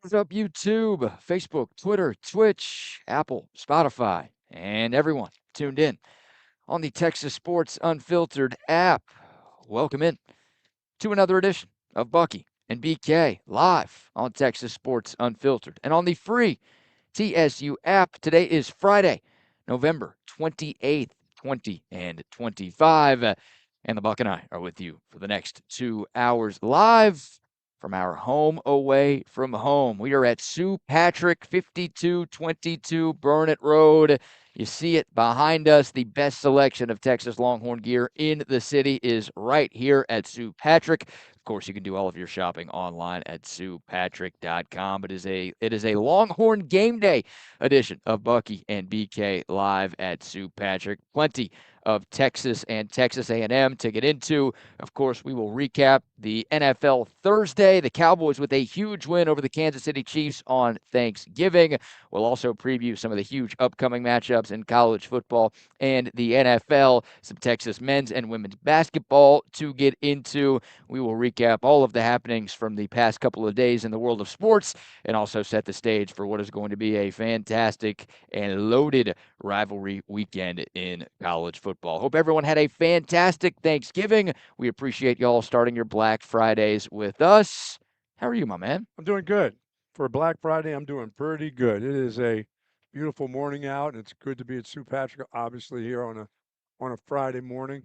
What's up, YouTube, Facebook, Twitter, Twitch, Apple, Spotify, and everyone tuned in on the Texas Sports Unfiltered app? Welcome in to another edition of Bucky and BK live on Texas Sports Unfiltered and on the free TSU app. Today is Friday, November 28th, 2025. And the Buck and I are with you for the next 2 hours live from our home away from home. We are at Sue Patrick, 5222 Burnett Road. You see it behind us. The best selection of Texas Longhorn gear in the city is right here at Sue Patrick. Of course, you can do all of your shopping online at SuePatrick.com. It is a Longhorn game day edition of Bucky and BK live at Sue Patrick. Plenty of Texas and Texas A&M to get into. Of course, we will recap the NFL Thursday. The Cowboys with a huge win over the Kansas City Chiefs on Thanksgiving. We'll also preview some of the huge upcoming matchups in college football and the NFL. Some Texas men's and women's basketball to get into. We will recap all of the happenings from the past couple of days in the world of sports and also set the stage for what is going to be a fantastic and loaded rivalry weekend in college football. Hope everyone had a fantastic Thanksgiving. We appreciate y'all starting your Black Fridays with us. How are you, my man? I'm doing good. For Black Friday, I'm doing pretty good. It is a beautiful morning out, and it's good to be at Sue Patrick, obviously, here on a Friday morning.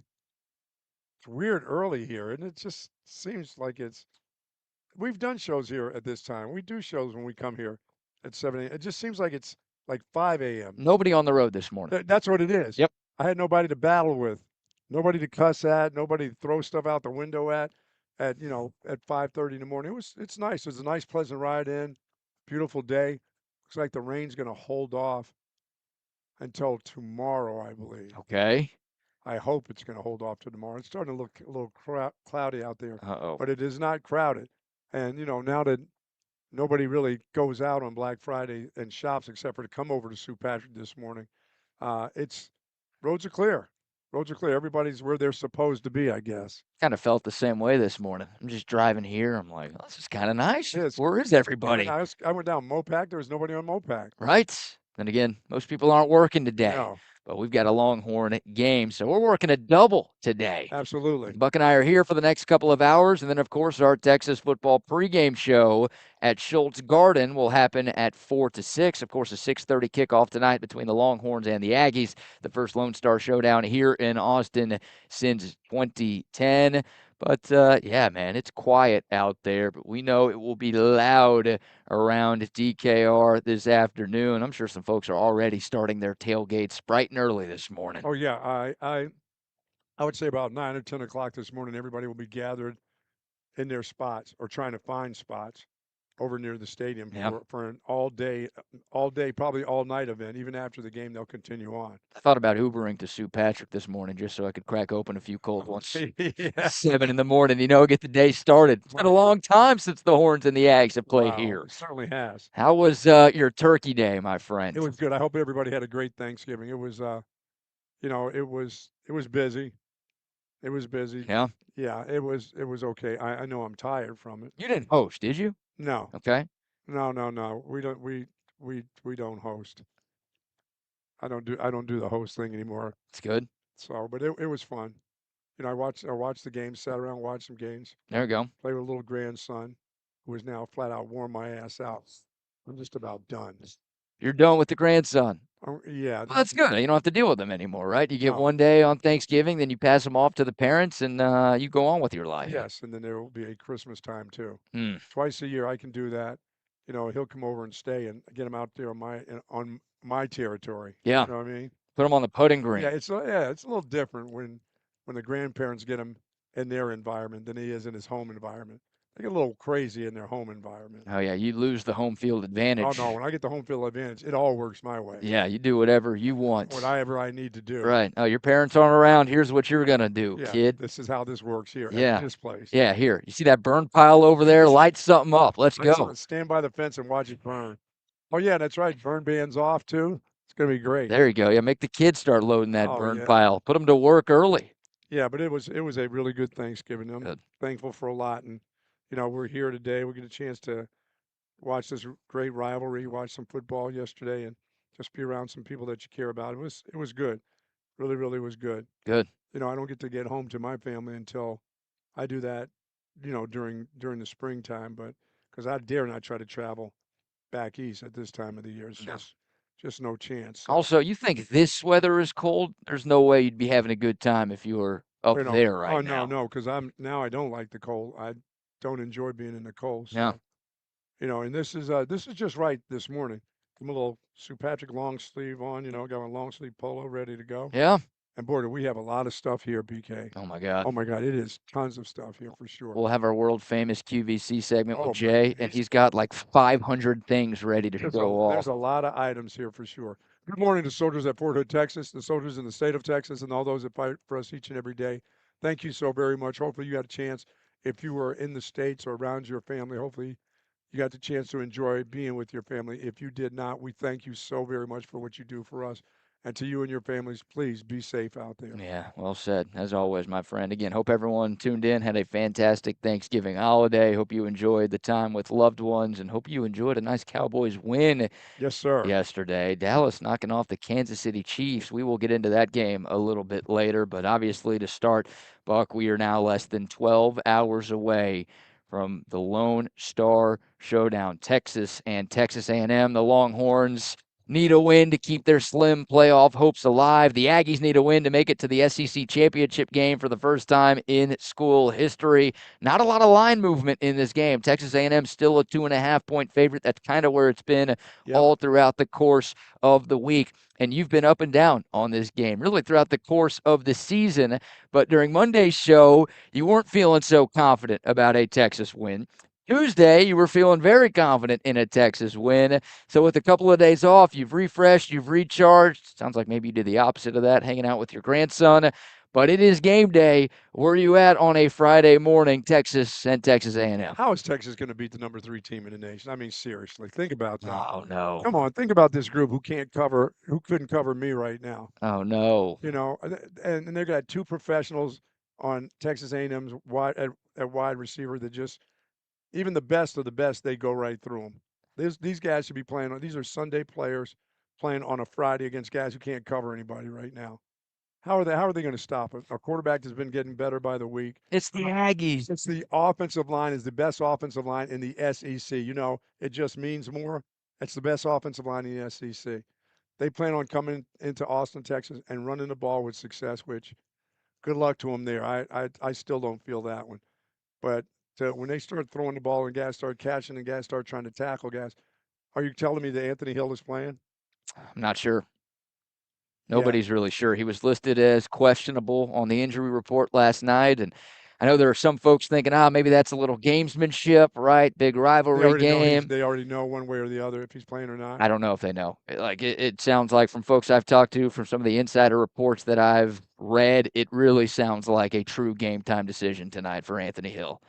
It's weird early here, and it just seems like we've done shows here at this time. We do shows when we come here at 7 a.m. It just seems like it's like 5 a.m. Nobody on the road this morning. That's what it is. Yep. I had nobody to battle with, nobody to cuss at, nobody to throw stuff out the window at 5:30 in the morning. It's nice. It was a nice, pleasant ride in. Beautiful day. Looks like the rain's going to hold off until tomorrow, I believe. Okay. I hope it's going to hold off to tomorrow. It's starting to look a little cloudy out there, Uh-oh. but it is not crowded. And now that nobody really goes out on Black Friday and shops except for to come over to Sue Patrick this morning, it's roads are clear. Roads are clear. Everybody's where they're supposed to be, I guess. Kind of felt the same way this morning. I'm just driving here. I'm like, oh, this is kind of nice. Yes. Where is everybody? I went down Mopac. There was nobody on Mopac. Right? Then again, most people aren't working today. No. But we've got a Longhorn game, so we're working a double today. Absolutely. Buck and I are here for the next couple of hours, and then, of course, our Texas football pregame show at Schultz Garden will happen at 4 to 6. Of course, a 6:30 kickoff tonight between the Longhorns and the Aggies, the first Lone Star Showdown here in Austin since 2010. But, yeah, man, it's quiet out there, but we know it will be loud around DKR this afternoon. I'm sure some folks are already starting their tailgates bright and early this morning. Oh, yeah. I would say about 9 or 10 o'clock this morning, everybody will be gathered in their spots or trying to find spots over near the stadium for an all day, probably all night event. Even after the game, they'll continue on. I thought about Ubering to Sue Patrick this morning just so I could crack open a few cold ones. Yeah. 7 in the morning, get the day started. It's been a long time since the Horns and the Ags have played here. It certainly has. How was your turkey day, my friend? It was good. I hope everybody had a great Thanksgiving. It was, it was busy. It was busy. Yeah? Yeah, it was okay. I know I'm tired from it. You didn't host, did you? No. Okay. No. We don't host. I don't do the host thing anymore. It's good. So, but it was fun. I watched the games, sat around, watched some games. There we go. Played with a little grandson who is now flat out worn my ass out. I'm just about done. You're done with the grandson. Yeah. Well, that's good. You don't have to deal with them anymore, right? You get No. one day on Thanksgiving, then you pass them off to the parents, and you go on with your life. Yes, and then there will be a Christmas time too. Mm. Twice a year I can do that. He'll come over and stay and get him out there on my territory. Yeah. You know what I mean? Put them on the putting green. Yeah, it's a little different when the grandparents get him in their environment than he is in his home environment. They get a little crazy in their home environment. Oh, yeah, you lose the home field advantage. Oh, no, when I get the home field advantage, it all works my way. Yeah, you do whatever you want. Whatever I need to do. Right. Oh, your parents aren't around. Here's what you're going to do, kid. This is how this works here at this place. Yeah, here. You see that burn pile over there? Light something up. Let's go. Stand by the fence and watch it burn. Oh, yeah, that's right. Burn bands off, too. It's going to be great. There you go. Yeah, make the kids start loading that burn pile. Put them to work early. Yeah, but it was a really good Thanksgiving. I'm thankful for a lot. And, we're here today. We get a chance to watch this great rivalry, watch some football yesterday, and just be around some people that you care about. It was good, really, really was good. Good. I don't get to get home to my family until I do that, during the springtime. But because I dare not try to travel back east at this time of the year, it's No. just no chance. So Also, you think this weather is cold? There's no way you'd be having a good time if you were up there oh right no, now. no, because I don't like the cold. I don't enjoy being in the cold. Yeah. So and this is just right this morning. I'm a little Sue Patrick long sleeve on. Got my long sleeve polo ready to go. Yeah. And boy, do we have a lot of stuff here, BK. Oh my God. Oh my God, it is tons of stuff here for sure. We'll have our world famous QVC segment with Oh my God, Jay, and he's got like 500 things ready to show there's off. a lot of items here for sure. Good morning to soldiers at Fort Hood, Texas, the soldiers in the state of Texas, and all those that fight for us each and every day. Thank you so very much. Hopefully, you had a chance. If you were in the states or around your family, hopefully you got the chance to enjoy being with your family. If you did not, we thank you so very much for what you do for us. And to you and your families, please be safe out there. Yeah, well said. As always, my friend. Again, hope everyone tuned in, had a fantastic Thanksgiving holiday. Hope you enjoyed the time with loved ones, and hope you enjoyed a nice Cowboys win Yes, sir. yesterday. Dallas knocking off the Kansas City Chiefs. We will get into that game a little bit later, but obviously to start, Buck, we are now less than 12 hours away from the Lone Star Showdown. Texas and Texas A&M, the Longhorns need a win to keep their slim playoff hopes alive. The Aggies need a win to make it to the SEC championship game for the first time in school history. Not a lot of line movement in this game. Texas A&M still a 2.5-point favorite. That's kind of where it's been Yep. all throughout the course of the week. And you've been up and down on this game, really throughout the course of the season. But during Monday's show, you weren't feeling so confident about a Texas win. Tuesday, you were feeling very confident in a Texas win. So with a couple of days off, you've refreshed, you've recharged. Sounds like maybe you did the opposite of that, hanging out with your grandson. But it is game day. Where are you at on a Friday morning, Texas and Texas A&M? How is Texas going to beat the number 3 team in the nation? I mean, seriously, think about that. Oh, no. Come on, think about this group who couldn't cover me right now. Oh, no. And they've got two professionals on Texas A&M's at wide receiver that just even the best of the best, they go right through them. These guys should be playing. These are Sunday players playing on a Friday against guys who can't cover anybody right now. How are they going to stop it? Our quarterback has been getting better by the week. It's the Aggies. It's the offensive line is the best offensive line in the SEC. It just means more. It's the best offensive line in the SEC. They plan on coming into Austin, Texas, and running the ball with success. Which, good luck to them there. I still don't feel that one. But when they start throwing the ball and guys start catching and guys start trying to tackle guys, are you telling me that Anthony Hill is playing? I'm not sure. Yeah. Nobody's really sure. He was listed as questionable on the injury report last night. And I know there are some folks thinking, maybe that's a little gamesmanship, right? Big rivalry game. They already know one way or the other if he's playing or not. I don't know if they know. It sounds like from folks I've talked to, from some of the insider reports that I've read, it really sounds like a true game time decision tonight for Anthony Hill,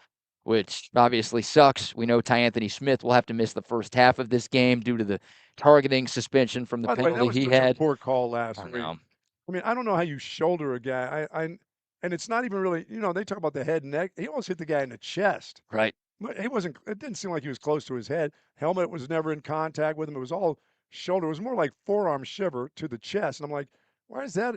which obviously sucks. We know Ty Anthony Smith will have to miss the first half of this game due to the targeting suspension from the By the way, that penalty was he such a had. poor call last I week. know. I mean, I don't know how you shoulder a guy. And it's not even really. They talk about the head and neck. He almost hit the guy in the chest. Right. But he wasn't. It didn't seem like he was close to his head. Helmet was never in contact with him. It was all shoulder. It was more like forearm shiver to the chest. And I'm like, why is that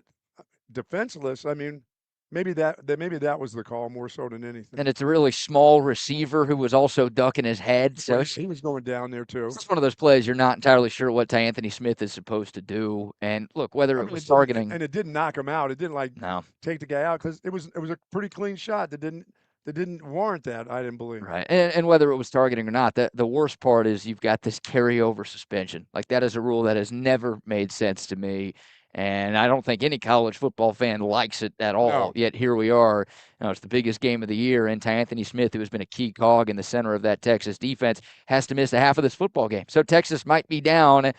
defenseless? I mean, maybe that was the call more so than anything. And it's a really small receiver who was also ducking his head. So he was going down there too. It's one of those plays you're not entirely sure what Ty Anthony Smith is supposed to do. And look, whether it was targeting, and it didn't knock him out. It didn't no, take the guy out because it was a pretty clean shot that didn't warrant that. I didn't believe. right. And whether it was targeting or not, the worst part is you've got this carryover suspension. Like that is a rule that has never made sense to me. And I don't think any college football fan likes it at all. No. Yet here we are. It's the biggest game of the year. And Ty Anthony Smith, who has been a key cog in the center of that Texas defense, has to miss a half of this football game. So Texas might be down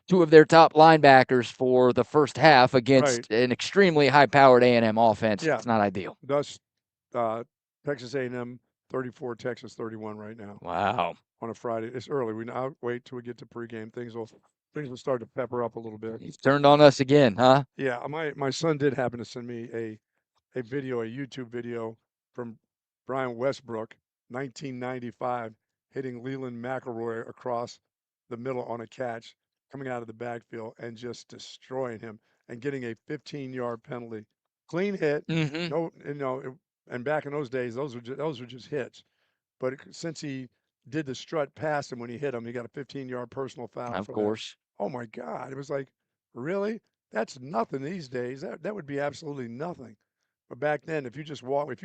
two of their top linebackers for the first half against an extremely high-powered A&M offense. Yeah. It's not ideal. Thus, Texas A&M 34, Texas 31 right now. Wow. On a Friday. It's early. I'll wait till we get to pregame. Things will start to pepper up a little bit. He's turned on us again, huh? Yeah, my son did happen to send me a YouTube video from Brian Westbrook, 1995, hitting Leland McElroy across the middle on a catch, coming out of the backfield and just destroying him and getting a 15-yard penalty. Clean hit. Mm-hmm. No, and back in those days, those were just hits. But since he did the strut past him when he hit him, he got a 15-yard personal foul Of for that. course. Oh my God! It was like, really? That's nothing these days. That would be absolutely nothing. But back then, if you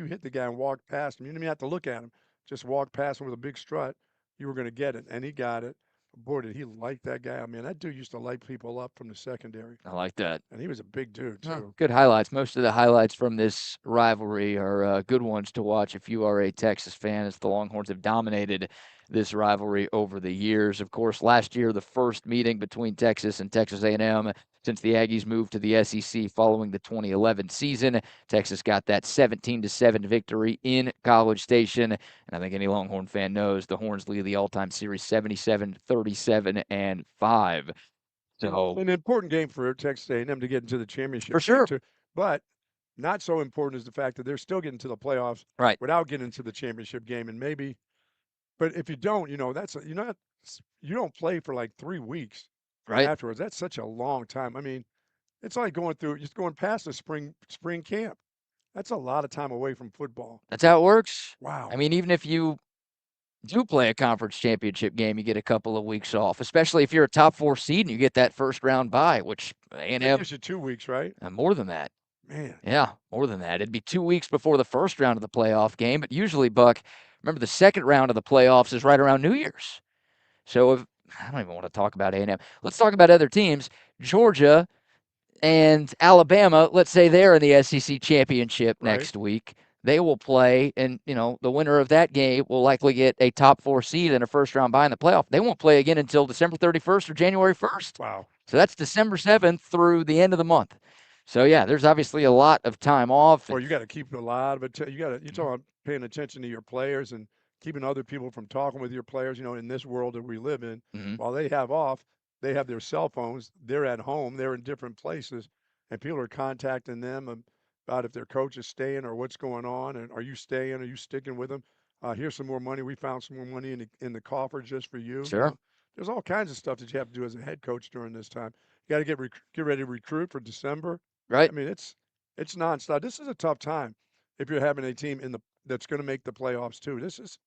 hit the guy and walked past him, you didn't even have to look at him. Just walk past him with a big strut, you were going to get it, and he got it. Boy, did he like that guy. I mean, that dude used to light people up from the secondary, I like that. and he was a big dude too. Good highlights. Most of the highlights from this rivalry are good ones to watch if you are a Texas fan, as the Longhorns have dominated this rivalry over the years. Of course, last year, the first meeting between Texas and Texas A&M since the Aggies moved to the SEC following the 2011 season. Texas got that 17-7 victory in College Station, and I think any Longhorn fan knows the Horns lead the all-time series 77, 37, and 5. So, An important game for Texas A&M to get into the championship for sure. too. But not so important is the fact that they're still getting to the playoffs Right. without getting into the championship game. And maybe, but if you don't, you don't play for like 3 weeks Right. afterwards. That's such a long time. I mean, it's like just going past the spring camp. That's a lot of time away from football. That's how it works. Wow. I mean, even if you do play a conference championship game, you get a couple of weeks off, especially if you're a top 4 seed and you get that first round bye, which That A&M, gives you 2 weeks, right? more than that. Man. Yeah, more than that. It'd be 2 weeks before the first round of the playoff game, but usually, Buck, remember the second round of the playoffs is right around New Year's. So if I don't even want to talk about A&M. Let's talk about other teams. Georgia and Alabama, let's say they're in the SEC championship Right. next week. They will play, and the winner of that game will likely get a top 4 seed and a first round bye in the playoff. They won't play again until December 31st or January 1st. Wow. So that's December 7th through the end of the month. So yeah, there's obviously a lot of time off. Well, you got to keep a lot of it. You're talking about paying attention to your players and keeping other people from talking with your players. In this world that we live in, Mhm. while they have off, they have their cell phones. They're at home. They're in different places, and people are contacting them about if their coach is staying or what's going on, and are you staying? Are you sticking with them? Here's some more money. We found some more money in the coffer just for you. Sure. There's all kinds of stuff that you have to do as a head coach during this time. You got to get ready to recruit for December. Right. I mean, it's nonstop. This is a tough time if you're having a team that's going to make the playoffs too. This is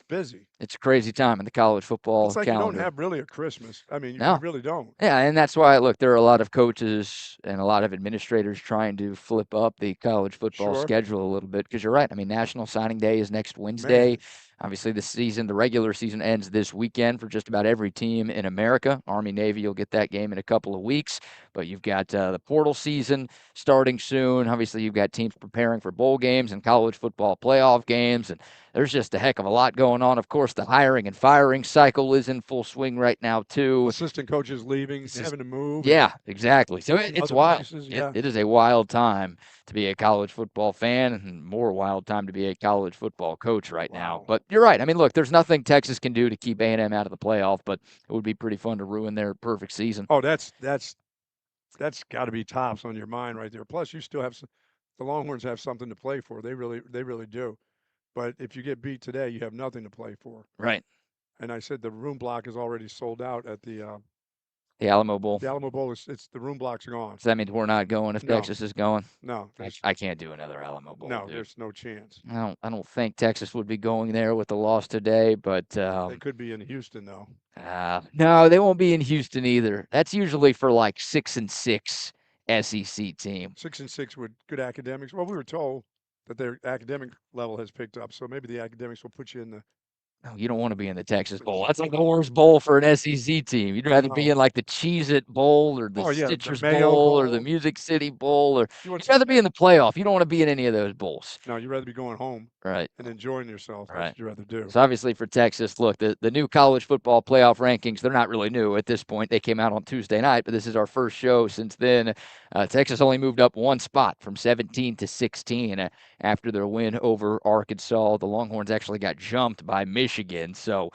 busy. It's a crazy time in the college football It's like calendar. you don't have really a Christmas. I mean, No. you really don't. Yeah, and that's why, look, there are a lot of coaches and a lot of administrators trying to flip up the college football Sure. schedule a little bit because you're right. I mean, National Signing Day is next Wednesday. Man. Obviously, the regular season ends this weekend for just about every team in America. Army, Navy, you'll get that game in a couple of weeks. But you've got the portal season starting soon. Obviously, you've got teams preparing for bowl games and college football playoff games. And there's just a heck of a lot going on. Of course, the hiring and firing cycle is in full swing right now, too. Assistant coaches leaving, having to move. Yeah, exactly. So it's wild. Places, yeah. It is a wild time to be a college football fan, and more wild time to be a college football coach right now. Wow. But you're right. I mean, look, there's nothing Texas can do to keep A&M out of the playoff, but it would be pretty fun to ruin their perfect season. Oh, that's got to be tops on your mind right there. Plus, you still have the Longhorns have something to play for. They really do. But if you get beat today, you have nothing to play for. Right. And I said the room block is already sold out at the Alamo Bowl. The Alamo Bowl it's the room block's gone. So that means we're not going if No. Texas is going? No, I can't do another Alamo Bowl. no, dude. there's no chance. I don't think Texas would be going there with the loss today, but They could be in Houston though. no, they won't be in Houston either. That's usually for like 6-6 SEC team. 6-6 with good academics. Well, we were told that their academic level has picked up, so maybe the academics will put you in the. No, you don't want to be in the Texas Bowl. That's like the worst bowl for an SEC team. You'd rather be in like the Cheez-It Bowl or the the Citrus Mayo Bowl or the Bowl. Music City Bowl, or you'd rather be in the playoff. You don't want to be in any of those bowls. No, you'd rather be going home Right. and enjoying yourself. That's Right. what you'd rather do. So obviously for Texas, look, the new college football playoff rankings, they're not really new at this point. They came out on Tuesday night, but this is our first show since then. Texas only moved up one spot from 17 to 16 after their win over Arkansas. The Longhorns actually got jumped by Michigan. So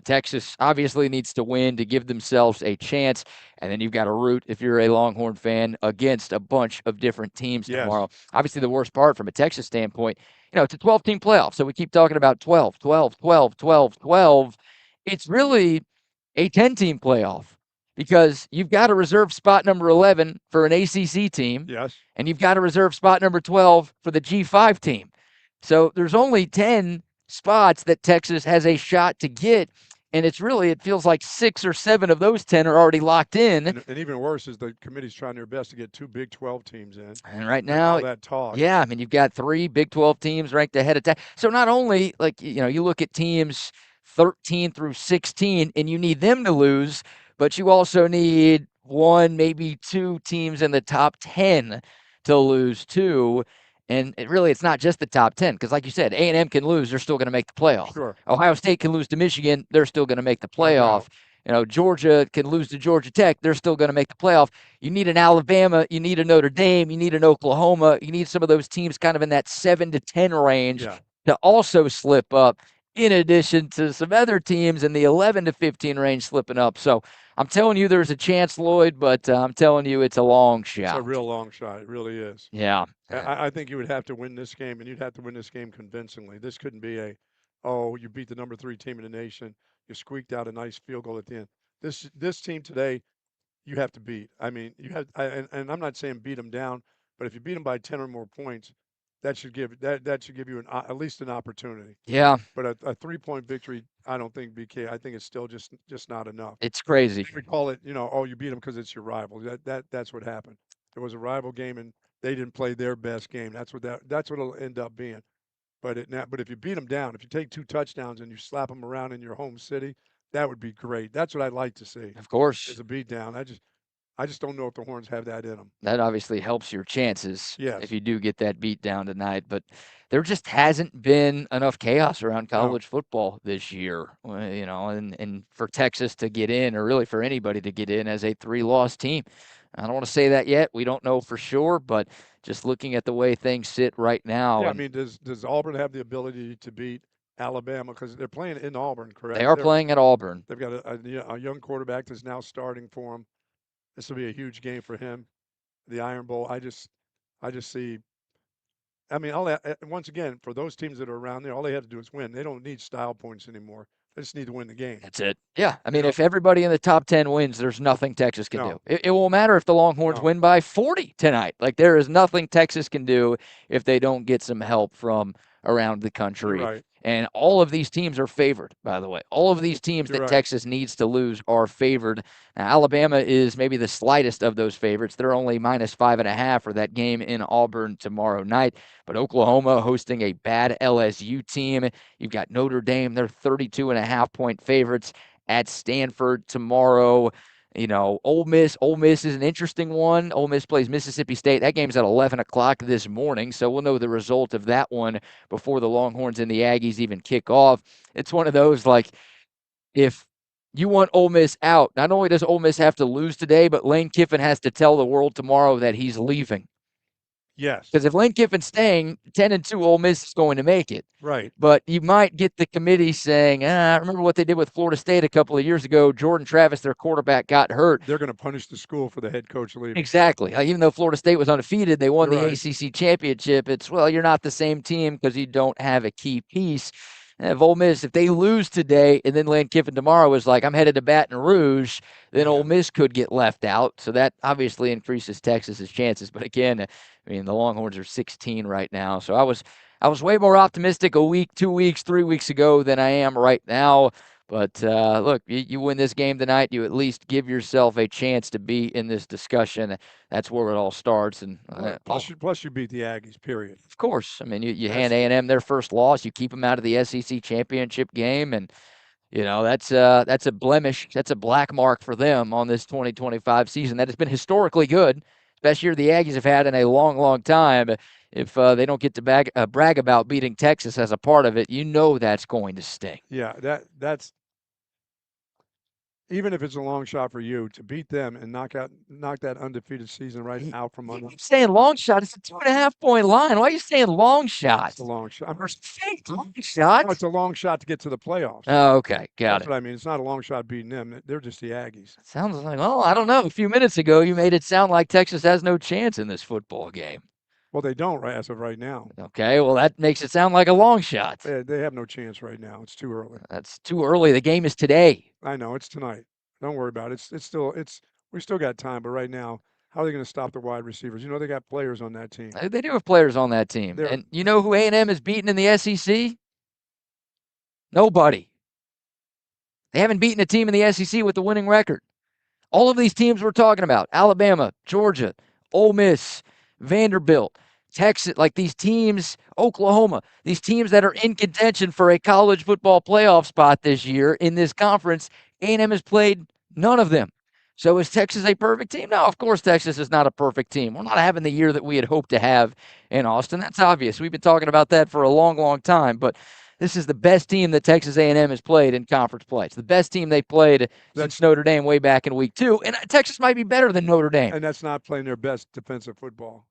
Texas obviously needs to win to give themselves a chance, and then you've got to root, if you're a Longhorn fan, against a bunch of different teams tomorrow. Obviously, the worst part from a Texas standpoint, it's a 12-team playoff, so we keep talking about 12, 12, 12, 12, 12. It's really a 10-team playoff because you've got to reserve spot number 11 for an ACC team. Yes. And you've got to reserve spot number 12 for the G5 team. So there's only 10 spots that Texas has a shot to get. And it feels like 6 or 7 of those 10 are already locked in. And even worse is the committee's trying their best to get 2 Big 12 teams in. And right now, all that talk. Yeah, I mean, you've got 3 Big 12 teams ranked ahead of Texas. So not only, you look at teams 13 through 16 and you need them to lose, but you also need 1, maybe 2 teams in the top 10 to lose too. And it's not just the top 10 because, like you said, A&M can lose. They're still going to make the playoff. Sure. Ohio State can lose to Michigan. They're still going to make the playoff. Georgia can lose to Georgia Tech. They're still going to make the playoff. You need an Alabama. You need a Notre Dame. You need an Oklahoma. You need some of those teams kind of in that 7 to 10 range to also slip up, in addition to some other teams in the 11 to 15 range slipping up. So I'm telling you there's a chance, Lloyd, but I'm telling you it's a long shot. It's a real long shot. It really is. Yeah. I think you would have to win this game, and you'd have to win this game convincingly. This couldn't be you beat the number 3 team in the nation. You squeaked out a nice field goal at the end. This team today, you have to beat. I mean, and I'm not saying beat them down, but if you beat them by 10 or more points, that should give you at least an opportunity. Yeah. But a 3-point victory, I don't think, BK. I think it's still just not enough. It's crazy. We call it, you beat them because it's your rival. That's what happened. It was a rival game, and they didn't play their best game. That's what it'll end up being. But if you beat them down, if you take 2 touchdowns and you slap them around in your home city, that would be great. That's what I'd like to see. Of course. Is a beat down. I just don't know if the Horns have that in them. That obviously helps your chances if you do get that beat down tonight. But there just hasn't been enough chaos around college football this year, and for Texas to get in, or really for anybody to get in as a 3-loss team. I don't want to say that yet. We don't know for sure, but just looking at the way things sit right now. Yeah, I mean, does Auburn have the ability to beat Alabama? Because they're playing in Auburn, correct? They are playing at Auburn. They've got a young quarterback that's now starting for them. This will be a huge game for him. The Iron Bowl. I just see. I mean, once again, for those teams that are around there, all they have to do is win. They don't need style points anymore. They just need to win the game. That's it. Yeah. I mean, if everybody in the top 10 wins, there's nothing Texas can do. It won't matter if the Longhorns win by 40 tonight. There is nothing Texas can do if they don't get some help from around the country. Right. And all of these teams are favored, by the way. All of these teams that Texas needs to lose are favored. Now, Alabama is maybe the slightest of those favorites. They're only -5.5 for that game in Auburn tomorrow night. But Oklahoma hosting a bad LSU team. You've got Notre Dame. They're 32.5-point favorites at Stanford tomorrow. Ole Miss is an interesting one. Ole Miss plays Mississippi State. That game's at 11 o'clock this morning, so we'll know the result of that one before the Longhorns and the Aggies even kick off. It's one of those, if you want Ole Miss out, not only does Ole Miss have to lose today, but Lane Kiffin has to tell the world tomorrow that he's leaving. Yes. Because if Lane Kiffin's staying, 10-2 Ole Miss is going to make it. Right. But you might get the committee saying, remember what they did with Florida State a couple of years ago. Jordan Travis, their quarterback, got hurt. They're going to punish the school for the head coach leaving. Exactly. Even though Florida State was undefeated, they won the ACC championship. You're not the same team because you don't have a key piece. And if Ole Miss, if they lose today and then Lane Kiffin tomorrow is like, I'm headed to Baton Rouge, then Ole Miss could get left out. So that obviously increases Texas's chances. But again, I mean, the Longhorns are 16 right now. So I was way more optimistic a week, 2 weeks, 3 weeks ago than I am right now. But look, you win this game tonight, you at least give yourself a chance to be in this discussion. That's where it all starts. And plus you beat the Aggies, period. Of course. I mean, you hand A&M their first loss, you keep them out of the SEC championship game, and that's a blemish. That's a black mark for them on this 2025 season. That has been historically good. Best year the Aggies have had in a long, long time. If they don't get to brag about beating Texas as a part of it, that's going to sting. Yeah, that's even if it's a long shot for you to beat them and knock that undefeated season right out from You under. keep saying long shot. It's a 2.5-point line. Why are you saying long shot? It's a long shot. Fake long shot. No, it's a long shot to get to the playoffs. Oh, okay. Got That's it. what I mean. It's not a long shot beating them. They're just the Aggies. Sounds like, well, I don't know. A few minutes ago, you made it sound like Texas has no chance in this football game. Well, they don't as of right now. Okay, well, that makes it sound like a long shot. They have no chance right now. It's too early. That's too early. The game is today. I know it's tonight. Don't worry about it. We still got time. But right now, how are they going to stop the wide receivers? You know they got players on that team. They do have players on that team. And you know who A&M has beaten in the SEC? Nobody. They haven't beaten a team in the SEC with a winning record. All of these teams we're talking about, Alabama, Georgia, Ole Miss, Vanderbilt, Texas, like these teams, Oklahoma, these teams that are in contention for a college football playoff spot this year in this conference, A&M has played none of them. So is Texas a perfect team? No, of course Texas is not a perfect team. We're not having the year that we had hoped to have in Austin. That's obvious. We've been talking about that for a long, long time, but this is the best team that Texas A&M has played in conference play. It's the best team they played since Notre Dame way back in week 2, and Texas might be better than Notre Dame. And that's not playing their best defensive football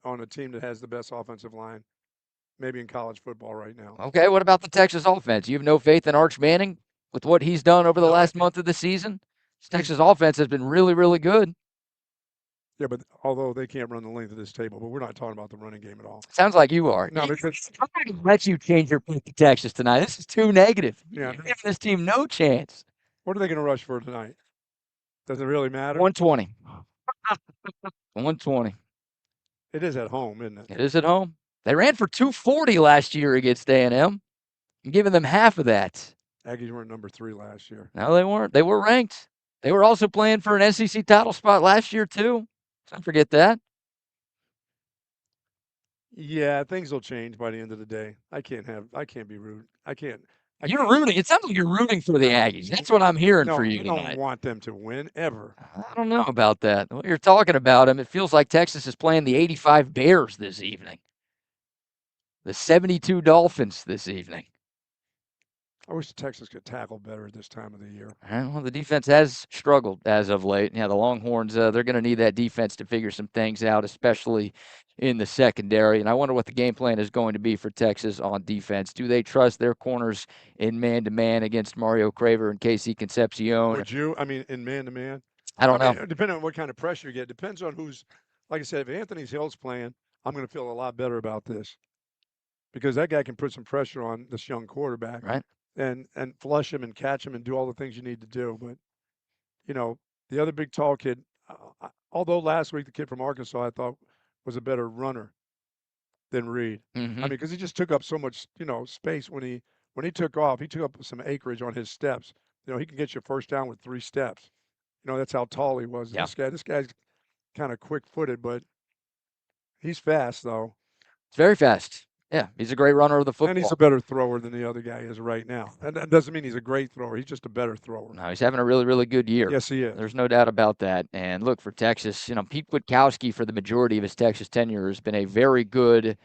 on a team that has the best offensive line, maybe in college football right now. Okay, what about the Texas offense? You have no faith in Arch Manning with what he's done over the last month of the season? Texas offense has been really, really good. Yeah, but although they can't run the length of this table, but we're not talking about the running game at all. Sounds like you are. No, because I'm not going to let you change your pick to Texas tonight. This is too negative. Yeah. You're giving this team no chance. What are they going to rush for tonight? Does it really matter? 120. 120. It is at home, isn't it? It is at home. They ran for 240 last year against A&M. I'm giving them half of that. Aggies weren't number 3 last year. No, they weren't. They were ranked. They were also playing for an SEC title spot last year, too. Don't forget that. Yeah, things will change by the end of the day. I can't be rude. You're rooting. It sounds like you're rooting for the Aggies. That's what I'm hearing for you tonight. I don't want them to win ever. I don't know about that. When you're talking about them, it feels like Texas is playing the 85 Bears this evening. The 72 Dolphins this evening. I wish Texas could tackle better at this time of the year. Well, the defense has struggled as of late. Yeah, the Longhorns, they're going to need that defense to figure some things out, especially in the secondary. And I wonder what the game plan is going to be for Texas on defense. Do they trust their corners in man-to-man against Mario Craver and KC Concepcion? Would you? I mean, in man-to-man? I don't know. Depending on what kind of pressure you get. Depends on who's, like I said, if Anthony Hill's playing, I'm going to feel a lot better about this. Because that guy can put some pressure on this young quarterback. Right. And flush him and catch him and do all the things you need to do. But, you know, the other big tall kid, although last week the kid from Arkansas I thought was a better runner than Reed. Mm-hmm. I mean, because he just took up so much, space when he took off. He took up some acreage on his steps. He can get you first down with 3 steps. That's how tall he was. Yeah. This guy's kind of quick-footed, but he's fast, though. It's very fast. Yeah, he's a great runner of the football. And he's a better thrower than the other guy is right now. And that doesn't mean he's a great thrower. He's just a better thrower. No, he's having a really, really good year. Yes, he is. There's no doubt about that. And look, for Texas, Pete Kwiatkowski, for the majority of his Texas tenure, has been a very good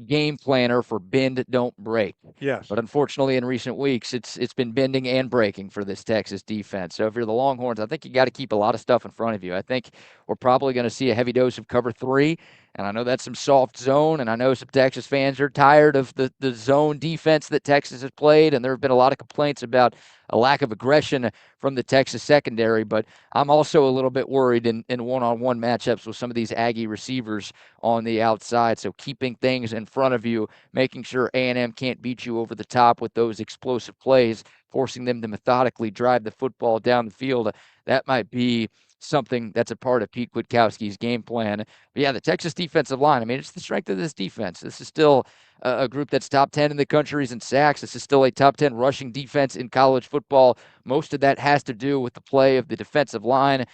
game planner for bend, don't break. Yes. But unfortunately, in recent weeks, it's been bending and breaking for this Texas defense. So if you're the Longhorns, I think you got to keep a lot of stuff in front of you. I think we're probably going to see a heavy dose of cover 3. And I know that's some soft zone, and I know some Texas fans are tired of the zone defense that Texas has played, and there have been a lot of complaints about a lack of aggression from the Texas secondary. But I'm also a little bit worried in one-on-one matchups with some of these Aggie receivers on the outside. So keeping things in front of you, making sure A&M can't beat you over the top with those explosive plays, forcing them to methodically drive the football down the field, that might be something that's a part of Pete Kwiatkowski's game plan. But yeah, the Texas defensive line, I mean, it's the strength of this defense. This is still a group that's top 10 in the country in sacks. This is still a top 10 rushing defense in college football. Most of that has to do with the play of the defensive line.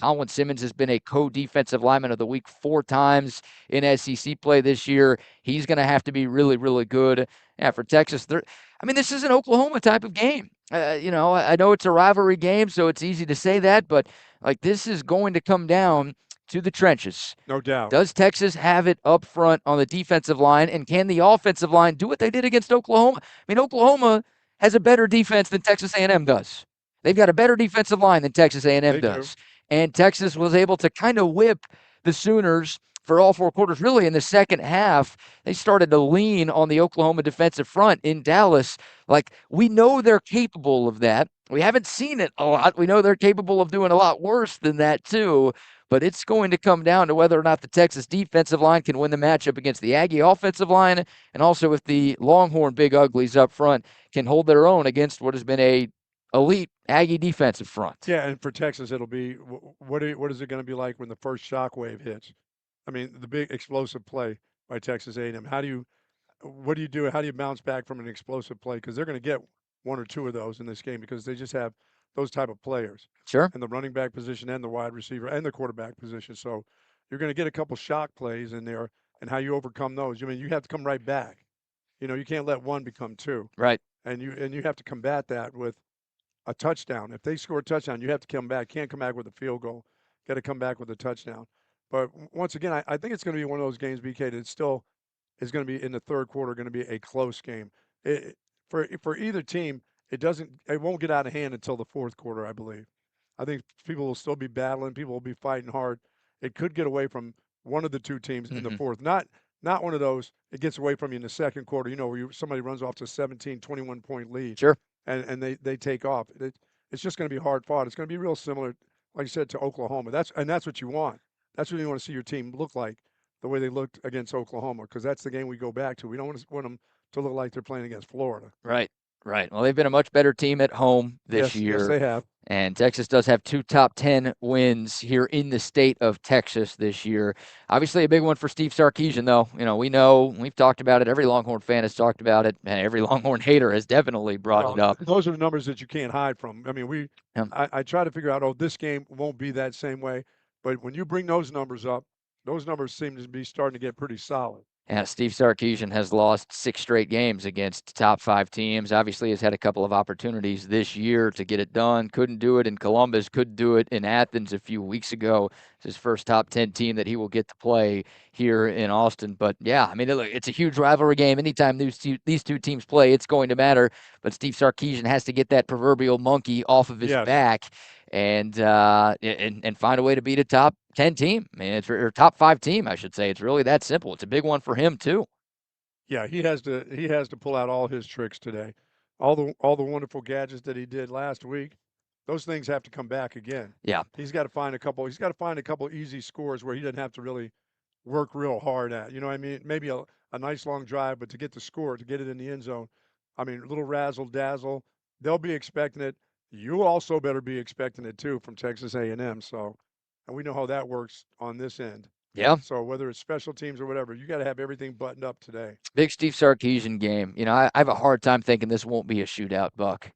Colin Simmons has been a co-defensive lineman of the week 4 times in SEC play this year. He's going to have to be really, really good. Yeah, for Texas, this is an Oklahoma type of game. I know it's a rivalry game, so it's easy to say that, but this is going to come down to the trenches. No doubt. Does Texas have it up front on the defensive line, and can the offensive line do what they did against Oklahoma? I mean, Oklahoma has a better defense than Texas A&M does. They've got a better defensive line than Texas A&M They does. And Texas was able to kind of whip the Sooners for all 4 quarters. Really, in the second half, they started to lean on the Oklahoma defensive front in Dallas. Like, we know they're capable of that. We haven't seen it a lot. We know they're capable of doing a lot worse than that, too. But it's going to come down to whether or not the Texas defensive line can win the matchup against the Aggie offensive line, and also if the Longhorn big uglies up front can hold their own against what has been a elite Aggie defensive front. Yeah, and for Texas, it'll be what is it going to be like when the first shockwave hits? I mean, the big explosive play by Texas A&M. What do you do? How do you bounce back from an explosive play? Because they're going to get 1 or 2 of those in this game because they just have those type of players. Sure. And the running back position and the wide receiver and the quarterback position. So you're going to get a couple shock plays in there, and how you overcome those. I mean, you have to come right back. You can't let 1 become 2. Right. And you have to combat that with a touchdown. If they score a touchdown, you have to come back. Can't come back with a field goal. Got to come back with a touchdown. But once again, I think it's going to be one of those games, BK, that still is going to be in the third quarter, going to be a close game. For either team, it won't get out of hand until the fourth quarter, I believe. I think people will still be battling. People will be fighting hard. It could get away from one of the 2 teams in the fourth. Not one of those, it gets away from you in the second quarter, where somebody runs off to a 17, 21-point lead. Sure. And they take off. It's just going to be hard fought. It's going to be real similar, like you said, to Oklahoma. That's what you want. That's what you want to see your team look like, the way they looked against Oklahoma, because that's the game we go back to. We don't want them to look like they're playing against Florida. Right. Well, they've been a much better team at home this year. Yes, they have. And Texas does have 2 top 10 wins here in the state of Texas this year. Obviously, a big one for Steve Sarkeesian, though. We've talked about it. Every Longhorn fan has talked about it, and every Longhorn hater has definitely brought it up. Those are the numbers that you can't hide from. I mean, I try to figure out, this game won't be that same way. But when you bring those numbers up, those numbers seem to be starting to get pretty solid. Yeah, Steve Sarkeesian has lost 6 straight games against top 5 teams. Obviously, has had a couple of opportunities this year to get it done. Couldn't do it in Columbus. Couldn't do it in Athens a few weeks ago. It's his first top 10 team that he will get to play here in Austin. But yeah, I mean, it's a huge rivalry game. Anytime these two teams play, it's going to matter. But Steve Sarkeesian has to get that proverbial monkey off of his back and find a way to beat a top 10 team. I mean, or top 5 team, I should say. It's really that simple. It's a big one for him too. Yeah, he has to pull out all his tricks today. All the wonderful gadgets that he did last week, those things have to come back again. Yeah. He's got to find a couple easy scores where he doesn't have to really work real hard at. You know what I mean? Maybe a nice long drive, but to get the score, to get it in the end zone, I mean, a little razzle dazzle. They'll be expecting it. You also better be expecting it too from Texas A&M. So, and we know how that works on this end. Yeah. So whether it's special teams or whatever, you got to have everything buttoned up today. Big Steve Sarkeesian game. I have a hard time thinking this won't be a shootout, Buck.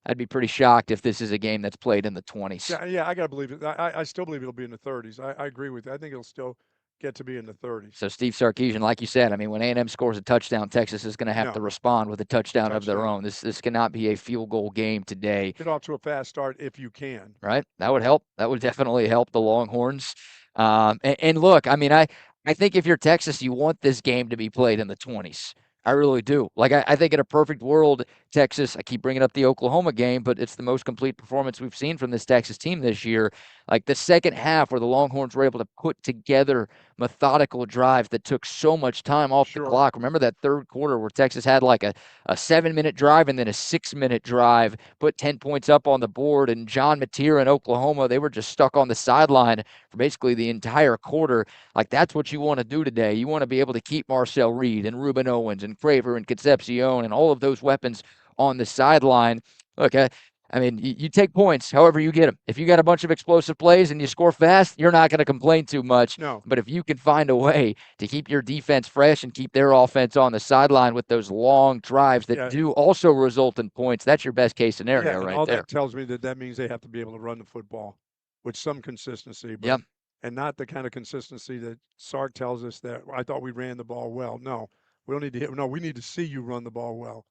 I'd be pretty shocked if this is a game that's played in the 20s. Yeah, I got to believe it. I still believe it'll be in the 30s. I agree with you. I think it'll still get to be in the 30s. So Steve Sarkeesian, like you said, I mean, when A&M scores a touchdown, Texas is going to have to respond with a touchdown of their own. This cannot be a field goal game today. Get off to a fast start if you can. Right? That would help. That would definitely help the Longhorns. And look, I mean, I think if you're Texas, you want this game to be played in the 20s. I really do. Like, I think in a perfect world, Texas, I keep bringing up the Oklahoma game, but it's the most complete performance we've seen from this Texas team this year. Like the second half where the Longhorns were able to put together methodical drives that took so much time off the clock. Remember that third quarter where Texas had like a 7-minute drive and then a 6-minute drive, put 10 points up on the board, and John Mateer in Oklahoma, they were just stuck on the sideline for basically the entire quarter. Like, that's what you want to do today. You want to be able to keep Marcel Reed and Ruben Owens and Craver and Concepcion and all of those weapons on the sideline. Look, I mean, you take points however you get them. If you got a bunch of explosive plays and you score fast, you're not going to complain too much. No. But if you can find a way to keep your defense fresh and keep their offense on the sideline with those long drives that do also result in points, that's your best case scenario right all there. That tells me that means they have to be able to run the football with some consistency. But, and not the kind of consistency that Sark tells us that I thought we ran the ball well. No, we don't need to hit. No, we need to see you run the ball well.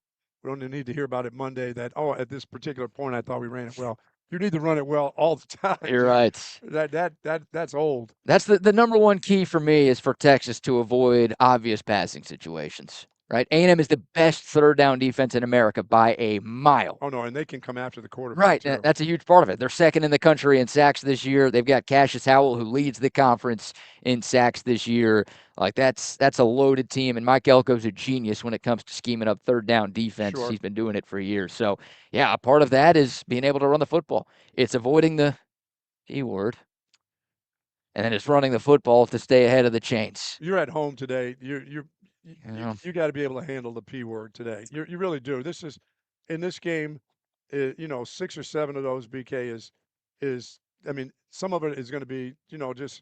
We don't need to hear about it Monday that, at this particular point, I thought we ran it well. You need to run it well all the time. You're right. That's old. That's the number one key for me is for Texas to avoid obvious passing situations. right? A&M is the best third down defense in America by a mile. Oh, no, and they can come after the quarterback, Right, too. that's a huge part of it. They're second in the country in sacks this year. They've got Cassius Howell, who leads the conference in sacks this year. Like, that's a loaded team, and Mike Elko's a genius when it comes to scheming up third down defense. Sure. He's been doing it for years. So, yeah, a part of that is being able to run the football. It's avoiding the keyword, and then it's running the football to stay ahead of the chains. You're at home today. You Yeah. got to be able to handle the P word today. You really do. This is in this game. 6 or 7 of those, BK, is. I mean, some of it is going to be just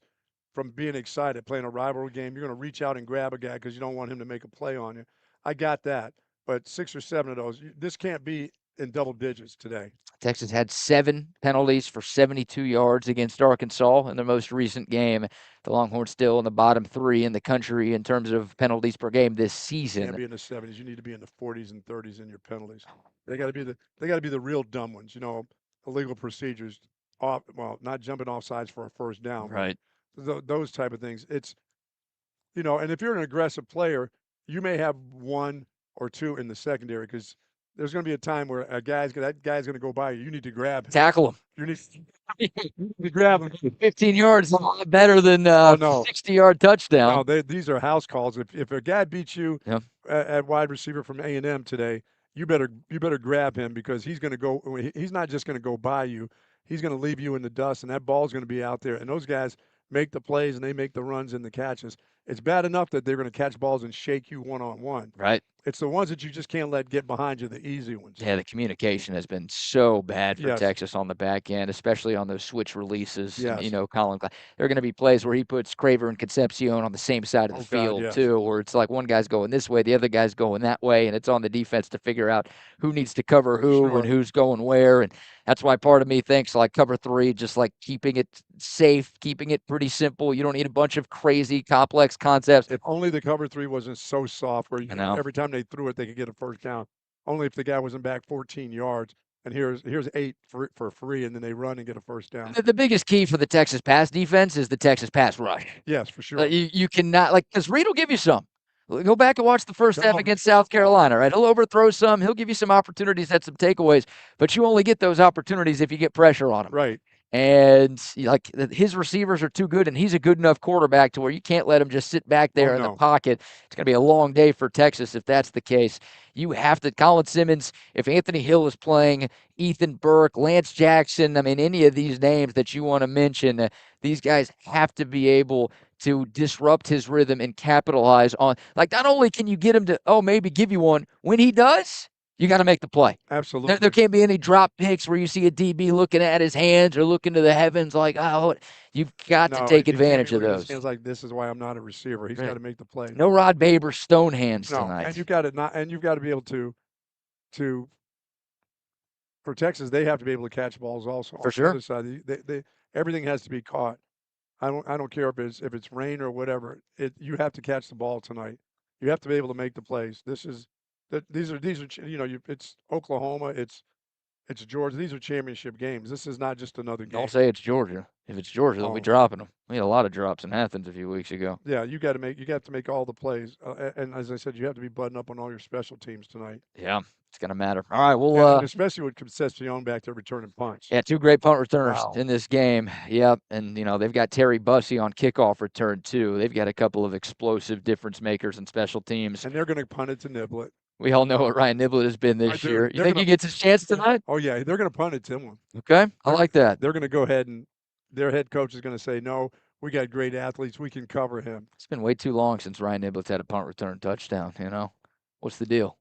from being excited playing a rivalry game. You're going to reach out and grab a guy because you don't want him to make a play on you. I got that, but 6 or 7 of those, this can't be in double digits today. Texas had 7 penalties for 72 yards against Arkansas in their most recent game. The Longhorns still in the bottom 3 in the country in terms of penalties per game this season. Can't be in the 70s. You need to be in the 40s and 30s in your penalties. They got to be the real dumb ones. Illegal procedures, not jumping off sides for a first down. Right. Those type of things. It's and if you're an aggressive player, you may have 1 or 2 in the secondary because there's going to be a time where that guy's going to go by you. You need to grab him. Tackle him. You need to grab him. 15 yards is a lot better than 60-yard touchdown. No, these are house calls. If a guy beats you Yeah. at wide receiver from A&M today, you better grab him because he's going to go. He's not just going to go by you. He's going to leave you in the dust, and that ball's going to be out there. And those guys make the plays and they make the runs and the catches. It's bad enough that they're going to catch balls and shake you one-on-one. Right. It's the ones that you just can't let get behind you, the easy ones. Yeah, the communication has been so bad for Yes. Texas on the back end, especially on those switch releases. Yes. And, Colin, there are going to be plays where he puts Craver and Concepcion on the same side of the field, yes. too, where it's like one guy's going this way, the other guy's going that way, and it's on the defense to figure out who needs to cover who and who's going where. And that's why part of me thinks like cover 3, just like keeping it safe, keeping it pretty simple. You don't need a bunch of crazy, complex concepts. If only the cover 3 wasn't so soft where every time they threw it, they could get a first down. Only if the guy wasn't back 14 yards. And here's 8 for free, and then they run and get a first down. The biggest key for the Texas pass defense is the Texas pass rush. Yes, for sure. You cannot, because Reed will give you some. Go back and watch the first half against South Carolina, right? He'll overthrow some. He'll give you some opportunities at some takeaways, but you only get those opportunities if you get pressure on him. Right. And his receivers are too good, and he's a good enough quarterback to where you can't let him just sit back there in the pocket. It's going to be a long day for Texas if that's the case. You have to, Colin Simmons, if Anthony Hill is playing, Ethan Burke, Lance Jackson, any of these names that you want to mention, these guys have to be able to disrupt his rhythm and capitalize on, not only can you get him to, maybe give you one, when he does, you got to make the play. Absolutely. There can't be any drop picks where you see a DB looking at his hands or looking to the heavens you've got to take advantage of those. His hands like this is why I'm not a receiver. He's got to make the play. No Rod Baber stone hands tonight. And you've got to be able to for Texas, they have to be able to catch balls also. For sure. The other side, they everything has to be caught. I don't care if it's rain or whatever. You have to catch the ball tonight. You have to be able to make the plays. These are it's Oklahoma, it's Georgia. These are championship games. This is not just another game. Don't say it's Georgia. If it's Georgia, they'll be dropping them. We had a lot of drops in Athens a few weeks ago. Yeah, you got to make all the plays, and as I said, you have to be buttoned up on all your special teams tonight. Yeah, it's gonna matter. All right, well, especially with Concepcion back there returning punts. Yeah, 2 great punt returners in this game. Yep, and they've got Terry Bussey on kickoff return too. They've got a couple of explosive difference makers in special teams, and they're going to punt it to Niblett. We all know what Ryan Niblett has been this year. You think he gets his chance tonight? Oh, yeah. They're going to punt it to him. Okay. I like that. They're going to go ahead and their head coach is going to say, no, we got great athletes. We can cover him. It's been way too long since Ryan Niblett's had a punt return touchdown, What's the deal?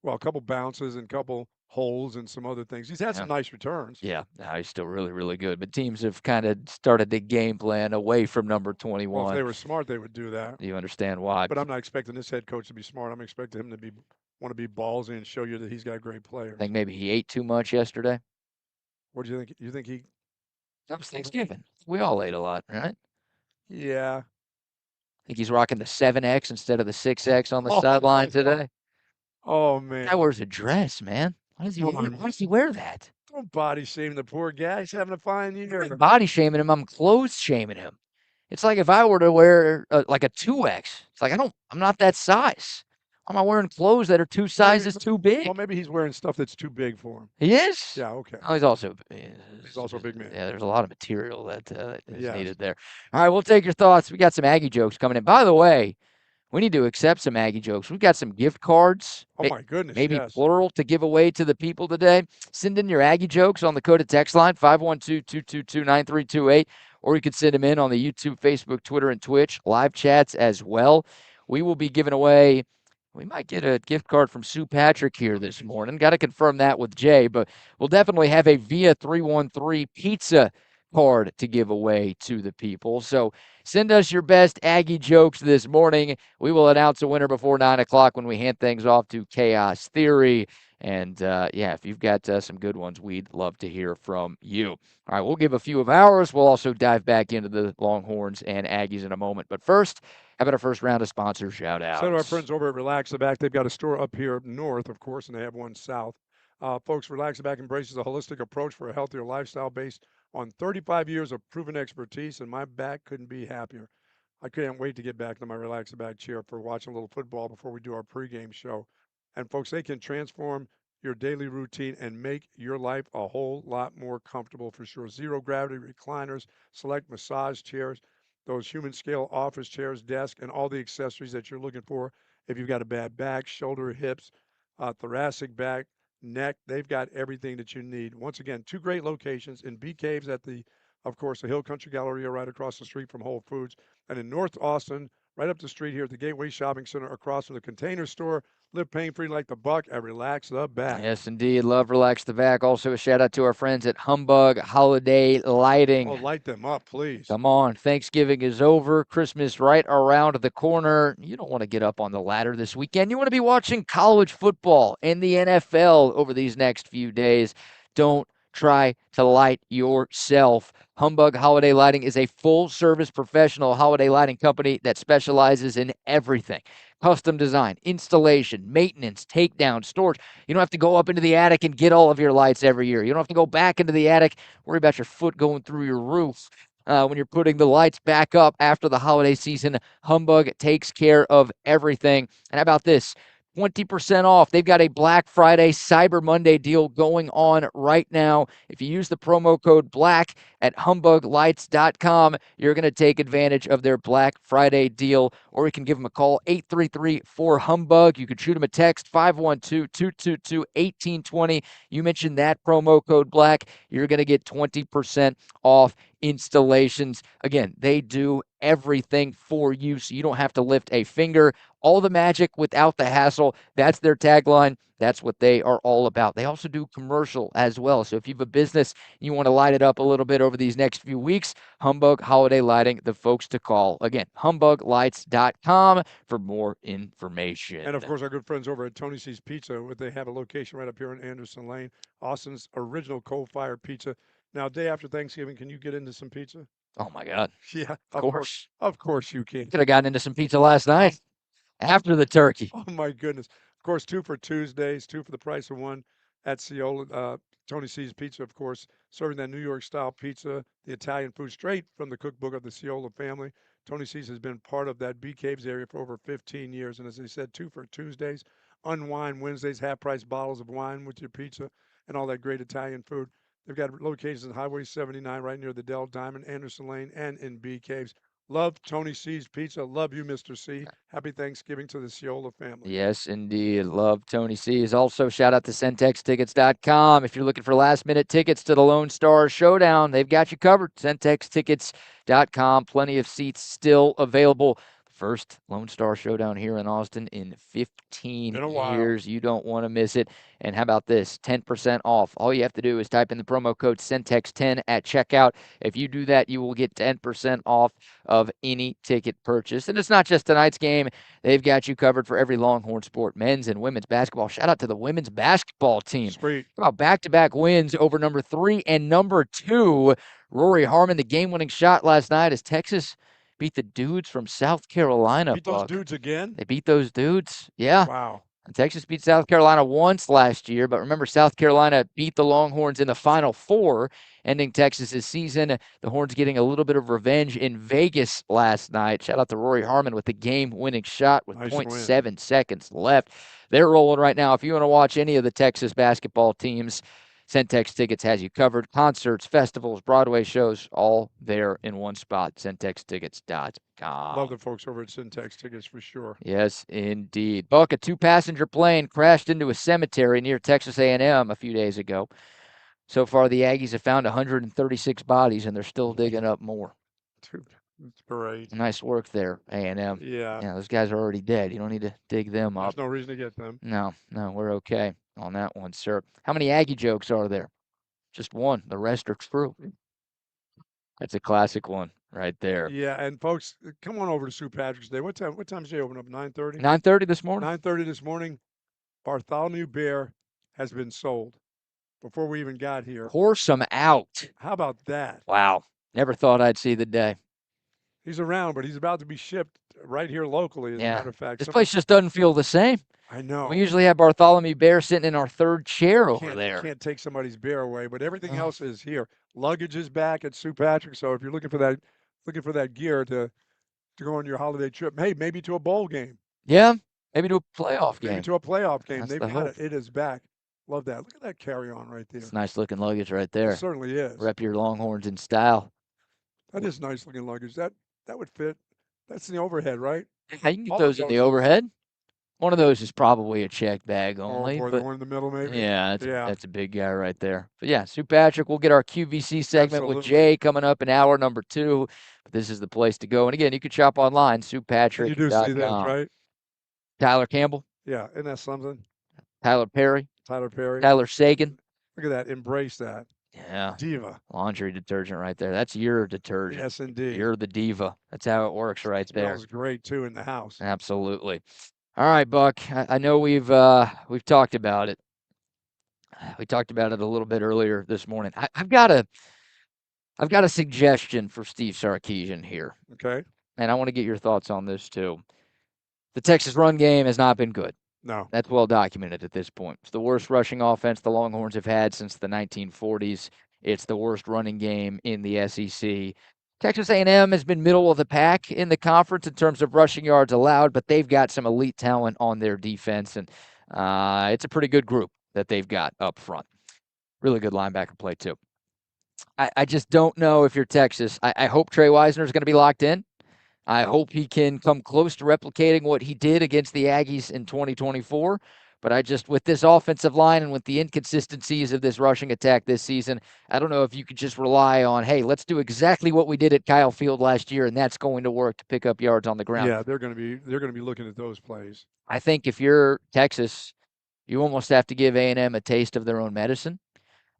Well, a couple bounces and a couple holes and some other things. He's had some nice returns. Yeah, he's still really, really good. But teams have kind of started the game plan away from number 21. Well, if they were smart, they would do that. You understand why. But I'm not expecting this head coach to be smart. I'm expecting him to want to be ballsy and show you that he's got great players. I think maybe he ate too much yesterday. What do you think? You think he? That was Thanksgiving. We all ate a lot, right? Yeah. I think he's rocking the 7X instead of the 6X on the sideline today. Oh, man. That wears a dress, man. Why does he wear that? Don't body shame the poor guy. He's having a fine year. I'm body shaming him. I'm clothes shaming him. It's like if I were to wear like a 2X. It's like I'm not that size. I'm not wearing clothes that are two sizes too big. Well, maybe he's wearing stuff that's too big for him. He is? Yeah, okay. Oh, he's also a big man. Yeah, there's a lot of material that is Yes. needed there. All right, we'll take your thoughts. We got some Aggie jokes coming in. By the way, we need to accept some Aggie jokes. We've got some gift cards. Oh, my goodness, maybe yes. plural to give away to the people today. Send in your Aggie jokes on the coded text line, 512-222-9328, or you could send them in on the YouTube, Facebook, Twitter, and Twitch live chats as well. We will be giving away, we might get a gift card from Sue Patrick here this morning. Got to confirm that with Jay, but we'll definitely have a Via 313 pizza card to give away to the people. So send us your best Aggie jokes this morning. We will announce a winner before 9 o'clock when we hand things off to Chaos Theory. And yeah, if you've got some good ones, we'd love to hear from you. All right, we'll give a few of ours. We'll also dive back into the Longhorns and Aggies in a moment. But first, how about our first round of sponsor shout-outs? So to our friends over at Relax the Back, they've got a store up here north, of course, and they have one south. Folks, Relax the Back embraces a holistic approach for a healthier lifestyle based on 35 years of proven expertise, and my back couldn't be happier. I can't wait to get back to my Relax the Back chair for watching a little football before we do our pregame show. And folks, they can transform your daily routine and make your life a whole lot more comfortable for sure. Zero gravity recliners, select massage chairs, those human scale office chairs, desk, and all the accessories that you're looking for. If you've got a bad back, shoulder, hips, thoracic back, neck, they've got everything that you need. Once again, two great locations in Bee Caves at the, of course, the Hill Country Galleria right across the street from Whole Foods, and in North Austin, right up the street here at the Gateway Shopping Center across from the Container Store. Live pain-free like the Buck at Relax the Back. Yes, indeed. Love Relax the Back. Also, a shout out to our friends at Humbug Holiday Lighting. Oh, light them up, please. Come on. Thanksgiving is over. Christmas right around the corner. You don't want to get up on the ladder this weekend. You want to be watching college football and the NFL over these next few days. Don't try to light yourself. Humbug Holiday Lighting is a full-service professional holiday lighting company that specializes in everything. Custom design, installation, maintenance, takedown, storage. You don't have to go up into the attic and get all of your lights every year. You don't have to go back into the attic, worry about your foot going through your roof. When you're putting the lights back up after the holiday season, Humbug takes care of everything. And how about this? 20% off. They've got a Black Friday, Cyber Monday deal going on right now. If you use the promo code BLACK at humbuglights.com, you're going to take advantage of their Black Friday deal, or you can give them a call, 833-4HUMBUG. You can shoot them a text, 512-222-1820. You mentioned that promo code BLACK, you're going to get 20% off installations. Again, they do everything for you, so you don't have to lift a finger. All the magic without the hassle. That's their tagline. That's what they are all about. They also do commercial as well. So if you have a business, you want to light it up a little bit over these next few weeks, Humbug Holiday Lighting, the folks to call. Again, humbuglights.com for more information. And, of course, our good friends over at Tony C's Pizza, they have a location right up here in Anderson Lane, Austin's original coal-fired pizza. Now, day after Thanksgiving, can you get into some pizza? Oh, my God. Yeah, of course. Of course you can. Could have gotten into some pizza last night after the turkey. Oh, my goodness. Of course, 2 for Tuesdays, 2 for the price of 1 at Ciola. Tony C's Pizza, of course, serving that New York-style pizza, the Italian food straight from the cookbook of the Ciola family. Tony C's has been part of that Bee Caves area for over 15 years. And as I said, 2 for Tuesdays, unwine Wednesdays, half-price bottles of wine with your pizza and all that great Italian food. They've got locations in Highway 79 right near the Dell Diamond, Anderson Lane, and in Bee Caves. Love Tony C's Pizza. Love you, Mr. C. Happy Thanksgiving to the Ciola family. Yes, indeed. Love Tony C's. Also, shout out to CentexTickets.com. If you're looking for last-minute tickets to the Lone Star Showdown, they've got you covered. CentexTickets.com. Plenty of seats still available. First Lone Star Showdown here in Austin in 15 years. You don't want to miss it. And how about this? 10% off. All you have to do is type in the promo code Centex10 at checkout. If you do that, you will get 10% off of any ticket purchase. And it's not just tonight's game. They've got you covered for every Longhorn sport, men's and women's basketball. Shout out to the women's basketball team. Sweet. How about back-to-back wins over number 3 and number 2. Rory Harmon, the game-winning shot last night as Texas beat the dudes from South Carolina. Beat those dudes again? They beat those dudes. Yeah. Wow. Texas beat South Carolina once last year, but remember, South Carolina beat the Longhorns in the Final Four, ending Texas's season. The Horns getting a little bit of revenge in Vegas last night. Shout out to Rory Harmon with the game-winning shot with Nice 0.7 seconds left. They're rolling right now. If you want to watch any of the Texas basketball teams, Centex Tickets has you covered. Concerts, festivals, Broadway shows, all there in one spot. CentexTickets.com. Love the folks over at Centex Tickets for sure. Yes, indeed. Buck, a two-passenger plane crashed into a cemetery near Texas A&M a few days ago. So far, the Aggies have found 136 bodies, and they're still digging up more. That's great. Nice work there, A&M. Yeah. Yeah, those guys are already dead. You don't need to dig them up. There's no reason to get them. No, we're okay on that one, sir. How many Aggie jokes are there? Just one. The rest are true. That's a classic one right there. Yeah, and folks, come on over to St. Patrick's Day. What time does they open up? 9:30? 9:30 this morning? 9:30 this morning. Bartholomew Bear has been sold before we even got here. Pour some out. How about that? Wow. Never thought I'd see the day. He's around, but he's about to be shipped right here locally, as a matter of fact. This place just doesn't feel the same. I know. We usually have Bartholomew Bear sitting in our third chair over there. Can't take somebody's bear away, but everything else is here. Luggage is back at St. Patrick's, so if you're looking for that gear to go on your holiday trip, hey, maybe to a bowl game. Yeah, maybe to a playoff game. Maybe to a playoff game. That's They've got it. It is back. Love that. Look at that carry-on right there. It's nice looking luggage right there. It certainly is. Rep your Longhorns in style. That is nice looking luggage. That would fit. That's the overhead, right? Yeah, you can get those in the overhead. One of those is probably a check bag only. Or the one in the middle, maybe. Yeah, that's a big guy right there. But yeah, St. Patrick, we'll get our QVC segment with Jay coming up in hour number 2. But this is the place to go. And again, you can shop online, stpatrick.com. You do see that, right? Tyler Campbell. Yeah, isn't that something? Tyler Perry. Tyler Sagan. Look at that. Embrace that. Yeah. Diva. Laundry detergent right there. That's your detergent. Yes, indeed. You're the diva. That's how it works right there. Smells great, too, in the house. Absolutely. All right, Buck. I know we've talked about it. We talked about it a little bit earlier this morning. I've got a suggestion for Steve Sarkeesian here. Okay. And I want to get your thoughts on this too. The Texas run game has not been good. No. That's well documented at this point. It's the worst rushing offense the Longhorns have had since the 1940s. It's the worst running game in the SEC. Texas A&M has been middle of the pack in the conference in terms of rushing yards allowed, but they've got some elite talent on their defense, and it's a pretty good group that they've got up front. Really good linebacker play, too. I just don't know if you're Texas. I hope Trey Wisner is going to be locked in. I hope he can come close to replicating what he did against the Aggies in 2024. But with this offensive line and with the inconsistencies of this rushing attack this season, I don't know if you could just rely on, hey, let's do exactly what we did at Kyle Field last year, and that's going to work to pick up yards on the ground. Yeah, they're going to be looking at those plays. I think if you're Texas, you almost have to give A&M a taste of their own medicine.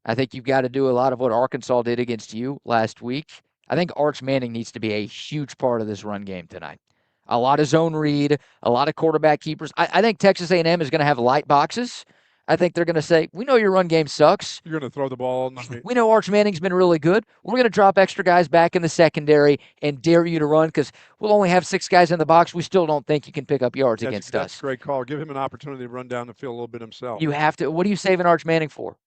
I think you've got to do a lot of what Arkansas did against you last week. I think Arch Manning needs to be a huge part of this run game tonight. A lot of zone read, a lot of quarterback keepers. I think Texas A&M is going to have light boxes. I think they're going to say, we know your run game sucks. You're going to throw the ball all night. We know Arch Manning's been really good. We're going to drop extra guys back in the secondary and dare you to run because we'll only have 6 guys in the box. We still don't think you can pick up yards against us. That's a great call. Give him an opportunity to run down the field a little bit himself. You have to. What are you saving Arch Manning for?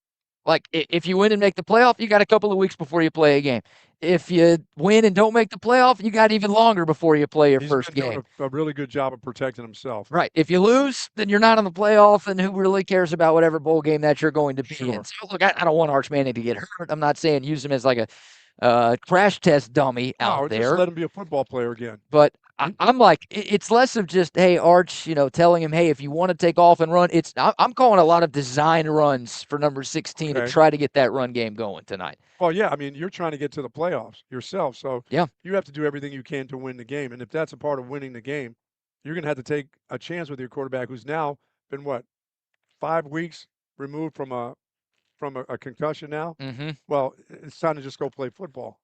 Like, if you win and make the playoff, you got a couple of weeks before you play a game. If you win and don't make the playoff, you got even longer before you play your first game. He's doing a really good job of protecting himself. Right. If you lose, then you're not on the playoff, and who really cares about whatever bowl game that you're going to be in? So, look, I don't want Arch Manning to get hurt. I'm not saying use him as like a crash test dummy out there. Just let him be a football player again. But I'm like, it's less of just, hey, Arch, telling him, hey, if you want to take off and run, I'm calling a lot of design runs for number 16 to try to get that run game going tonight. Well, yeah, I mean, you're trying to get to the playoffs yourself, so yeah, you have to do everything you can to win the game. And if that's a part of winning the game, you're going to have to take a chance with your quarterback who's now been, 5 weeks removed from a concussion now? Mm-hmm. Well, it's time to just go play football.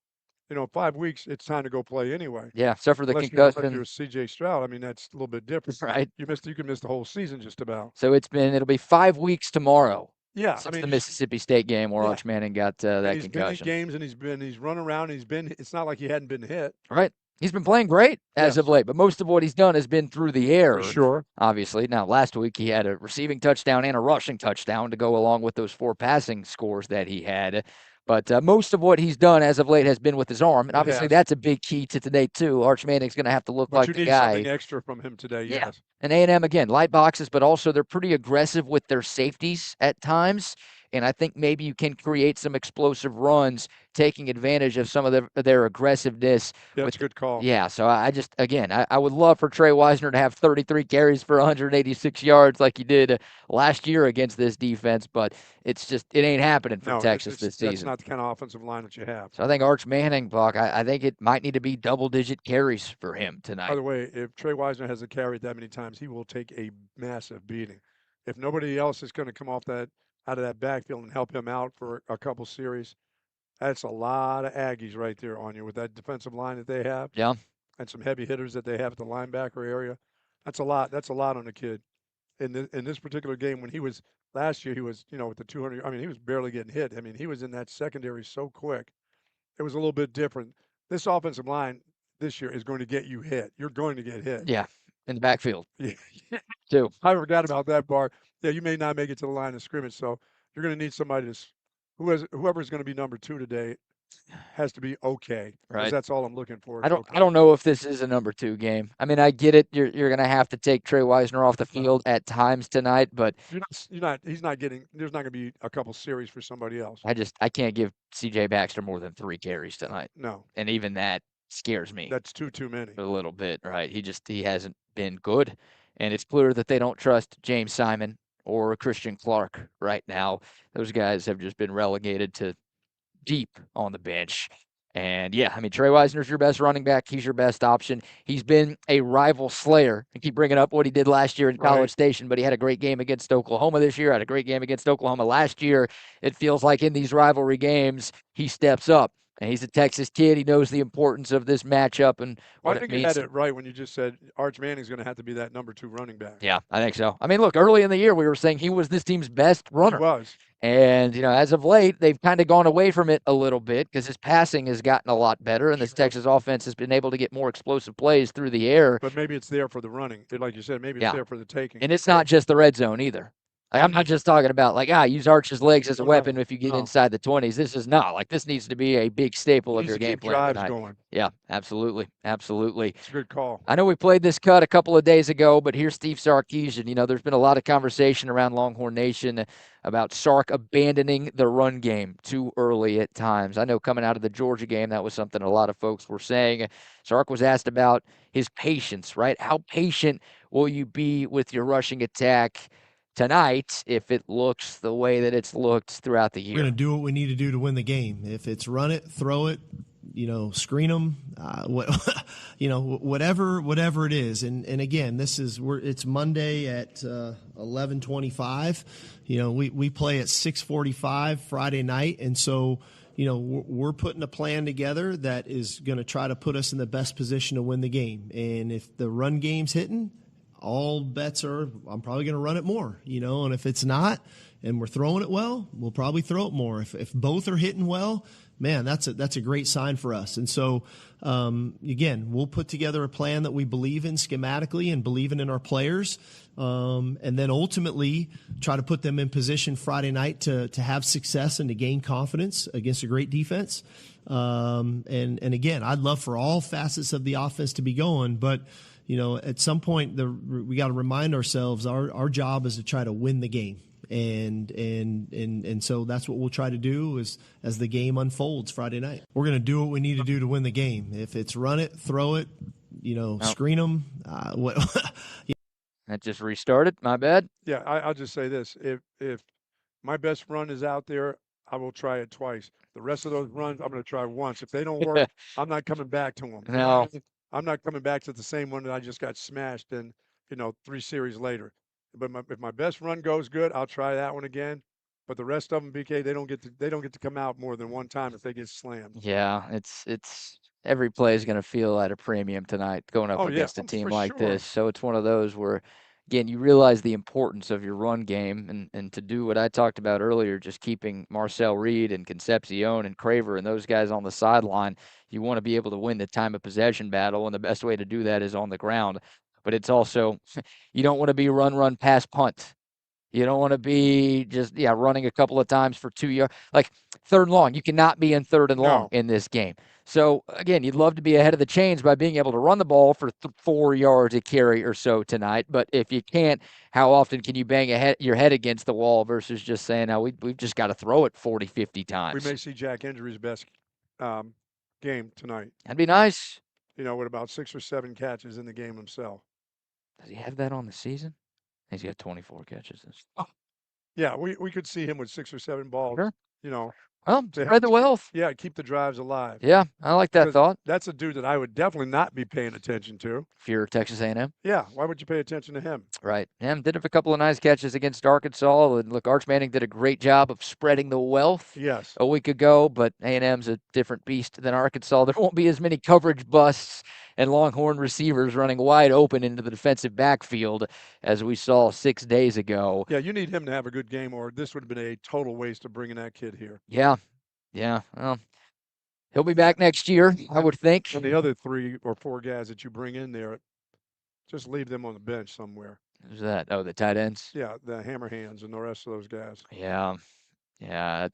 5 weeks, it's time to go play anyway. Yeah, except for the unless concussion. You're C.J. Stroud. I mean, that's a little bit different. Right. You can miss the whole season just about. So it'll be 5 weeks tomorrow. Yeah, since the Mississippi State game where Arch Manning got that concussion. He's been in games and he's run around. It's not like he hadn't been hit. Right. He's been playing great as of late, but most of what he's done has been through the air. For sure. Obviously. Now, last week he had a receiving touchdown and a rushing touchdown to go along with those 4 passing scores that he had. But most of what he's done as of late has been with his arm, and obviously that's a big key to today too. Arch Manning's going to have to look like the guy. But you need something extra from him today, yes. And A&M, again, light boxes, but also they're pretty aggressive with their safeties at times. And I think maybe you can create some explosive runs, taking advantage of some of their aggressiveness. Yeah, that's a good call. Yeah, so I would love for Trey Wisner to have 33 carries for 186 yards like he did last year against this defense, but it ain't happening for Texas this season. That's not the kind of offensive line that you have. So I think Arch Manning, Buck, I think it might need to be double-digit carries for him tonight. By the way, if Trey Wisner hasn't carried that many times, he will take a massive beating. If nobody else is going to come out of that backfield and help him out for a couple series, that's a lot of Aggies right there on you with that defensive line that they have. Yeah. And some heavy hitters that they have at the linebacker area. That's a lot. That's a lot on the kid. In this particular game, when he was last year, he was, with the 200. I mean, he was barely getting hit. I mean, he was in that secondary so quick. It was a little bit different. This offensive line this year is going to get you hit. You're going to get hit. Yeah, in the backfield. Yeah. Too. I forgot about that part. Yeah, you may not make it to the line of scrimmage, so you're going to need somebody whoever's going to be number 2 today has to be okay. Right. That's all I'm looking for. I don't know if this is a number 2 game. I mean, I get it. You're going to have to take Trey Wisner off the field at times tonight, but there's not going to be a couple series for somebody else. I can't give CJ Baxter more than 3 carries tonight. No. And even that scares me. That's too many. A little bit, right? He hasn't been good, and it's clear that they don't trust James Simon or Christian Clark right now. Those guys have just been relegated to deep on the bench. And yeah, I mean, Trey Wisner's your best running back. He's your best option. He's been a rival slayer. I keep bringing up what he did last year in College Station, but he had a great game against Oklahoma this year, had a great game against Oklahoma last year. It feels like in these rivalry games, he steps up. And he's a Texas kid. He knows the importance of this matchup and what it means. I think you had it right when you just said Arch Manning's going to have to be that number 2 running back. Yeah, I think so. I mean, look, early in the year, we were saying he was this team's best runner. He was. And, as of late, they've kind of gone away from it a little bit because his passing has gotten a lot better, and this Texas offense has been able to get more explosive plays through the air. But maybe it's there for the running. Like you said, maybe it's there for the taking. And it's not just the red zone either. Like, I'm not just talking about use Arch's legs as a weapon if you get inside the 20s. This is not. Like, this needs to be a big staple of your game plan drives tonight. Going. Yeah, absolutely. Absolutely. It's a good call. I know we played this cut a couple of days ago, but here's Steve Sarkeesian. There's been a lot of conversation around Longhorn Nation about Sark abandoning the run game too early at times. I know coming out of the Georgia game, that was something a lot of folks were saying. Sark was asked about his patience, right? How patient will you be with your rushing attack tonight if it looks the way that it's looked throughout the year? We're going to do what we need to do to win the game. If it's run it, throw it, screen them, whatever it is. And again, it's Monday at 11:25. We play at 6:45 Friday night, and so we're putting a plan together that is going to try to put us in the best position to win the game. And if the run game's hitting, all bets are I'm probably going to run it more, and if it's not and we're throwing it well, we'll probably throw it more. If both are hitting well, man, that's a great sign for us. And so, again, we'll put together a plan that we believe in schematically and believing in our players, and then ultimately try to put them in position Friday night to have success and to gain confidence against a great defense. And again, I'd love for all facets of the offense to be going, but at some point we got to remind ourselves our job is to try to win the game. And so that's what we'll try to do as the game unfolds Friday night. We're going to do what we need to do to win the game. If it's run it, throw it, screen them. That just restarted. My bad. Yeah, I'll just say this. If my best run is out there, I will try it twice. The rest of those runs, I'm going to try once. If they don't work, I'm not coming back to them. No. I'm not coming back to the same one that I just got smashed in, 3 series later. But if my best run goes good, I'll try that one again. But the rest of them, BK, they don't get to come out more than one time if they get slammed. Yeah, it's every play is going to feel at a premium tonight going up against a team like this. So it's one of those where again, you realize the importance of your run game and to do what I talked about earlier, just keeping Marcel Reed and Concepcion and Craver and those guys on the sideline. You want to be able to win the time of possession battle, and the best way to do that is on the ground. But it's also, you don't want to be run, pass, punt. You don't want to be just, running a couple of times for 2 yards. Like, third and long, you cannot be in third and long in this game. So, again, you'd love to be ahead of the chains by being able to run the ball for 4 yards a carry or so tonight. But if you can't, how often can you bang your head against the wall versus just saying, no, we've just got to throw it 40, 50 times? We may see Jack Hendry's best game tonight. That'd be nice. With about 6 or 7 catches in the game himself. Does he have that on the season? He's got 24 catches. Yeah, we could see him with 6 or 7 balls. Sure. Well, spread the wealth. Yeah, keep the drives alive. Yeah, I like that thought. That's a dude that I would definitely not be paying attention to. If you're Texas A&M? Yeah, why would you pay attention to him? Right. Did have a couple of nice catches against Arkansas. And look, Arch Manning did a great job of spreading the wealth a week ago, but A&M's a different beast than Arkansas. There won't be as many coverage busts and Longhorn receivers running wide open into the defensive backfield as we saw 6 days ago. Yeah, you need him to have a good game, or this would have been a total waste of bringing that kid here. Yeah. Well, he'll be back next year, I would think. And the other 3 or 4 guys that you bring in there, just leave them on the bench somewhere. Who's that? Oh, the tight ends? Yeah, the hammer hands and the rest of those guys. Yeah, I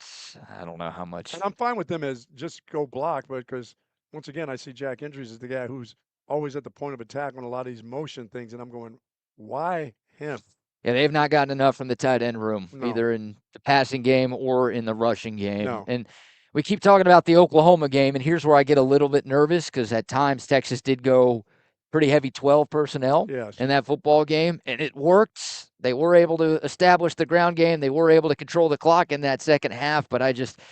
don't know how much. And I'm fine with them as just go block, but because once again, I see Jack Hendry's as the guy who's always at the point of attack on a lot of these motion things, and I'm going, why him? Yeah, they've not gotten enough from the tight end room, either in the passing game or in the rushing game. No. And we keep talking about the Oklahoma game, and here's where I get a little bit nervous because at times Texas did go pretty heavy 12 personnel in that football game, and it worked. They were able to establish the ground game. They were able to control the clock in that second half, but I just –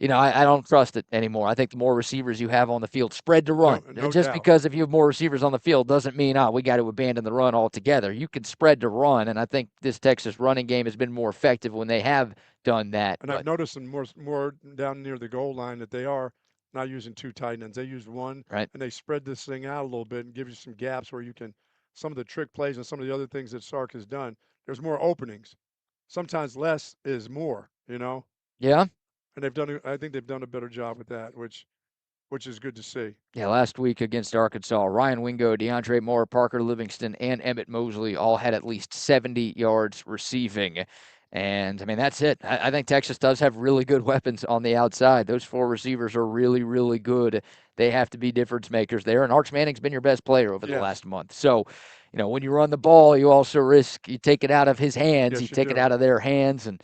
I don't trust it anymore. I think the more receivers you have on the field, spread to run. No just doubt. Because if you have more receivers on the field doesn't mean, we got to abandon the run altogether. You can spread to run, and I think this Texas running game has been more effective when they have done that. And I've noticed in more down near the goal line that they are not using 2 tight ends. They use 1, and they spread this thing out a little bit and give you some gaps where you can – some of the trick plays and some of the other things that Sark has done, there's more openings. Sometimes less is more, Yeah. And I think they've done a better job with that, which is good to see. Yeah, last week against Arkansas, Ryan Wingo, DeAndre Moore, Parker Livingston, and Emmett Mosley all had at least 70 yards receiving. And, that's it. I think Texas does have really good weapons on the outside. Those 4 receivers are really, really good. They have to be difference makers there. And Arch Manning's been your best player over the last month. So, when you run the ball, you also risk you take it out of his hands. You take it out of their hands. And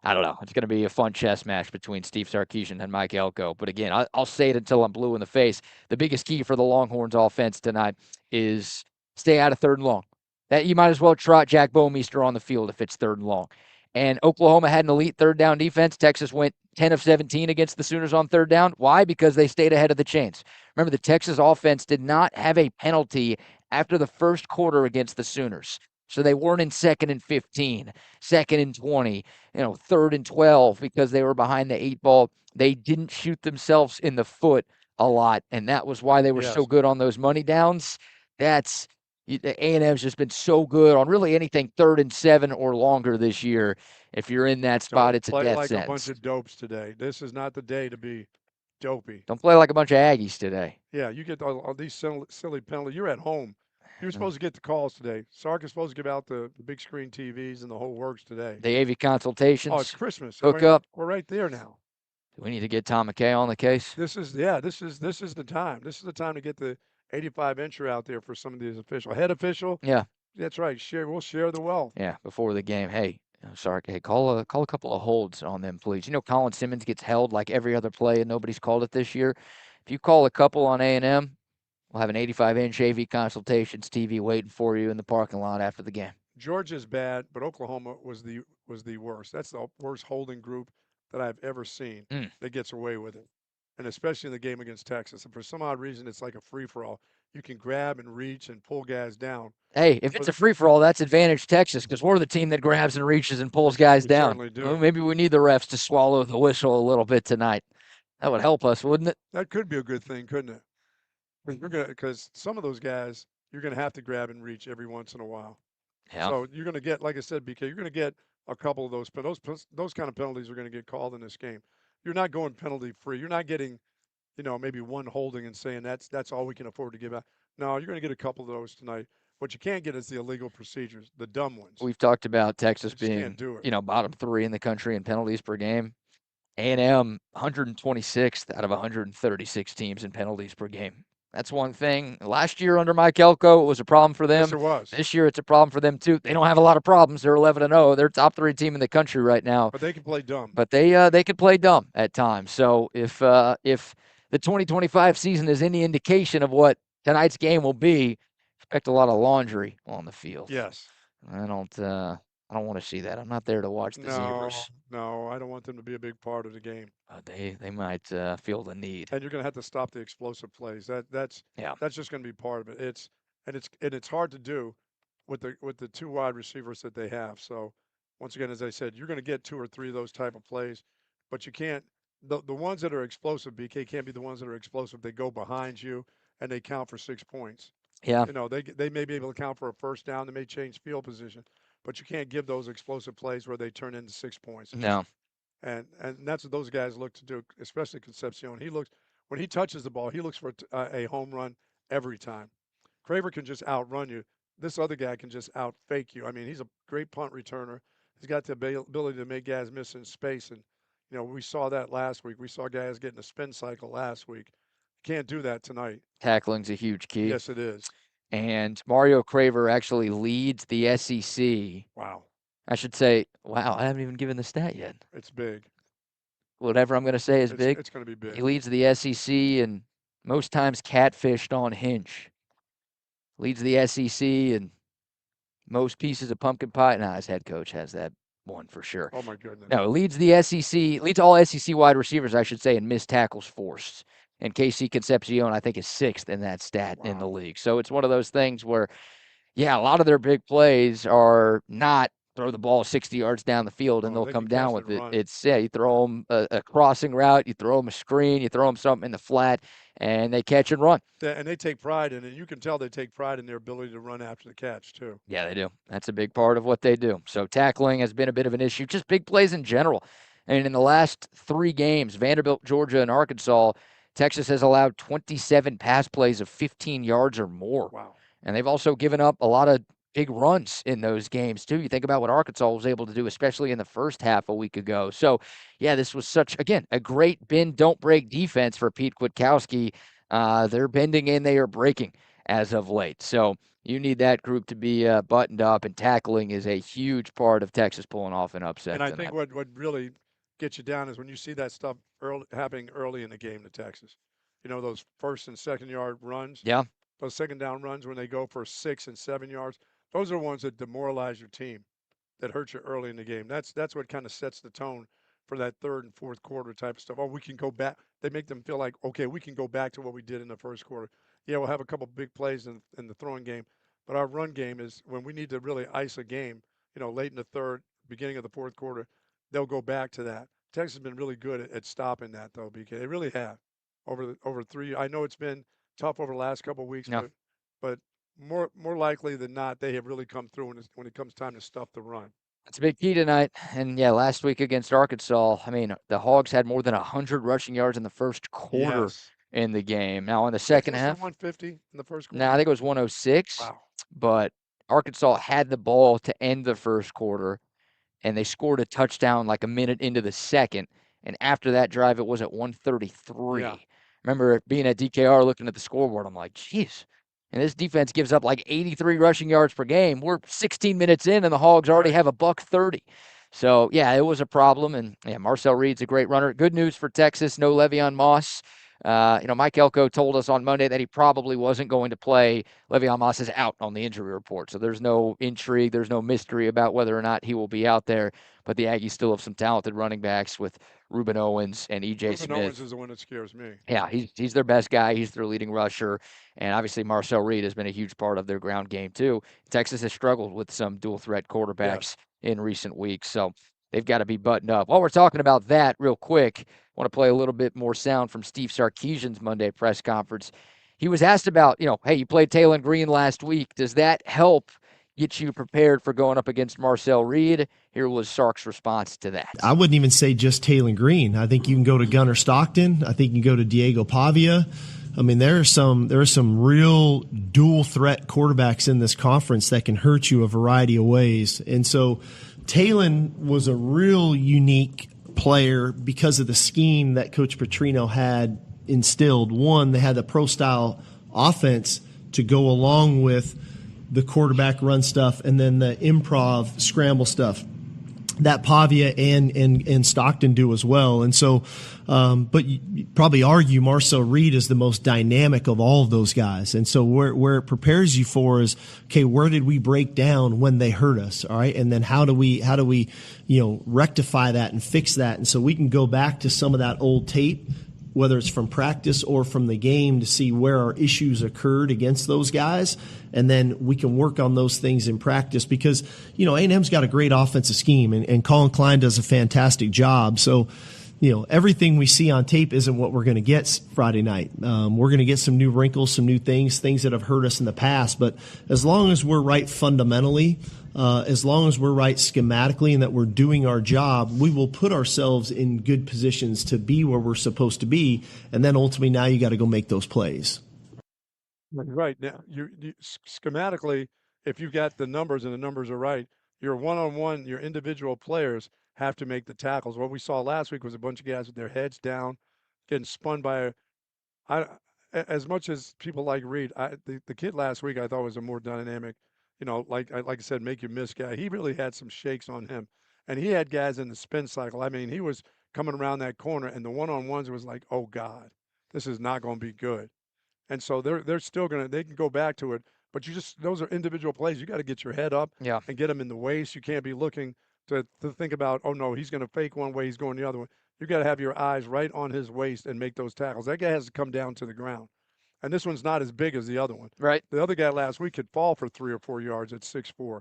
I don't know. It's going to be a fun chess match between Steve Sarkeesian and Mike Elko. But again, I'll say it until I'm blue in the face. The biggest key for the Longhorns offense tonight is stay out of third and long. That you might as well trot Jack Bomeister on the field if it's third and long. And Oklahoma had an elite third down defense. Texas went 10 of 17 against the Sooners on third down. Why? Because they stayed ahead of the chains. Remember, the Texas offense did not have a penalty after the first quarter against the Sooners. So they weren't in 2nd and 15, 2nd and 20, 3rd and 12 because they were behind the 8 ball. They didn't shoot themselves in the foot a lot, and that was why they were so good on those money downs. That's A&M's just been so good on really anything 3rd and 7 or longer this year. If you're in that spot, it's a death like sentence. A bunch of dopes today. This is not the day to be dopey. Don't play like a bunch of Aggies today. Yeah, you get all these silly penalties. You're at home. You're supposed to get the calls today. Sark is supposed to give out the big screen TVs and the whole works today. The AV consultations. Oh, it's Christmas. Hook up. We're right there now. Do we need to get Tom McKay on the case? This is the time. This is the time to get the 85-incher out there for some of these official. Head official. Yeah. That's right. We'll share the wealth. Yeah, before the game. Hey, Sark, call a couple of holds on them, please. Colin Simmons gets held like every other play, and nobody's called it this year. If you call a couple on A&M, we'll have an 85-inch AV consultations TV waiting for you in the parking lot after the game. Georgia's bad, but Oklahoma was the worst. That's the worst holding group that I've ever seen that gets away with it, and especially in the game against Texas. And for some odd reason, it's like a free-for-all. You can grab and reach and pull guys down. Hey, if it's a free-for-all, that's advantage Texas because we're the team that grabs and reaches and pulls guys down. Certainly do. Well, maybe we need the refs to swallow the whistle a little bit tonight. That would help us, wouldn't it? That could be a good thing, couldn't it? Because some of those guys, you're going to have to grab and reach every once in a while. Yeah. So you're going to get, like I said, BK, you're going to get a couple of those those kind of penalties are going to get called in this game. You're not going penalty free. You're not getting, maybe one holding and saying that's all we can afford to give out. No, you're going to get a couple of those tonight. What you can't get is the illegal procedures, the dumb ones. We've talked about Texas You just being, can't do it. bottom 3 in the country in penalties per game. A&M 126th out of 136 teams in penalties per game. That's one thing. Last year under Mike Elko, it was a problem for them. Yes, it was. This year, it's a problem for them too. They don't have a lot of problems. They're 11-0. They're top 3 team in the country right now. But they can play dumb. But they could play dumb at times. So if the 2025 season is any indication of what tonight's game will be, expect a lot of laundry on the field. Yes. I don't want to see that. I'm not there to watch the Zebras. No, I don't want them to be a big part of the game. They might feel the need. And you're going to have to stop the explosive plays. That's just going to be part of it. It's hard to do with the 2 wide receivers that they have. So once again, as I said, you're going to get 2 or 3 of those type of plays, but you can't. The ones that are explosive, BK, can't be the ones that are explosive. They go behind you and they count for 6 points. Yeah. They may be able to count for a first down. They may change field position, but you can't give those explosive plays where they turn into 6 points. No. And that's what those guys look to do, especially Concepcion. When he touches the ball, he looks for a home run every time. Craver can just outrun you. This other guy can just out-fake you. I mean, he's a great punt returner. He's got the ability to make guys miss in space. And, we saw that last week. We saw guys getting a spin cycle last week. Can't do that tonight. Tackling's a huge key. Yes, it is. And Mario Craver actually leads the SEC. Wow. I should say, wow, I haven't even given the stat yet. It's big. Whatever I'm going to say is big. It's going to be big. He leads the SEC and most times catfished on Hinch. Leads the SEC and most pieces of pumpkin pie. Nah, his head coach has that one for sure. Oh, my goodness. No, leads the SEC, leads all SEC wide receivers, I should say, in missed tackles forced. And KC Concepcion, I think, is 6th in that stat in the league. So it's one of those things where, yeah, a lot of their big plays are not throw the ball 60 yards down the field and they'll come down with it. It's, you throw them a crossing route, you throw them a screen, you throw them something in the flat, and they catch and run. Yeah, and they take pride in it. You can tell they take pride in their ability to run after the catch, too. Yeah, they do. That's a big part of what they do. So tackling has been a bit of an issue, just big plays in general. And in the last 3 games, Vanderbilt, Georgia, and Arkansas, Texas has allowed 27 pass plays of 15 yards or more. Wow. And they've also given up a lot of big runs in those games, too. You think about what Arkansas was able to do, especially in the first half a week ago. So, yeah, this was a great bend, don't break defense for Pete Kwiatkowski. They're bending and they are breaking as of late. So you need that group to be buttoned up, and tackling is a huge part of Texas pulling off an upset. And I think what really gets you down is when you see that stuff happening early in the game to Texas. Those 1st and 2nd yard runs. Yeah. Those 2nd down runs when they go for 6 and 7 yards. Those are the ones that demoralize your team, that hurt you early in the game. That's what kind of sets the tone for that 3rd and 4th quarter type of stuff. Oh, we can go back. They make them feel like, okay, we can go back to what we did in the 1st quarter. Yeah, we'll have a couple big plays in the throwing game, but our run game is when we need to really ice a game, late in the 3rd, beginning of the 4th quarter, they'll go back to that. Texas has been really good at stopping that, though, BK. They really have over 3. I know it's been tough over the last couple of weeks, but more likely than not, they have really come through when it comes time to stuff the run. That's a big key tonight. And, yeah, last week against Arkansas, I mean, the Hogs had more than 100 rushing yards in the first quarter in the game. Now, in the second half. 150 in the first quarter? No, I think it was 106. Wow. But Arkansas had the ball to end the first quarter, and they scored a touchdown like a minute into the second. And after that drive, it was at 133. Yeah. Remember being at DKR looking at the scoreboard, I'm like, geez. And this defense gives up like 83 rushing yards per game. We're 16 minutes in, and the Hogs already have a $130. So, yeah, it was a problem. And, yeah, Marcel Reed's a great runner. Good news for Texas, no Le'Veon Moss. Mike Elko told us on Monday that he probably wasn't going to play. Le'Veon Moss is out on the injury report, so there's no intrigue, there's no mystery about whether or not he will be out there. But the Aggies still have some talented running backs with Reuben Owens and E.J. Smith. Reuben Owens is the one that scares me. Yeah, he's their best guy. He's their leading rusher. And obviously Marcel Reed has been a huge part of their ground game too. Texas has struggled with some dual-threat quarterbacks in recent weeks, so they've got to be buttoned up. While we're talking about that real quick, I want to play a little bit more sound from Steve Sarkeesian's Monday press conference. He was asked about, hey, you played Taylor Green last week. Does that help get you prepared for going up against Marcel Reed. Here was Sark's response to that. I wouldn't even say just Taylor Green. I think you can go to Gunnar Stockton. I think you can go to Diego Pavia. I mean, there are some real dual threat quarterbacks in this conference that can hurt you a variety of ways. And so Talon was a real unique player because of the scheme that Coach Petrino had instilled. One, they had the pro style offense to go along with the quarterback run stuff and then the improv scramble stuff that Pavia and Stockton do as well. And so, but you probably argue Marcel Reed is the most dynamic of all of those guys. And so where it prepares you for is, okay, where did we break down when they hurt us? All right. And then how do we, rectify that and fix that? And so we can go back to some of that old tape, whether it's from practice or from the game, to see where our issues occurred against those guys. And then we can work on those things in practice because, A&M's got a great offensive scheme and Colin Klein does a fantastic job. So, everything we see on tape isn't what we're going to get Friday night. We're going to get some new wrinkles, some new things that have hurt us in the past. But as long as we're right fundamentally, as long as we're right schematically and that we're doing our job, we will put ourselves in good positions to be where we're supposed to be. And then ultimately now you got to go make those plays. Right. Now, you schematically, if you've got the numbers and the numbers are right, your one-on-one, your individual players have to make the tackles. What we saw last week was a bunch of guys with their heads down, getting spun by as much as people like Reed, the kid last week I thought was a more dynamic, like I said, make you miss guy. He really had some shakes on him. And he had guys in the spin cycle. I mean, he was coming around that corner, and the one-on-ones was like, oh, God, this is not going to be good. And so they're still they can go back to it, but those are individual plays. You got to get your head up and get them in the waist. You can't be looking to think about, oh no, he's going to fake one way, he's going the other one. You got to have your eyes right on his waist and make ththose tackles. That guy has to come down to the ground. And this one's not as big as the other one. Right. The other guy last week could fall for 3 or 4 yards at 6'4".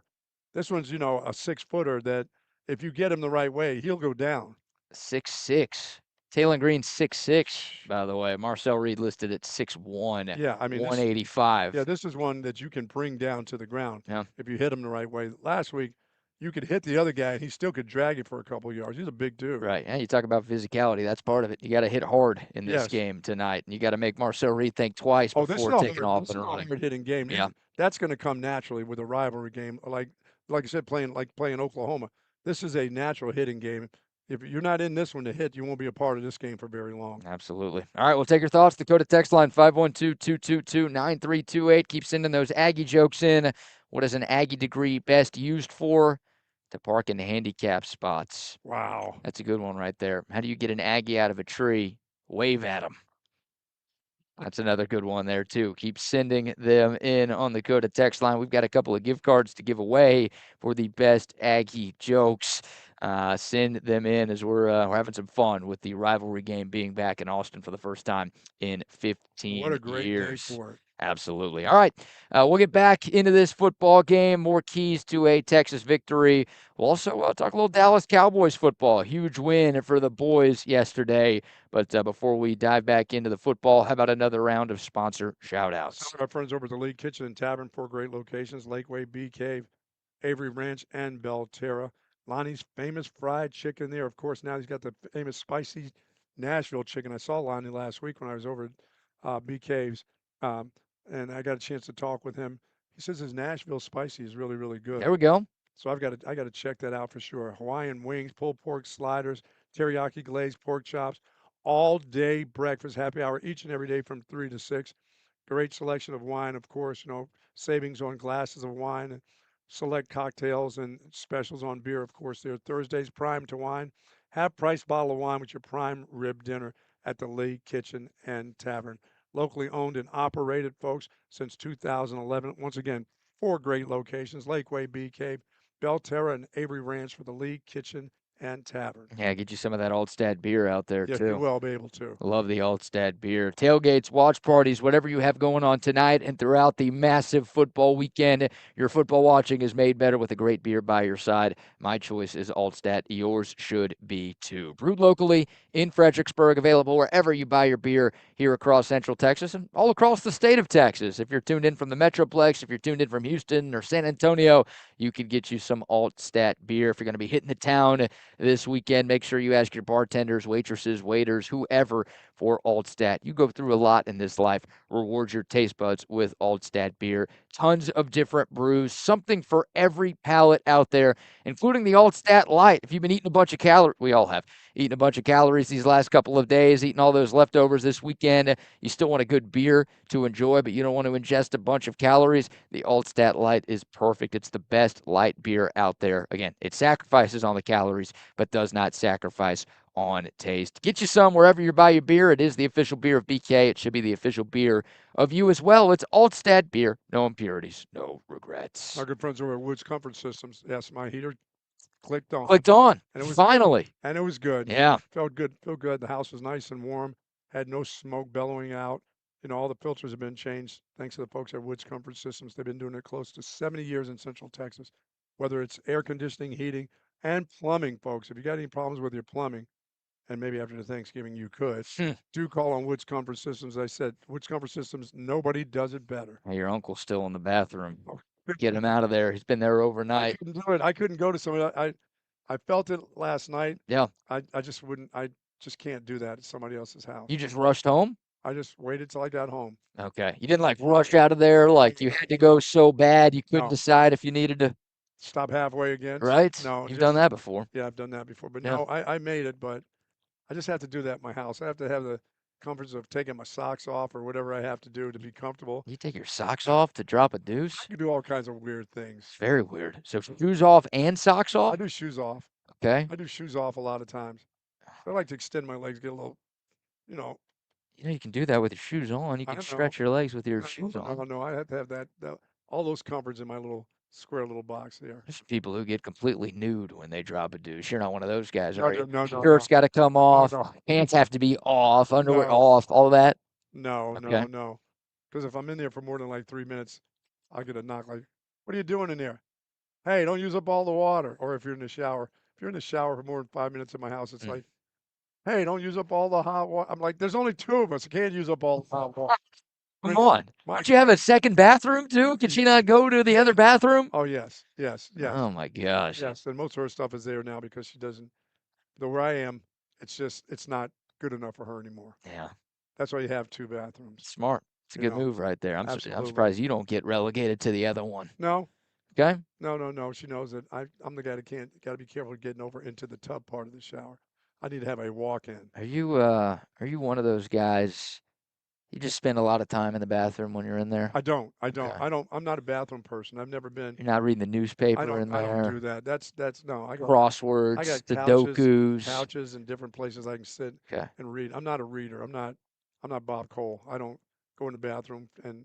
This one's, a 6-footer that if you get him the right way, he'll go down. 6'6". Taylor Green 6'6", by the way. Marcel Reed listed at 6'1". Yeah, I mean 185. This is one that you can bring down to the ground. Yeah. If you hit him the right way. Last week, you could hit the other guy and he still could drag you for a couple of yards. He's a big dude. Right. Yeah, you talk about physicality. That's part of it. You got to hit hard in this game tonight, and you got to make Marcel Reed think twice before taking off and running. This is a hard-hitting game. Yeah. That's going to come naturally with a rivalry game, like I said, playing Oklahoma. This is a natural hitting game. If you're not in this one to hit, you won't be a part of this game for very long. Absolutely. All right, we'll take your thoughts. Dakota text line 512-222-9328. Keep sending those Aggie jokes in. What is an Aggie degree best used for? To park in handicap spots. Wow. That's a good one right there. How do you get an Aggie out of a tree? Wave at them. That's another good one there, too. Keep sending them in on the Dakota text line. We've got a couple of gift cards to give away for the best Aggie jokes. Send them in as we're having some fun with the rivalry game being back in Austin for the first time in 15 years. What a great day for it. Absolutely. All right. We'll get back into this football game. More keys to a Texas victory. We'll also talk a little Dallas Cowboys football. Huge win for the boys yesterday. But before we dive back into the football, how about another round of sponsor shout-outs? Our friends over at the League Kitchen and Tavern, 4 great locations, Lakeway, Bee Cave, Avery Ranch, and Belterra. Lonnie's famous fried chicken there. Of course, now he's got the famous spicy Nashville chicken. I saw Lonnie last week when I was over at Bee Caves. And I got a chance to talk with him. He says his Nashville spicy is really, really good. There we go. So I got to check that out for sure. Hawaiian wings, pulled pork sliders, teriyaki glazed pork chops, all day breakfast, happy hour each and every day from 3 to 6. Great selection of wine, of course, savings on glasses of wine and select cocktails and specials on beer, of course. There Thursdays, prime to wine. Half-price bottle of wine with your prime rib dinner at the Lee Kitchen and Tavern. Locally owned and operated, folks, since 2011. Once again, 4 great locations, Lakeway, Bee Cave, Belterra, and Avery Ranch for the Lee Kitchen and Tavern. Yeah, get you some of that Altstadt beer out there, Yeah, too. you will be able to. Love the Altstadt beer. Tailgates, watch parties, whatever you have going on tonight and throughout the massive football weekend. Your football watching is made better with a great beer by your side. My choice is Altstadt. Yours should be too. Brewed locally in Fredericksburg, available wherever you buy your beer here across Central Texas and all across the state of Texas. If you're tuned in from the Metroplex, if you're tuned in from Houston or San Antonio, you can get you some Altstadt beer. If you're going to be hitting the town this weekend, make sure you ask your bartenders, waitresses, waiters, whoever for Altstadt. You go through a lot in this life. Reward your taste buds with Altstadt beer. Tons of different brews, something for every palate out there, including the Altstadt Light. If you've been eating a bunch of calories, we all have eaten a bunch of calories these last couple of days, eating all those leftovers this weekend, you still want a good beer to enjoy, but you don't want to ingest a bunch of calories, the Altstadt Light is perfect. It's the best light beer out there. Again, it sacrifices on the calories, but does not sacrifice on taste. Get you some wherever you buy your beer. It is the official beer of BK. It should be the official beer of you as well. It's Altstadt beer. No impurities, no regrets. Our good friends over at Woods Comfort Systems. Yes, my heater clicked on. And it was finally. And it was good. Yeah. Felt good. Felt good. The house was nice and warm. Had no smoke bellowing out. You know, all the filters have been changed thanks to the folks at Woods Comfort Systems. They've been doing it close to 70 years in Central Texas, whether it's air conditioning, heating, and plumbing, folks. If you got any problems with your plumbing, and maybe after the Thanksgiving you could, do call on Woods Comfort Systems. I said, Woods Comfort Systems, nobody does it better. Hey, your uncle's still in the bathroom. Get him out of there. He's been there overnight. I couldn't do it. I couldn't go to somebody. I felt it last night. Yeah. I just wouldn't. I just can't do that at somebody else's house. You just rushed home? I just waited till I got home. Okay. You didn't like rush out of there like you had to go so bad you couldn't decide if you needed to stop halfway again. Right? No. You've done that before. Yeah, I've done that before. But Yeah. no, I made it, but I just have to do that in my house. I have to have the comforts of taking my socks off or whatever I have to do to be comfortable. You take your socks off to drop a deuce? You do all kinds of weird things. It's very weird. So shoes off and socks off? I do shoes off. Okay. I do shoes off a lot of times. I like to extend my legs, get a little, You know, you can do that with your shoes on. You can stretch your legs with your shoes on. No, I have to have that all those comforts in my little square little box there. There's people who get completely nude when they drop a deuce. You're not one of those guys, are you? No. Shirt's got to come off. Pants have to be off. Underwear off. All of that. No. Because if I'm in there for more than like 3 minutes, I get a knock like, "What are you doing in there? Hey, don't use up all the water." Or if you're in the shower, if you're in the shower for more than 5 minutes in my house, it's like, "Hey, don't use up all the hot water." I'm like, "There's only 2 of us. I can't use up all the hot water." Come on. Don't you have a second bathroom too? Can she not go to the other bathroom? Oh, yes. Oh, my gosh. Yes, and most of her stuff is there now because she doesn't. Where I am, it's not good enough for her anymore. Yeah. That's why you have 2 bathrooms. Smart. It's a good move right there. I'm Absolutely. surprised you don't get relegated to the other one. No. Okay. No. She knows that I'm the guy that got to be careful getting over into the tub part of the shower. I need to have a walk-in. Are you one of those guys? You just spend a lot of time in the bathroom when you're in there? I don't. Okay. I'm not a bathroom person. I've never been. You're not reading the newspaper in there? I don't do that. That's no. Crosswords, I got Sudokus. couches and different places I can sit and read. I'm not a reader. I'm not Bob Cole. I don't go in the bathroom, and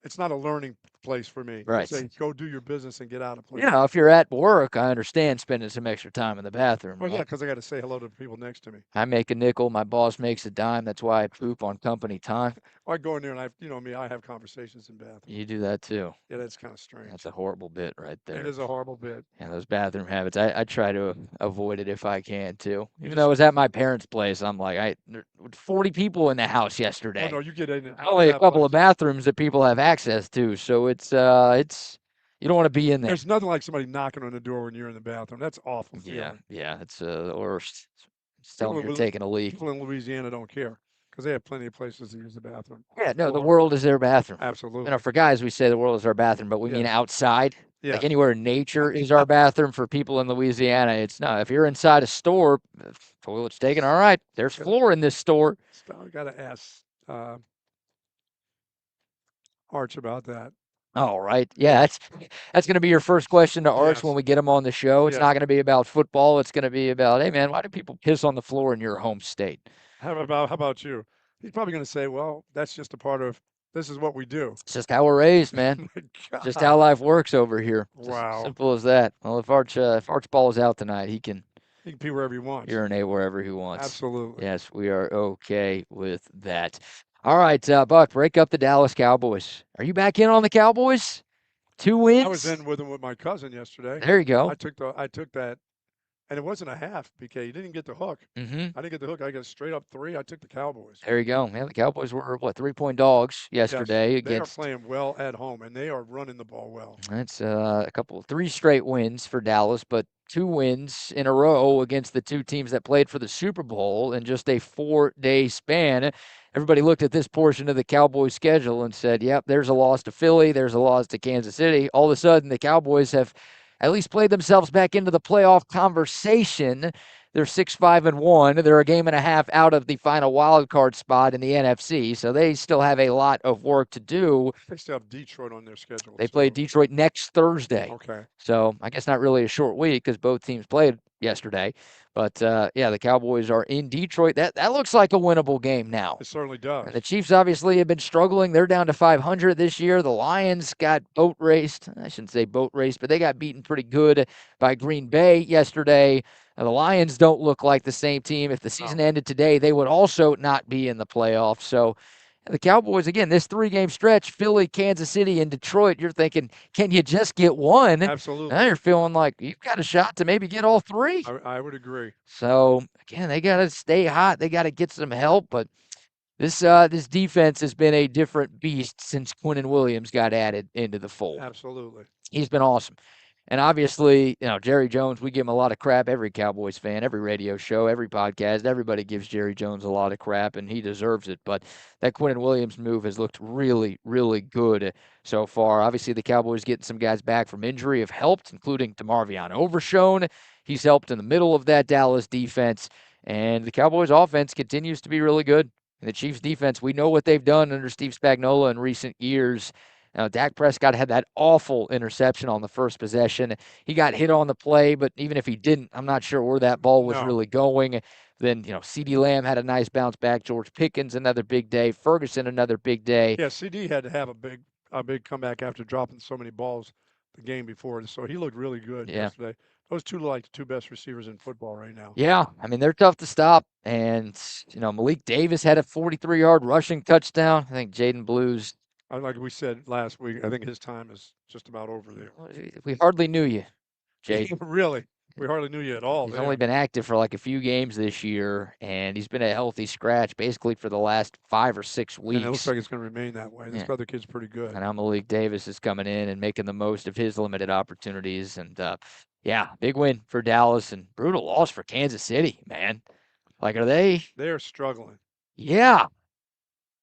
it's not a learning place for me. Right. Say, go do your business and get out of place. You know, if you're at work, I understand spending some extra time in the bathroom. Well, right? yeah, because I got to say hello to the people next to me. I make a nickel. My boss makes a dime. That's why I poop on company time. I go in there and I have conversations in bathrooms. You do that too. Yeah, that's kind of strange. That's a horrible bit right there. It is a horrible bit. And those bathroom habits, I try to avoid it if I can too. Even though I was at my parents' place, I'm like, there were 40 people in the house yesterday. Oh, no, you get in. Only a couple of bathrooms that people have access to, so it's you don't want to be in there. There's nothing like somebody knocking on the door when you're in the bathroom. That's awful. Yeah, it's the worst. Just tell them you're taking a leak. People in Louisiana don't care because they have plenty of places to use the bathroom. Yeah, no, the world is their bathroom. Absolutely. You know, for guys, we say the world is our bathroom, but we mean outside. Yeah. Like anywhere in nature is our bathroom. For people in Louisiana, it's not. If you're inside a store, toilet's taken. All right, there's floor in this store. I got to ask Arch about that. All right. Yeah, that's going to be your first question to Arch when we get him on the show. It's not going to be about football. It's going to be about, hey, man, why do people piss on the floor in your home state? How about you? He's probably going to say, well, that's just a part of, this is what we do. It's just how we're raised, man. Just how life works over here. Wow. Simple as that. Well, if Arch Ball is out tonight, he can He can pee wherever he wants. Urinate wherever he wants. Absolutely. Yes, we are okay with that. All right, Buck, break up the Dallas Cowboys. Are you back in on the Cowboys? 2 wins? I was in with him with my cousin yesterday. There you go. I took that, and it wasn't a half, BK. You didn't get the hook. Mm-hmm. I didn't get the hook. I got straight up 3. I took the Cowboys. There you go. Man, the Cowboys were, 3-point dogs yesterday Yes, against. They are playing well at home, and they are running the ball well. That's three straight wins for Dallas, but 2 wins in a row against the 2 teams that played for the Super Bowl in just a 4-day span. Everybody looked at this portion of the Cowboys schedule and said, yep, there's a loss to Philly, there's a loss to Kansas City. All of a sudden, the Cowboys have at least played themselves back into the playoff conversation. They're 6-5-1. They're a game and a half out of the final wild card spot in the NFC, so they still have a lot of work to do. They still have Detroit on their schedule. They play Detroit next Thursday. Okay. So I guess not really a short week because both teams played yesterday. But, the Cowboys are in Detroit. That looks like a winnable game now. It certainly does. And the Chiefs obviously have been struggling. They're down to 500 this year. The Lions got boat raced. I shouldn't say boat raced, but they got beaten pretty good by Green Bay yesterday. Now, the Lions don't look like the same team. If the season ended today, they would also not be in the playoffs. So the Cowboys, again, this 3-game stretch, Philly, Kansas City, and Detroit, you're thinking, can you just get one? Absolutely. Now you're feeling like you've got a shot to maybe get all 3. I would agree. So, again, they got to stay hot. They got to get some help. But this defense has been a different beast since Quinnen Williams got added into the fold. Absolutely. He's been awesome. And obviously, Jerry Jones, we give him a lot of crap. Every Cowboys fan, every radio show, every podcast, everybody gives Jerry Jones a lot of crap, and he deserves it. But that Quinnen Williams move has looked really, really good so far. Obviously, the Cowboys getting some guys back from injury have helped, including DeMarvion Overshone. He's helped in the middle of that Dallas defense. And the Cowboys offense continues to be really good. And the Chiefs defense, we know what they've done under Steve Spagnuolo in recent years. Now, Dak Prescott had that awful interception on the first possession. He got hit on the play, but even if he didn't, I'm not sure where that ball was really going. Then, CeeDee Lamb had a nice bounce back. George Pickens, another big day. Ferguson, another big day. Yeah, CD had to have a big comeback after dropping so many balls the game before. So he looked really good yesterday. Those 2 look like the 2 best receivers in football right now. Yeah, I mean, they're tough to stop. And, Malik Davis had a 43-yard rushing touchdown. I think Jaden Blues. Like we said last week, I think his time is just about over there. We hardly knew you, Jaden. Really? We hardly knew you at all. He's only been active for like a few games this year, and he's been a healthy scratch basically for the last 5 or 6 weeks. And it looks like it's going to remain that way. This other kid's pretty good. And now Malik Davis is coming in and making the most of his limited opportunities. And, big win for Dallas and brutal loss for Kansas City, man. Like, are they? They're struggling. Yeah.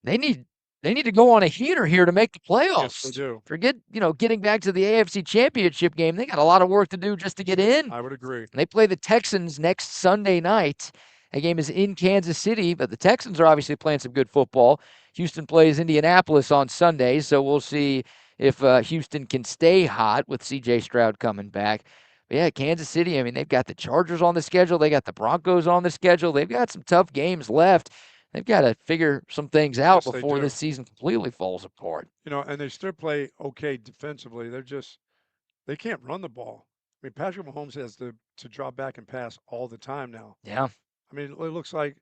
They need to go on a heater here to make the playoffs. Yes, they do. Forget, getting back to the AFC Championship game. They got a lot of work to do just to get in. I would agree. And they play the Texans next Sunday night. That game is in Kansas City, but the Texans are obviously playing some good football. Houston plays Indianapolis on Sunday, so we'll see if Houston can stay hot with C.J. Stroud coming back. But yeah, Kansas City, I mean, they've got the Chargers on the schedule. They got the Broncos on the schedule. They've got some tough games left. They've got to figure some things out before this season completely falls apart. And they still play okay defensively. They can't run the ball. I mean, Patrick Mahomes has to drop back and pass all the time now. Yeah. I mean, it looks like,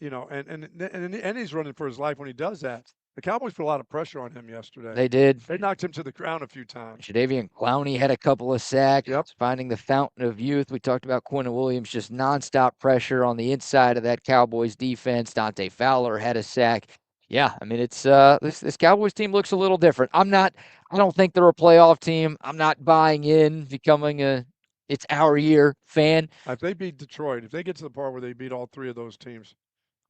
and he's running for his life when he does that. The Cowboys put a lot of pressure on him yesterday. They did. They knocked him to the ground a few times. Jadeveon Clowney had a couple of sacks. Yep. Finding the fountain of youth. We talked about Quinnen Williams, just nonstop pressure on the inside of that Cowboys defense. Dante Fowler had a sack. Yeah, I mean, it's this Cowboys team looks a little different. I don't think they're a playoff team. I'm not buying in, becoming it's our year fan. If they beat Detroit, if they get to the part where they beat all 3 of those teams,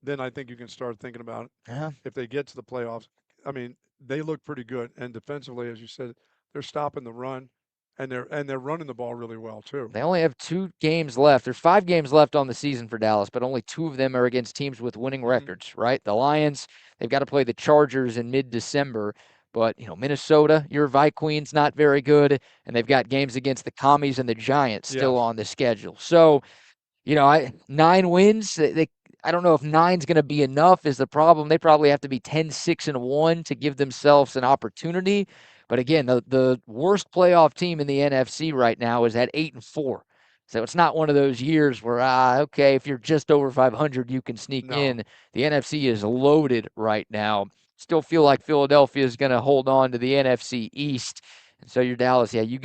then I think you can start thinking about it. Yeah. If they get to the playoffs. I mean, they look pretty good. And defensively, as you said, they're stopping the run, and they're running the ball really well, too. They only have 2 games left. There's 5 games left on the season for Dallas, but only 2 of them are against teams with winning records, right? The Lions, they've got to play the Chargers in mid-December. But, Minnesota, your Vikings, not very good. And they've got games against the Commies and the Giants still on the schedule. So, 9 wins, I don't know if 9's going to be enough is the problem. They probably have to be 10-6-1 to give themselves an opportunity. But again, the worst playoff team in the NFC right now is at 8-4. So it's not one of those years where, okay, if you're just over 500, you can sneak in. The NFC is loaded right now. Still feel like Philadelphia is going to hold on to the NFC East. And so you're Dallas. Yeah, you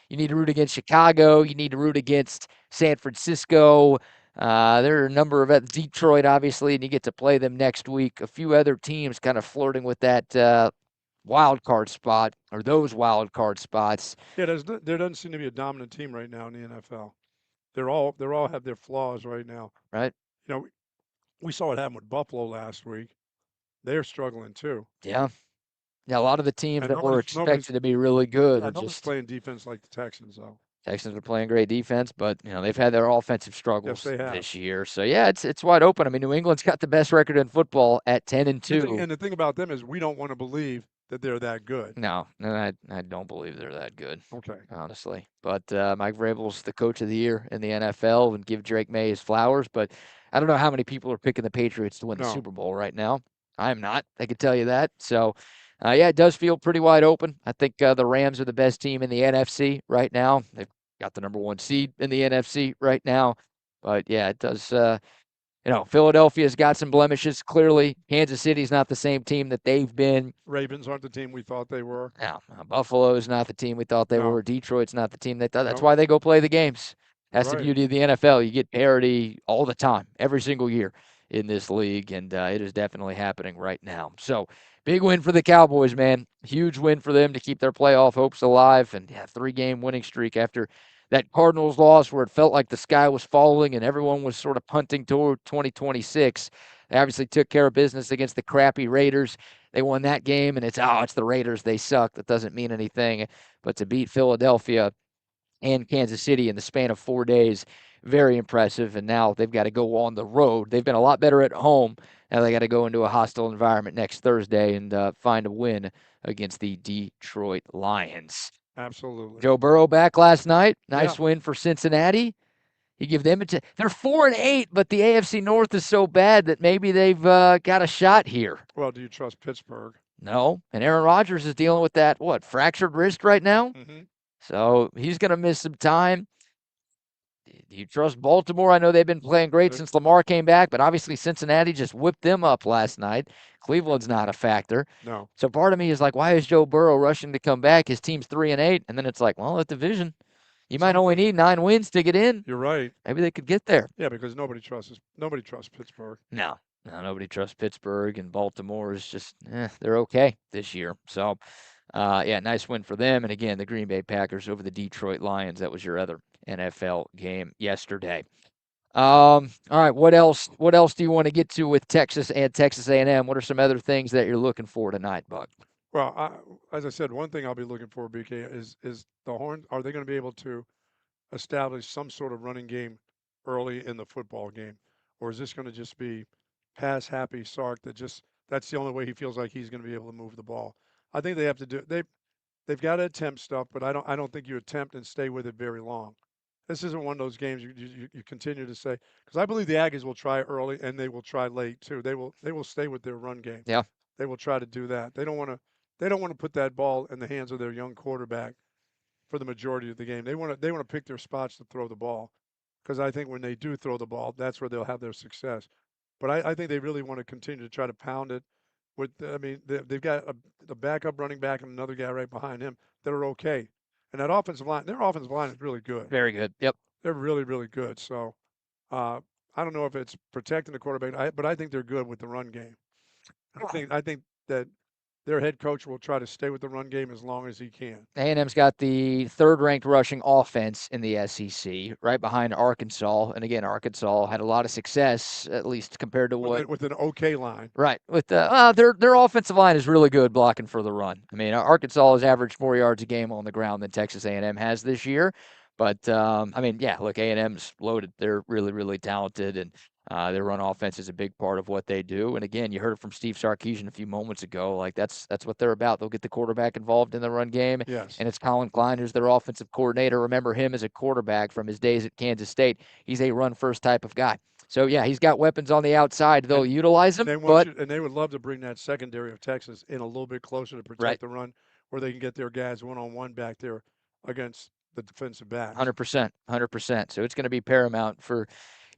need to root against Chicago. You need to root against San Francisco. There are a number of Detroit, obviously, and you get to play them next week. A few other teams kind of flirting with that wild card spot, or those wild card spots. Yeah, there doesn't seem to be a dominant team right now in the NFL. They're all have their flaws right now. Right. You know, we saw what happened with Buffalo last week. They're struggling too. Yeah. Yeah, a lot of the teams And that were expected to be really good are nobody's just playing defense like the Texans, though. Texans are playing great defense, but they've had their offensive struggles Yes, they have. this year. So yeah, it's wide open. I mean, New England's got the best record in football at 10-2. And the thing about them is we don't want to believe that they're that good. No, I don't believe they're that good. Okay. Honestly. But Mike Vrabel's the coach of the year in the NFL, and give Drake May his flowers. But I don't know how many people are picking the Patriots to win the Super Bowl right now. I'm not. I can tell you that. So, yeah, it does feel pretty wide open. I think the Rams are the best team in the NFC right now. They've got the number 1 seed in the NFC right now. But, yeah, it does Philadelphia's got some blemishes, clearly. Kansas City's not the same team that they've been. Ravens aren't the team we thought they were. No, Buffalo's not the team we thought they were. Detroit's not the team they thought. That's why they go play the games. That's the beauty of the NFL. You get parity all the time, every single year in this league, and it is definitely happening right now. So, big win for the Cowboys, man. Huge win for them to keep their playoff hopes alive, and 3-game winning streak after that Cardinals loss where it felt like the sky was falling and everyone was sort of punting toward 2026. They obviously took care of business against the crappy Raiders. They won that game, and it's the Raiders. They suck. That doesn't mean anything. But to beat Philadelphia and Kansas City in the span of 4 days, very impressive. And now they've got to go on the road. They've been a lot better at home. Now they got to go into a hostile environment next Thursday and find a win against the Detroit Lions. Absolutely. Joe Burrow back last night. Nice win for Cincinnati. You give them they're 4-8, but the AFC North is so bad that maybe they've got a shot here. Well, do you trust Pittsburgh? No. And Aaron Rodgers is dealing with that, fractured wrist right now? Mm-hmm. So he's going to miss some time. Do you trust Baltimore? I know they've been playing great since Lamar came back, but obviously Cincinnati just whipped them up last night. Cleveland's not a factor. No. So part of me is like, why is Joe Burrow rushing to come back? His team's 3-8, and then it's like, well, that division, you might only need 9 wins to get in. You're right. Maybe they could get there. Yeah, because nobody trusts Pittsburgh. No, nobody trusts Pittsburgh, and Baltimore is just, they're okay this year. So, nice win for them. And again, the Green Bay Packers over the Detroit Lions. That was your other NFL game yesterday. All right, what else do you want to get to with Texas and Texas A&M? What are some other things that you're looking for tonight, Buck? Well, as I said, one thing I'll be looking for, BK, is the Horns. Are they going to be able to establish some sort of running game early in the football game? Or is this going to just be pass happy Sark that's the only way he feels like he's going to be able to move the ball? I think they have to do they've got to attempt stuff, but I don't think you attempt and stay with it very long. This isn't one of those games you continue to say, because I believe the Aggies will try early and they will try late too. They will stay with their run game. Yeah. They will try to do that. They don't want to put that ball in the hands of their young quarterback for the majority of the game. They want to pick their spots to throw the ball, because I think when they do throw the ball, that's where they'll have their success. But I think they really want to continue to try to pound it. They've got a backup running back and another guy right behind him that are okay. And that offensive line, their offensive line is really good. Very good. Yep. They're really, really good. So I don't know if it's protecting the quarterback, but I think they're good with the run game. I think that their head coach will try to stay with the run game as long as he can. A&M's got the 3rd-ranked rushing offense in the SEC, right behind Arkansas. And again, Arkansas had a lot of success, at least compared to with an okay line. Right. With their offensive line is really good blocking for the run. I mean, Arkansas has averaged more yards a game on the ground than Texas A&M has this year. But look, A&M's loaded. They're really, really talented, and their run offense is a big part of what they do. And again, you heard it from Steve Sarkeesian a few moments ago. Like that's what they're about. They'll get the quarterback involved in the run game. Yes. And it's Colin Klein who's their offensive coordinator. Remember him as a quarterback from his days at Kansas State. He's a run-first type of guy. So yeah, he's got weapons on the outside. They'll utilize them. And they would love to bring that secondary of Texas in a little bit closer to protect the run, where they can get their guys one-on-one back there against the defensive backs. 100%, 100%. So it's going to be paramount for,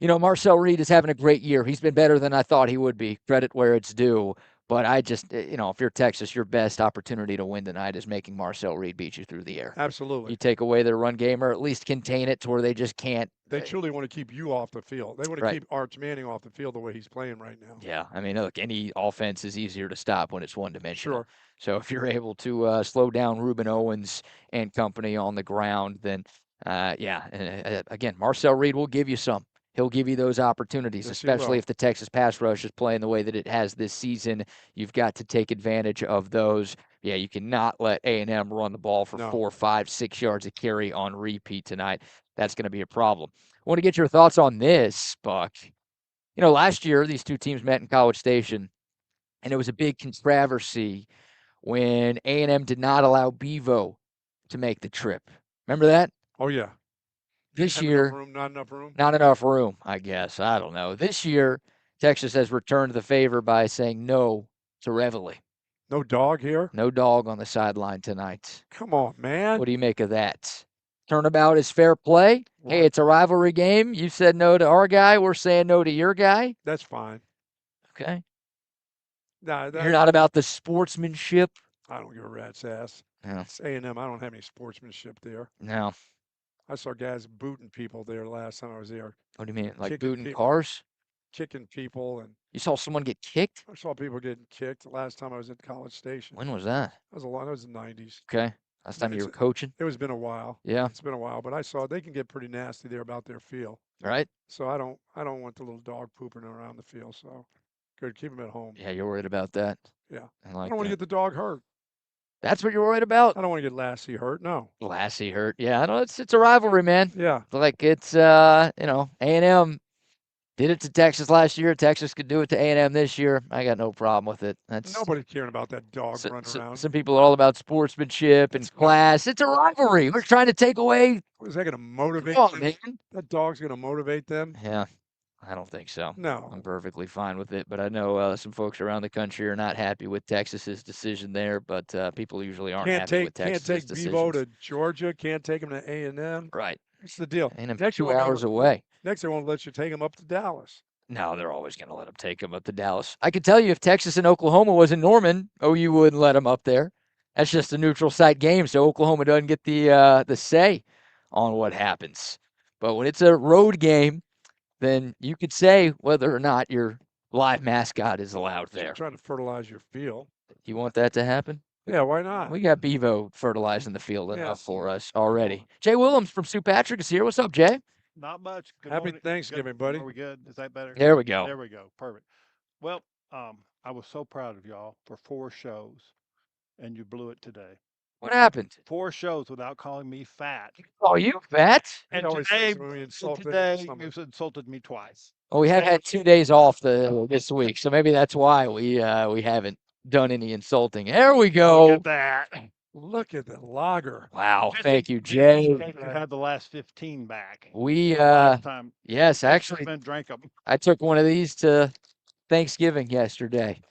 Marcel Reed is having a great year. He's been better than I thought he would be. Credit where it's due. But I just, if you're Texas, your best opportunity to win tonight is making Marcel Reed beat you through the air. Absolutely. You take away their run game or at least contain it to where they just can't. They truly want to keep you off the field. They want to Right. keep Arch Manning off the field the way he's playing right now. Yeah, I mean, look, any offense is easier to stop when it's one-dimensional. Sure. So if you're able to slow down Reuben Owens and company on the ground, then, again, Marcel Reed will give you some. He'll give you those opportunities, Yes, he especially will. if the Texas pass rush is playing the way that it has this season. You've got to take advantage of those. Yeah, you cannot let A&M run the ball for No. 4, 5, 6 yards of carry on repeat tonight. That's going to be a problem. I want to get your thoughts on this, Buck. Last year, these two teams met in College Station, and it was a big controversy when A&M did not allow Bevo to make the trip. Remember that? Oh, yeah. This Have year, enough room, not enough room. not enough room, I guess. I don't know. This year, Texas has returned the favor by saying no to Reveille. No dog here? No dog on the sideline tonight. Come on, man. What do you make of that? Turnabout is fair play. Hey, it's a rivalry game. You said no to our guy. We're saying no to your guy. That's fine. Okay. Nah, You're not about the sportsmanship. I don't give a rat's ass. No. It's A&M. I don't have any sportsmanship there. No. I saw guys booting people there last time I was there. What do you mean? Like Kicking booting people. cars? Kicking people, and You saw someone get kicked? I saw people getting kicked the last time I was at College Station. When was that? That was the 90s. Okay. Last time you It's- were coaching? It was been a while. Yeah. It's been a while, but I saw they can get pretty nasty there about their field. Right? So I don't want the little dog pooping around the field. So good, keep him at home. Yeah, you're worried about that. Yeah. I I like don't want to that. get the dog hurt. That's what you're worried about? I don't want to get Lassie hurt. No. Lassie hurt. Yeah, I know it's a rivalry, man. Yeah. Like it's A&M did it to Texas last year. Texas could do it to A&M this year. I got no problem with it. That's Nobody's caring about that dog running around. Some people are all about sportsmanship and class. It's a rivalry. We're trying to take away. Is that going to motivate Come on, them? man. That dog's going to motivate them? Yeah, I don't think so. No. I'm perfectly fine with it, but I know some folks around the country are not happy with Texas's decision there. But people usually aren't happy with Texas's Can't take decisions. Bevo to Georgia. Can't take him to A&M. Right. What's the deal? A&M Next 2 year, hours away. Next, they won't let you take him up to Dallas. No, they're always going to let them take them up to Dallas. I can tell you if Texas and Oklahoma was in Norman, OU wouldn't let them up there. That's just a neutral site game, so Oklahoma doesn't get the say on what happens. But when it's a road game, then you could say whether or not your live mascot is allowed there. You're trying to fertilize your field. You want that to happen? Yeah, why not? We got Bevo fertilizing the field enough Yes. for us already. Jay Willems from Sue Patrick is here. What's up, Jay? Not much. Good Happy morning. Thanksgiving, Good. buddy. Are we good? Is that better? There we go. There we go. Perfect. Well, I was so proud of y'all for 4 shows, and you blew it today. What happened? 4 shows without calling me fat. Oh, you fat? And always today, says when we insult him, today somebody- you've insulted me twice. Well, we have had 2 days off this week, so maybe that's why we haven't done any insulting. There we Look go. at that. Look at the lager. Wow, thank you, Jay. You had the last 15 back. We Last time yes, actually, been drank them. I took one of these to Thanksgiving yesterday.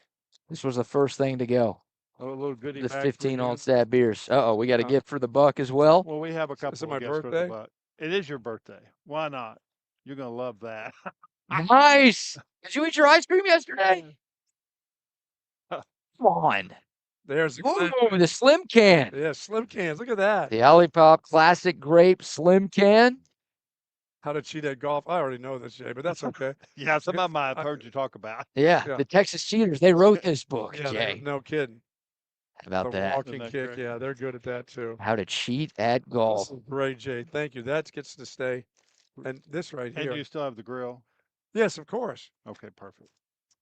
This was the first thing to go. A little goodie The bag. for 15 you. Altstadt beers. We got a Uh, gift for the Buck as well. Well, we have a couple it of my gifts for the birthday? butt. It is your birthday. Why not? You're gonna love that. Nice. Did you eat your ice cream yesterday? Come on. There's the Ooh, the slim can. yeah, slim cans. Look at that. The OLIPOP Classic Grape Slim Can. How to cheat at golf. I already know this, Jay, but that's okay. Yeah, some of them I've heard you talk about. Yeah, Yeah. the Texas Cheaters, they wrote this book, Yeah, Jay. no kidding. How about the that? walking Isn't that kick. great? Yeah, they're good at that too. How to cheat at This golf. is great, Jay. Thank you. That gets to stay. And this right And here. do you still have the grill? Yes, of course. Okay, perfect.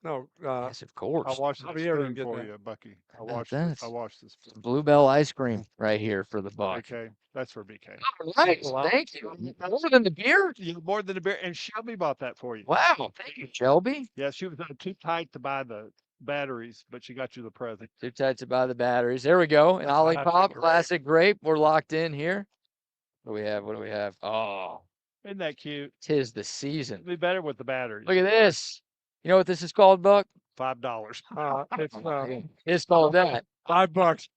No, Yes, of I course. watched the Javier didn't spoon get for that. you, Bucky. I about watched. that? I watched this. spoon. Bluebell ice cream right here for the Buck. BK, that's for BK. Oh, nice. Wow. Thank you. More than the beer? You more than a beer, and Shelby bought that for you. Wow. Thank you, Shelby. Yeah, she was too tight to buy the batteries, but she got you the present. Too tight to buy the batteries. There we go. An That's OLIPOP classic Classic Grape. We're locked in here. What do we have? What do we have? Oh, Isn't that cute? tis the season. It'd be better with the batteries. Look at this. You know what this is called, Buck? $5. It's It's called that. $5.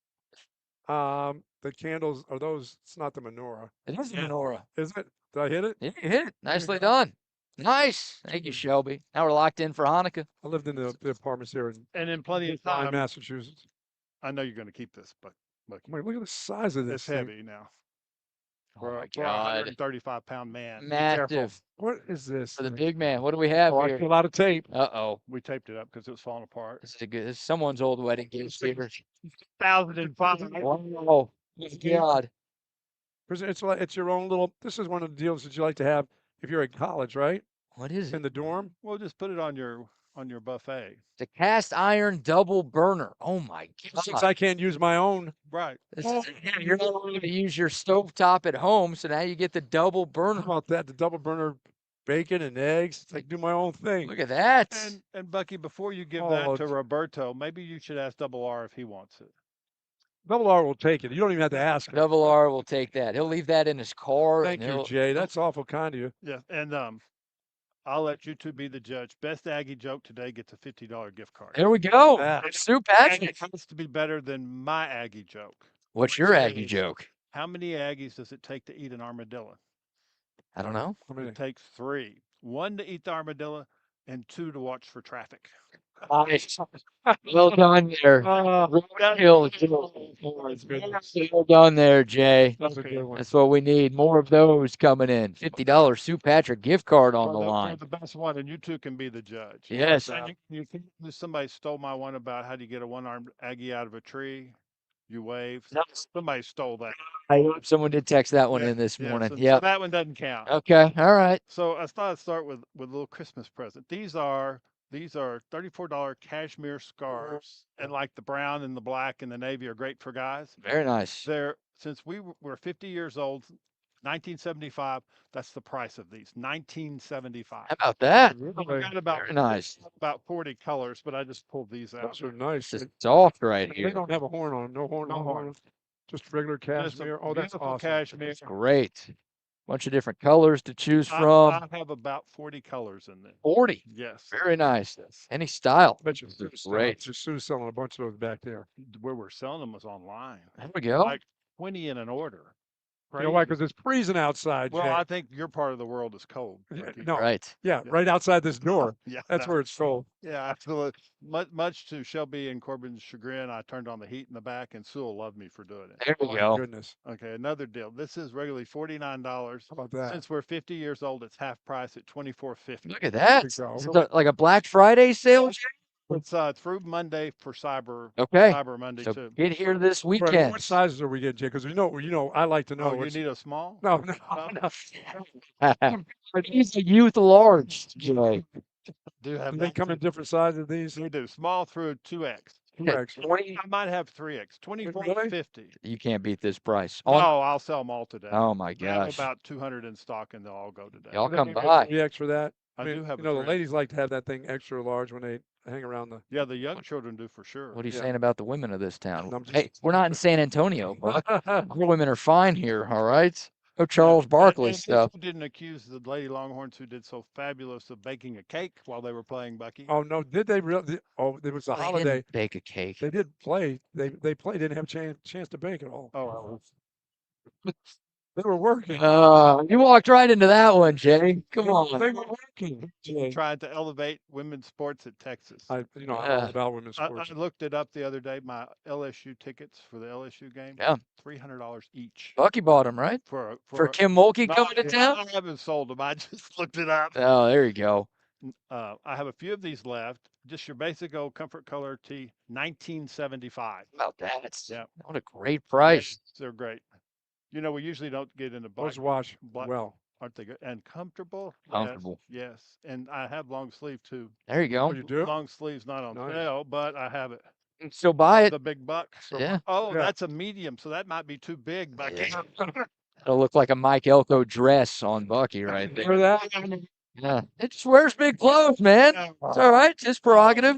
The candles are those? It's not the menorah, It is the menorah. is it? Did I hit it? Yeah, you hit it. we Nicely go. done. Nice. Thank you, Shelby. Now we're locked in for Hanukkah. I lived in the apartments here in And in plenty of Brookline, time, Massachusetts. I know you're going to keep this, but Wait, look at the size of this it's thing. heavy now. Oh For, my for a God. 135-pound man. Be careful. Massive. What is this? For the thing? big man. What do we have Oh, I here? see a lot of tape. Uh-oh. We taped it up because it was falling apart. This is someone's old wedding gift here. 2005. Wow. God. It's your own little. This is one of the deals that you like to have if you're in college, right? What is In it? the dorm. We'll just put it on your buffet. The cast iron double burner. Oh my Since God. I can't use my own. Right. You're not allowed to use your stovetop at home, so now you get the double How burner. about that? The double burner bacon and eggs. It's like do my own thing. Look at that. And Bucky, before you give Oh, that to it's- Roberto, maybe you should ask Double R if he wants it. Double R will take it. You don't even have to ask him. Double R will take that. He'll leave that in his car. Thank and you, he'll- Jay. That's awful kind of you. Yeah. And I'll let you two be the judge. Best Aggie joke today gets a $50 gift card. There we go. Ah. Sue And Patrick. it has to be better than my Aggie joke. What's your Aggie joke? How many Aggies does it take to eat an armadillo? I don't know. I mean, It takes 3. 1 to eat the armadillo and 2 to watch for traffic. Nice. Well done there. Real Well done there, Jay. that's a good one. That's what we need. More of those coming in. $50 Sue Patrick gift card on the For line. the best one, and you two can be the judge. Yes. And you think somebody stole my one about how do you get a one-armed Aggie out of a tree? You wave. No. Somebody stole that. I hope someone did text that one Yeah, in this morning. So, Yeah. so that one doesn't count. Okay. All right. So I thought I'd start with a little Christmas present. These are $34 cashmere scarves, and like the brown and the black and the navy are great for guys. Very nice. Since we're 50 years old, 1975. That's the price of these. 1975. How about that? We got about Very nice. about 40 colors, but I just pulled these out. Those are nice. This is soft right They here. don't have a horn on them. No horn. No No horn. horn. Just regular Just a cashmere. Oh, that's beautiful awesome. cashmere. Great. Bunch of different colors to choose from. I have about 40 colors in them. 40. Yes. Very nice. Yes. Any style. Bet you This is Sue's great. Sue's selling a bunch of those back there. Where we're selling them was online. There we go. Like 20 in an order. You know why? Crazy. Because it's freezing outside. Well, Jay. I think your part of the world is cold. Yeah, Bucky. no, Right. yeah, Yeah. right outside this door. Yeah, That's no. where it's cold. Yeah, absolutely. Much to Shelby and Corbin's chagrin, I turned on the heat in the back, and Sue will love me for doing it. There we Oh, my go. goodness. Okay, another deal. This is regularly $49. How about that? Since we're 50 years old, it's half price at $24.50. Look at that. we go. Is it like a Black Friday sale? Jay? It's through Monday for Cyber Okay. Cyber Monday So too. get here this Right, weekend. what sizes are we getting, Jay? Because I like to know. Oh, you what's- need a small? no, no, No? no. He's a youth large, Jay. Do have Do they that come too. in different sizes? These We do small through 2X. Correct. I might have 3X. Really? $24.50. You can't beat this price. No, I'll sell them all today. Oh my I have gosh. about 200 in stock, and they'll all go today. Y'all Do they come give you a by. 3X for that. I do have a the 3X. ladies like to have that thing extra large when they hang around the. Yeah, the young children do for sure. What are you Yeah. saying about the women of this town? I'm just- Hey, we're not in San Antonio, but our women are fine here, all right? No Charles Barkley And stuff. you didn't accuse the Lady Longhorns who did so fabulous of baking a cake while they were playing Bucky. Oh no! Did they really? Oh, it was a Well, they holiday. didn't bake a cake. They did play. They played. Didn't have a chance to bake at all. Oh, They were working. You walked right into that one, Jay. Come on. They were working. Jay. trying to elevate women's sports at Texas. I'm all Yeah. about women's I sports. looked it up the other day. My LSU tickets for the LSU game. Yeah. $300 each. Bucky bought them, right? For Kim Mulkey No, coming to town? I haven't sold them. I just looked it up. Oh, there you go. I have a few of these left. Just your basic old comfort color tee, 1975. How about that? Yeah. What a great price. Yes, they're great. You know, we usually don't get into black, Those wash black- well. aren't they good? And comfortable? Yes, Comfortable. Yes. And I have long sleeve too. There you go. Oh, you do? Long sleeves not on Nice. sale, but I have it. You can still buy it. The big buck. Yeah. Oh, Yeah. that's a medium, so that might be too big. Bucky. Yeah. It'll look like a Mike Elko dress on Bucky right there. Remember that? Yeah. It just wears big clothes, man. It's all right. Just prerogative.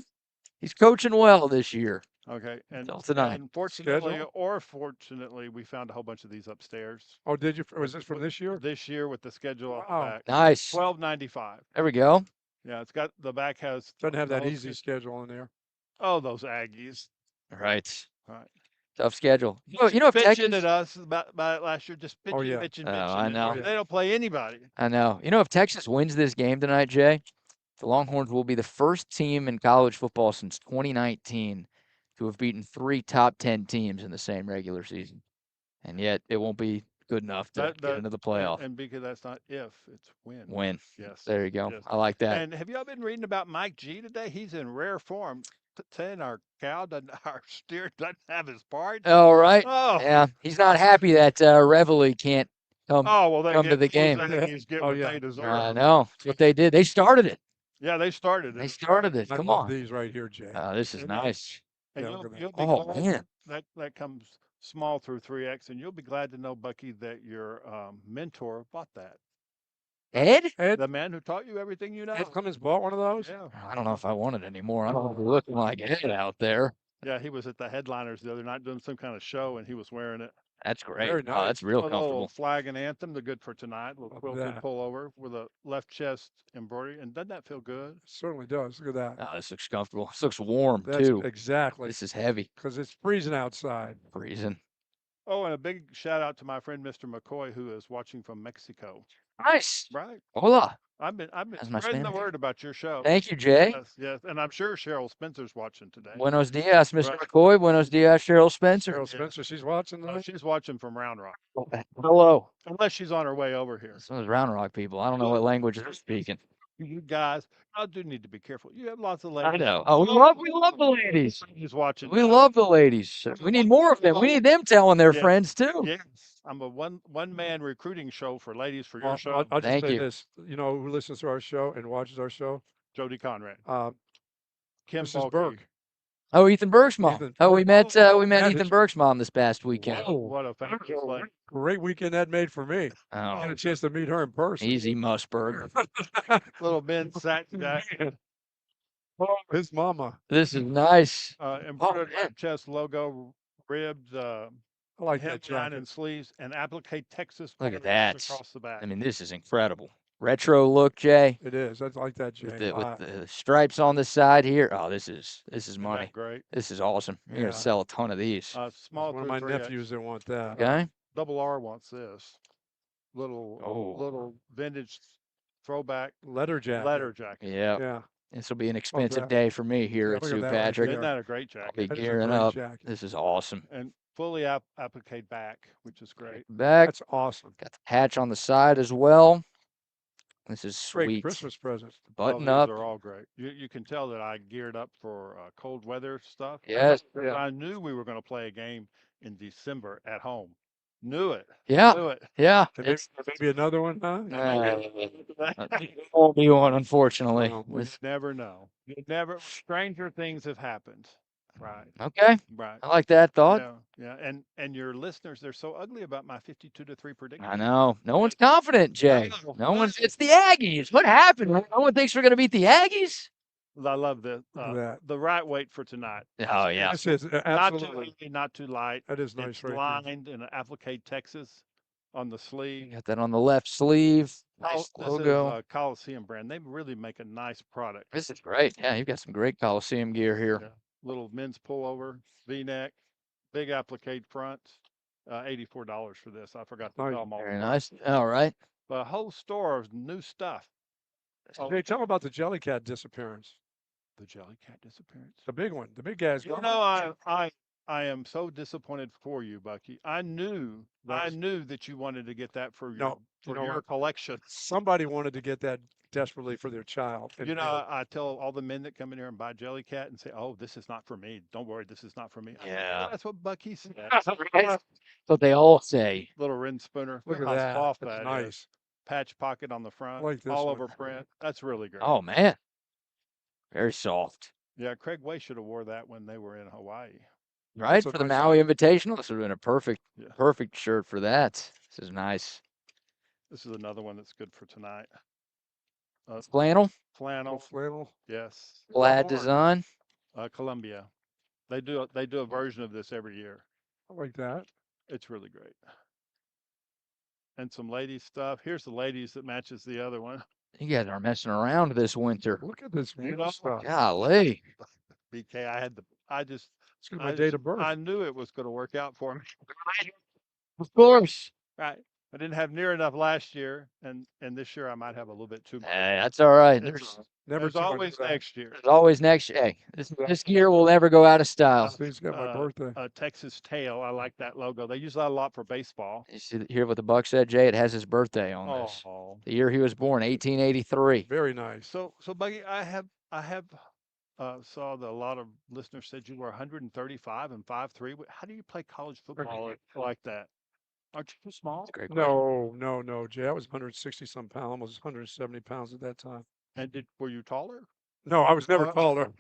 He's coaching well this year. Okay. And Till tonight. fortunately Schedule? or fortunately, we found a whole bunch of these upstairs Oh, did you? Was this from this year? this year with the schedule off the Wow. back. Nice. $12.95. There we go. Yeah, it's got the back has Doesn't have the that whole easy schedule. schedule in there. Oh, those Aggies. All right. Right. Tough schedule. You know if bitching Texas. at us about it last year, just bitching, yeah. bitching, Oh, bitching. I and know. They don't play anybody. I know. You know if Texas wins this game tonight, Jay, the Longhorns will be the first team in college football since 2019 to have beaten 3 top 10 teams in the same regular season, and yet it won't be good enough to get into the playoff. And because that's not if, it's when. Win. Yes. There you go. Yes. I like that. And have y'all been reading about Mike G today? He's in rare form. Saying our our steer doesn't have his parts. All right. Oh. Yeah, he's not happy that Reveille can't come Come to the game. Get what they deserve. I know. That's what they did. They started it. Yeah, they started it. They started it. I Come love on. these right here, Jay. This is And nice. And Yeah, you'll look at be Oh, glad man. that comes small through 3X, and you'll be glad to know, Bucky, that your mentor bought that. Ed? The man who taught you everything you know. Ed Clemens bought one of those? Yeah. I don't know if I want it anymore. I don't know if we're looking like Ed out there. Yeah, he was at the Headliners the other night doing some kind of show, and he was wearing it. That's great. Very Oh, nice. that's real A little comfortable. flag and anthem. They're good for tonight. A little Look at quilted that. pullover with a left chest embroidery. And doesn't that feel good? Certainly does. Look at that. Oh, this looks comfortable. This looks warm, That's too. exactly. This is heavy. Because it's freezing outside. Freezing. Oh, and a big shout out to my friend Mr. McCoy, who is watching from Mexico. Nice. Right. Hola. I've been That's my spreading the Spanish. word about your show. Thank you, Jay. Yes, yes. And I'm sure Cheryl Spencer's watching today. Buenos dias, Mr. Right. McCoy. Buenos dias, Cheryl Spencer. Cheryl Spencer, she's watching Oh, tonight. she's watching from Round Rock. Hello. Unless she's on her way over here. Some of those Round Rock people. I don't know what language they're speaking. You guys, I do need to be careful. You have lots of ladies. I know. Oh, we love the ladies. He's watching. We love the ladies. We need more of them. We need them telling their Yeah. friends too. Yes, I'm a one man recruiting show for ladies for your Well, show. I'll just Thank say you. this. You know who listens to our show and watches our show? Jody Conrad, Uh, Kim Mrs. Balke. Burke. Oh, Ethan Burke's mom. Ethan Oh, we met Yeah, Ethan his- Burke's mom this past weekend. Whoa. What a fabulous lady. Great weekend that made for me. I had Oh, a chance to meet her in person. easy Musburg. Little Ben sack jacket, Oh, his mama. This is nice. embroidered man. left chest logo, ribbed I like that headline jacket. and sleeves, and applique Texas Look at colors that. across the back. I mean, this is incredible. Retro look, Jay, It is. I like that, Jay. with the stripes on the side here. Oh, this is Isn't that money. great. This is awesome. You're Yeah. gonna sell a ton of these. Small one of through my 3X. nephews that want that. Okay. Double R wants this Oh. little vintage throwback Leather jacket. leather jacket. Yeah. Yeah. This will be an expensive that. day for me here Yeah, at look at St. that right Patrick. Isn't there. that a great I'll jacket? be That is a gearing great up. jacket. This is awesome. And fully applique back, which is great. Back, That's awesome. got the patch on the side as well. This is Great sweet. Christmas present. Button these up. are all great. You can tell that I geared up for cold weather stuff. Yes. Yeah. I knew we were going to play a game in December at home. Knew it. Yeah. Knew it. Yeah. And maybe another one, huh? Won't be one, unfortunately. Well, We never know. Stranger things have happened. Right. Okay. Right. I like that thought. Yeah. And your listeners, they're so ugly about my 52-3 prediction. I know. No one's confident, Jay. know. No one's. It's the Aggies. What happened? No one thinks we're going to beat the Aggies? I love the Look at that. the right weight for tonight. Oh, yeah. This is Not absolutely. too heavy, not too light. That is nice It's right there. lined in an applique Texas on the sleeve. Got that on the left sleeve. Nice This logo. is a Coliseum brand. They really make a nice product. This is great. Yeah, you've got some great Coliseum gear here. Yeah. Little men's pullover, V-neck, big applique front. $84 for this. I forgot to Nice. tell them all. Very nice. All right. A whole store of new stuff. Oh, Hey, tell them about the Jellycat disappearance. the Jellycat disappearance. The big one. The big guy's You gone. know, I am so disappointed for you, Bucky. I knew that you wanted to get that for your No, you know your what? collection. Somebody wanted to get that desperately for their child. and You know, I tell all the men that come in here and buy Jellycat and say, "Oh, this is not for me. Don't worry, this is not for me." I said, Yeah. "Well, that's what Bucky said." That's what they all say. Little rin spooner. Look at how that. soft That's that is. nice. Patch pocket on the front. like this all one. over print. That's really great. Oh, man. Very soft. Yeah, Craig Way should have wore that when they were in Hawaii. Right? That's a For the nice Maui Invitational. This would have been a Yeah. perfect shirt for that. This is nice. This is another one that's good for tonight. Flannel, Flannel. Flannel. Yes. plaid Longhorn. design. Columbia. They do a version of this every year. I like that. It's really great. And some ladies stuff. Here's the ladies that matches the other one. You guys are messing around this winter. Look at this You new know, stuff. Golly. BK, I It's gonna be my date of birth. I knew it was going to work out for me. Of course. Right. I didn't have near enough last year, and this year I might have a little bit too much. Hey, that's all right. It's- Never There's too much always of that. next year. There's always next. Hey, this gear will never go out of style. Please got my birthday. Texas tail. I like that logo. They use that a lot for baseball. You see hear what the Buck said, Jay? It has his birthday on this. Oh, The year he was born, 1883. Very nice. so Buggy, I have saw that a lot of listeners said you were 135 and 5'3". How do you play college football like that? Aren't you too small? That's a great question. No, Jay. I was 160 some pounds, almost 170 pounds at that time. And were you taller? No, I was never taller.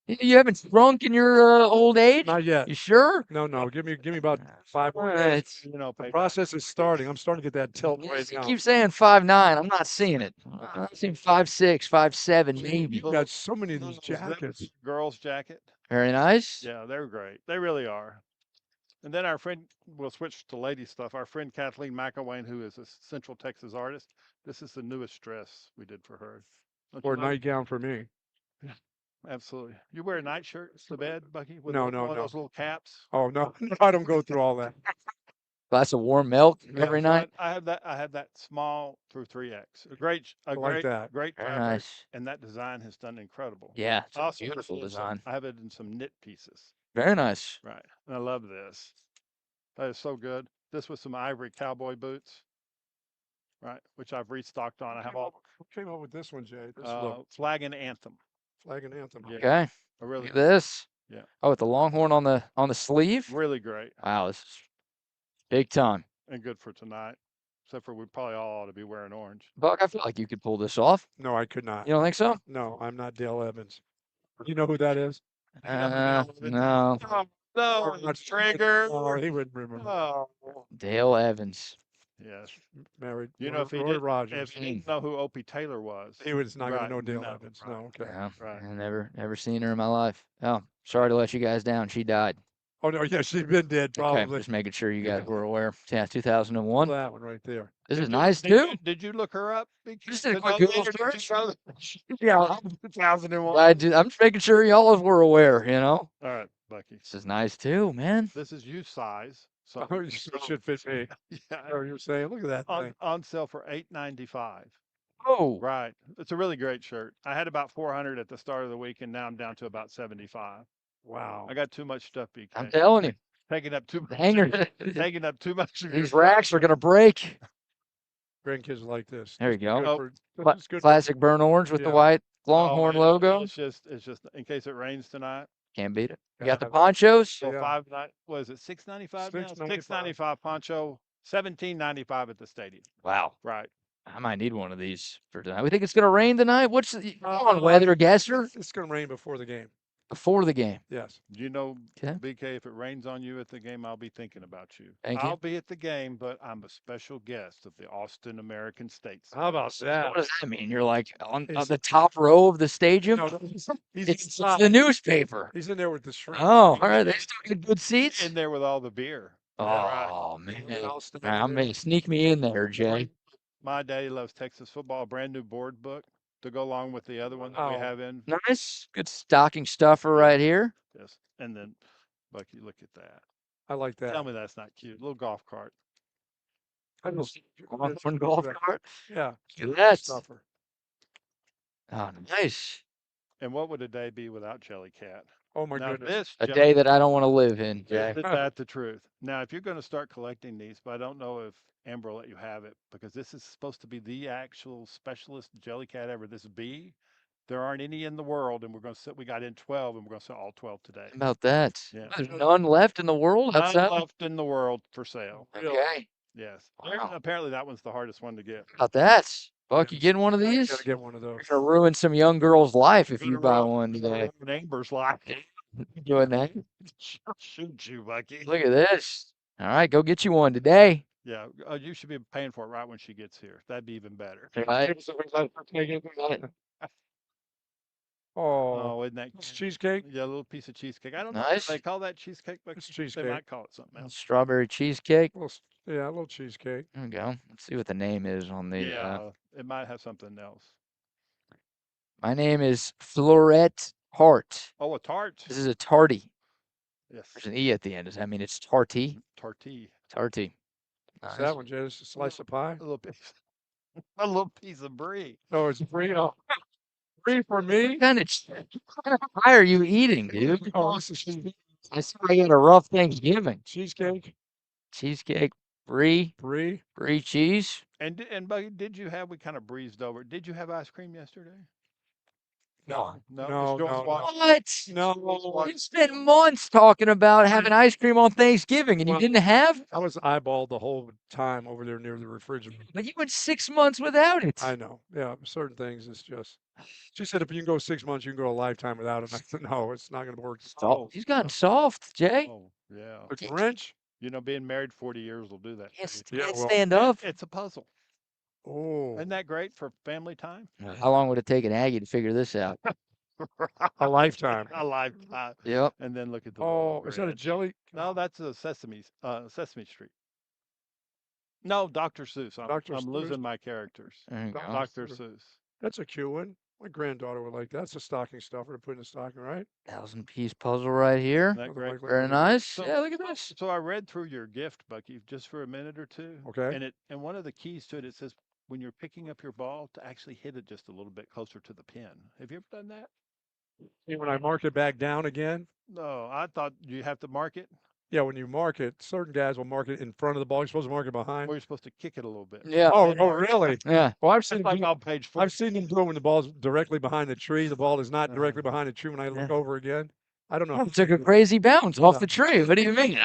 You haven't shrunk in your old age? Not yet. You sure? No. Give me about 5 more Uh, years. it's, You know, The pay- process is starting. I'm starting to get that tilt you right now. keep saying 5'9". I'm not seeing it. I'm seeing 5'6", 5'7", maybe. You've got so many of these Those zip jackets. girls' jacket. Very nice. Yeah, they're great. They really are. And then our friend, we'll switch to lady stuff. Our friend Kathleen McElwain, who is a Central Texas artist, this is the newest dress we did for her. Don't you Or love it? nightgown for me. Absolutely. You wear nightshirts to bed, Bucky? With No, one no, of no. those little caps? Oh no, I don't go through all that. Glass of warm milk every So night. I have that small through 3X. A like great, that. great Very fabric, nice. and that design has done incredible. Yeah, it's a Also, beautiful design. I have it in some knit pieces. Very nice. Right. And I love this. That is so good. This was some ivory cowboy boots. Right. Which I've restocked on. I have all Who came up with this one, Jay? This look, flag and anthem. flag and anthem. Yeah. Okay. I really, Look at this. Yeah. Oh, with the Longhorn on the sleeve. really great Wow, this is big time. and good for tonight. Except for we probably all ought to be wearing orange. Buck, I feel like you could pull this off. No, I could not. You don't think so? No, I'm not Dale Evans. You know who that is? No. No, Not- Trigger. Oh, he wouldn't remember. Oh, Dale Evans. yes. Married. You know, if he Roy did, Rogers. if he didn't know who Opie Taylor was, He was not going Right, to know Dale no, Evans. right, No, okay. Yeah. right. I never seen her in my life. Oh, sorry to let you guys down. She died. Oh no, yeah, she's been dead Okay, probably. just making sure you guys Yeah. were aware. Yeah, 2001. That one right there. This is Did you- nice did too. you- Did you look her up? Just did a To quick know Google later that you search. found- Yeah, 2001. I'm just making sure y'all were aware. All right, Bucky. This is nice too, man. This is you size. So Oh, it should fit me. yeah, Oh, you were saying, look at that thing. on sale for $8.95. Oh, Right. It's a really great shirt. I had about 400 at the start of the week, and now I'm down to about 75. Wow. I got too much stuff, BK. I'm telling you, Taking up too the much. hanger. Taking up too much. of your These racks are gonna break. Grandkids like this. There you This is go. good for- Cla- this is good for- Classic burnt orange with the Yeah. white Oh, Longhorn man, logo. It's just in case it rains tonight. Can't beat it. You Yeah. got the ponchos. So Yeah. what is it? $6.95 now? $6.95. $6.95 poncho. $17.95 at the stadium. Wow. Right. I might need one of these for tonight. We think it's gonna rain tonight. What's the come on, weather guesser? It's going to rain before the game. Before the game. Yes. You know, Okay. BK, if it rains on you at the game, I'll be thinking about you. Thank you. I'll be at the game, but I'm a special guest of the Austin American States. How about that? What does that mean? You're like on Is- the top row of the stadium? No, he's It's inside. the newspaper. He's in there with the shrimp. Oh, all right. They still get good seats. In there with all the beer. Oh man, Outstanding. I'm gonna sneak me in there, Jay. My daddy loves Texas football. A brand new board book to go along with the other one that we Oh. have in. Nice, good stocking stuffer right here. Yes. And then, Bucky, look at that. I like that. Tell me that's not cute. Little golf cart. I know. One golf cart. Yeah. Look at that. Stuffer. Oh, nice. And what would a day be without Jellycat? Oh my Now goodness. this A Jelly- day that I don't want to live in, Jay. Isn't that the truth? Now, if you're going to start collecting these, but I don't know if Amber will let you have it because this is supposed to be the actual specialist Jellycat ever. This bee, there aren't any in the world, and we're going to we got in 12, and we're going to sell all 12 today. How about that? Yeah. There's none left in the world None outside. left in the world for sale. Okay. Yes. Wow. Apparently, that one's the hardest one to get. How about that? Buck, you Yes. getting one of You these? gotta get one of those. You're gonna ruin some young girl's life if you Gonna buy ruin- one today. ruin Amber's life. Doing that? Shoot you, Bucky. Look at this. All right, go get you one today. Yeah, you should be paying for it right when she gets here. That'd be even better. Right? Oh, Oh, isn't that it's cheesecake. Yeah, a little piece of cheesecake. I don't know Nice. if they call that cheesecake, but It's they cheesecake. might call it something else. Strawberry cheesecake. Yeah, a little cheesecake. There we go. Let's see what the name is on the. Yeah, it might have something else. My name is Florette Tart. Oh, a tart. This is a tarty. Yes. There's an E at the end. Does that mean it's tarty? Tarty. Tarty. What's Nice. that one, Jay? Just a slice of pie? A little piece. A little piece of brie. No, it's free. Oh, free for me. What kind of pie are you eating, dude? Oh, this is I saw you had a rough Thanksgiving. cheesecake. Cheesecake, brie Brie. cheese. And Bucky, did you have? We kind of breezed over. Did you have ice cream yesterday? No. No. No, just no, watch- What? No. You spent months talking about having ice cream on Thanksgiving, and you Well, didn't have? I was eyeballed the whole time over there near the refrigerator. But you went 6 months without it. I know. Yeah, certain things. It's just. She said if you can go 6 months, you can go a lifetime without it. I said no, it's not going to work. Oh, he's gotten soft, Jay. Oh, yeah. The Grinch. You know, being married 40 years will do that. Can't, to you. Yeah, can't well- stand up. It's a puzzle. Oh, Isn't that great for family time? How long would it take an Aggie to figure this out? a lifetime. A lifetime. Yep. And then look at the. Oh, little is that a Grinch. jelly? No, that's a Sesame Street. No, Dr. Seuss. I'm Dr. Seuss? losing my characters. There you go. Dr. Seuss. That's a cute one. My granddaughter would like that. That's a stocking stuffer to put in a stocking, right? 1,000-piece puzzle right here. Isn't that Nothing great? like Very that. nice. So- Yeah, look at this. So I read through your gift, Bucky, just for a minute or two. Okay. And one of the keys to it, it says when you're picking up your ball to actually hit it just a little bit closer to the pin. Have you ever done that? And when I mark it back down again, No, I thought you have to mark it. yeah, when you mark it, certain guys will mark it in front of the ball. You're supposed to mark it behind. Or you're supposed to kick it a little bit. Yeah. Oh, really? Yeah. Well, I've It's seen like them, on page 4. I've seen them do it when the ball's directly behind the tree. The ball is not directly behind the tree when I look over again. I don't know. It took a crazy bounce off No. the tree. What do you mean?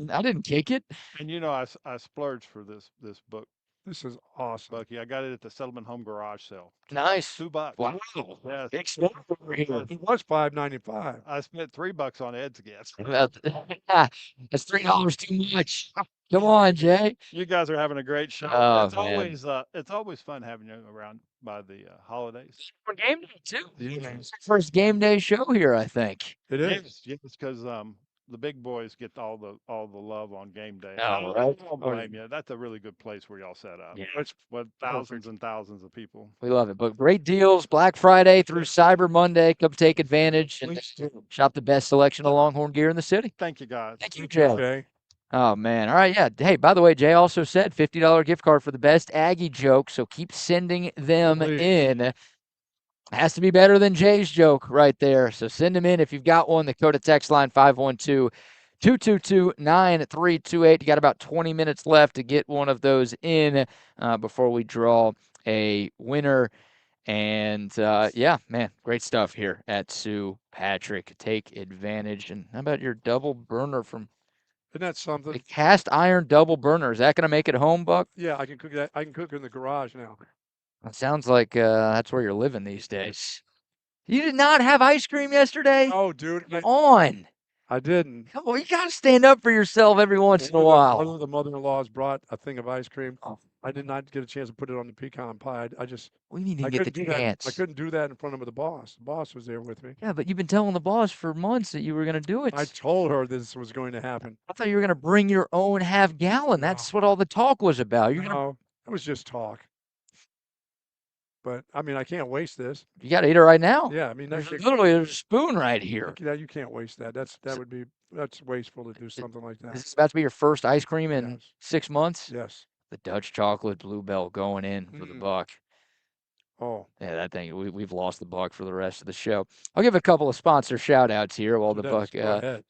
I didn't kick it. And you know, I splurged for this book, This is awesome. Bucky. I got it at the Settlement Home Garage sale. Nice. $2. Wow. Yes. Big spend over here. It was $5.95. I spent $3 on Ed's guess. That's $3 too much. Come on, Jay. You guys are having a great show. Oh, it's man. always fun having you around by the holidays. For game day too. It's our first game day show here, I think. It is. Yes, because the big boys get all the love on game day. Oh, I right. don't blame you. That's a really good place where y'all set up. Yeah. It's With thousands and thousands of people. We love it. But great deals, Black Friday through Cyber Monday. Come take advantage and shop the best selection of Longhorn gear in the city. Thank you, guys. Thank you, Jay. okay. Oh, man. All right, yeah. Hey, by the way, Jay also said $50 gift card for the best Aggie joke, so keep sending them Please. in. Has to be better than Jay's joke right there. So send them in if you've got one. The code of text line 512-222-9328. You got about 20 minutes left to get one of those in before we draw a winner. And, yeah, man, great stuff here at Sue Patrick. Take advantage. And how about your double burner from Isn't that something? the cast iron double burner? Is that going to make it home, Buck? Yeah, I can cook that. I can cook in the garage now. It sounds like that's where you're living these days. You did not have ice cream yesterday? Oh, dude, Come on. I didn't. Come on. You got to stand up for yourself every once in a while. One of the mother-in-laws brought a thing of ice cream. Oh. I did not get a chance to put it on the pecan pie. I just We need to I get the couldn't do that. I chance. couldn't do that in front of the boss. The boss was there with me. Yeah, but you've been telling the boss for months that you were going to do it. I told her this was going to happen. I thought you were going to bring your own half gallon. That's what all the talk was about. You're gonna, No, it was just talk. But I mean, I can't waste this. you got to eat it right now. Yeah, I mean, There's a spoon right here. you can't waste that. That's wasteful to do something like that. Is this about to be your first ice cream in Yes. 6 months? Yes. The Dutch chocolate Bluebell going in for the buck. Oh, Yeah, that thing, we've lost the buck for the rest of the show. I'll give a couple of sponsor shout outs here while the buck go ahead.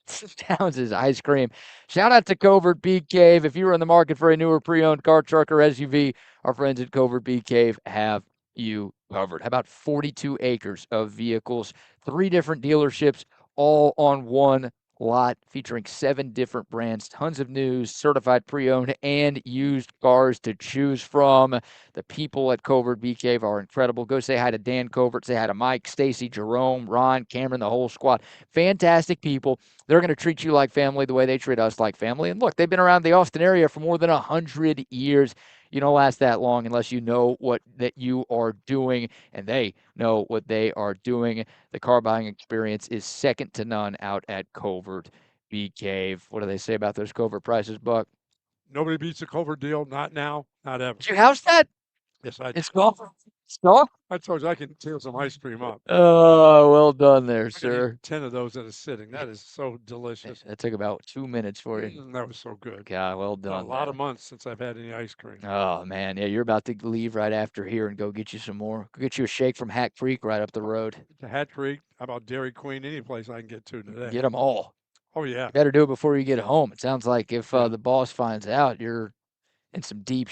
downs his ice cream. Shout out to Covert Bee Cave. If you are in the market for a newer pre-owned car, truck, or SUV, our friends at Covert Bee Cave have you covered. How about 42 acres of vehicles, 3 different dealerships, all on one lot, featuring 7 different brands, tons of news, certified pre-owned and used cars to choose from. The people at Covert Bee Cave are incredible. Go say hi to Dan Covert, say hi to Mike, Stacy, Jerome, Ron, Cameron, the whole squad. Fantastic people. They're going to treat you like family the way they treat us like family. And look, they've been around the Austin area for more than 100 years. You don't last that long unless you know what that you are doing, and they know what they are doing. The car buying experience is second to none out at Covert Bee Cave. What do they say about those Covert prices, Buck? nobody beats a Covert deal. Not now. Not ever. Did you house that? Yes, I did. It's gone. Stop. I told you I can tear some ice cream up. Oh, well done there, I could eat sir. 10 of those at a sitting. That is so delicious. That took about 2 minutes for you. That was so good. God, well Been done. a lot there. of months since I've had any ice cream. Oh man, yeah, you're about to leave right after here and go get you some more. Go get you a shake from Hack Creek right up the road. To Hat Creek, how about Dairy Queen? Any place I can get to today. Get them all. Oh yeah. You better do it before you get home. It sounds like if Yeah. the boss finds out, you're in some deep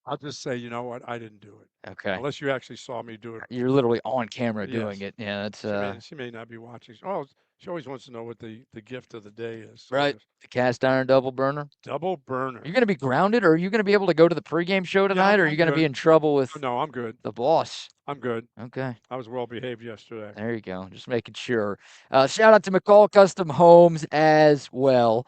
I'll just say, you know what? I didn't do it. Okay. Unless you actually saw me do it. You're literally on camera doing Yes. it. Yeah, that's She may not be watching. Oh, she always wants to know what the gift of the day is. So right. The cast iron double burner. Double burner. Are you going to be grounded, or are you going to be able to go to the pregame show tonight, or are you going to be in trouble with No, I'm good. the boss? I'm good. Okay. I was well behaved yesterday. There you go. Just making sure. Shout out to McCall Custom Homes as well.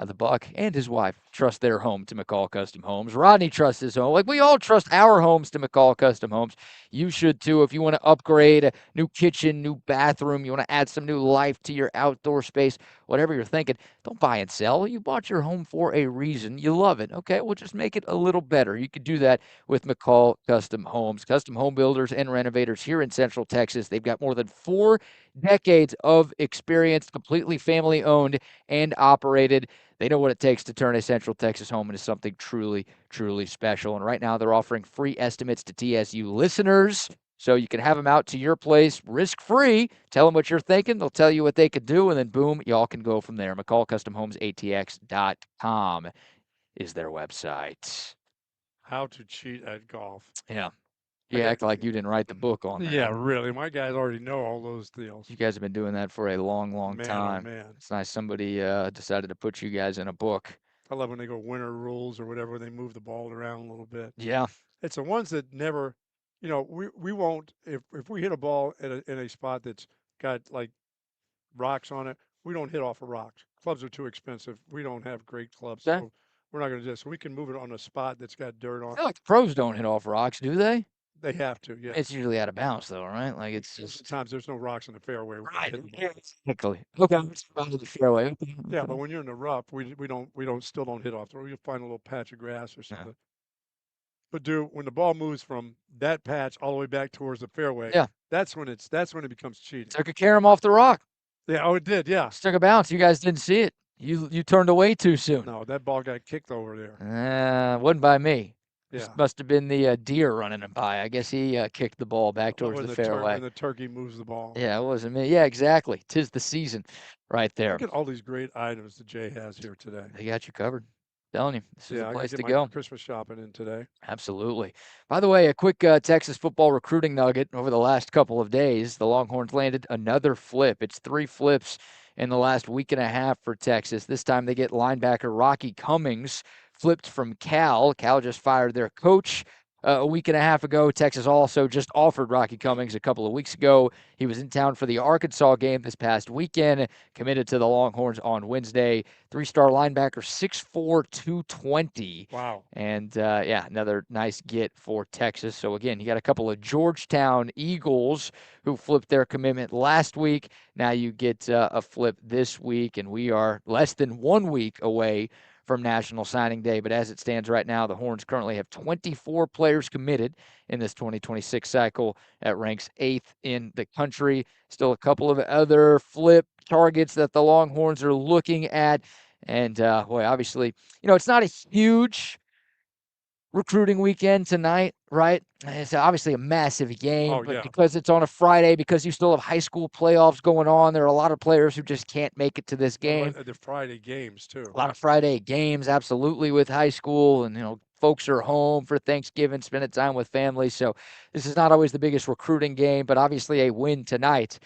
The Buck and his wife trust their home to McCall Custom Homes. Rodney trusts his home. Like we all trust our homes to McCall Custom Homes. You should too. If you want to upgrade a new kitchen, new bathroom, you want to add some new life to your outdoor space, whatever you're thinking, don't buy and sell. You bought your home for a reason. You love it. Okay, well, just make it a little better. You could do that with McCall Custom Homes. Custom home builders and renovators here in Central Texas. They've got more than 4 decades of experience, completely family owned and operated. They know what it takes to turn a Central Texas home into something truly, truly special. And right now they're offering free estimates to TSU listeners. So you can have them out to your place risk-free. Tell them what you're thinking. They'll tell you what they could do. And then boom, y'all can go from there. McCallCustomHomesATX.com is their website. How to cheat at golf. Yeah. You act like you didn't write the book on that. Yeah, really. My guys already know all those deals. You guys have been doing that for a long, long time. Oh, man. It's nice somebody decided to put you guys in a book. I love when they go winter rules or whatever. They move the ball around a little bit. Yeah. It's the ones that never, we won't, if we hit a ball in a spot that's got like rocks on it, we don't hit off of rocks. Clubs are too expensive. We don't have great clubs. Okay. So we're not going to do this. So we can move it on a spot that's got dirt on I feel like the pros don't hit off rocks, do they? They have to, yeah. It's usually out of bounds, though, right? Like it's just sometimes there's no rocks in the fairway. right. Exactly. Okay, it's out of the fairway. Yeah, but when you're in the rough, we still don't hit off. So you find a little patch of grass or something. But when the ball moves from that patch all the way back towards the fairway, that's when it becomes cheating. Took a carom off the rock. Yeah, oh, it did. Yeah, just took a bounce. You guys didn't see it. You turned away too soon. No, that ball got kicked over there. Wasn't by me. Yeah. Must have been the deer running him by. I guess he kicked the ball back towards the fairway. When the turkey moves the ball. Yeah, it wasn't me. Yeah, exactly. 'Tis the season right there. Look at all these great items that Jay has here today. They got you covered. I'm telling you, this is the place to my go. Christmas shopping in today. Absolutely. By the way, a quick Texas football recruiting nugget over the last couple of days. The Longhorns landed another flip. It's 3 flips in the last week and a half for Texas. This time they get linebacker Rocky Cummings flipped from Cal. Cal just fired their coach a week and a half ago. Texas also just offered Rocky Cummings a couple of weeks ago. He was in town for the Arkansas game this past weekend, committed to the Longhorns on Wednesday. 3-star linebacker, 6'4", 220. Wow. And, another nice get for Texas. So, again, you got a couple of Georgetown Eagles who flipped their commitment last week. Now you get a flip this week, and we are less than 1 week away from National Signing Day. But as it stands right now, the Horns currently have 24 players committed in this 2026 cycle. That ranks 8th in the country. Still a couple of other flip targets that the Longhorns are looking at. And, obviously, it's not a huge recruiting weekend tonight, right? It's obviously a massive game, but because it's on a Friday, because you still have high school playoffs going on, there are a lot of players who just can't make it to this game. The Friday games, too. A lot of Friday games, absolutely, with high school, and, folks are home for Thanksgiving, spending time with family, so this is not always the biggest recruiting game, but obviously a win tonight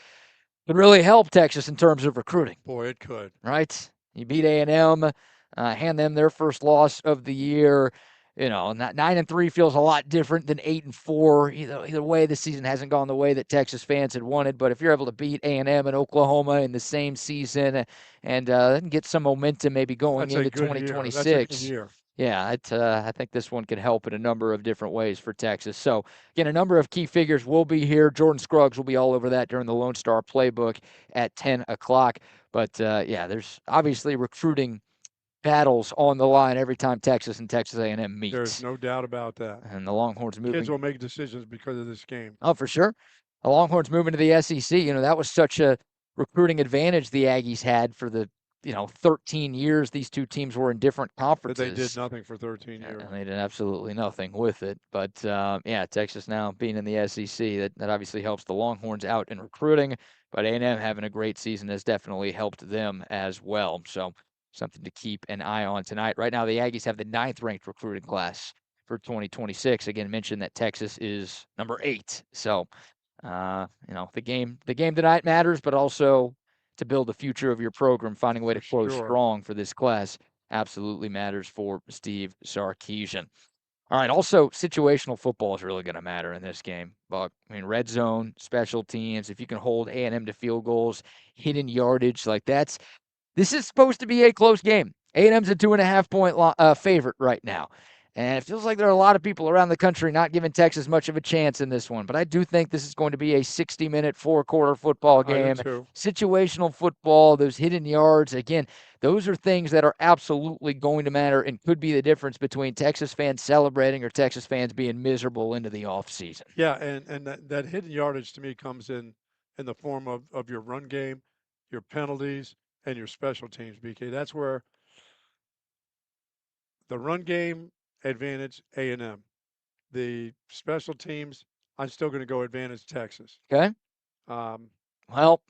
could really help Texas in terms of recruiting. Boy, it could. Right? You beat A&M, hand them their first loss of the year. 9-3 feels a lot different than 8-4. Either way, the season hasn't gone the way that Texas fans had wanted. But if you're able to beat A&M and Oklahoma in the same season and get some momentum maybe going into 2026, that's a good year. Yeah, I think this one can help in a number of different ways for Texas. So, again, a number of key figures will be here. Jordan Scruggs will be all over that during the Lone Star Playbook at 10 o'clock. But, there's obviously recruiting battles on the line every time Texas and Texas A&M meet. There's no doubt about that. And the Longhorns moving. Kids will make decisions because of this game. Oh, for sure. The Longhorns moving to the SEC. That was such a recruiting advantage the Aggies had for the 13 years these two teams were in different conferences. But they did nothing for 13 years. And they did absolutely nothing with it. But, Texas now being in the SEC, that obviously helps the Longhorns out in recruiting. But A&M having a great season has definitely helped them as well. So something to keep an eye on tonight. Right now, the Aggies have the 9th-ranked recruiting class for 2026. Again, mentioned that Texas is number 8. So, the game tonight matters, but also to build the future of your program, finding a way to close strong for this class absolutely matters for Steve Sarkeesian. All right, also situational football is really going to matter in this game, Buck. Red zone, special teams, if you can hold A&M to field goals, hidden yardage, this is supposed to be a close game. A&M's a 2.5-point favorite right now. And it feels like there are a lot of people around the country not giving Texas much of a chance in this one. But I do think this is going to be a 60-minute, 4-quarter football game. Situational football, those hidden yards. Again, those are things that are absolutely going to matter and could be the difference between Texas fans celebrating or Texas fans being miserable into the offseason. Yeah, and that hidden yardage to me comes in the form of your run game, your penalties, and your special teams, BK. That's where the run game advantage A&M. The special teams, I'm still going to go advantage Texas. Okay. Well,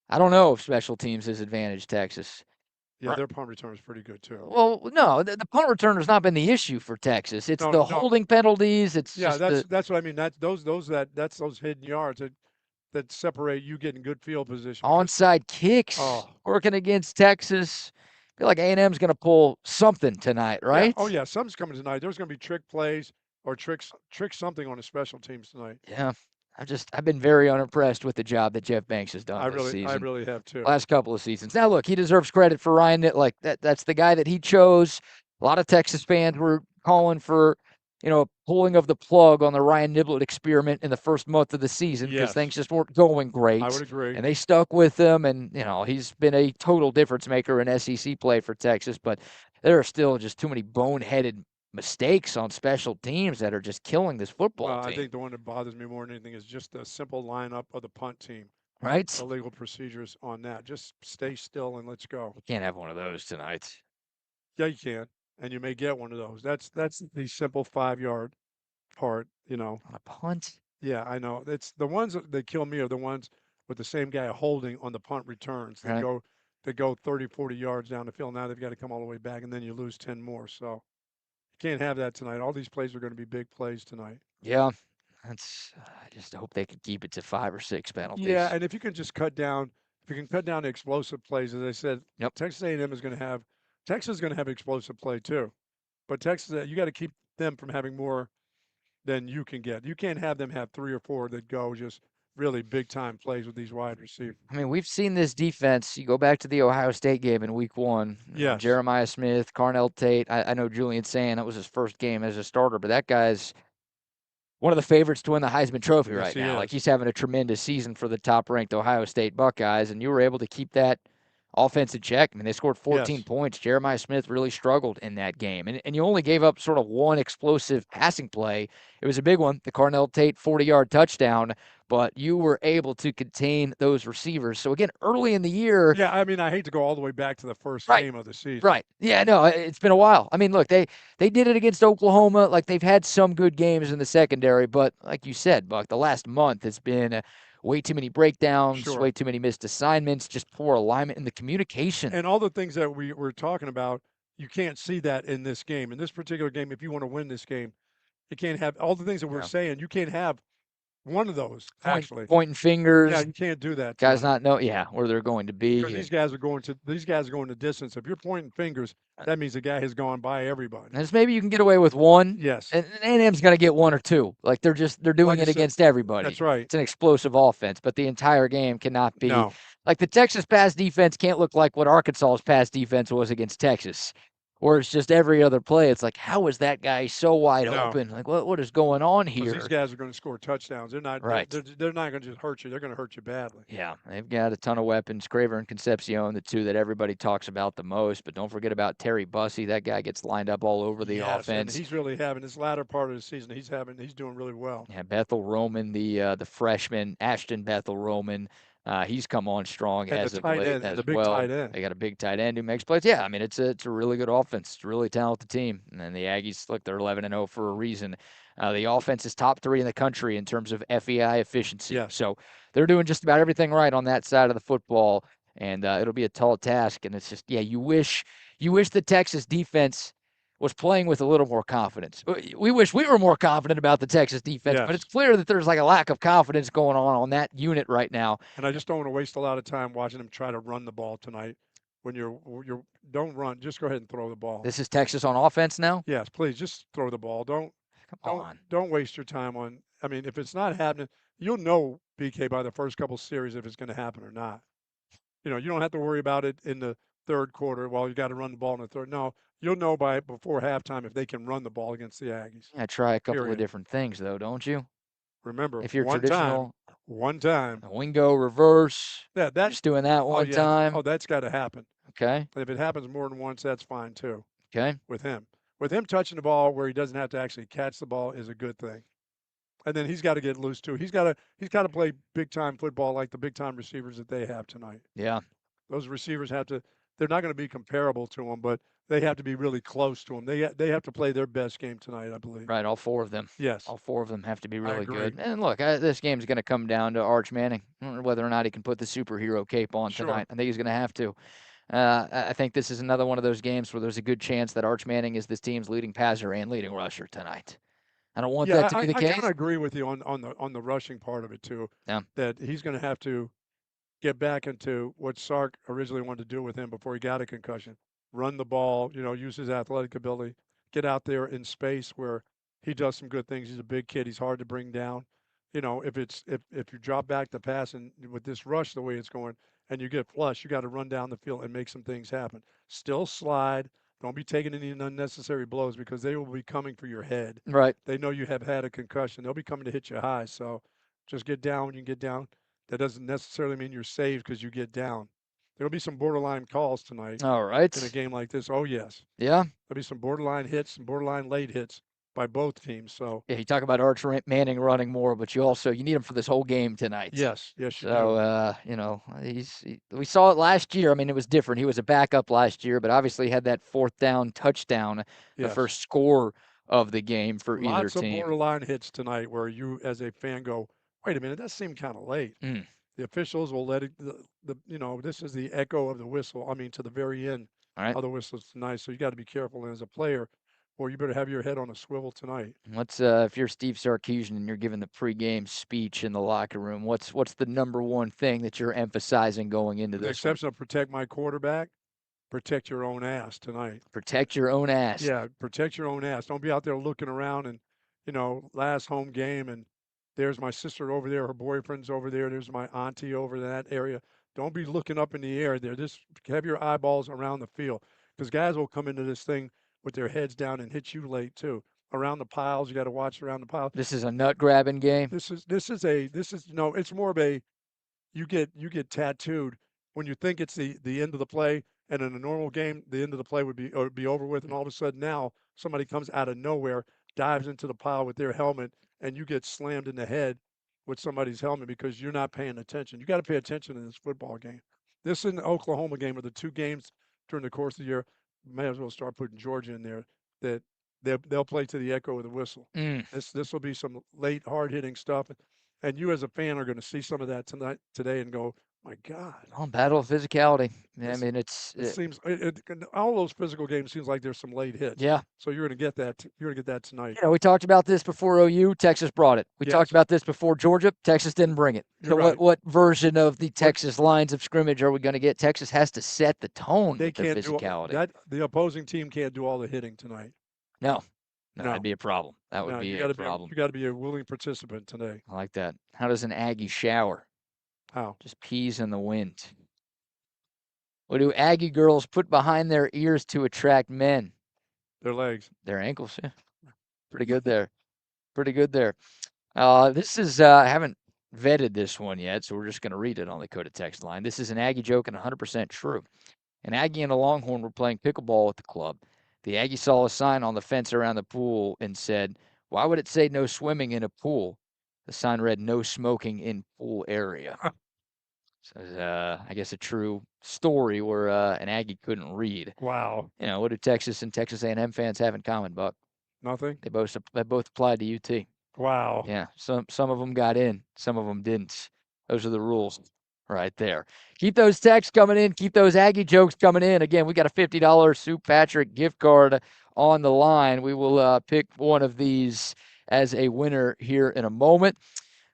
I don't know if special teams is advantage Texas. Yeah, their punt return is pretty good too. Well, no, the punt return has not been the issue for Texas. It's holding penalties. That's what I mean. That's those hidden yards that separate you getting good field position. Onside kicks working against Texas. I feel like A&M's going to pull something tonight, right? Yeah. Oh, yeah, something's coming tonight. There's going to be trick plays or trick something on the special teams tonight. Yeah, I've been very unimpressed with the job that Jeff Banks has done this season. I really have too. Last couple of seasons. Now, look, he deserves credit for Ryan. That's the guy that he chose. A lot of Texas fans were calling for, pulling of the plug on the Ryan Niblett experiment in the first month of the season because things just weren't going great. I would agree. And they stuck with him, and, he's been a total difference maker in SEC play for Texas, but there are still just too many boneheaded mistakes on special teams that are just killing this football team. I think the one that bothers me more than anything is just the simple lineup of the punt team. Right? The legal procedures on that. Just stay still and let's go. You can't have one of those tonight. Yeah, you can. And you may get one of those. That's the simple 5-yard part, On a punt? Yeah, I know. It's the ones that kill me are the ones with the same guy holding on the punt returns. They go 30, 40 yards down the field. Now they've got to come all the way back, and then you lose 10 more. So you can't have that tonight. All these plays are going to be big plays tonight. Yeah. I just hope they can keep it to 5 or 6 penalties. Yeah, and if you can just cut down the explosive plays, as I said, Texas A&M is going to have Texas is going to have explosive play too. But Texas, you got to keep them from having more than you can get. You can't have them have 3 or 4 that go just really big-time plays with these wide receivers. We've seen this defense. You go back to the Ohio State game in week 1. Yes. Jeremiah Smith, Carnell Tate. I know Julian Sand, that was his first game as a starter, but that guy's one of the favorites to win the Heisman Trophy right now. He's having a tremendous season for the top-ranked Ohio State Buckeyes, and you were able to keep that offense in check. They scored 14 points. Jeremiah Smith really struggled in that game. And you only gave up sort of one explosive passing play. It was a big one, the Carnell Tate 40-yard touchdown, but you were able to contain those receivers. So, again, early in the year. Yeah, I hate to go all the way back to the first game of the season. Right. Yeah, no, it's been a while. Look, they did it against Oklahoma. They've had some good games in the secondary, but like you said, Buck, the last month has been way too many breakdowns, way too many missed assignments, just poor alignment in the communication. And all the things that we were talking about, you can't see that in this game. In this particular game, if you want to win this game, you can't have all the things that we're saying. You can't have one of those, actually. Pointing fingers. Yeah, you can't do that. Guys not know, where they're going to be. Because these guys are going to distance. If you're pointing fingers, that means the guy has gone by everybody. And maybe you can get away with one. Yes. And A&M's going to get 1 or 2. They're doing it against everybody. That's right. It's an explosive offense, but the entire game cannot be. No. The Texas pass defense can't look like what Arkansas's pass defense was against Texas. Or it's just every other play. It's like, how is that guy so wide No. open? Like, what is going on Because here? these guys are going to score touchdowns. They're not. Right. They're not going to just hurt you. They're going to hurt you badly. Yeah, they've got a ton of weapons. Craver and Concepcion, the two that everybody talks about the most. But don't forget about Terry Bussey. That guy gets lined up all over the Yes, and offense. he's really having his latter part of the season. He's doing really well. Yeah, Bethel Roman, the freshman, Ashton Bethel Roman. He's come on strong And as the of tight late end, as the big well. tight end. They got a big tight end who makes plays. Yeah, I mean it's a really good offense. It's a really talented team. And then the Aggies, look, they're 11-0 for a reason. The offense is top 3 in the country in terms of FEI efficiency. Yes. So they're doing just about everything right on that side of the football, and it'll be a tall task. And it's just, yeah, you wish the Texas defense was playing with a little more confidence. We wish we were more confident about the Texas defense, Yes. but it's clear that there's like a lack of confidence going on that unit right now. And I just don't want to waste a lot of time watching them try to run the ball tonight. When you're don't run, just go ahead and throw the ball. This is Texas on offense now? Yes, please just throw the ball. Come on. Don't waste your time on. I mean, if it's not happening, you'll know, BK, by the first couple series if it's going to happen or not. You know, you don't have to worry about it in the third quarter. Well, you got to run the ball in the third. No, you'll know before halftime if they can run the ball against the Aggies. Yeah, try a couple Period. of different things though, don't you? Remember, If you're one traditional, time. Wingo reverse. Yeah, that's Just doing that one time. Oh, that's got to happen. Okay. If it happens more than once, that's fine too. Okay. With him touching the ball where he doesn't have to actually catch the ball is a good thing. And then he's got to get loose too. He's got to play big time football like the big time receivers that they have tonight. Yeah. Those receivers have to. They're not going to be comparable to him, but they have to be really close to him. They have to play their best game tonight, I believe. Right, all 4 of them. Yes. All 4 of them have to be really agree. good. And look, this game's going to come down to Arch Manning, whether or not he can put the superhero cape on Sure. tonight. I think he's going to have to. I think this is another one of those games where there's a good chance that Arch Manning is this team's leading passer and leading rusher tonight. I don't want that to be the case. I kind of agree with you on the rushing part of it too. Yeah. That he's going to have to get back into what Sark originally wanted to do with him before he got a concussion. Run the ball, use his athletic ability, get out there in space where he does some good things. He's a big kid. He's hard to bring down. If you drop back the pass and with this rush the way it's going and you get flush, you got to run down the field and make some things happen. Still slide. Don't be taking any unnecessary blows because they will be coming for your head. Right. They know you have had a concussion. They'll be coming to hit you high. So just get down when you get down. That doesn't necessarily mean you're saved because you get down. There'll be some borderline calls tonight. All right. In a game like this. Oh, yes. Yeah. There'll be some borderline hits, some borderline late hits by both teams. So yeah, you talk about Arch Manning running more, but you need him for this whole game tonight. Yes, you do. So we saw it last year. I mean, it was different. He was a backup last year, but obviously had that 4th down touchdown, the first score of the game for either Lots team. of borderline hits tonight where you, as a fan, go, wait a minute, that seemed kind of late. The officials will let it. This is the echo of the whistle. I mean, to the very end of the whistle tonight. So you got to be careful. And as a player, or you better have your head on a swivel tonight. What's if you're Steve Sarkeesian and you're giving the pregame speech in the locker room? What's the number one thing that you're emphasizing going into this? With the exception of protect my quarterback, protect your own ass tonight. Protect your own ass. Yeah, protect your own ass. Don't be out there looking around and, last home game and there's my sister over there, her boyfriend's over there, there's my auntie over in that area. Don't be looking up in the air there. Just have your eyeballs around the field because guys will come into this thing with their heads down and hit you late too. Around the piles, you got to watch around the piles. This is a nut grabbing game. It's more of a you get tattooed when you think it's the end of the play, and in a normal game, the end of the play would be over with, and all of a sudden now somebody comes out of nowhere, dives into the pile with their helmet, and you get slammed in the head with somebody's helmet because you're not paying attention. You got to pay attention in this football game. This and the Oklahoma game are the 2 games during the course of the year. May as well start putting Georgia in there that they'll play to the echo of the whistle. This will be some late hard hitting stuff, and you as a fan are going to see some of that today and go, my God. Oh, battle of physicality. I mean, it seems all those physical games seems like there's some late hits. Yeah. So you're going to get that. You're going to get that tonight. We talked about this before OU. Texas brought it. We talked about this before Georgia. Texas didn't bring it. So right. what version of the Texas lines of scrimmage are we going to get? Texas has to set the tone with their physicality. The opposing team can't do all the hitting tonight. No, that'd be a problem. That would be a problem. You got to be a willing participant today. I like that. How does an Aggie shower? How? Just peas in the wind. What do Aggie girls put behind their ears to attract men? Their legs. Their ankles, yeah. Pretty good there. Pretty good there. This is, I haven't vetted this one yet, so we're just going to read it on the Coda text line. This is an Aggie joke and 100% true. An Aggie and a Longhorn were playing pickleball at the club. The Aggie saw a sign on the fence around the pool and said, "Why would it say no swimming in a pool?" The sign read, "No smoking in pool area." So, I guess a true story where an Aggie couldn't read. Wow. You know, what do Texas and Texas A&M fans have in common, Buck? Nothing? They both applied to UT. Wow. Yeah, some of them got in, some of them didn't. Those are the rules right there. Keep those texts coming in. Keep those Aggie jokes coming in. Again, we got a $50 Sue Patrick gift card on the line. We will pick one of these as a winner here in a moment.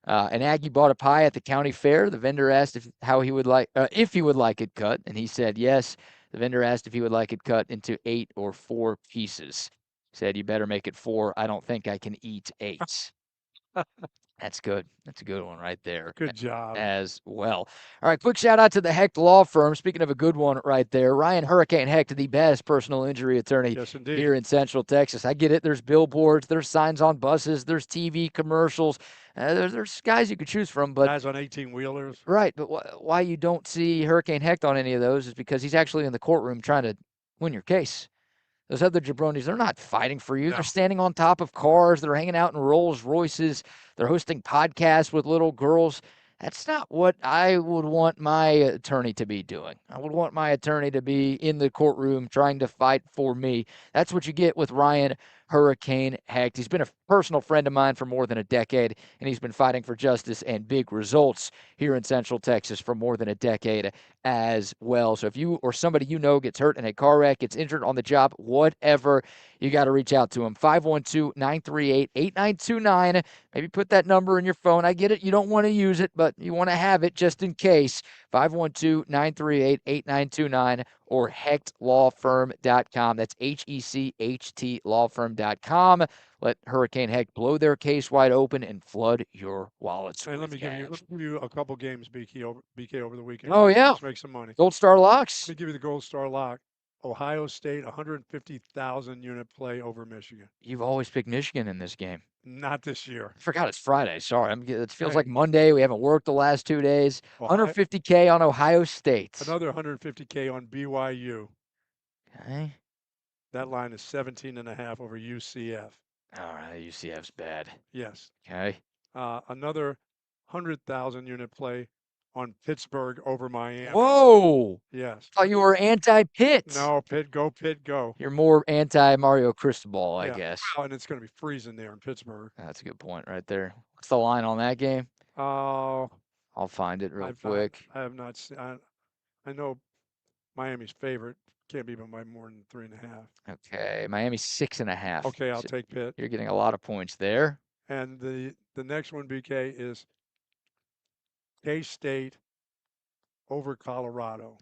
An Aggie bought a pie at the county fair. The vendor asked if he would like it cut, and he said yes. The vendor asked if he would like it cut into 8 or 4 pieces. He said, "You better make it 4. I don't think I can eat 8." That's good. That's a good one right there. Good job. As well. All right, quick shout out to the Hec Law Firm. Speaking of a good one right there, Ryan Hurricane Heck, the best personal injury attorney Yes, indeed. here in Central Texas. I get it. There's billboards, there's signs on buses, there's TV commercials. There's guys you could choose from, but Guys on 18-wheelers. right. But why you don't see Hurricane Heck on any of those is because he's actually in the courtroom trying to win your case. Those other jabronis, they're not fighting for you. No. They're standing on top of cars. They're hanging out in Rolls Royces. They're hosting podcasts with little girls. That's not what I would want my attorney to be doing. I would want my attorney to be in the courtroom trying to fight for me. That's what you get with Ryan Hurricane Hecht. He's been a personal friend of mine for more than a decade, and he's been fighting for justice and big results here in Central Texas for more than a decade as well. So if you or somebody you know gets hurt in a car wreck, gets injured on the job, whatever, you got to reach out to him. 512-938-8929. Maybe put that number in your phone. I get it. You don't want to use it, but you want to have it just in case. 512-938-8929 or hecklawfirm.com. That's HECHT lawfirm.com. Let Hurricane Heck blow their case wide open and flood your wallets. Hey, let me give you a couple games, BK, over the weekend. Oh, yeah. Let's make some money. Gold Star Locks. Let me give you the Gold Star Lock. Ohio State, 150,000 unit play over Michigan. You've always picked Michigan in this game. Not this year. I forgot it's Friday. Sorry. It feels Hey. like Monday. We haven't worked the last 2 days. Ohio- 150K on Ohio State. Another 150K on BYU. Okay. That line is 17.5 over UCF. All right. UCF's bad. Yes. Okay. Another 100,000 unit play on Pittsburgh over Miami. Whoa. Yes. Thought you were anti-Pitt. No, Pitt, go. You're more anti-Mario Cristobal, I guess. Well, and it's going to be freezing there in Pittsburgh. That's a good point right there. What's the line on that game? Oh, I'll find it real quick. I have not seen. I know Miami's favorite. Can't be by more than 3.5. Okay. Miami's 6.5. Okay, I'll take Pitt. You're getting a lot of points there. And the next one, BK, is K-State over Colorado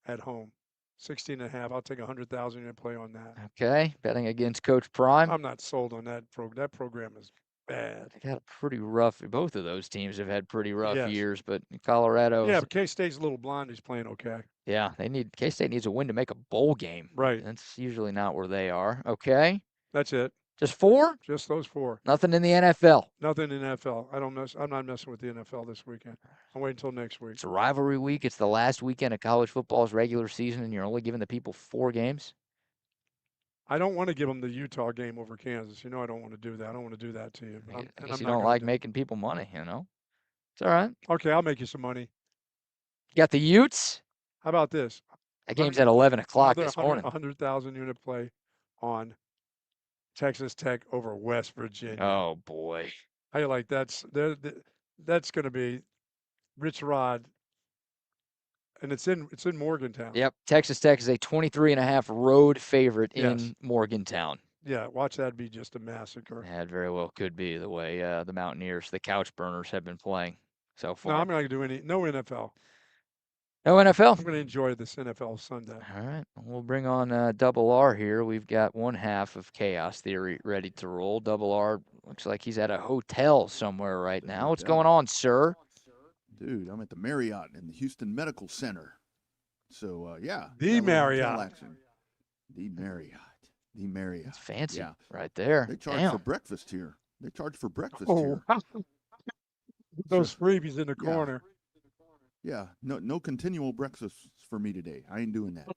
at home. 16.5. I'll take 100,000 unit play on that. Okay. Betting against Coach Prime. I'm not sold on that program. That program is bad. They got a pretty rough. Both of those teams have had pretty rough Yes. years, but Colorado. Yeah, but K-State's a little blonde. He's playing okay. Yeah, K-State needs a win to make a bowl game. Right. That's usually not where they are. Okay. That's it. Just 4? Just those 4. Nothing in the NFL. Nothing in NFL. I'm not messing with the NFL this weekend. I'll wait until next week. It's a rivalry week. It's the last weekend of college football's regular season, and you're only giving the people 4 games? I don't want to give them the Utah game over Kansas. You know I don't want to do that. I don't want to do that to you. I guess you don't like making people money, you know? It's all right. Okay, I'll make you some money. You got the Utes? How about this? That game's at 11 o'clock this morning. 100,000 unit play on Texas Tech over West Virginia. Oh, boy. How you like that's going to be Rich Rod, and it's in Morgantown. Yep. Texas Tech is a 23.5 road favorite in Morgantown. Yeah, watch that be just a massacre. Yeah, it very well could be the way the Mountaineers, the Couch Burners, have been playing so far. No, I'm not going to do no NFL. No NFL? I'm going to enjoy this NFL Sunday. All right. We'll bring on Double R here. We've got one half of Chaos Theory ready to roll. Double R looks like he's at a hotel somewhere right now. What's going on, sir? Dude, I'm at the Marriott in the Houston Medical Center. So yeah, The got a little hotel Marriott. action. The Marriott. The Marriott. It's fancy Yeah, right there. they charge Damn. for breakfast here. They charge for breakfast Oh, here. those So, freebies in the yeah. corner. Yeah, no continual breakfasts for me today. I ain't doing that.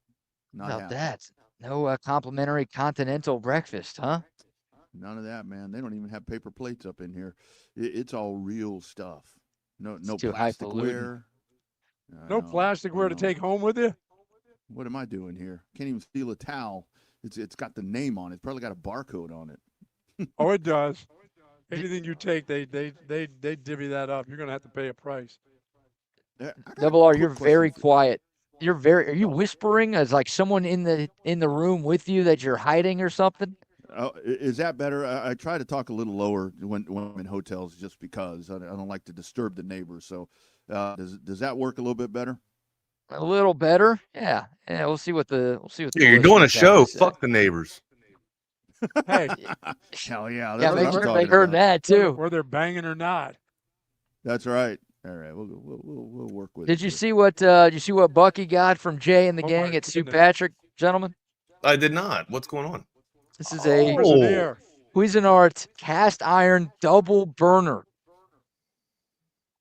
Not About happening. that. No complimentary continental breakfast, huh? None of that, man. They don't even have paper plates up in here. It's all real stuff. No too highfalutin. plasticware. No plasticware to take home with you? What am I doing here? Can't even steal a towel. It's got the name on it. It's probably got a barcode on it. Oh, it does. Anything you take, they divvy that up. You're gonna have to pay a price. I got a Double R, quick you're question very for you. quiet. Are you whispering as like someone in the room with you that you're hiding or something? Oh, is that better? I try to talk a little lower when I'm in hotels, just because I don't like to disturb the neighbors. So, does that work a little bit better? A little better. Yeah. Yeah, we'll see what the Yeah, you're doing a listeners have show. to say. Fuck the neighbors. Hey, Hell yeah, that's Yeah, what make I'm sure they talking heard about. that too. whether they're banging or not. That's right. All right, we'll work with it. Did you see what Bucky got from Jay and the Oh, gang my at St. goodness. Patrick, gentlemen? I did not. What's going on? This is a Cuisinart. Cuisinart cast iron double burner.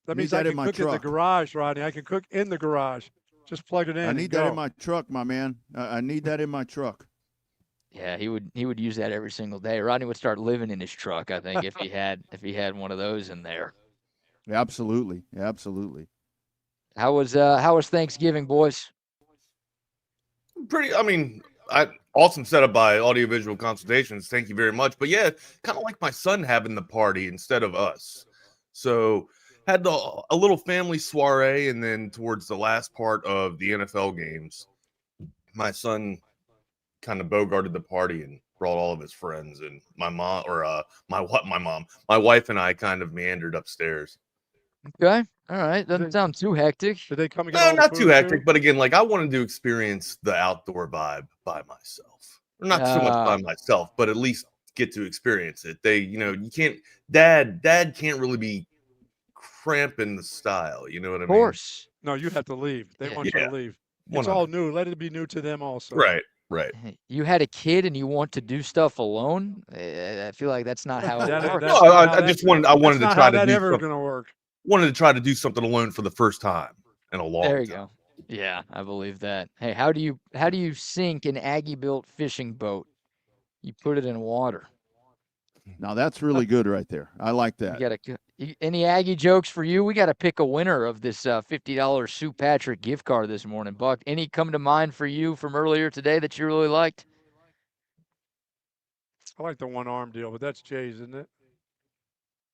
That Need means that I in can my cook in the truck. garage, Rodney. I can cook in the garage. Just plug it in. I and need that go. in my truck, my man. I need that in my truck. Yeah, he would use that every single day. Rodney would start living in his truck, I think, if he had one of those in there. Absolutely, absolutely. How was Thanksgiving, boys? Pretty. I mean, awesome setup by Audiovisual Consultations. Thank you very much. But yeah, kind of like my son having the party instead of us. So had a little family soiree, and then towards the last part of the NFL games, my son kind of bogarted the party and brought all of his friends, and my wife and I kind of meandered upstairs. Okay, all right, doesn't sound too hectic. Did they come and get No, all the not too food, hectic, too? but again, like I wanted to experience the outdoor vibe by myself. Or not so much by myself, but at least get to experience it. You can't. Dad can't really be cramping the style. You know what I mean? Of course. No, you have to leave. They Yeah. want you to leave. It's 100. all new. Let it be new to them also. Right. You had a kid and you want to do stuff alone? I feel like that's not how it That- works. that's No, not how I that- just wanted. I wanted That's to not how try to that do ever something. going to work. Wanted to try to do something alone for the first time in a long There you time. go. Yeah, I believe that. Hey, how do you sink an Aggie-built fishing boat? You put it in water. Now that's really good right there. I like that. Any Aggie jokes for you? We got to pick a winner of this $50 Sue Patrick gift card this morning, Buck. Any come to mind for you from earlier today that you really liked? I like the one-arm deal, but that's Jay's, isn't it?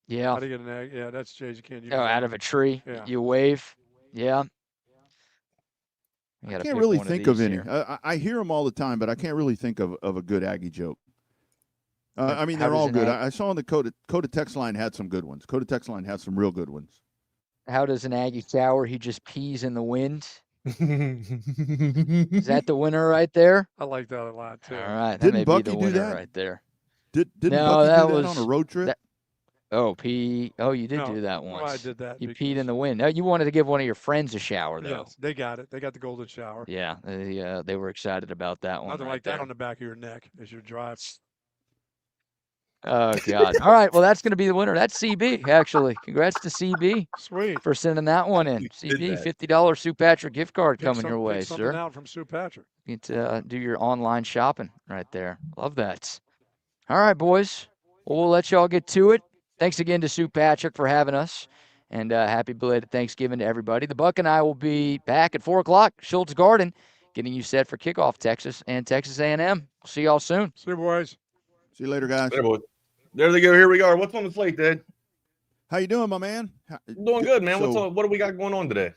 Yeah. How do you get an egg? Yeah, that's Jay's. You can't use Oh, that. out of a tree. Yeah. You wave. Yeah. I can't really think of any. I hear them all the time, but I can't really think of a good Aggie joke. I mean, they're all good. I saw on the Coda text line had some good ones. Coda text line had some real good ones. How does an Aggie shower? He just pees in the wind. Is that the winner right there? I like that a lot too. All right, that Didn't may Bucky be the do winner that? right there. Didn't No, Bucky that do that was on a road trip? Oh, you did No, do that no, once. I did that You because- peed in the wind. No, you wanted to give one of your friends a shower, though. Yes, they got it. They got the golden shower. Yeah, they were excited about that one. Nothing right like that there. on the back of your neck as you drive. Oh, God. All right, well, that's going to be the winner. That's CB, actually. Congrats to CB Sweet. for sending that one in. CB, that. $50 Sue Patrick gift card Pick coming some- your way, pick something sir. out from Sue Patrick. You get to do your online shopping right there. Love that. All right, boys. Well, we'll let y'all get to it. Thanks again to Sue Patrick for having us. And happy belated Thanksgiving to everybody. The Buck and I will be back at 4 o'clock, Schultz Garden, getting you set for kickoff Texas and Texas A&M. We'll see y'all soon. See you, boys. See you later, guys. There, boys. There they go. Here we are. What's on the slate, Dad? How you doing, my man? Doing good, man. So- What do we got going on today?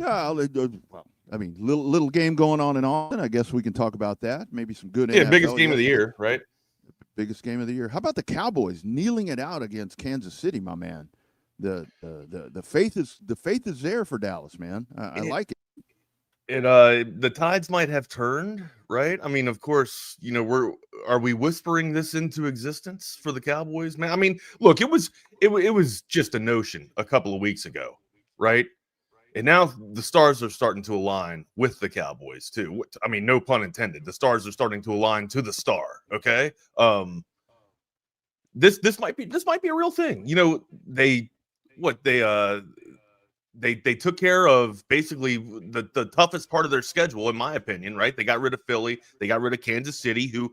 Yeah, well, I mean, little game going on in Austin. I guess we can talk about that. Maybe some good. Yeah, NFL biggest game of the yesterday. year, right? Biggest game of the year. How about the Cowboys kneeling it out against Kansas City, my man? The faith is there for Dallas, man. I like it. The tides might have turned, right? I mean, of course, are we whispering this into existence for the Cowboys, man? I mean, look, it was just a notion a couple of weeks ago, right? And now the stars are starting to align with the Cowboys too. I mean, no pun intended. The stars are starting to align to the star. Okay. This might be a real thing. You know, they took care of basically the toughest part of their schedule, in my opinion, right? They got rid of Philly, they got rid of Kansas City, who,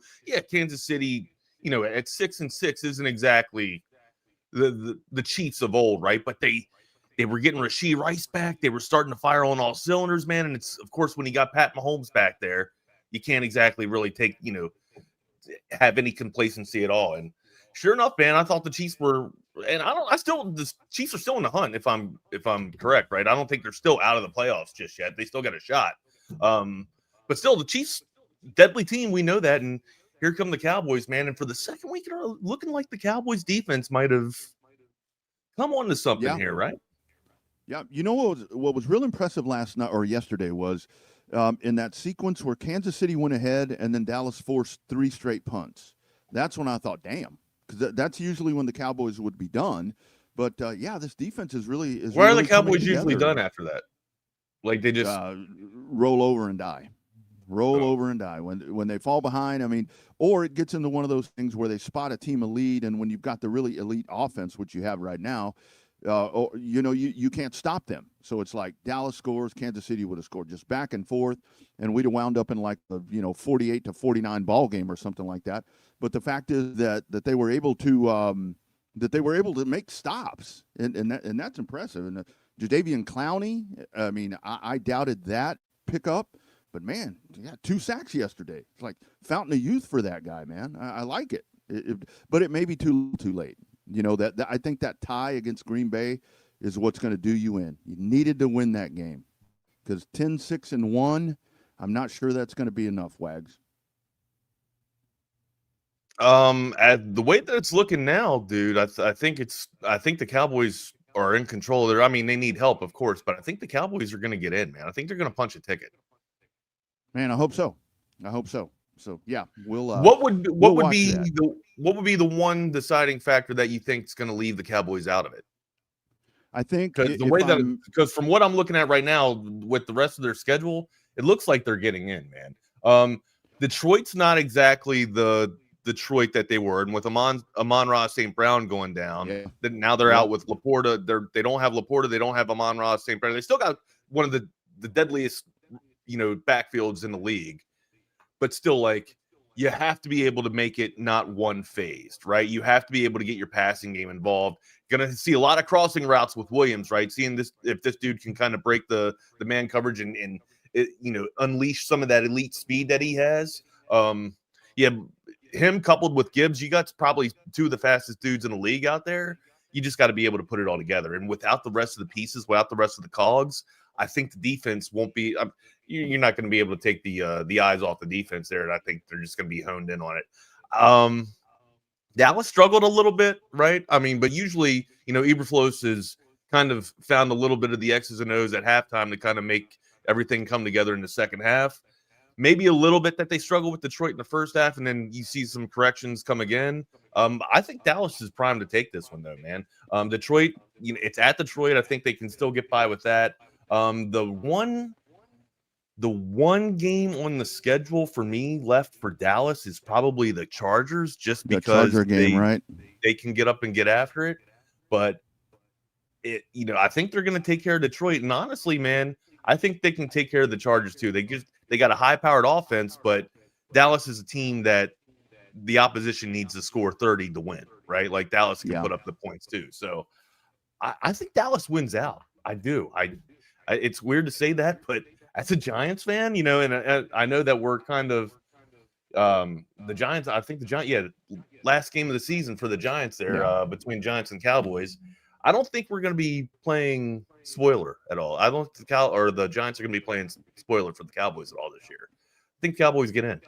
Kansas City, you know, at 6-6 isn't exactly the Chiefs of old, right? But they were getting Rashee Rice back. They were starting to fire on all cylinders, man. And it's, of course, when you got Pat Mahomes back there, you can't exactly really have any complacency at all. And sure enough, man, I thought the Chiefs were, and the Chiefs are still in the hunt, if I'm correct, right? I don't think they're still out of the playoffs just yet. They still got a shot. But still, the Chiefs, deadly team, we know that. And here come the Cowboys, man. And for the second week in a row, looking like the Cowboys defense might have come on to something here, right? Yeah. You know what was real impressive last night or yesterday was in that sequence where Kansas City went ahead and then Dallas forced 3 straight punts. That's when I thought, damn, because that's usually when the Cowboys would be done. But this defense is really Where really are the Cowboys usually done after that? Like they just roll over and die. Over and die when they fall behind. I mean, or it gets into one of those things where they spot a team elite, and when you've got the really elite offense, which you have right now, you can't stop them. So it's like Dallas scores, Kansas City would have scored, just back and forth, and we'd have wound up in like a 48-49 ball game or something like that. But the fact is that they were able to make stops, and that's impressive. And Jadeveon Clowney, I mean, I doubted that pickup. But, man, 2 sacks yesterday. It's like fountain of youth for that guy, man. I like it. But it may be too late. You know, that I think that tie against Green Bay is what's going to do you in. You needed to win that game because 10-6-1, I'm not sure that's going to be enough, Wags. At the way that it's looking now, dude, I think the Cowboys are in control there. I mean, they need help, of course, but I think the Cowboys are going to get in, man. I think they're going to punch a ticket. Man, I hope so. So yeah, we'll. What would be the one deciding factor that you think is going to leave the Cowboys out of it? I think because from what I'm looking at right now with the rest of their schedule, it looks like they're getting in, man. Detroit's not exactly the Detroit that they were, and with Amon-Ra St. Brown going down, now they're out with Laporta. They don't have Laporta. They don't have Amon-Ra St. Brown. They still got one of the deadliest backfields in the league, but still, like, you have to be able to make it not one phased, right? You have to be able to get your passing game involved. Gonna see a lot of crossing routes with Williams, right? Seeing if this dude can kind of break the man coverage and unleash some of that elite speed that he has. Him coupled with Gibbs, you got probably 2 of the fastest dudes in the league out there. You just got to be able to put it all together. And without the rest of the pieces, without the rest of the cogs, I think the defense won't be. You're not going to be able to take the eyes off the defense there, and I think they're just going to be honed in on it. Dallas struggled a little bit, right? I mean, but usually, Eberflus has kind of found a little bit of the X's and O's at halftime to kind of make everything come together in the second half. Maybe a little bit that they struggle with Detroit in the first half, and then you see some corrections come again. I think Dallas is primed to take this one, though, man. Detroit, it's at Detroit. I think they can still get by with that. The one game on the schedule for me left for Dallas is probably the Chargers, just because they can get up and get after it. But I think they're going to take care of Detroit. And honestly, man, I think they can take care of the Chargers too. They got a high-powered offense, but Dallas is a team that the opposition needs to score 30 to win, right? Like Dallas can put up the points too. So I think Dallas wins out. I do. It's weird to say that, but as a Giants fan, and I know that we're kind of the Giants. I think the Giants, last game of the season for the Giants there between Giants and Cowboys. I don't think we're going to be playing spoiler at all. I don't think the Giants are going to be playing spoiler for the Cowboys at all this year. I think Cowboys get in.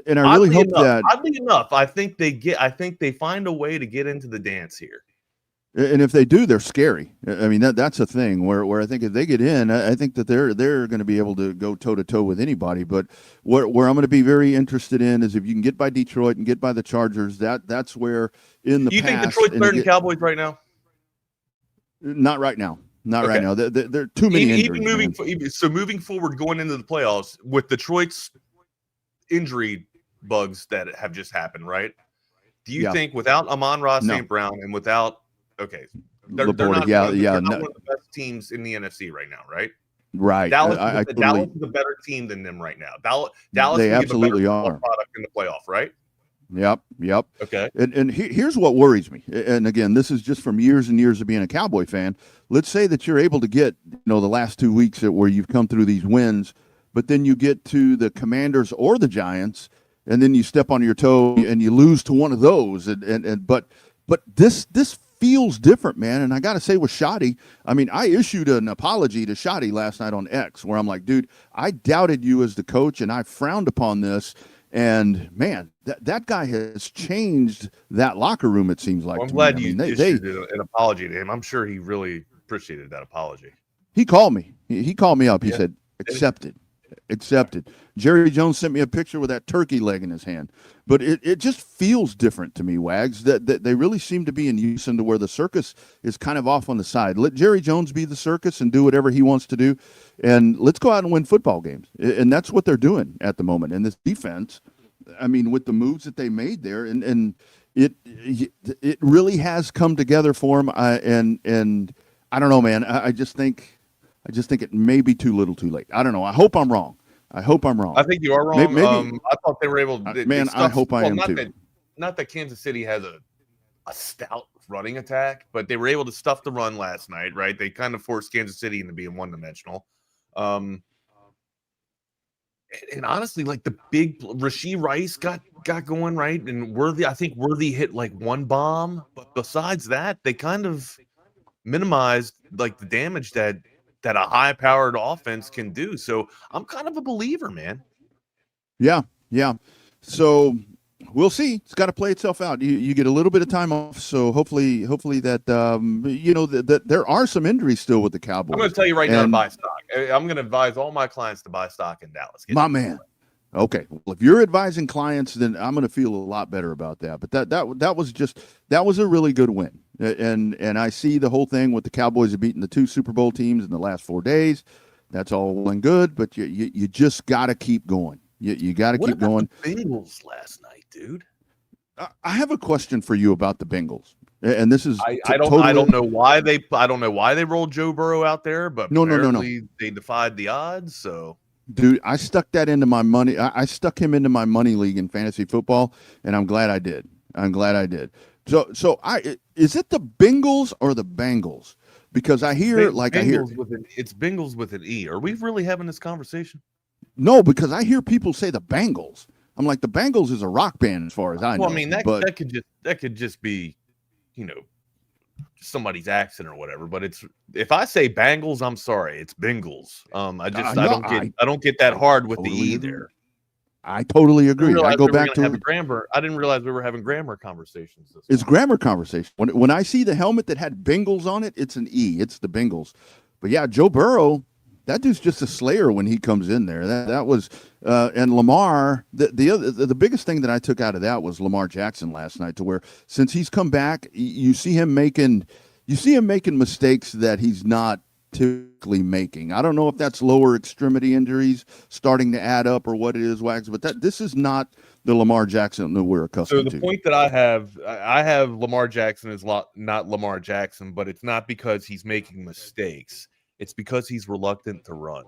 And I really hope that. Oddly enough, I think they find a way to get into the dance here. And if they do, they're scary. I mean, that's a thing where I think if they get in, I think that they're going to be able to go toe to toe with anybody. But where I'm going to be very interested in is if you can get by Detroit and get by the Chargers. That's where in the do you past. Think Detroit's better than Cowboys right now? Not right now. Not right now. There are too many even injuries. moving forward, going into the playoffs with Detroit's injury bugs that have just happened, right? Do you think without Amon-Ra St. Brown and without they're not one of the best teams in the NFC right now, right? Right. Dallas is a better team than them right now. Dallas they can absolutely give a better are product in the playoff, right? Yep. Okay. And here's what worries me. And again, this is just from years and years of being a Cowboy fan. Let's say that you're able to get, the last 2 weeks where you've come through these wins, but then you get to the Commanders or the Giants, and then you step on your toe and you lose to one of those. But this feels different, man. And I got to say with Shoddy, I mean, I issued an apology to Shoddy last night on X where I'm like, dude, I doubted you as the coach and I frowned upon this. And man, that guy has changed that locker room. It seems like. Well, I'm glad you issued an apology to him. I'm sure he really appreciated that apology. He called me. He called me up. He said, "Accepted." Jerry Jones sent me a picture with that turkey leg in his hand. But it just feels different to me, Wags, that they really seem to be in unison to where the circus is kind of off on the side. Let Jerry Jones be the circus and do whatever he wants to do. And let's go out and win football games. And that's what they're doing at the moment. And this defense, I mean, with the moves that they made there, and it really has come together for them. And I don't know, man. I just think it may be too little too late. I don't know. I hope I'm wrong. I think you are wrong. Maybe, I thought they were able to. I hope I am too. Not that Kansas City has a stout running attack, but they were able to stuff the run last night, right? They kind of forced Kansas City into being one-dimensional. And honestly, like the big Rashee Rice got going, right? And Worthy hit like one bomb. But besides that, they kind of minimized like the damage that a high-powered offense can do. So I'm kind of a believer, man. Yeah. So we'll see. It's got to play itself out. You get a little bit of time off, so hopefully that that there are some injuries still with the Cowboys. I'm going to tell you right now to buy stock. I'm going to advise all my clients to buy stock in Dallas. My man. Okay. Well, if you're advising clients, then I'm going to feel a lot better about that. But that was a really good win. And I see the whole thing with the Cowboys have beaten the 2 Super Bowl teams in the last 4 days. That's all well and good, but you just got to keep going. You got to keep going. The Bengals last night, dude. I have a question for you about the Bengals. And this is I don't know why they rolled Joe Burrow out there, but no. They defied the odds, so dude, I stuck that into my money. I stuck him into my money league in fantasy football, and I'm glad I did. So is it the Bengals or the Bengals? Because I hear it's Bengals with an E. Are we really having this conversation? No, because I hear people say the Bengals. I'm like, the Bengals is a rock band as far as I know. Well, I mean that could just be, somebody's accent or whatever. But if I say Bengals, I'm sorry, it's Bengals. I don't get that hard with totally the E there. I totally agree. I go back to grammar. I didn't realize we were having grammar conversations. It's grammar conversation. When I see the helmet that had Bengals on it, it's an E. It's the Bengals. But yeah, Joe Burrow, that dude's just a slayer when he comes in there. That was and Lamar. The biggest thing that I took out of that was Lamar Jackson last night, to where since he's come back, you see him making mistakes that he's not typically making. I don't know if that's lower extremity injuries starting to add up or what it is, Wags, but this is not the Lamar Jackson that we're accustomed to. So the point that I have Lamar Jackson is not Lamar Jackson, but it's not because he's making mistakes. It's because he's reluctant to run.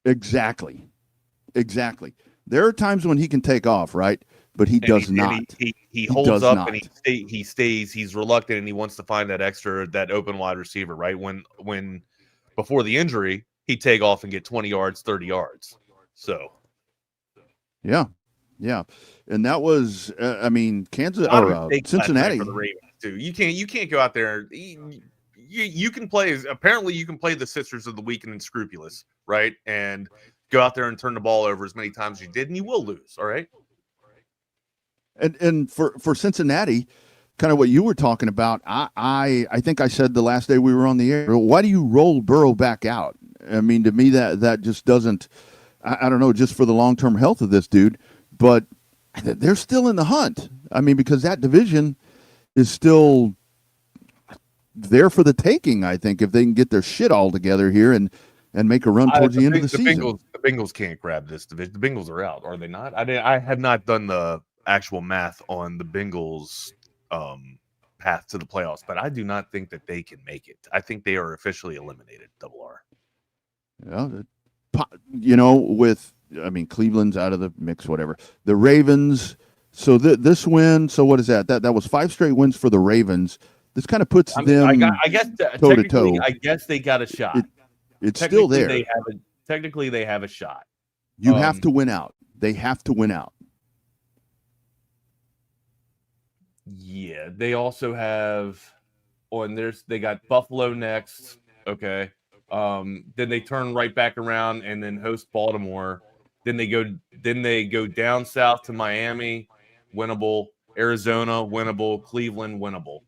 Exactly. There are times when he can take off, right? But he does not. He holds up and he stays. He's reluctant and he wants to find that open wide receiver, right? When before the injury, he'd take off and get 20 yards, 30 yards. So, yeah. And that was, Kansas or Cincinnati. For the Ravens too. You can't go out there. You can play. Apparently, you can play the Sisters of the Weak and Unscrupulous, right? And go out there and turn the ball over as many times as you did, and you will lose. All right. And for Cincinnati, kind of what you were talking about, I think I said the last day we were on the air, why do you roll Burrow back out? I mean, to me, that just doesn't, I don't know, just for the long-term health of this dude, but they're still in the hunt. I mean, because that division is still there for the taking, I think, if they can get their shit all together here and make a run towards the end of the season. The Bengals can't grab this division. The Bengals are out, are they not? I have not done the actual math on the Bengals path to the playoffs, but I do not think that they can make it. I think they are officially eliminated, Double R. Yeah, Cleveland's out of the mix, whatever. The Ravens, so this win, so what is that? That was 5 straight wins for the Ravens. This kind of puts them I guess toe to toe. I guess they got a shot. It's still there. Technically, they have a shot. You have to win out. They have to win out. Yeah, they also have they got Buffalo next. Okay. Then they turn right back around and then host Baltimore. Then they go down south to Miami, winnable, Arizona, winnable, Cleveland, winnable.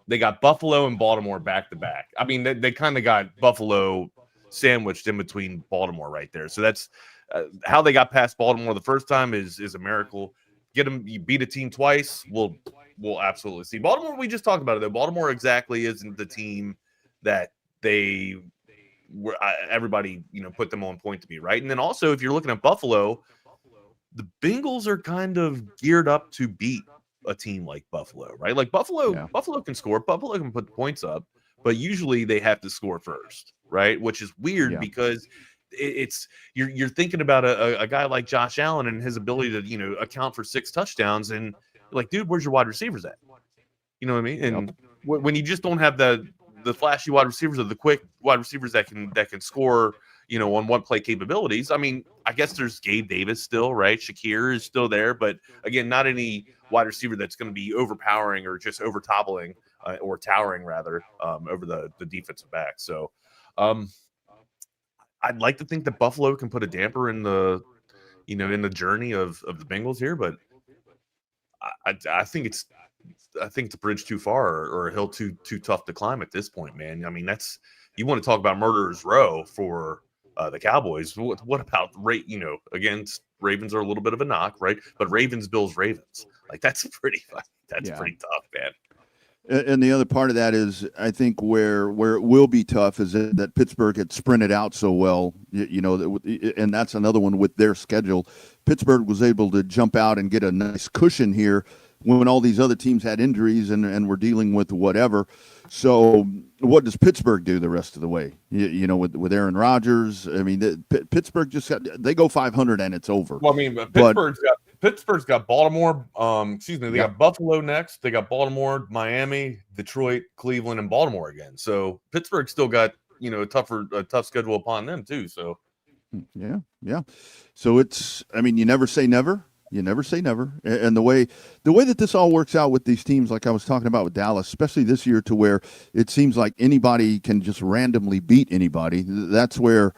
They got Buffalo and Baltimore back to back. I mean, they kind of got Buffalo sandwiched in between Baltimore right there. So that's how they got past Baltimore the first time is a miracle. You beat a team twice, we'll absolutely see. Baltimore, we just talked about it though. Baltimore exactly isn't the team that they were. Everybody put them on point to be, right? And then also, if you're looking at Buffalo, the Bengals are kind of geared up to beat a team like Buffalo, right? Like Buffalo can score, Buffalo can put the points up, but usually they have to score first, right? Which is weird because it's you're thinking about a guy like Josh Allen and his ability to account for 6 touchdowns, and like, dude, where's your wide receivers at? You know what I mean? And when you just don't have the flashy wide receivers or the quick wide receivers that can score, on one play capabilities. I mean, I guess there's Gabe Davis still, right? Shakir is still there, but again, not any wide receiver that's going to be overpowering or just over toppling or towering rather over the defensive back. So I'd like to think that Buffalo can put a damper in the journey of the Bengals here, but I think it's a bridge too far or a hill too tough to climb at this point, man. I mean, you want to talk about murderer's row for the Cowboys. What about against Ravens are a little bit of a knock, right? But Ravens, Bills, Ravens, like that's pretty tough, man. And the other part of that is, I think where it will be tough is that Pittsburgh had sprinted out so well, and that's another one with their schedule. Pittsburgh was able to jump out and get a nice cushion here when all these other teams had injuries and were dealing with whatever. So what does Pittsburgh do the rest of the way? With Aaron Rodgers, I mean, Pittsburgh they go 500 and it's over. Well, I mean, Pittsburgh's got Baltimore. They got Buffalo next. They got Baltimore, Miami, Detroit, Cleveland, and Baltimore again. So Pittsburgh still got a tough schedule upon them too. So yeah. So you never say never. You never say never. And the way that this all works out with these teams, like I was talking about with Dallas, especially this year, to where it seems like anybody can just randomly beat anybody. That's where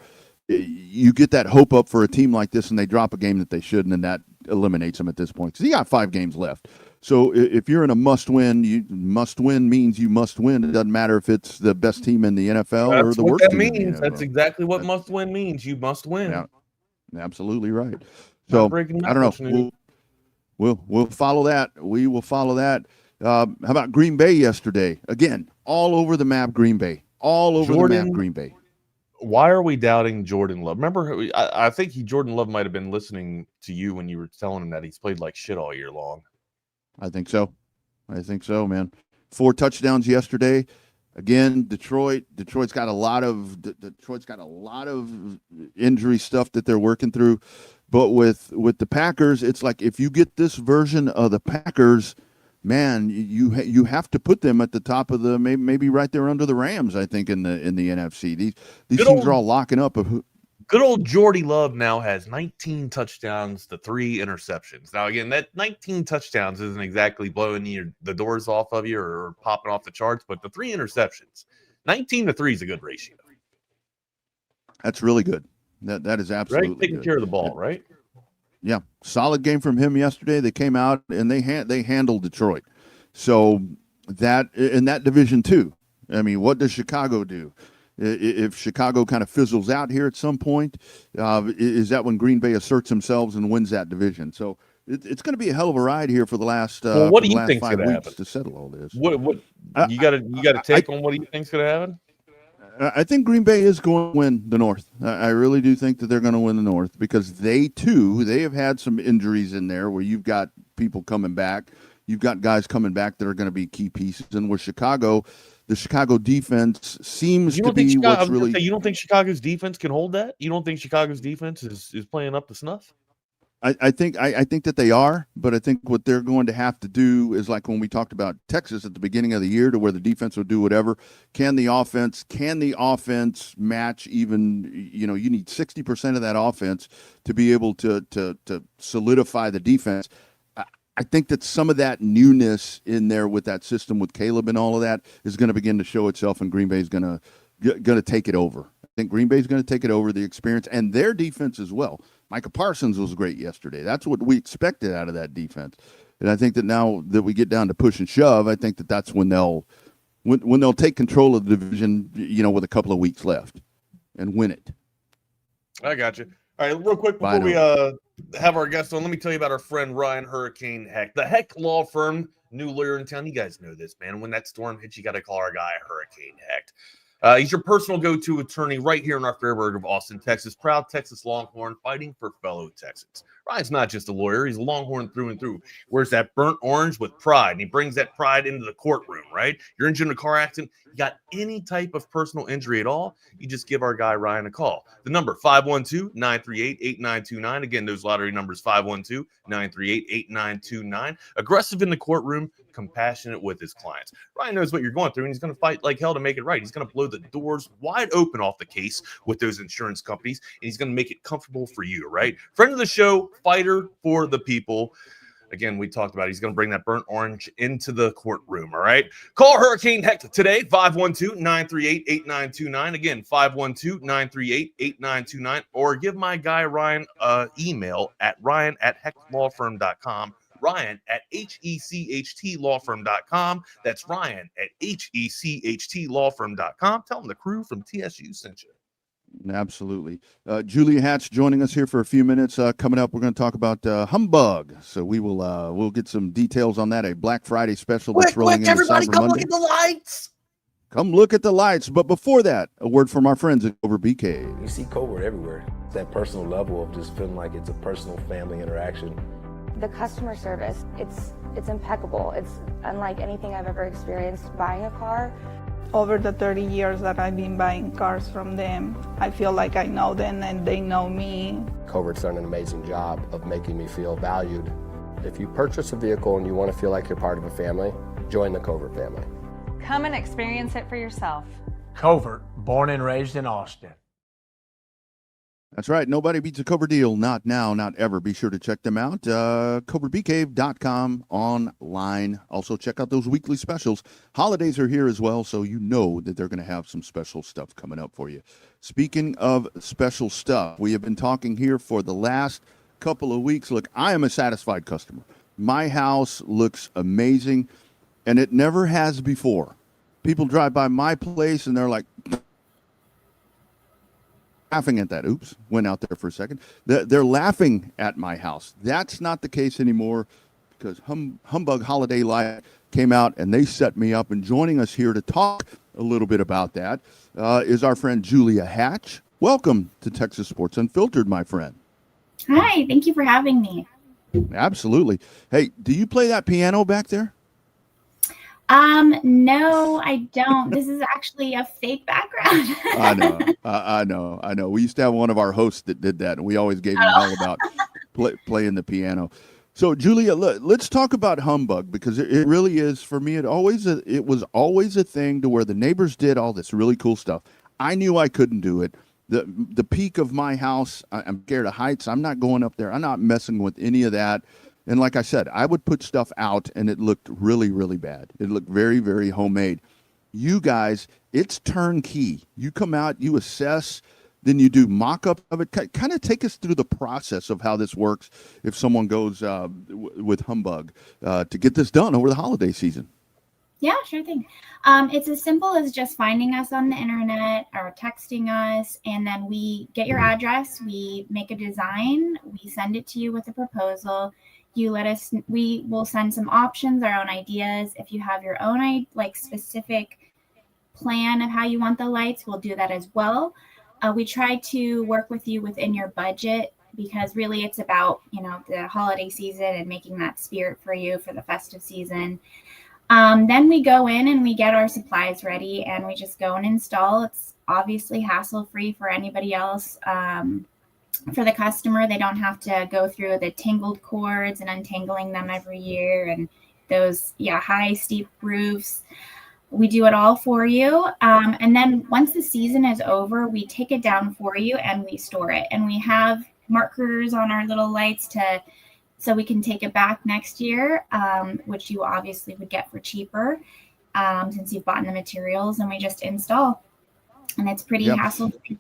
you get that hope up for a team like this, and they drop a game that they shouldn't, and that eliminates them at this point. Because you got 5 games left. So if you're in a must-win, must-win means you must win. It doesn't matter if it's the best team in the NFL or the worst team in the NFL. That's exactly what must-win means. You must win. Yeah, absolutely right. So I don't know. We'll follow that. We will follow that. How about Green Bay yesterday? Again, all over the map. Green Bay, all over the map. Green Bay. Why are we doubting Jordan Love? Remember, I think Jordan Love might have been listening to you when you were telling him that he's played like shit all year long. I think so, man. 4 touchdowns yesterday. Again, Detroit's got a lot of injury stuff that they're working through. But with the Packers, it's like if you get this version of the Packers, man, you have to put them at the top of the maybe right there under the Rams. I think in the NFC. These teams are all locking up. Good old Jordy Love now has 19 touchdowns to 3 interceptions. Now again, that 19 touchdowns isn't exactly blowing the doors off of you or popping off the charts, but the 3 interceptions, 19 to 3 is a good ratio. That's really good. That is absolutely right. Taking good. Care of the ball, right? Yeah, solid game from him yesterday. They came out and they handled Detroit. So that in that division too. I mean, what does Chicago do? If Chicago kind of fizzles out here at some point, is that when Green Bay asserts themselves and wins that division? So it's going to be a hell of a ride here for the last Well, what for do the you last think's 5 gonna weeks happen? to settle all this. What I- you got a take on what do you think's gonna happen? I think Green Bay is going to win the North. I really do think that they're going to win the North because they have had some injuries in there where you've got people coming back. You've got guys coming back that are going to be key pieces. And where the Chicago defense seems to be what's really. You don't think Chicago's defense can hold that? You don't think Chicago's defense is playing up to snuff? I think that they are, but I think what they're going to have to do is like when we talked about Texas at the beginning of the year, to where the defense will do whatever. Can the offense match even? You need 60% of that offense to be able to solidify the defense. I think that some of that newness in there with that system with Caleb and all of that is going to begin to show itself, and Green Bay is going to take it over. I think Green Bay is going to take it over, the experience and their defense as well. Micah Parsons was great yesterday. That's what we expected out of that defense. And I think that now that we get down to push and shove, I think that that's when they'll take control of the division, with a couple of weeks left and win it. I got you. All right, real quick before we have our guest on, let me tell you about our friend Ryan Hurricane Hec, the Hec Law Firm, new lawyer in town. You guys know this, man. When that storm hits, you got to call our guy Hurricane Hec. He's your personal go-to attorney right here in our fair burg of Austin, Texas. Proud Texas Longhorn, fighting for fellow Texans. Ryan's not just a lawyer. He's a Longhorn through and through. Wears that burnt orange with pride, and he brings that pride into the courtroom, right? You're injured in a car accident. You got any type of personal injury at all, you just give our guy Ryan a call. The number, 512-938-8929. Again, those lottery numbers, 512-938-8929. Aggressive in the courtroom, compassionate with his clients. Ryan knows what you're going through, and he's going to fight like hell to make it right. He's going to blow the doors wide open off the case with those insurance companies, and he's going to make it comfortable for you, right? Friend of the show, fighter for the people. Again, we talked about it. He's going to bring that burnt orange into the courtroom, all right? Call Hurricane Hec today, 512-938-8929. Again, 512-938-8929. Or give my guy Ryan an email at ryan@heclawfirm.com. Ryan at HECHTlawfirm.com. That's Ryan at HECHTlawfirm.com. Tell him the crew from TSU sent you. Absolutely. Julia Hatch joining us here for a few minutes. Coming up, we're going to talk about Humbug. So we'll get some details on that. A Black Friday special that's rolling into everybody, Cyber come Monday. look at the lights. Come look at the lights. But before that, a word from our friends at Covert BK. You see Covert everywhere. It's that personal level of just feeling like it's a personal family interaction. The customer service, it's impeccable. It's unlike anything I've ever experienced buying a car. Over the 30 years that I've been buying cars from them, I feel like I know them and they know me. Covert's done an amazing job of making me feel valued. If you purchase a vehicle and you want to feel like you're part of a family, join the Covert family. Come and experience it for yourself. Covert, born and raised in Austin. That's right. Nobody beats a Covert deal. Not now, not ever. Be sure to check them out. CovertBcave.com online. Also, check out those weekly specials. Holidays are here as well, so you know that they're going to have some special stuff coming up for you. Speaking of special stuff, we have been talking here for the last couple of weeks. Look, I am a satisfied customer. My house looks amazing, and it never has before. People drive by my place, and they're like, laughing at that. Oops, went out there for a second. They're laughing at my house. That's not the case anymore because Humbug Holiday Lighting came out and they set me up. And joining us here to talk a little bit about that is our friend Julia Hatch. Welcome to Texas Sports Unfiltered, my friend. Hi, thank you for having me. Absolutely. Hey, do you play that piano back there? No, I don't. This is actually a fake background. I know. We used to have one of our hosts that did that, and we always gave him hell about playing the piano. So, Julia, let's talk about Humbug because it really is, for me, it was always a thing to where the neighbors did all this really cool stuff. I knew I couldn't do it. The peak of my house, I'm scared of heights. I'm not going up there. I'm not messing with any of that. And like I said, I would put stuff out, and it looked really, really bad. It looked very, very homemade. You guys, it's turnkey. You come out, you assess, then you do mock-up of it. Kind of take us through the process of how this works if someone goes with Humbug to get this done over the holiday season. Yeah, sure thing. It's as simple as just finding us on the internet or texting us, and then we get your address, we make a design, we send it to you with a proposal. you let us, we will send some options, our own ideas. If you have your own specific plan of how you want the lights, we'll do that as well. We try to work with you within your budget, because really it's about, the holiday season and making that spirit for you for the festive season. Then we go in and we get our supplies ready and we just go and install. It's obviously hassle-free for anybody else. For the customer, they don't have to go through the tangled cords and untangling them every year and those high steep roofs. We do it all for you. And then once the season is over, we take it down for you and we store it. And we have markers on our little lights so we can take it back next year, which you obviously would get for cheaper since you've bought the materials, and we just install. And it's pretty hassle-free.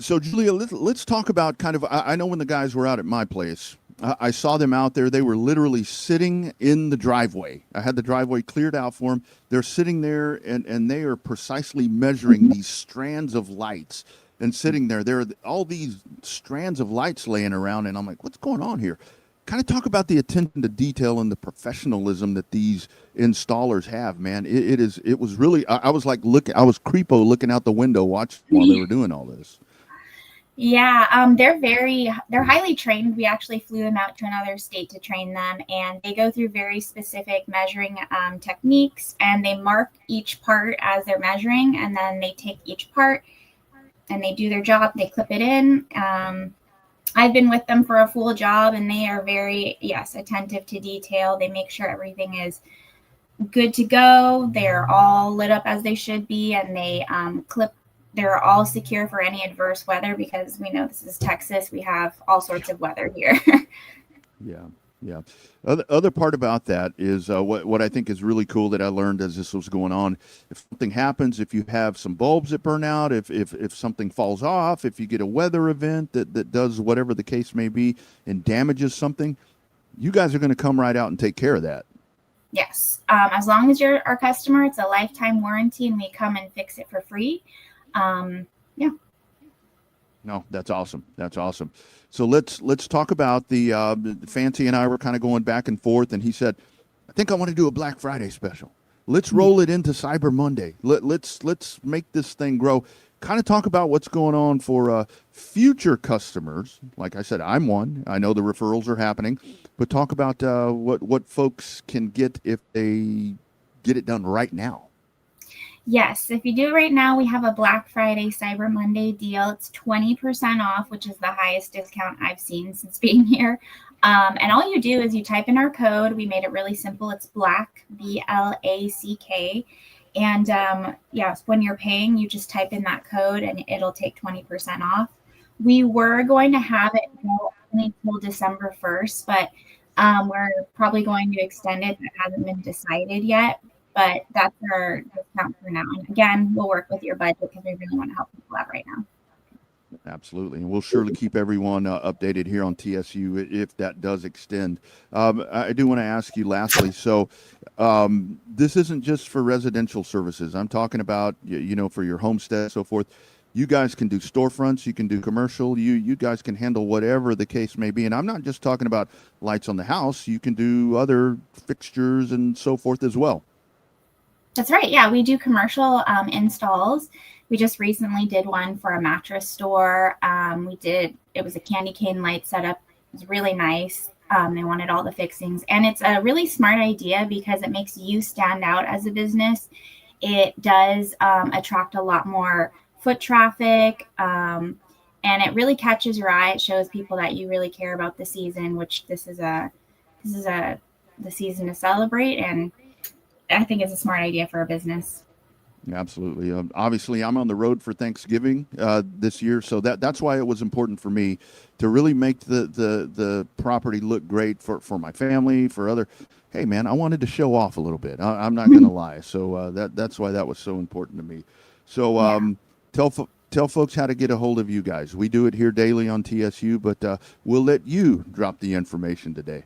So, Julia, let's talk about kind of, I know when the guys were out at my place, I saw them out there. They were literally sitting in the driveway. I had the driveway cleared out for them. They're sitting there, and they are precisely measuring these strands of lights and sitting there. There are all these strands of lights laying around, and I'm like, what's going on here? Kind of talk about the attention to detail and the professionalism that these installers have, man. It was really, I was like, I was creepo looking out the window watching while they were doing all this. Yeah, they're highly trained. We actually flew them out to another state to train them, and they go through very specific measuring techniques, and they mark each part as they're measuring, and then they take each part and they do their job. They clip it in. I've been with them for a full job, and they are very, attentive to detail. They make sure everything is good to go. They're all lit up as they should be, and they they're all secure for any adverse weather, because we know this is Texas. We have all sorts of weather here. Yeah. Other part about that is what I think is really cool that I learned as this was going on. If something happens, if you have some bulbs that burn out, if something falls off, if you get a weather event that does whatever the case may be and damages something, you guys are going to come right out and take care of that. Yes. As long as you're our customer, it's a lifetime warranty, and we come and fix it for free. No, that's awesome. That's awesome. So let's talk about the Fancy and I were kind of going back and forth, and he said, I think I want to do a Black Friday special. Let's roll it into Cyber Monday. Let's make this thing grow. Kind of talk about what's going on for future customers. Like I said, I'm one. I know the referrals are happening, but talk about what folks can get if they get it done right now. Yes, if you do it right now, we have a Black Friday Cyber Monday deal. It's 20% off, which is the highest discount I've seen since being here. And all you do is you type in our code. We made it really simple. It's BLACK, BLACK. And when you're paying, you just type in that code and it'll take 20% off. We were going to have it go only until December 1st, but we're probably going to extend it. That hasn't been decided yet. But that's our discount for now. And again, we'll work with your budget because we really want to help people out right now. Absolutely. And we'll surely keep everyone updated here on TSU if that does extend. I do want to ask you lastly, so this isn't just for residential services. I'm talking about, for your homestead and so forth. You guys can do storefronts, you can do commercial, you guys can handle whatever the case may be. And I'm not just talking about lights on the house. You can do other fixtures and so forth as well. That's right. Yeah, we do commercial installs. We just recently did one for a mattress store. It was a candy cane light setup. It was really nice. They wanted all the fixings. And it's a really smart idea because it makes you stand out as a business. It does attract a lot more foot traffic. And it really catches your eye. It shows people that you really care about the season, which this is the season to celebrate. And I think it's a smart idea for a business. Absolutely. Obviously, I'm on the road for Thanksgiving this year, so that's why it was important for me to really make the property look great for my family, for other. Hey, man, I wanted to show off a little bit. I'm not going to lie. So that's why that was so important to me. So tell folks how to get a hold of you guys. We do it here daily on TSU, but we'll let you drop the information today.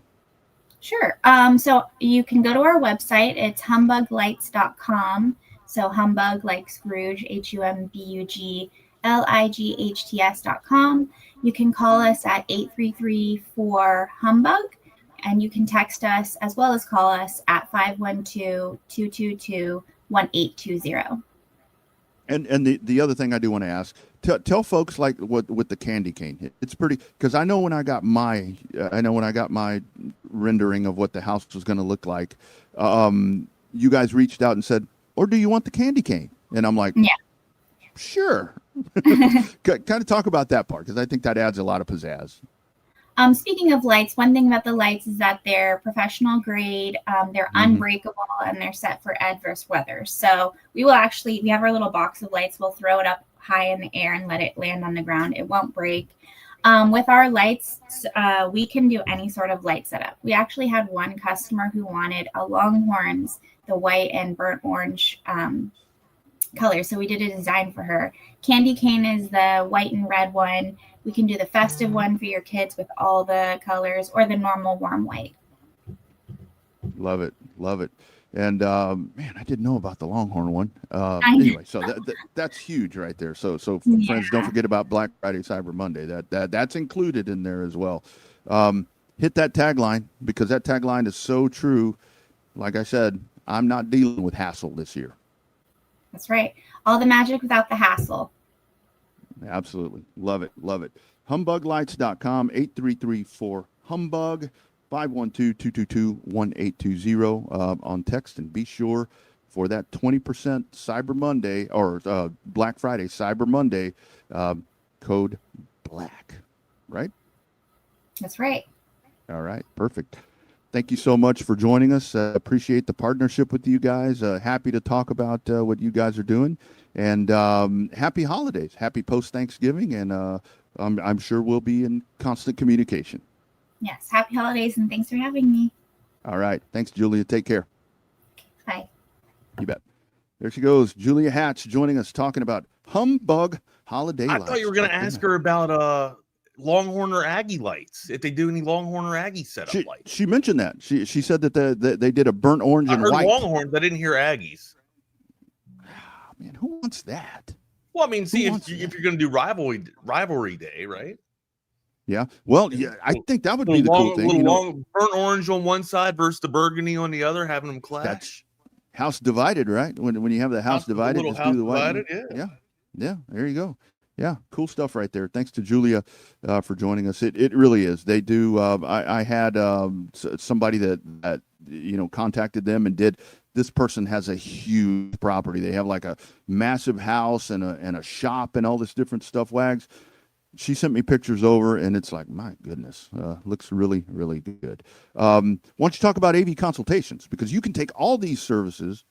Sure. So you can go to our website. It's humbuglights.com. So Humbug like Scrooge, HUMBUGLIGHTS.com. You can call us at 833-4-HUMBUG. And you can text us as well as call us at 512-222-1820. And the other thing I do want to ask, tell folks like what with the candy cane. It's pretty, because I know when I got my rendering of what the house was going to look like, you guys reached out and said, or do you want the candy cane? And I'm like, yeah, sure. Kind of talk about that part, because I think that adds a lot of pizzazz. Speaking of lights, one thing about the lights is that they're professional grade, they're unbreakable, and they're set for adverse weather. So we have our little box of lights. We'll throw it up high in the air and let it land on the ground. It won't break. With our lights, we can do any sort of light setup. We actually had one customer who wanted a Longhorns, the white and burnt orange color. So we did a design for her. Candy cane is the white and red one. We can do the festive one for your kids with all the colors, or the normal warm white. Love it. Love it. And man, I didn't know about the Longhorn one. Anyway, so that's huge right there. So friends, don't forget about Black Friday, Cyber Monday. That's included in there as well. Hit that tagline, because that tagline is so true. Like I said, I'm not dealing with hassle this year. That's right. All the magic without the hassle. Absolutely. Love it. Love it. HumbugLights.com, 8334-HUMBUG, 512-222-1820 on text. And be sure for that 20% Cyber Monday or Black Friday, Cyber Monday, code BLACK, right? That's right. All right. Perfect. Thank you so much for joining us. Appreciate the partnership with you guys. Happy to talk about what you guys are doing. And happy holidays. Happy post-Thanksgiving. And I'm sure we'll be in constant communication. Yes. Happy holidays, and thanks for having me. All right. Thanks, Julia. Take care. Bye. You bet. There she goes. Julia Hatch joining us, talking about Humbug Holiday Lighting. I thought you were going to ask her about Longhorn or Aggie lights, if they do any Longhorn or Aggie setup lights. She mentioned that. She said that they did a burnt orange and white. I heard Longhorns. I didn't hear Aggies. Man, who wants that? Well, I mean, see, if you're going to do rivalry day, right? Yeah. Well, yeah, I think that would be the cool thing. Burnt orange on one side versus the burgundy on the other, having them clash. That's house divided, right? When you have the house divided, just do the white. Yeah. There you go. Yeah, cool stuff right there. Thanks to Julia for joining us. It really is. They do. I had somebody that contacted them and did. This person has a huge property. They have like a massive house and a shop and all this different stuff. Wags. She sent me pictures over, and it's like, my goodness, looks really, really good. Why don't you talk about AV consultations? Because you can take all these services,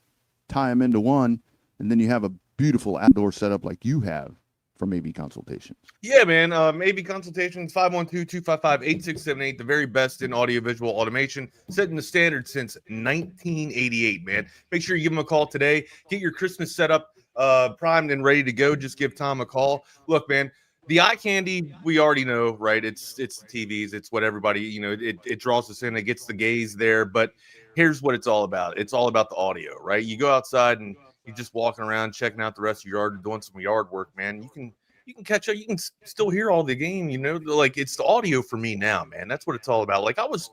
tie them into one, and then you have a beautiful outdoor setup like you have from AV Consultations. Yeah, man. AV Consultations, 512-255-8678, the very best in audiovisual automation, setting the standard since 1988, man. Make sure you give them a call today. Get your Christmas setup primed and ready to go. Just give Tom a call. Look, man, the eye candy, we already know, right? It's the TVs. It's what everybody, it draws us in. It gets the gaze there. But here's what it's all about. It's all about the audio, right? You go outside and you're just walking around, checking out the rest of your yard, doing some yard work, man. You can catch up. You can still hear all the game, like it's the audio for me now, man. That's what it's all about. Like I was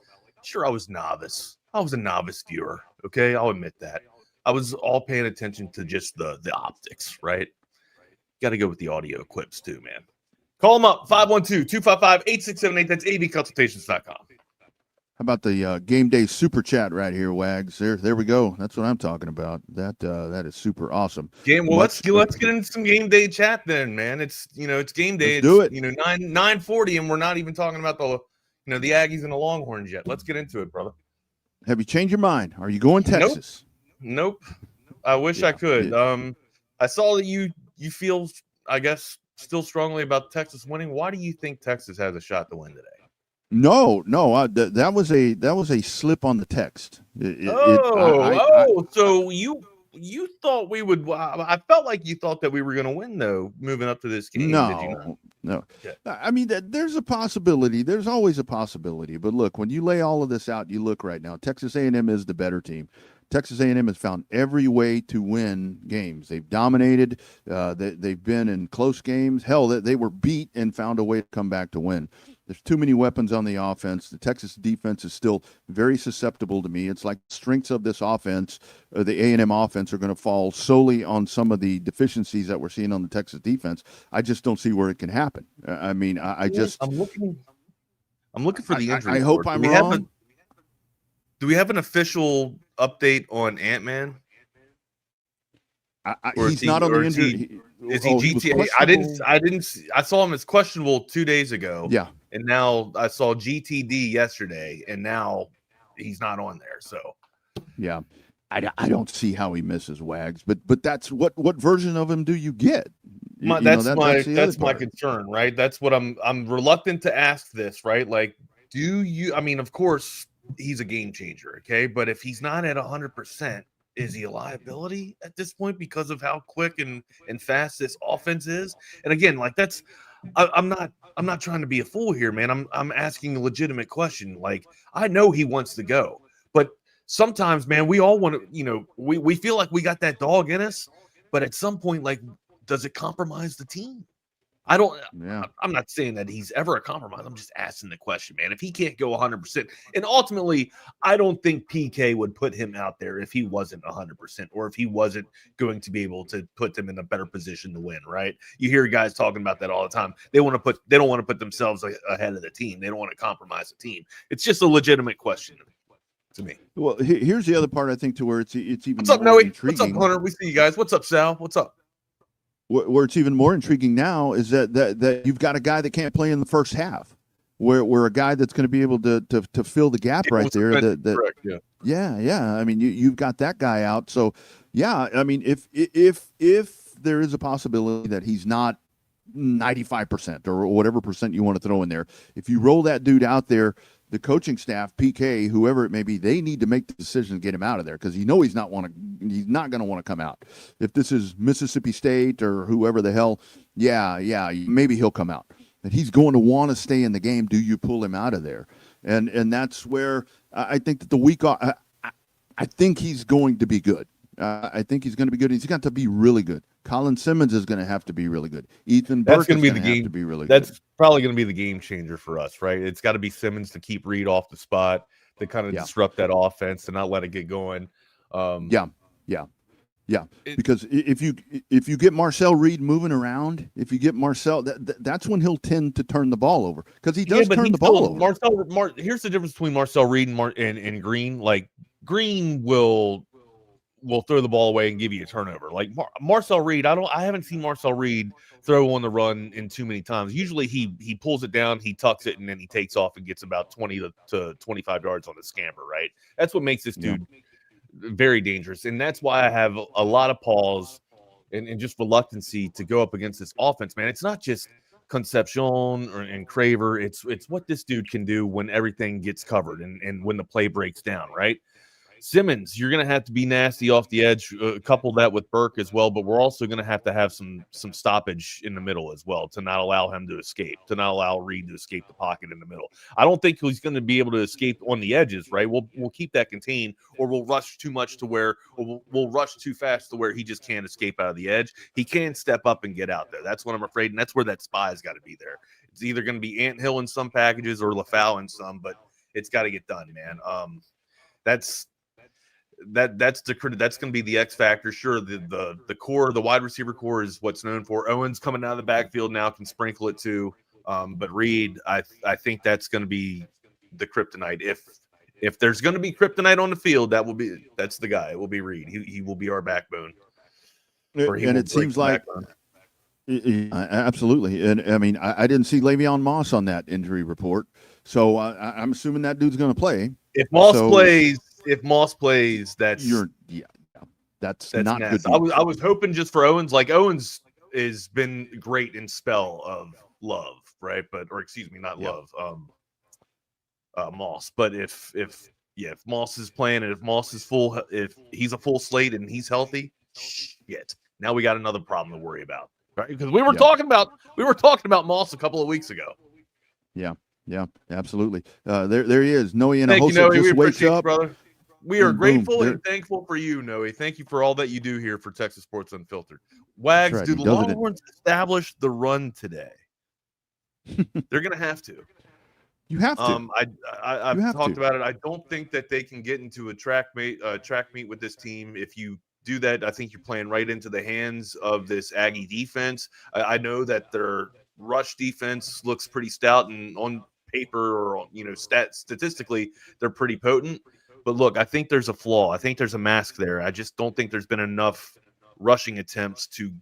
novice. I was a novice viewer. Okay. I'll admit that. I was all paying attention to just the optics, right? Got to go with the audio clips too, man. Call them up, 512-255-8678. That's avconsultations.com. How about the game day super chat right here, Wags? There we go. That's what I'm talking about. That is super awesome. Let's get into some game day chat then, man. It's game day. Let's do it. 9:40, and we're not even talking about the Aggies and the Longhorns yet. Let's get into it, brother. Have you changed your mind? Are you going Texas? Nope. I wish I could. Yeah. I saw that you feel, I guess, still strongly about Texas winning. Why do you think Texas has a shot to win today? No. That was a slip on the text. So you thought we would? I felt like you thought that we were going to win, though, moving up to this game. No. Okay. I mean, there's a possibility. There's always a possibility. But look, when you lay all of this out, you look right now. Texas A&M is the better team. Texas A&M has found every way to win games. They've dominated. They've been in close games. Hell, they were beat and found a way to come back to win. There's too many weapons on the offense. The Texas defense is still very susceptible to me. It's like strengths of this offense, the A&M offense, are going to fall solely on some of the deficiencies that we're seeing on the Texas defense. I just don't see where it can happen. I mean, I'm looking for the injury. I hope I'm wrong. Do we have an official update on Ant-Man? He's not on the injury. Is he GTA? I saw him as questionable 2 days ago. Yeah. And now I saw GTD yesterday, and now he's not on there. So, yeah, I don't see how he misses, Wags. But that's what version of him do you get? That's my concern, right? That's what I'm reluctant to ask this, right? Like, do you? I mean, of course, he's a game changer, okay. But if he's not at 100%, is he a liability at this point because of how quick and fast this offense is? And again, like I'm not trying to be a fool here, man. I'm asking a legitimate question. Like, I know he wants to go, but sometimes, man, we all want to, we feel like we got that dog in us, but at some point, like, does it compromise the team? I'm not saying that he's ever a compromise. I'm just asking the question, man. If he can't go 100%, and ultimately, I don't think PK would put him out there if he wasn't 100%, or if he wasn't going to be able to put them in a better position to win, right? You hear guys talking about that all the time. They don't want to put themselves ahead of the team. They don't want to compromise the team. It's just a legitimate question to me. Well, here's the other part, I think, to where it's even What's up, Noe? What's up, Hunter? We see you guys. What's up, Sal? What's up? Where it's even more intriguing now is that you've got a guy that can't play in the first half, where a guy that's going to be able to fill the gap right there. Correct, yeah. I mean, you've got that guy out. So, yeah, I mean, if there is a possibility that he's not 95% or whatever percent you want to throw in there, if you roll that dude out there, the coaching staff, PK, whoever it may be, they need to make the decision to get him out of there because he's not going to want to come out. If this is Mississippi State or whoever the hell, yeah, maybe he'll come out. But he's going to want to stay in the game. Do you pull him out of there? And that's where I think that the week off, I think he's going to be good. I think he's going to be good. He's got to be really good. Colin Simmons is going to have to be really good. Ethan Burke is going to have to be really good. That's probably going to be the game changer for us, right? It's got to be Simmons to keep Reed off the spot, to kind of disrupt that offense, to not let it get going. Yeah. Because if you get Marcel Reed moving around, if you get Marcel, that's when he'll tend to turn the ball over because he does turn the ball over. Here's the difference between Marcel Reed and Green. Like, Green will throw the ball away and give you a turnover. Like Marcel Reed, I haven't seen Marcel Reed throw on the run in too many times. Usually he pulls it down, he tucks it, and then he takes off and gets about 20 to 25 yards on the scamper, right? That's what makes this dude very dangerous. And that's why I have a lot of pause and just reluctancy to go up against this offense, man. It's not just Concepcion and Craver. It's what this dude can do when everything gets covered and when the play breaks down, right? Simmons, you're going to have to be nasty off the edge, couple that with Burke as well, but we're also going to have some stoppage in the middle as well to not allow him to escape, to not allow Reed to escape the pocket in the middle. I don't think he's going to be able to escape on the edges, right? We'll keep that contained, or we'll rush too much to where, or we'll rush too fast to where he just can't escape out of the edge. He can step up and get out there. That's what I'm afraid, and that's where that spy's got to be there. It's either going to be Anthill in some packages or LaFau in some, but it's got to get done, man. That's going to be the X factor. Sure, the core, the wide receiver core is what's known for. Owens coming out of the backfield now can sprinkle it too. But Reed, I think that's going to be the kryptonite. If there's going to be kryptonite on the field, that's the guy. It will be Reed. He will be our backbone. And it seems like absolutely. And I mean, I didn't see Le'Veon Moss on that injury report, so I'm assuming that dude's going to play. If Moss plays, that's not nasty. good. I was hoping just for Owens. Like, Owens has been great in spell of love, right? Love. Moss. But if Moss is playing and if Moss is full, if he's a full slate and he's healthy, shit. Now we got another problem to worry about, right? Because we were talking about Moss a couple of weeks ago. Yeah, absolutely. There he is. Noe and Thank you, Noe. just We wakes appreciate up, you, brother. We are grateful boom, and thankful for you, Noe. Thank you for all that you do here for Texas Sports Unfiltered. Wags, right. do the Longhorns establish the run today? They're going to have to. You have to. I've have talked to. about it. I don't think that they can get into a track meet with this team. If you do that, I think you're playing right into the hands of this Aggie defense. I know that their rush defense looks pretty stout, and on paper or statistically, they're pretty potent. But look, I think there's a flaw. I think there's a mask there. I just don't think there's been enough rushing attempts to,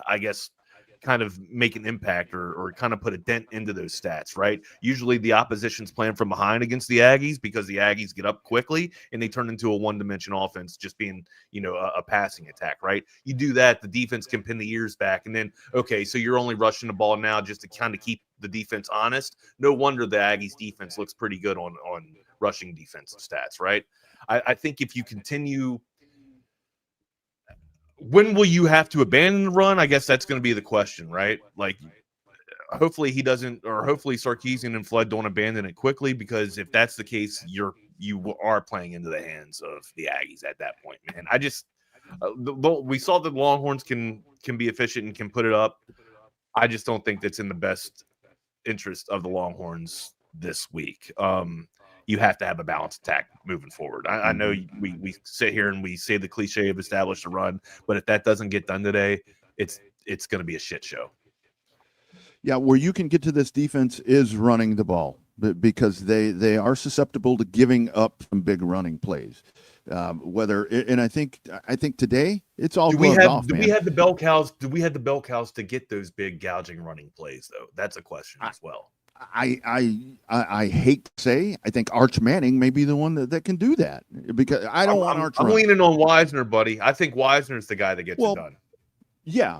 I guess, kind of make an impact or kind of put a dent into those stats, right? Usually the opposition's playing from behind against the Aggies because the Aggies get up quickly and they turn into a one-dimension offense, just being, a passing attack, right? You do that, the defense can pin the ears back, and then, okay, so you're only rushing the ball now just to kind of keep the defense honest. No wonder the Aggies defense looks pretty good on rushing defensive stats, right? I think if you continue, when will you have to abandon the run? I guess that's going to be the question, right? Like, hopefully he doesn't, or hopefully Sarkeesian and Flood don't abandon it quickly, because if that's the case, you are playing into the hands of the Aggies at that point, man. I just we saw that Longhorns can be efficient and can put it up. I just don't think that's in the best interest of the Longhorns this week. You have to have a balanced attack moving forward. I know we sit here and we say the cliche of establish the run, but if that doesn't get done today, it's going to be a shit show. Yeah, where you can get to this defense is running the ball, because they are susceptible to giving up some big running plays. And I think today it's all gloves off. Do we have the bell cows? Do we have the bell cows to get those big gouging running plays though? That's a question as well. I hate to say, I think Arch Manning may be the one that can do that, because I don't want Arch. I'm leaning on Wisner, buddy. I think Wisner's the guy that gets it done. Yeah.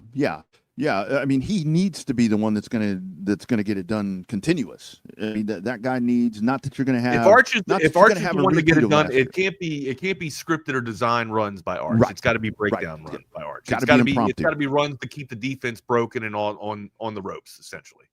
I mean, he needs to be the one that's gonna get it done continuous. I mean, that guy needs, not that you're gonna have. If Arch is the one to get it done, it can't be scripted or design runs by Arch. Right. It's got to be breakdown runs by Arch. It's got to be runs to keep the defense broken and on the ropes, essentially.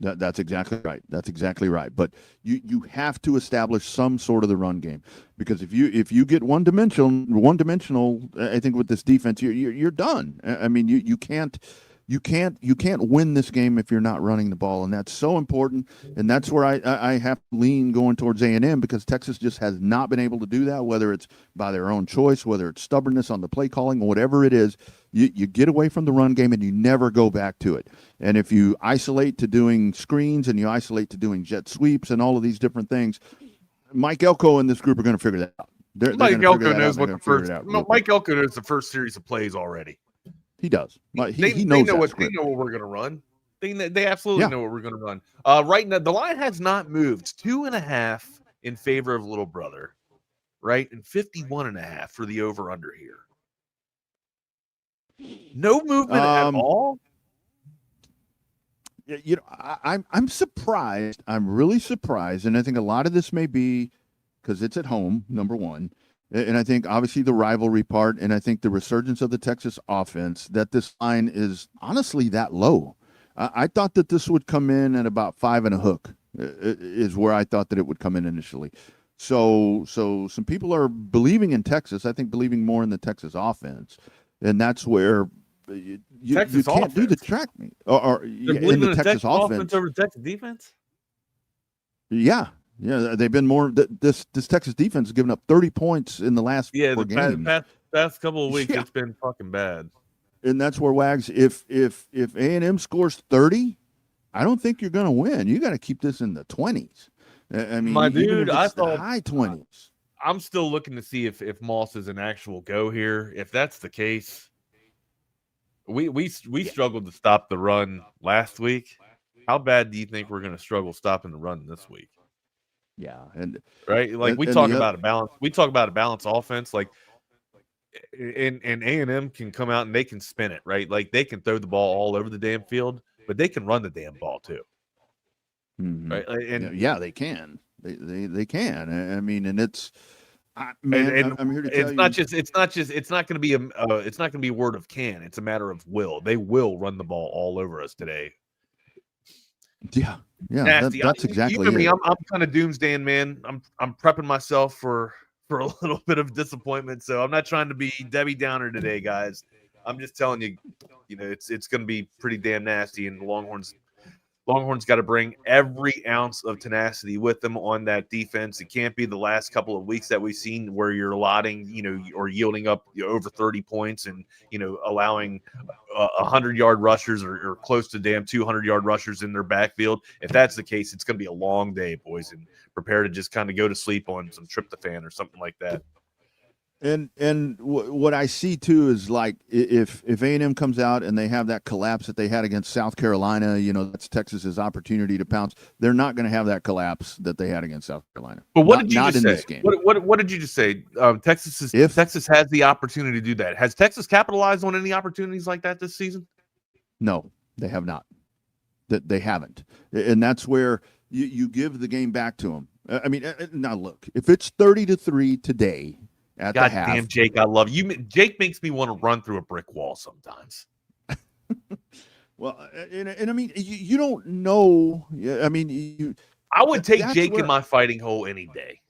That's exactly right. That's exactly right. But you have to establish some sort of the run game, because if you get one dimensional, I think with this defense, you're done. I mean, you can't win this game if you're not running the ball, and that's so important. And that's where I have to lean going towards A&M, because Texas just has not been able to do that, whether it's by their own choice, whether it's stubbornness on the play calling, whatever it is. You get away from the run game and you never go back to it. And if you isolate to doing screens and you isolate to doing jet sweeps and all of these different things, Mike Elko and this group are going to figure that out. Mike Elko knows what the first. Mike Elko knows the first series of plays already. He does. He They knows know what we're going to run. They absolutely know what we're going to run. Right now, the line has not moved. 2.5 in favor of Little Brother, right, and 51.5 for the over under here. No movement at all. I'm surprised. I'm really surprised, and I think a lot of this may be because it's at home, number one, and I think obviously the rivalry part, and I think the resurgence of the Texas offense, that this line is honestly that low. I thought that this would come in at about 5 and a hook, is where I thought that it would come in initially. So some people are believing in Texas. I think believing more in the Texas offense. And that's where you can't do the track meet or in the Texas offense over Texas defense. Yeah, they've been more. This Texas defense has given up 30 points in the last 4 games. Past couple of weeks, it's been fucking bad. And that's where, Wags, if A&M scores 30, I don't think you're going to win. You got to keep this in the 20s. I mean, my dude, I thought high 20s. I'm still looking to see if Moss is an actual go here. If that's the case, we struggled to stop the run last week. How bad do you think we're going to struggle stopping the run this week? Yeah, and right, like we talk about a balance. We talk about a balanced offense, like, and A&M can come out and they can spin it, right? Like they can throw the ball all over the damn field, but they can run the damn ball too, right? And they can. They can. I mean, and it's, man. I'm here to tell you, it's not going to be a word of can. It's a matter of will. They will run the ball all over us today. Yeah. That's exactly. You know me, I'm kind of doomsdaying, man. I'm prepping myself for a little bit of disappointment. So I'm not trying to be Debbie Downer today, guys. I'm just telling you, it's going to be pretty damn nasty, and the Longhorns Longhorns got to bring every ounce of tenacity with them on that defense. It can't be the last couple of weeks that we've seen where you're allotting, or yielding up over 30 points and, allowing 100-yard rushers or close to damn 200-yard rushers in their backfield. If that's the case, it's going to be a long day, boys, and prepare to just kind of go to sleep on some tryptophan or something like that. And what I see too is like if A&M comes out and they have that collapse that they had against South Carolina, that's Texas's opportunity to pounce. They're not going to have that collapse that they had against South Carolina. But what did you just say? This game. What did you just say? Texas has the opportunity to do that. Has Texas capitalized on any opportunities like that this season? No, they have not. They haven't, and that's where you give the game back to them. I mean, now look, if it's 30-3 today. God damn, Jake, I love you. Jake makes me want to run through a brick wall sometimes. Well, and I mean, you don't know. I mean, I would take Jake in my fighting hole any day.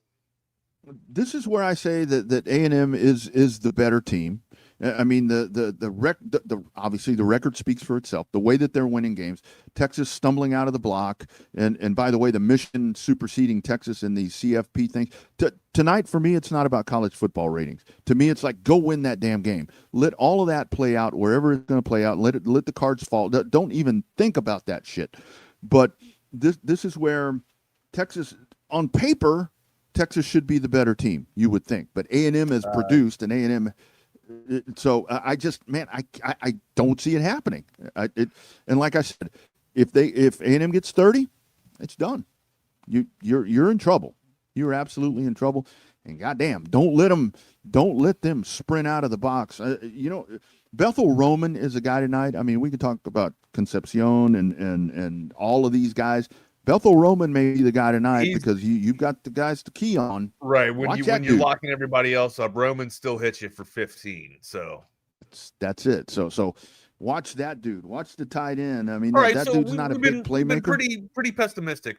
This is where I say that A&M is the better team. I mean, the obviously the record speaks for itself. The way that they're winning games, Texas stumbling out of the block, and by the way, the Mission superseding Texas in the CFP thing. Tonight, for me, it's not about college football ratings. To me, it's like, go win that damn game. Let all of that play out wherever it's going to play out. Let the cards fall. Don't even think about that shit. But this is where Texas, on paper, Texas should be the better team, you would think. But A&M has produced, and A&M. So I don't see it happening. And like I said, if A&M gets 30, it's done. You're in trouble. You're absolutely in trouble. And goddamn, don't let them sprint out of the box. Bethel Roman is a guy tonight. I mean, we could talk about Concepcion and all of these guys. Bethel Roman may be the guy tonight because you've got the guys to key on. Right. When you're locking everybody else up, Roman still hits you for 15. So that's it. So watch that dude. Watch the tight end. I mean, that so dude's not a big playmaker. We've been pretty pessimistic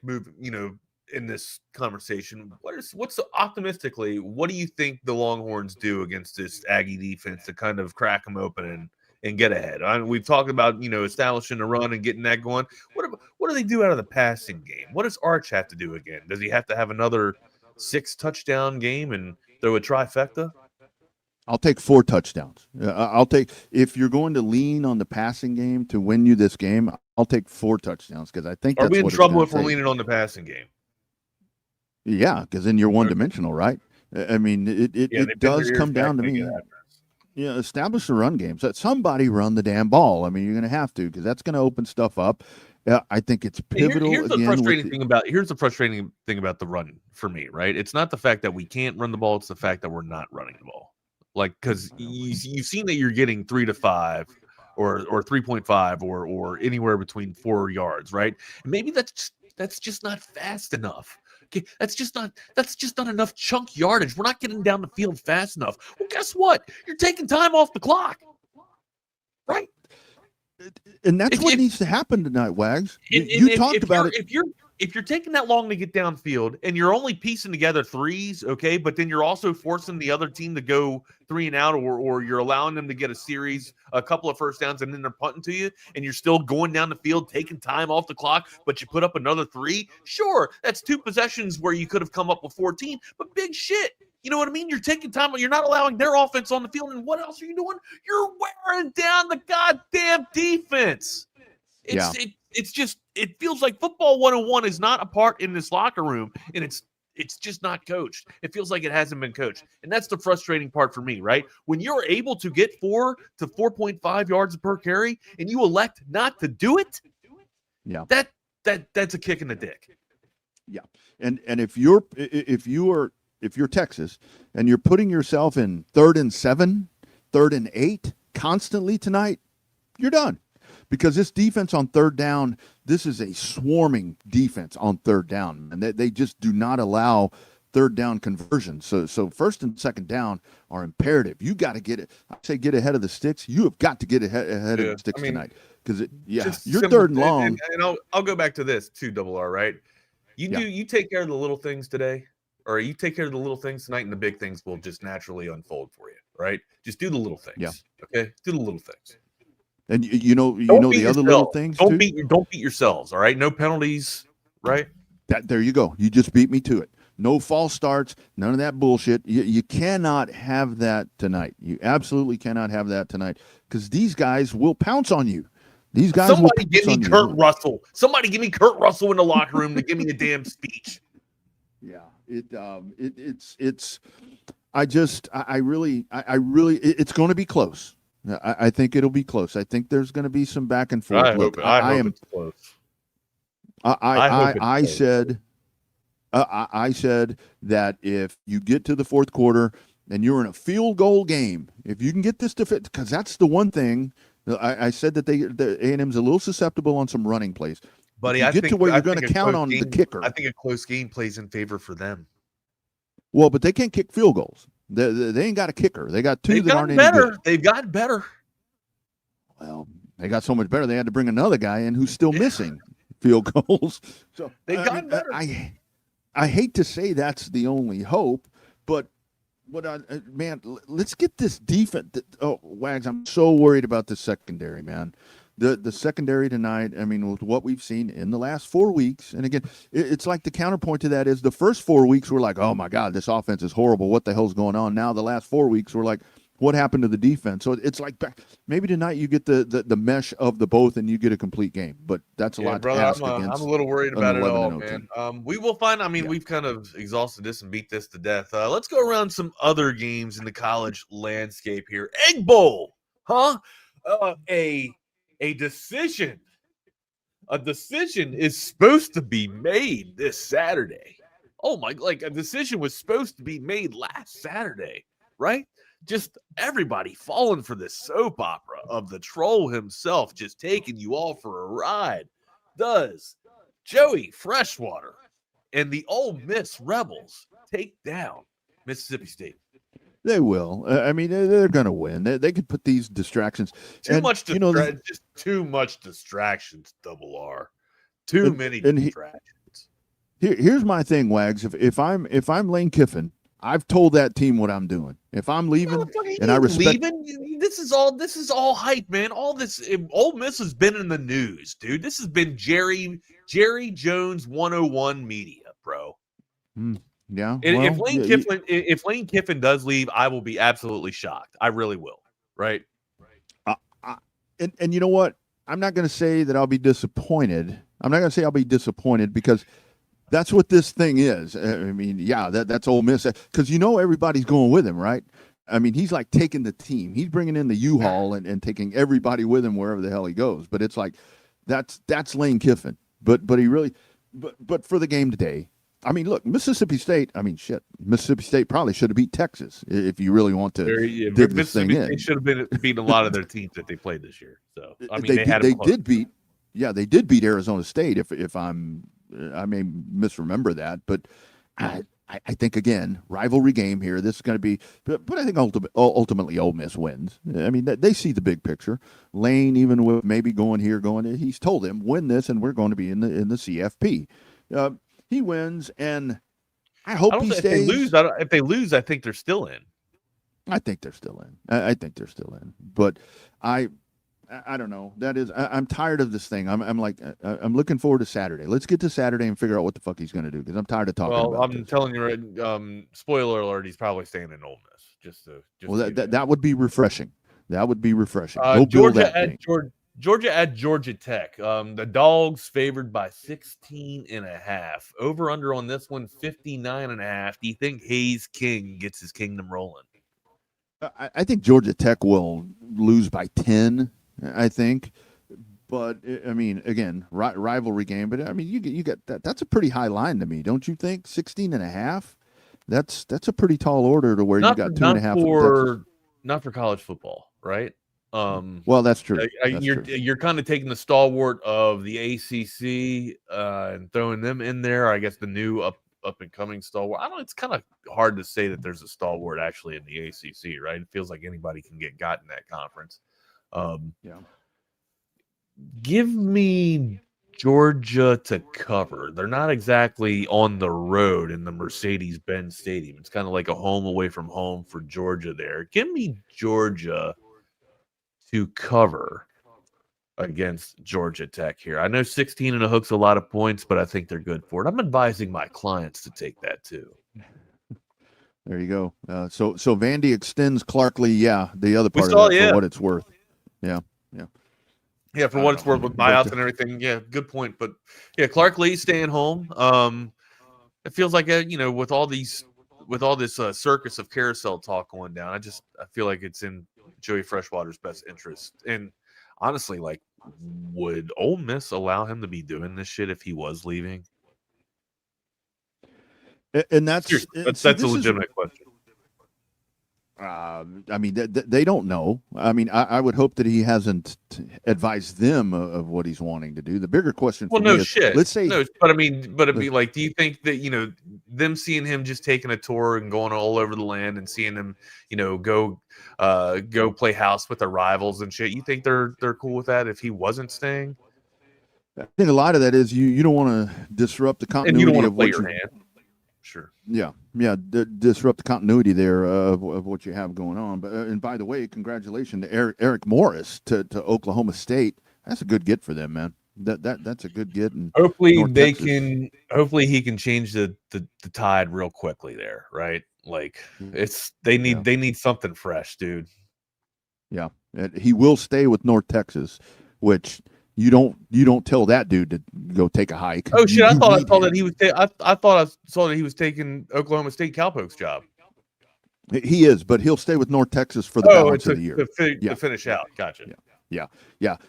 in this conversation. What's optimistically, what do you think the Longhorns do against this Aggie defense to kind of crack them open and get ahead? We've talked about, establishing a run and getting that going. What do they do out of the passing game? What does Arch have to do again? Does he have to have another 6-touchdown game and throw a trifecta? I'll take 4 touchdowns. If you're going to lean on the passing game to win you this game, I'll take 4 touchdowns because I think that's what. Are we in trouble if we're leaning on the passing game? Yeah, because then you're one-dimensional, right? I mean, it does come down to me. Yeah, establish the run games. Somebody run the damn ball. I mean, you're going to have to because that's going to open stuff up. I think it's pivotal. Here's the frustrating thing about the run for me, right? It's not the fact that we can't run the ball; it's the fact that we're not running the ball. Like, because you've seen that you're getting 3 to 5, or 3.5, or anywhere between 4 yards, right? And maybe that's just not fast enough. Okay, that's just not enough chunk yardage. We're not getting down the field fast enough. Well, guess what? You're taking time off the clock, right? And that's what needs to happen tonight, Wags. You talked about it. If you're taking that long to get downfield and you're only piecing together threes, okay, but then you're also forcing the other team to go 3 and out, or you're allowing them to get a couple of first downs, and then they're punting to you, and you're still going down the field, taking time off the clock, but you put up another 3. Sure, that's 2 possessions where you could have come up with 14, but big shit. You know what I mean? You're taking time. You're not allowing their offense on the field. And what else are you doing? You're wearing down the goddamn defense. It feels like football 101 is not a part in this locker room, and it's just not coached. It feels like it hasn't been coached. And that's the frustrating part for me, right? When you're able to get 4 to 4.5 yards per carry and you elect not to do it, that's a kick in the dick. Yeah. And if you're Texas and you're putting yourself in 3rd and 7, 3rd and 8 constantly tonight, you're done. Because this defense on 3rd down, this is a swarming defense on 3rd down. And they just do not allow 3rd down conversions. So 1st and 2nd down are imperative. You got to get it. I say get ahead of the sticks. You have got to get ahead of the sticks tonight. Because you're simple, 3rd and long. And I'll go back to this too, Double R, right? You take care of the little things today, or you take care of the little things tonight, and the big things will just naturally unfold for you, right? Just do the little things. Yeah. Okay? Do the little things. And you know Don't beat the other little yourself. things Don't too. don't beat yourselves. All right, no penalties. Right. There you go. You just beat me to it. No false starts. None of that bullshit. You cannot have that tonight. You absolutely cannot have that tonight because these guys will pounce on you. These guys. Somebody give me Kurt Russell. Somebody give me Kurt Russell in the locker room to give me a damn speech. Yeah. It's. I really. It's going to be close. I think it'll be close. I think there's going to be some back and forth. I hope it's close. I said that if you get to the fourth quarter and you're in a field goal game, if you can get this to fit, because that's the one thing I said that the A&M's a little susceptible on some running plays. Buddy, I think to where you're going to count on the kicker. I think a close game plays in favor for them. Well, but they can't kick field goals. They ain't got a kicker. They got two that aren't any good. They've gotten better. Well, they got so much better. They had to bring another guy in who's still missing field goals. So they've gotten better. I hate to say that's the only hope, but man, let's get this defense. Oh, Wags, I'm so worried about the secondary, man. The secondary tonight, I mean, with what we've seen in the last 4 weeks, and again, it's like the counterpoint to that is the first 4 weeks were like, oh my God, this offense is horrible. What the hell's going on? Now the last 4 weeks were like, what happened to the defense? So it's like maybe tonight you get the mesh of the both and you get a complete game, but that's a lot brother, to ask I'm against. a little worried about it all, man. Team. We will find. I mean, we've kind of exhausted this and beat this to death. Let's go around some other games in the college landscape here. Egg Bowl, huh? A decision is supposed to be made this Saturday. Oh my! Like a decision was supposed to be made last Saturday, right? Just everybody falling for this soap opera of the troll himself just taking you all for a ride. Does Joey Freshwater and the Ole Miss Rebels take down Mississippi State? They will. I mean, they're going to win. They could put these distractions. Just too much distractions. Double R. Too many distractions. Here's my thing, Wags. If I'm Lane Kiffin, I've told that team what I'm doing. If I'm leaving, and I respect. This is all hype, man. All this Ole Miss has been in the news, dude. This has been Jerry Jones 101 media, bro. Yeah. If Lane Kiffin does leave, I will be absolutely shocked. I really will. Right. And you know what? I'm not going to say that I'll be disappointed. I'm not going to say I'll be disappointed because that's what this thing is. I mean, yeah, that's Ole Miss because everybody's going with him, right? I mean, he's like taking the team. He's bringing in the U-Haul and taking everybody with him wherever the hell he goes. But it's like that's Lane Kiffin. But he really but for the game today. I mean, look, Mississippi State. I mean, shit. Mississippi State probably should have beat Texas if you really want to dig this thing in. They should have beaten a lot of their teams that they played this year. So I mean, they did beat Arizona State. If I may misremember that, but I think again rivalry game here. This is going to be, but I think ultimately Ole Miss wins. I mean, they see the big picture. Lane, even with maybe going, he's told them win this, and we're going to be in the CFP. He wins, and I hope he stays. If they lose, I think they're still in. I think they're still in. I think they're still in. But I don't know. I'm tired of this thing. I'm looking forward to Saturday. Let's get to Saturday and figure out what the fuck he's going to do because I'm tired of talking about I'm telling you, spoiler alert, he's probably staying in Ole Miss. That would be refreshing. That would be refreshing. Georgia at Georgia Tech. The Dogs favored by 16.5. Over under on this one, 59.5. Do you think Hayes King gets his kingdom rolling? I think Georgia Tech will lose by 10. I think, but I mean, again, rivalry game. But I mean, you get that. That's a pretty high line to me, don't you think? 16.5. That's a pretty tall order to where you got 2.5. Not for college football, right? Well, that's true. You're kind of taking the stalwart of the ACC and throwing them in there. I guess the new up and coming stalwart. I don't know. It's kind of hard to say that there's a stalwart actually in the ACC, right? It feels like anybody can got in that conference. Yeah. Give me Georgia to cover. They're not exactly on the road in the Mercedes-Benz Stadium. It's kind of like a home away from home for Georgia there. Give me Georgia to cover. against Georgia Tech here. I know 16 and a hook's a lot of points, but I think they're good for it. I'm advising my clients to take that too. There you go. So Vandy extends Clark-Lee. Yeah, the other part saw, of that yeah. for what it's worth. Yeah. Yeah, for what it's worth with buyouts and everything. Yeah, good point. But yeah, Clark-Lee staying home. It feels like with all this circus of carousel talk going down, I feel like it's in Joey Freshwater's best interest. And honestly, like, would Ole Miss allow him to be doing this shit if he was leaving? And that's a legitimate question. I mean, they don't know. I mean, I would hope that he hasn't advised them of what he's wanting to do. The bigger question for me is, shit. let's say, but I mean, like, do you think that, them seeing him just taking a tour and going all over the land and seeing him, go play house with their rivals and shit, you think they're cool with that if he wasn't staying? I think a lot of that is you don't want to disrupt the continuity and you don't want to of play what your hand. Sure. Yeah. Disrupt the continuity there of what you have going on. But and by the way, congratulations to Eric Morris to Oklahoma State. That's a good get for them, man. That's a good get. And hopefully hopefully he can change the tide real quickly there, right? Like they need something fresh, dude. Yeah, he will stay with North Texas, which you don't tell that dude to go take a hike. Oh shit! I thought I saw that he was. I thought I saw that he was taking Oklahoma State Cowpoke's job. He is, but he'll stay with North Texas for the balance of the year to finish out. Gotcha. Yeah.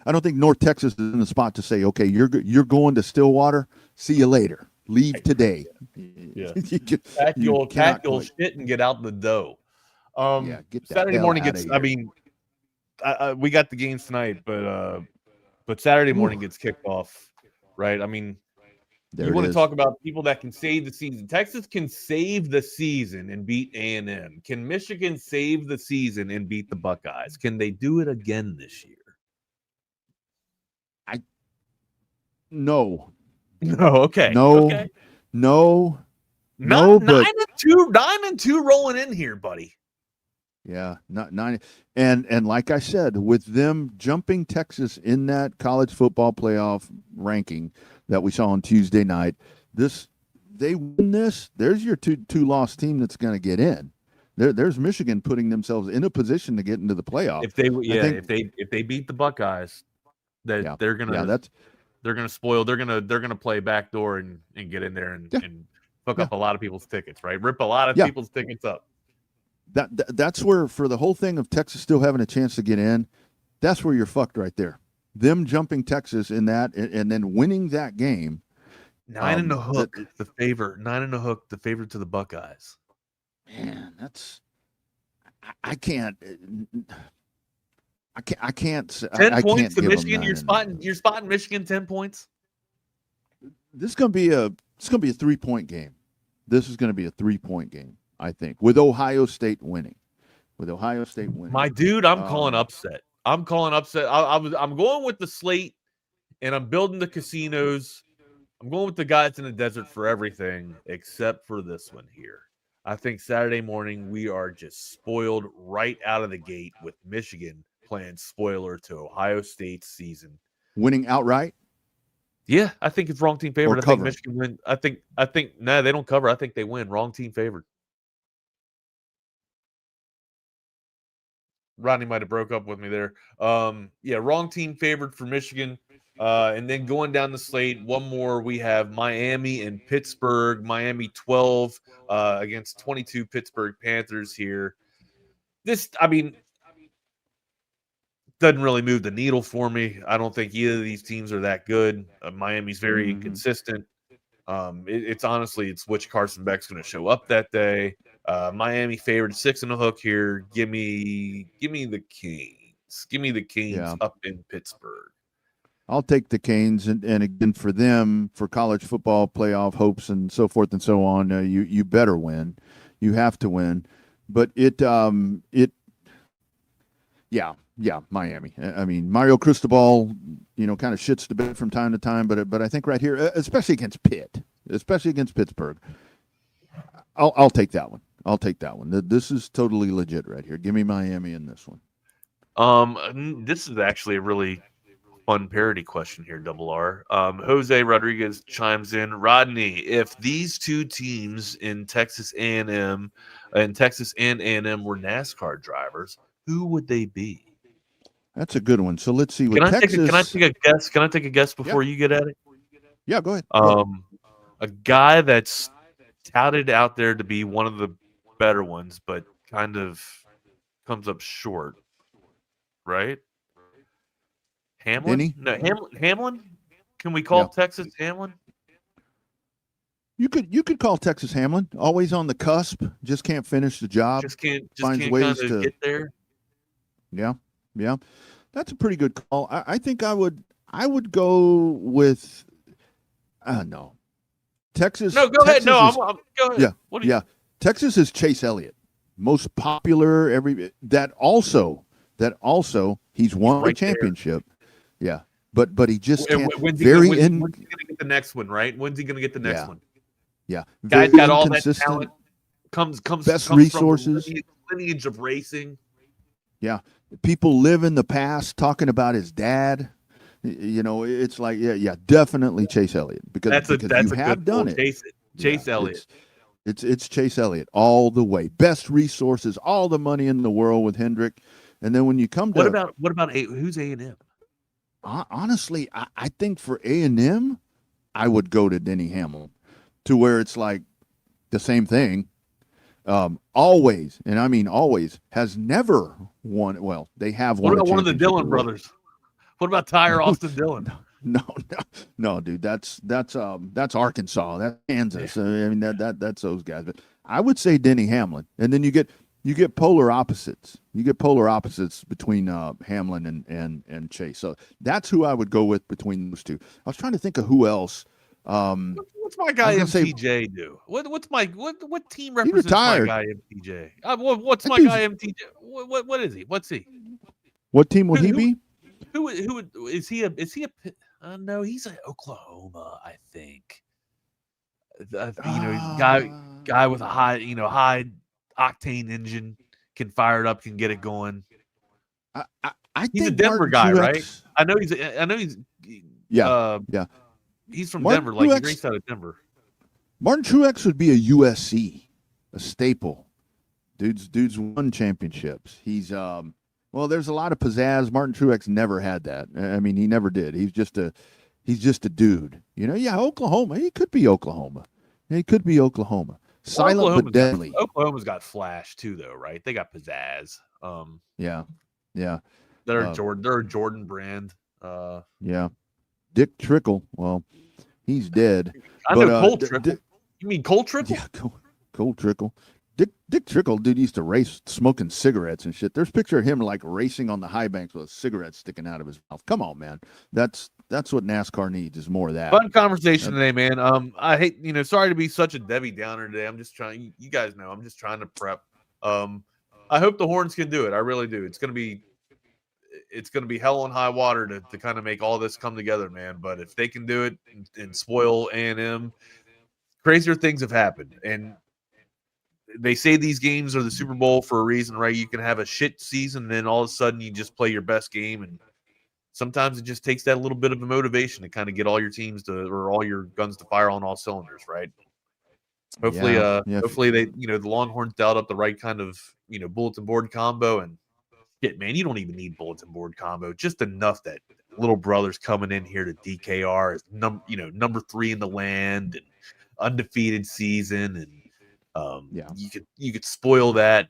I don't think North Texas is in the spot to say, okay, you're going to Stillwater. See you later. Leave today. Yeah. Pack your shit and get out the dough. Get that Saturday morning gets. I mean, we got the games tonight, but Saturday morning gets kicked off, right? I mean, you want to talk about people that can save the season. Texas can save the season and beat A&M. Can Michigan save the season and beat the Buckeyes? Can they do it again this year? No. Okay. No. Okay. No. No. But 9-2 rolling in here, buddy. Yeah, not 9. And like I said, with them jumping Texas in that college football playoff ranking that we saw on Tuesday night, they win this. There's your two-loss team that's going to get in. There's Michigan putting themselves in a position to get into the playoff. If they beat the Buckeyes, they're gonna spoil. They're gonna play backdoor and get in there and fuck up a lot of people's tickets, right? Rip a lot of people's tickets up. That's where, for the whole thing of Texas still having a chance to get in, that's where you're fucked right there. Them jumping Texas in that and then winning that game. 9 and a hook, the favor. 9 and a hook, the favor to the Buckeyes. Man, I can't. 10 points to Michigan. You're spotting Michigan 10 points. This is gonna be a 3-point game. This is gonna be a 3-point game, I think, with Ohio State winning. My dude, I'm calling upset. I'm calling upset. I'm going with the slate, and I'm building the casinos. I'm going with the guys in the desert for everything except for this one here. I think Saturday morning we are just spoiled right out of the gate with Michigan playing spoiler to Ohio State's season. Winning outright? Yeah, I think it's wrong team favored. Or I think Michigan win. I think they don't cover. I think they win. Wrong team favored. Rodney might have broke up with me there. Wrong team favored for Michigan. And then going down the slate, one more, we have Miami and Pittsburgh. Miami 12 against 22 Pittsburgh Panthers here. This, I mean, doesn't really move the needle for me. I don't think either of these teams are that good. Miami's very inconsistent. It's honestly, it's which Carson Beck's going to show up that day. Miami favored 6 and a hook here. Give me the Canes. Give me the Canes up in Pittsburgh. I'll take the Canes, and again, for them, for college football playoff hopes and so forth and so on, you better win. You have to win. But Miami. I mean, Mario Cristobal, kind of shits the bed from time to time, but I think right here, especially against Pittsburgh, I'll take that one. This is totally legit right here. Give me Miami in this one. This is actually a really fun parody question here, Double R. Jose Rodriguez chimes in. Rodney, if these two teams in Texas A&M and Texas and A&M were NASCAR drivers, who would they be? That's a good one. So let's see. Can I take a guess? Can I take a guess before you get at it? Yeah, go ahead. A guy that's touted out there to be one of the better ones, but kind of comes up short, right? Hamlin? Denny? No, Hamlin? Can we call Texas Hamlin? You could call Texas Hamlin. Always on the cusp. Just can't finish the job. Just can't finds ways to get there. Yeah. That's a pretty good call. I think I would go with no. Texas. No, go ahead. Texas No, is, go ahead. Yeah. Texas is Chase Elliott. Most popular that also he's won a championship. There. Yeah. But he just can't. When's he going to get the next one, right? When's he going to get the next one? Yeah. Guy's got all that talent. Comes best resources. From the lineage of racing. Yeah. People live in the past talking about his dad. It's like, definitely Chase Elliott because you have done it. Chase Elliott. It's Chase Elliott all the way. Best resources, all the money in the world with Hendrick. And then when you come to what about who's A&M? Honestly, I think for A&M, I would go to Denny Hamlin, to where it's like the same thing. Always, and I mean always, has never won. Well, they have won. What about one of the Dillon brothers? What about Tyre Austin Dillon? No, dude. That's Arkansas. That's Kansas. I mean that's those guys. But I would say Denny Hamlin, and then you get polar opposites. You get polar opposites between Hamlin and Chase. So that's who I would go with between those two. I was trying to think of who else. What's my guy MTJ do? What team represents my guy MTJ? What's my guy MTJ? What is he? What's he? What team would he be? Who is he? No, he's at Oklahoma, I think. Guy with a high octane engine, can fire it up, can get it going. He's a Denver guy, right? I know he's. Yeah. He's from Denver. He raced out of Denver. Martin Truex would be a USC, a staple. Dude's won championships. He's there's a lot of pizzazz. Martin Truex never had that. I mean, he never did. He's just a dude. Oklahoma. He could be Oklahoma. Silent but deadly. Oklahoma's got flash too, though, right? They got pizzazz. Yeah. They're a Jordan brand. Yeah. Dick Trickle. Well, he's dead. I know Cole Trickle. You mean Cole Trickle? Yeah, Cole Trickle. Dick Trickle, dude, used to race smoking cigarettes and shit. There's a picture of him like racing on the high banks with a cigarette sticking out of his mouth. Come on, man. That's what NASCAR needs, is more of that. Fun conversation today, man. I hate, sorry to be such a Debbie Downer today. I'm just trying, you guys know, I'm just trying to prep. I hope the Horns can do it. I really do. It's gonna be hell and high water to kind of make all this come together, man. But if they can do it and spoil A&M, crazier things have happened. And they say these games are the Super Bowl for a reason, right? You can have a shit season, and then all of a sudden you just play your best game. And sometimes it just takes that little bit of a motivation to kind of get all your teams or all your guns to fire on all cylinders, right? Hopefully, hopefully they, the Longhorns dialed up the right kind of, bulletin board combo. And shit, man, you don't even need bulletin board combo. Just enough that little brother's coming in here to DKR as number 3 in the land and undefeated season, and you could spoil that.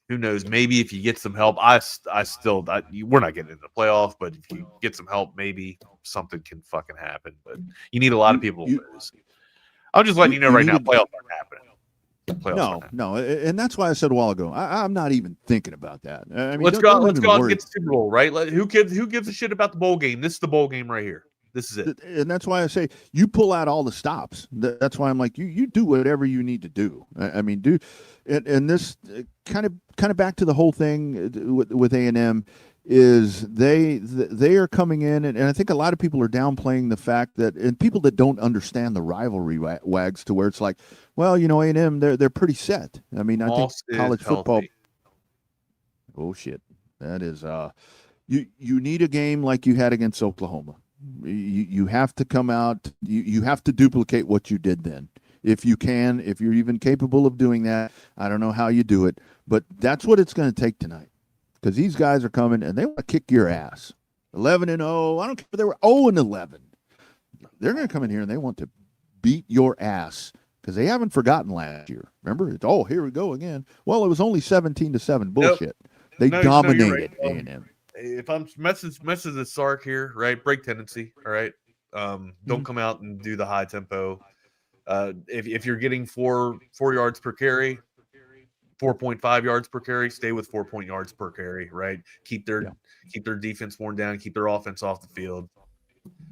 Who knows? Maybe if you get some help, we're not getting into the playoff, but if you get some help, maybe something can fucking happen. But you need a lot of people to lose. I'm just letting you know right now, playoffs aren't happening. No, and that's why I said a while ago, I'm not even thinking about that. I mean, let's go and get the Super Bowl, right? Who gives a shit about the bowl game? This is the bowl game right here. This is it. And that's why I say you pull out all the stops. That's why I'm like, you do whatever you need to do. I mean, and this kind of back to the whole thing with A&M is they are coming in, and I think a lot of people are downplaying the fact that, and people that don't understand the rivalry wags to where it's like, well, A&M, they're pretty set. I mean, I think college football. Oh shit, that is you need a game like you had against Oklahoma. You have to come out. You have to duplicate what you did then. If you can, if you're even capable of doing that. I don't know how you do it, but that's what it's going to take tonight, because these guys are coming and they want to kick your ass. 11-0. I don't care if they were 0-11. They're going to come in here and they want to beat your ass, because they haven't forgotten last year. Remember? Here we go again. Well, it was only 17-7. Bullshit. Nope. They dominated you're right. A&M. If I'm messing the Sark here, right? Break tendency, all right? Don't come out and do the high tempo. If you're getting 4 yards per carry, 4.5 yards per carry, stay with 4 yards per carry, right? Keep their defense worn down, keep their offense off the field.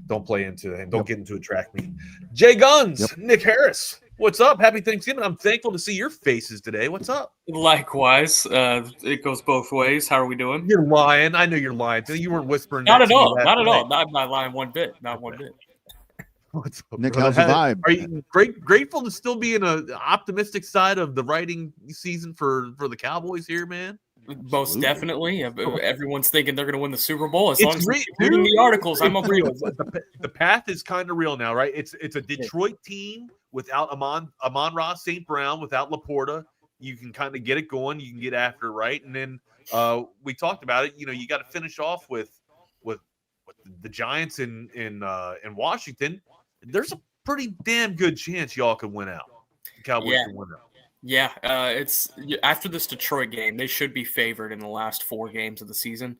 Don't play into it, and don't get into a track meet. Jay Guns, Nick Harris, what's up? Happy Thanksgiving. I'm thankful to see your faces today. What's up? Likewise. It goes both ways. How are we doing? You're lying. I know you're lying. You weren't whispering. Not at all. Not at all. Not lying one bit. Not one bit. What's up, Nick, brother? how's the vibe? Are you grateful to still be in an optimistic side of the writing season for the Cowboys here, man? Most definitely. Everyone's thinking they're going to win the Super Bowl. As It's long as real, they're reading the articles, I'm okay real. with it. The path is kind of real now, right? It's a Detroit team without Amon-Ra St. Brown, without Laporta. You can kind of get it going. You can get after it, right? And then we talked about it. You got to finish off with the Giants in Washington. There's a pretty damn good chance y'all could win out. The Cowboys can win out. Yeah, it's after this Detroit game, they should be favored in the last 4 games of the season.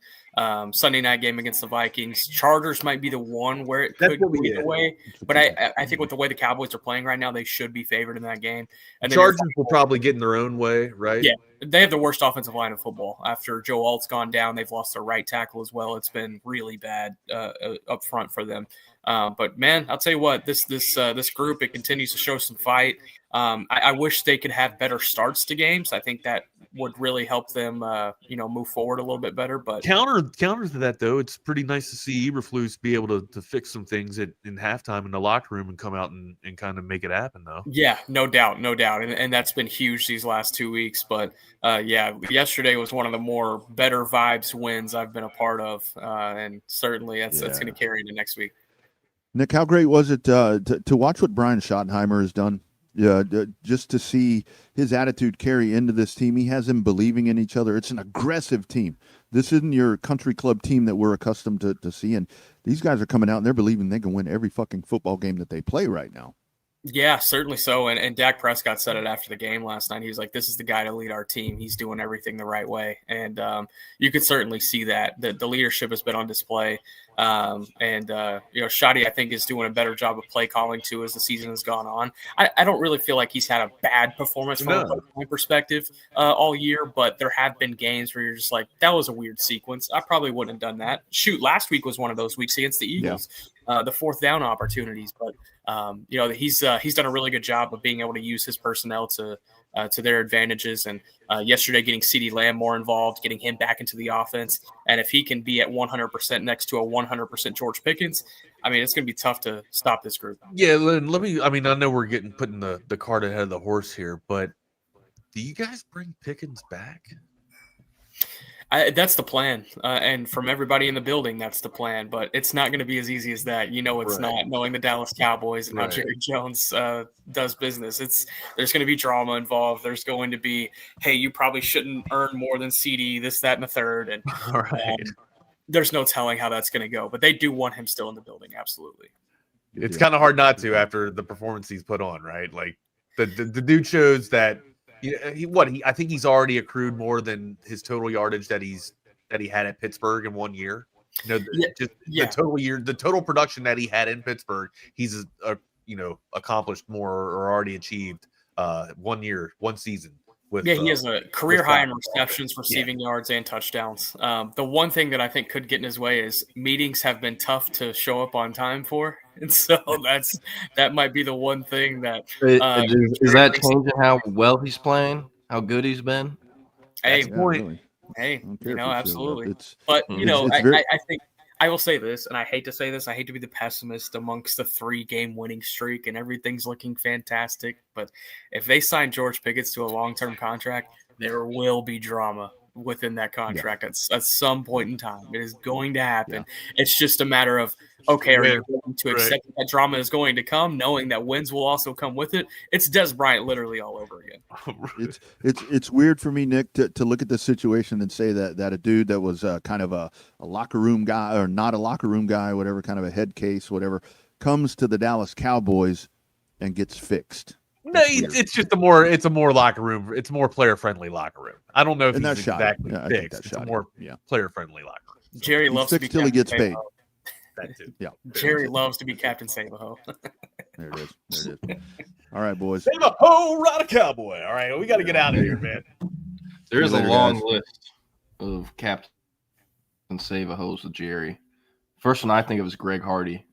Sunday night game against the Vikings. Chargers might be the one where it could go either way, but I think with the way the Cowboys are playing right now, they should be favored in that game. And Chargers will probably get in their own way, right? Yeah, they have the worst offensive line of football. After Joe Alt's gone down, they've lost their right tackle as well. It's been really bad up front for them. But man, I'll tell you what, this group, it continues to show some fight. I wish they could have better starts to games. I think that would really help them, move forward a little bit better. But counter to that, though, it's pretty nice to see Eberflus be able to fix some things in halftime in the locker room and come out and kind of make it happen, though. Yeah, no doubt. And that's been huge these last 2 weeks. But, yesterday was one of the more better vibes wins I've been a part of. And certainly that's going to carry into next week. Nick, how great was it to watch what Brian Schottenheimer has done? Yeah, just to see his attitude carry into this team. He has them believing in each other. It's an aggressive team. This isn't your country club team that we're accustomed to seeing. These guys are coming out and they're believing they can win every fucking football game that they play right now. Yeah, certainly so. And Dak Prescott said it after the game last night. He was like, this is the guy to lead our team. He's doing everything the right way. And you could certainly see that. The leadership has been on display. Shotty, I think, is doing a better job of play calling, too, as the season has gone on. I don't really feel like he's had a bad performance from a play perspective all year, but there have been games where you're just like, that was a weird sequence. I probably wouldn't have done that. Shoot, last week was one of those weeks against the Eagles, the 4th down opportunities. But he's done a really good job of being able to use his personnel to their advantages. And yesterday, getting CeeDee Lamb more involved, getting him back into the offense. And if he can be at 100% next to a 100% George Pickens, I mean, it's going to be tough to stop this group. Yeah, let me. I mean, I know we're putting the cart ahead of the horse here, but do you guys bring Pickens back? That's the plan. And from everybody in the building, that's the plan. But it's not going to be as easy as that. It's not, knowing the Dallas Cowboys and how Jerry Jones does business. There's going to be drama involved. There's going to be, hey, you probably shouldn't earn more than CD, this, that, and the third. And there's no telling how that's going to go. But they do want him still in the building, absolutely. It's kind of hard not to after the performance he's put on, right? Like the dude shows that. I think he's already accrued more than his total yardage that he had at Pittsburgh in 1 year. The total production that he had in Pittsburgh, he's accomplished more or already achieved 1 year, 1 season. He has a career high in receptions, receiving yards, and touchdowns. The one thing that I think could get in his way is meetings have been tough to show up on time for. And so that might be the one thing that is that changing how well he's playing, how good he's been? Absolutely. But I think I will say this, and I hate to say this, I hate to be the pessimist amongst the 3-game winning streak and everything's looking fantastic. But if they sign George Pickens to a long-term contract, there will be drama. within that contract at some point in time. It is going to happen. It's just a matter of, okay, are you going to accept that drama is going to come, knowing that wins will also come with it? It's Des Bryant literally all over again. It's weird for me, Nick, to look at this situation and say that a dude that was kind of a locker room guy, or not a locker room guy, whatever, kind of a head case, whatever, comes to the Dallas Cowboys and gets fixed. No, it's just a more locker room. It's a more player friendly locker room. I don't know if he's exactly fixed. It's a more player friendly locker room. Jerry loves to be till he gets paid. That too. Yeah. Jerry loves to be Captain Save-A-Ho. There it is. All right, boys. Save-A-Ho, ride a cowboy. All right, we got to get out of here, man. There's a long list of Captain Save-A-Hos with Jerry. First one I think of is Greg Hardy.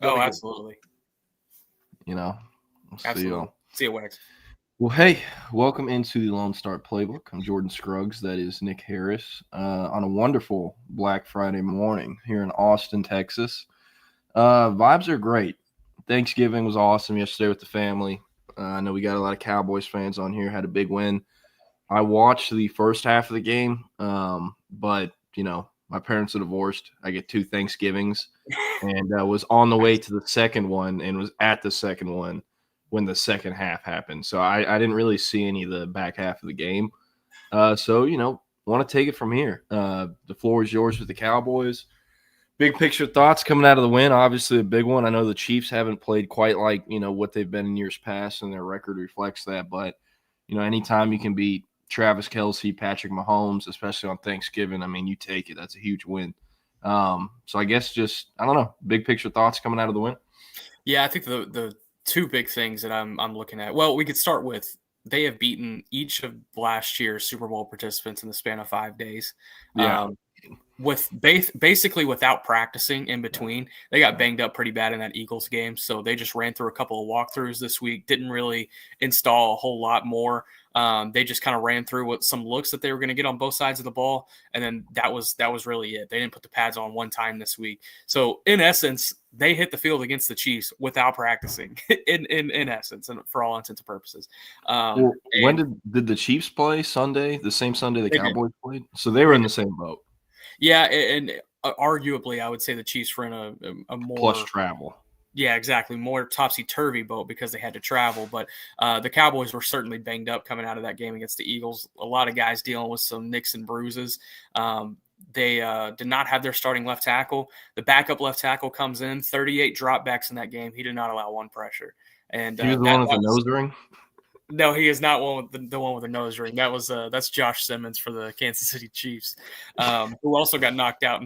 Oh, absolutely. You know, absolutely. See you, Wax. Well, hey, welcome into the Lone Star Playbook. I'm Jordan Scruggs. That is Nick Harris on a wonderful Black Friday morning here in Austin, Texas. Vibes are great. Thanksgiving was awesome yesterday with the family. I know we got a lot of Cowboys fans on here, had a big win. I watched the first half of the game, but, you know, my parents are divorced. I get 2 Thanksgivings, and I was on the way to the second one and was at the second one when the second half happened. So I didn't really see any of the back half of the game. So, you know, want to take it from here. The floor is yours with the Cowboys. Big picture thoughts coming out of the win, obviously a big one. I know the Chiefs haven't played quite like, you know, what they've been in years past, and their record reflects that. But, you know, anytime you can beat Travis Kelce, Patrick Mahomes, especially on Thanksgiving, I mean, you take it. That's a huge win. So I guess just, I don't know, big picture thoughts coming out of the win. Yeah, I think the 2 big things that I'm looking at. Well, we could start with they have beaten each of last year's Super Bowl participants in the span of 5 days. Yeah. With basically without practicing in between. They got banged up pretty bad in that Eagles game, so they just ran through a couple of walkthroughs this week, didn't really install a whole lot more. They just kind of ran through what some looks that they were going to get on both sides of the ball, and then that was really it. They didn't put the pads on one time this week. So in essence, they hit the field against the Chiefs without practicing in essence, and for all intents and purposes. When did the Chiefs play? Sunday, the same Sunday the Cowboys played? So they were in the same boat. Yeah, and arguably, I would say the Chiefs were in a more plus travel. Yeah, exactly. More topsy-turvy boat because they had to travel. But the Cowboys were certainly banged up coming out of that game against the Eagles. A lot of guys dealing with some nicks and bruises. They did not have their starting left tackle. The backup left tackle comes in, 38 dropbacks in that game. He did not allow one pressure. And he was the one with the nose ring? No, he is not one with the one with the nose ring. That was that's Josh Simmons for the Kansas City Chiefs, who also got knocked out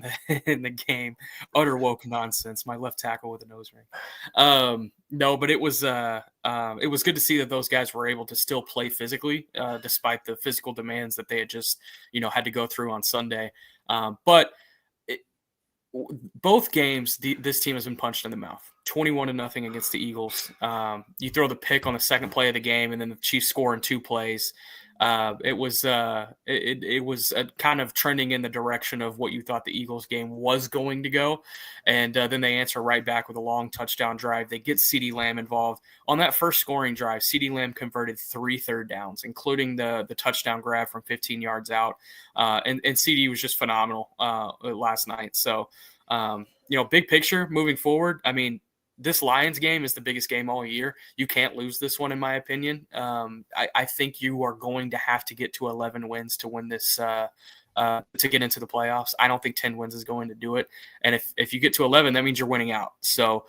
in the game. Utter woke nonsense. My left tackle with a nose ring. No, but it was good to see that those guys were able to still play physically, despite the physical demands that they had just had to go through on Sunday. But both games, this team has been punched in the mouth. 21-0 against the Eagles. You throw the pick on the second play of the game, and then the Chiefs score in 2 plays. It was kind of trending in the direction of what you thought the Eagles game was going to go. And then they answer right back with a long touchdown drive. They get CeeDee Lamb involved. On that first scoring drive, CeeDee Lamb converted 3 third downs, including the touchdown grab from 15 yards out. And CeeDee was just phenomenal last night. So, big picture moving forward, I mean, this Lions game is the biggest game all year. You can't lose this one, in my opinion. I think you are going to have to get to 11 wins to win this, to get into the playoffs. I don't think 10 wins is going to do it. And if you get to 11, that means you're winning out. So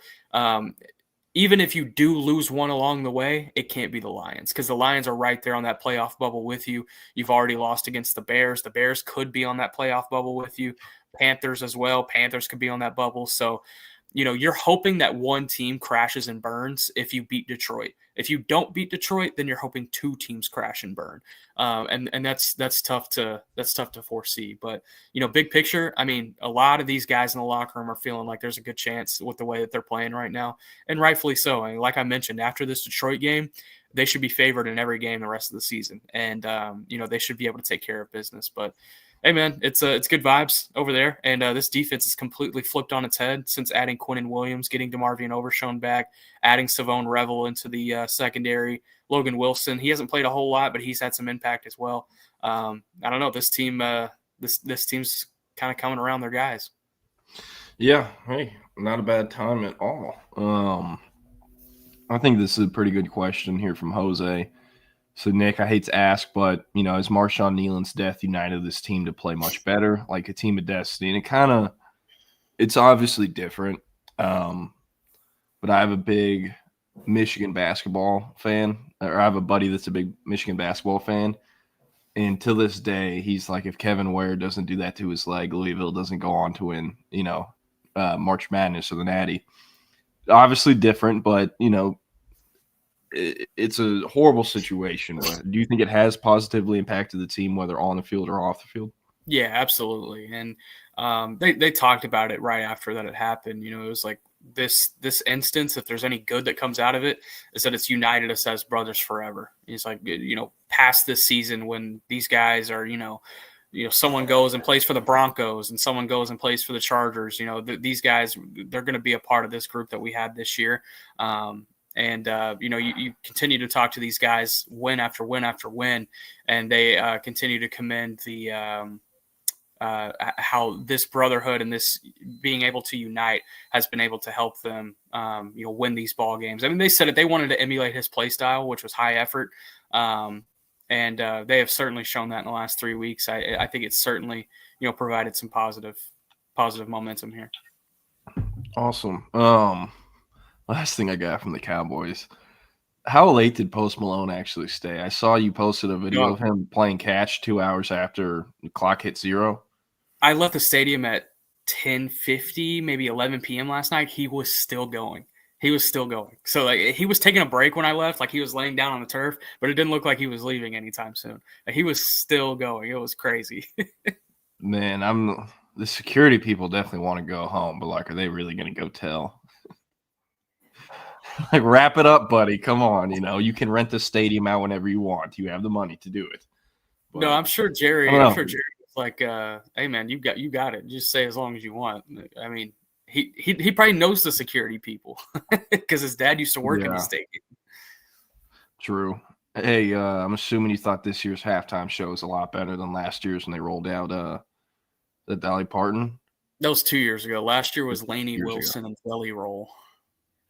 even if you do lose one along the way, it can't be the Lions, because the Lions are right there on that playoff bubble with you. You've already lost against the Bears. The Bears could be on that playoff bubble with you. Panthers as well. Panthers could be on that bubble. So, you're hoping that one team crashes and burns if you beat Detroit. If you don't beat Detroit, then you're hoping 2 teams crash and burn. And that's tough to foresee. But, big picture, I mean, a lot of these guys in the locker room are feeling like there's a good chance with the way that they're playing right now. And rightfully so. I mean, like I mentioned, after this Detroit game, they should be favored in every game the rest of the season. And, they should be able to take care of business. But, hey, man, it's good vibes over there. And this defense is completely flipped on its head since adding Quinnen Williams, getting DeMarvion Overshown back, adding Savone Revel into the secondary. Logan Wilson, he hasn't played a whole lot, but he's had some impact as well. I don't know. This team, this team's kind of coming around their guys. Yeah. Hey, not a bad time at all. I think this is a pretty good question here from Jose. So, Nick, I hate to ask, but, has Marshawn Nealon's death united this team to play much better, like a team of destiny? And it's obviously different. But I have a big Michigan basketball fan, or I have a buddy that's a big Michigan basketball fan. And to this day, he's like, if Kevin Ware doesn't do that to his leg, Louisville doesn't go on to win, March Madness or the Natty. Obviously different, but, it's a horrible situation. Do you think it has positively impacted the team, whether on the field or off the field? Yeah, absolutely. And they talked about it right after that it happened. It was like this instance, if there's any good that comes out of it, is that it's united us as brothers forever. It's like, past this season when these guys are, someone goes and plays for the Broncos and someone goes and plays for the Chargers, these guys, they're going to be a part of this group that we had this year. You continue to talk to these guys win after win after win, and they continue to commend the how this brotherhood and this being able to unite has been able to help them, win these ball games. I mean, they said it, they wanted to emulate his play style, which was high effort. And they have certainly shown that in the last 3 weeks. I think it's certainly, provided some positive momentum here. Awesome. Last thing I got from the Cowboys. How late did Post Malone actually stay? I saw you posted a video of him playing catch 2 hours after the clock hit 0. I left the stadium at 10:50, maybe 11 p.m. last night. He was still going. So he was taking a break when I left, like he was laying down on the turf, but it didn't look like he was leaving anytime soon. He was still going. It was crazy. Man, the security people definitely want to go home, but are they really going to go tell? Wrap it up, buddy. Come on. You can rent the stadium out whenever you want. You have the money to do it. But, no, I'm sure Jerry was like, hey man, you got it. Just say as long as you want. I mean, he probably knows the security people because his dad used to work in the stadium. True. Hey, I'm assuming you thought this year's halftime show was a lot better than last year's when they rolled out the Dolly Parton. That was 2 years ago. Last year was Lainey Wilson and Jelly Roll.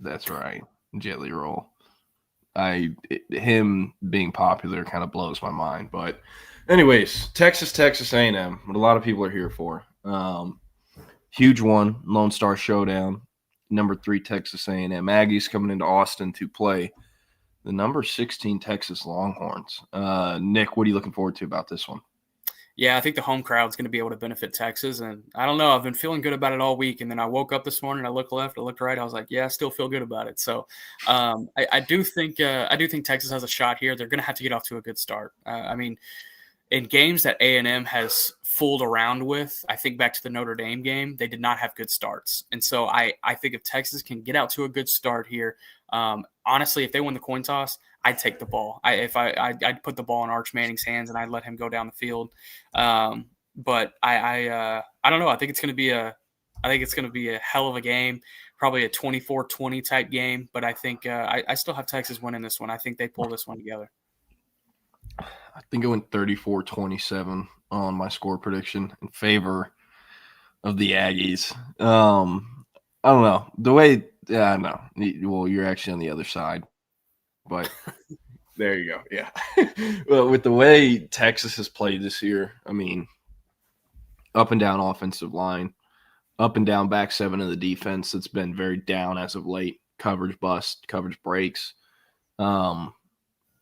That's right. Jelly Roll. Him being popular kind of blows my mind. But anyways, Texas A&M, what a lot of people are here for. Huge one, Lone Star Showdown. Number 3 Texas A&M Aggies coming into Austin to play the number 16 Texas Longhorns. Nick, what are you looking forward to about this one? Yeah, I think the home crowd's going to be able to benefit Texas. And I don't know, I've been feeling good about it all week. And then I woke up this morning, I looked left, I looked right. I was like, yeah, I still feel good about it. So I do think Texas has a shot here. They're going to have to get off to a good start. I mean, in games that A&M has fooled around with, I think back to the Notre Dame game, they did not have good starts. And so I think if Texas can get out to a good start here, honestly, if they win the coin toss, I'd take the ball. I'd put the ball in Arch Manning's hands and I'd let him go down the field. But I don't know. I think it's going to be a hell of a game, probably a 24-20 type game. But I think I still have Texas winning this one. I think they pull this one together. I think it went 34-27 on my score prediction in favor of the Aggies. I don't know. The way – yeah, I know. Well, you're actually on the other side. But there you go. Yeah. Well, with the way Texas has played this year, I mean, up and down offensive line, up and down back seven of the defense that's been very down as of late. Coverage bust, coverage breaks. And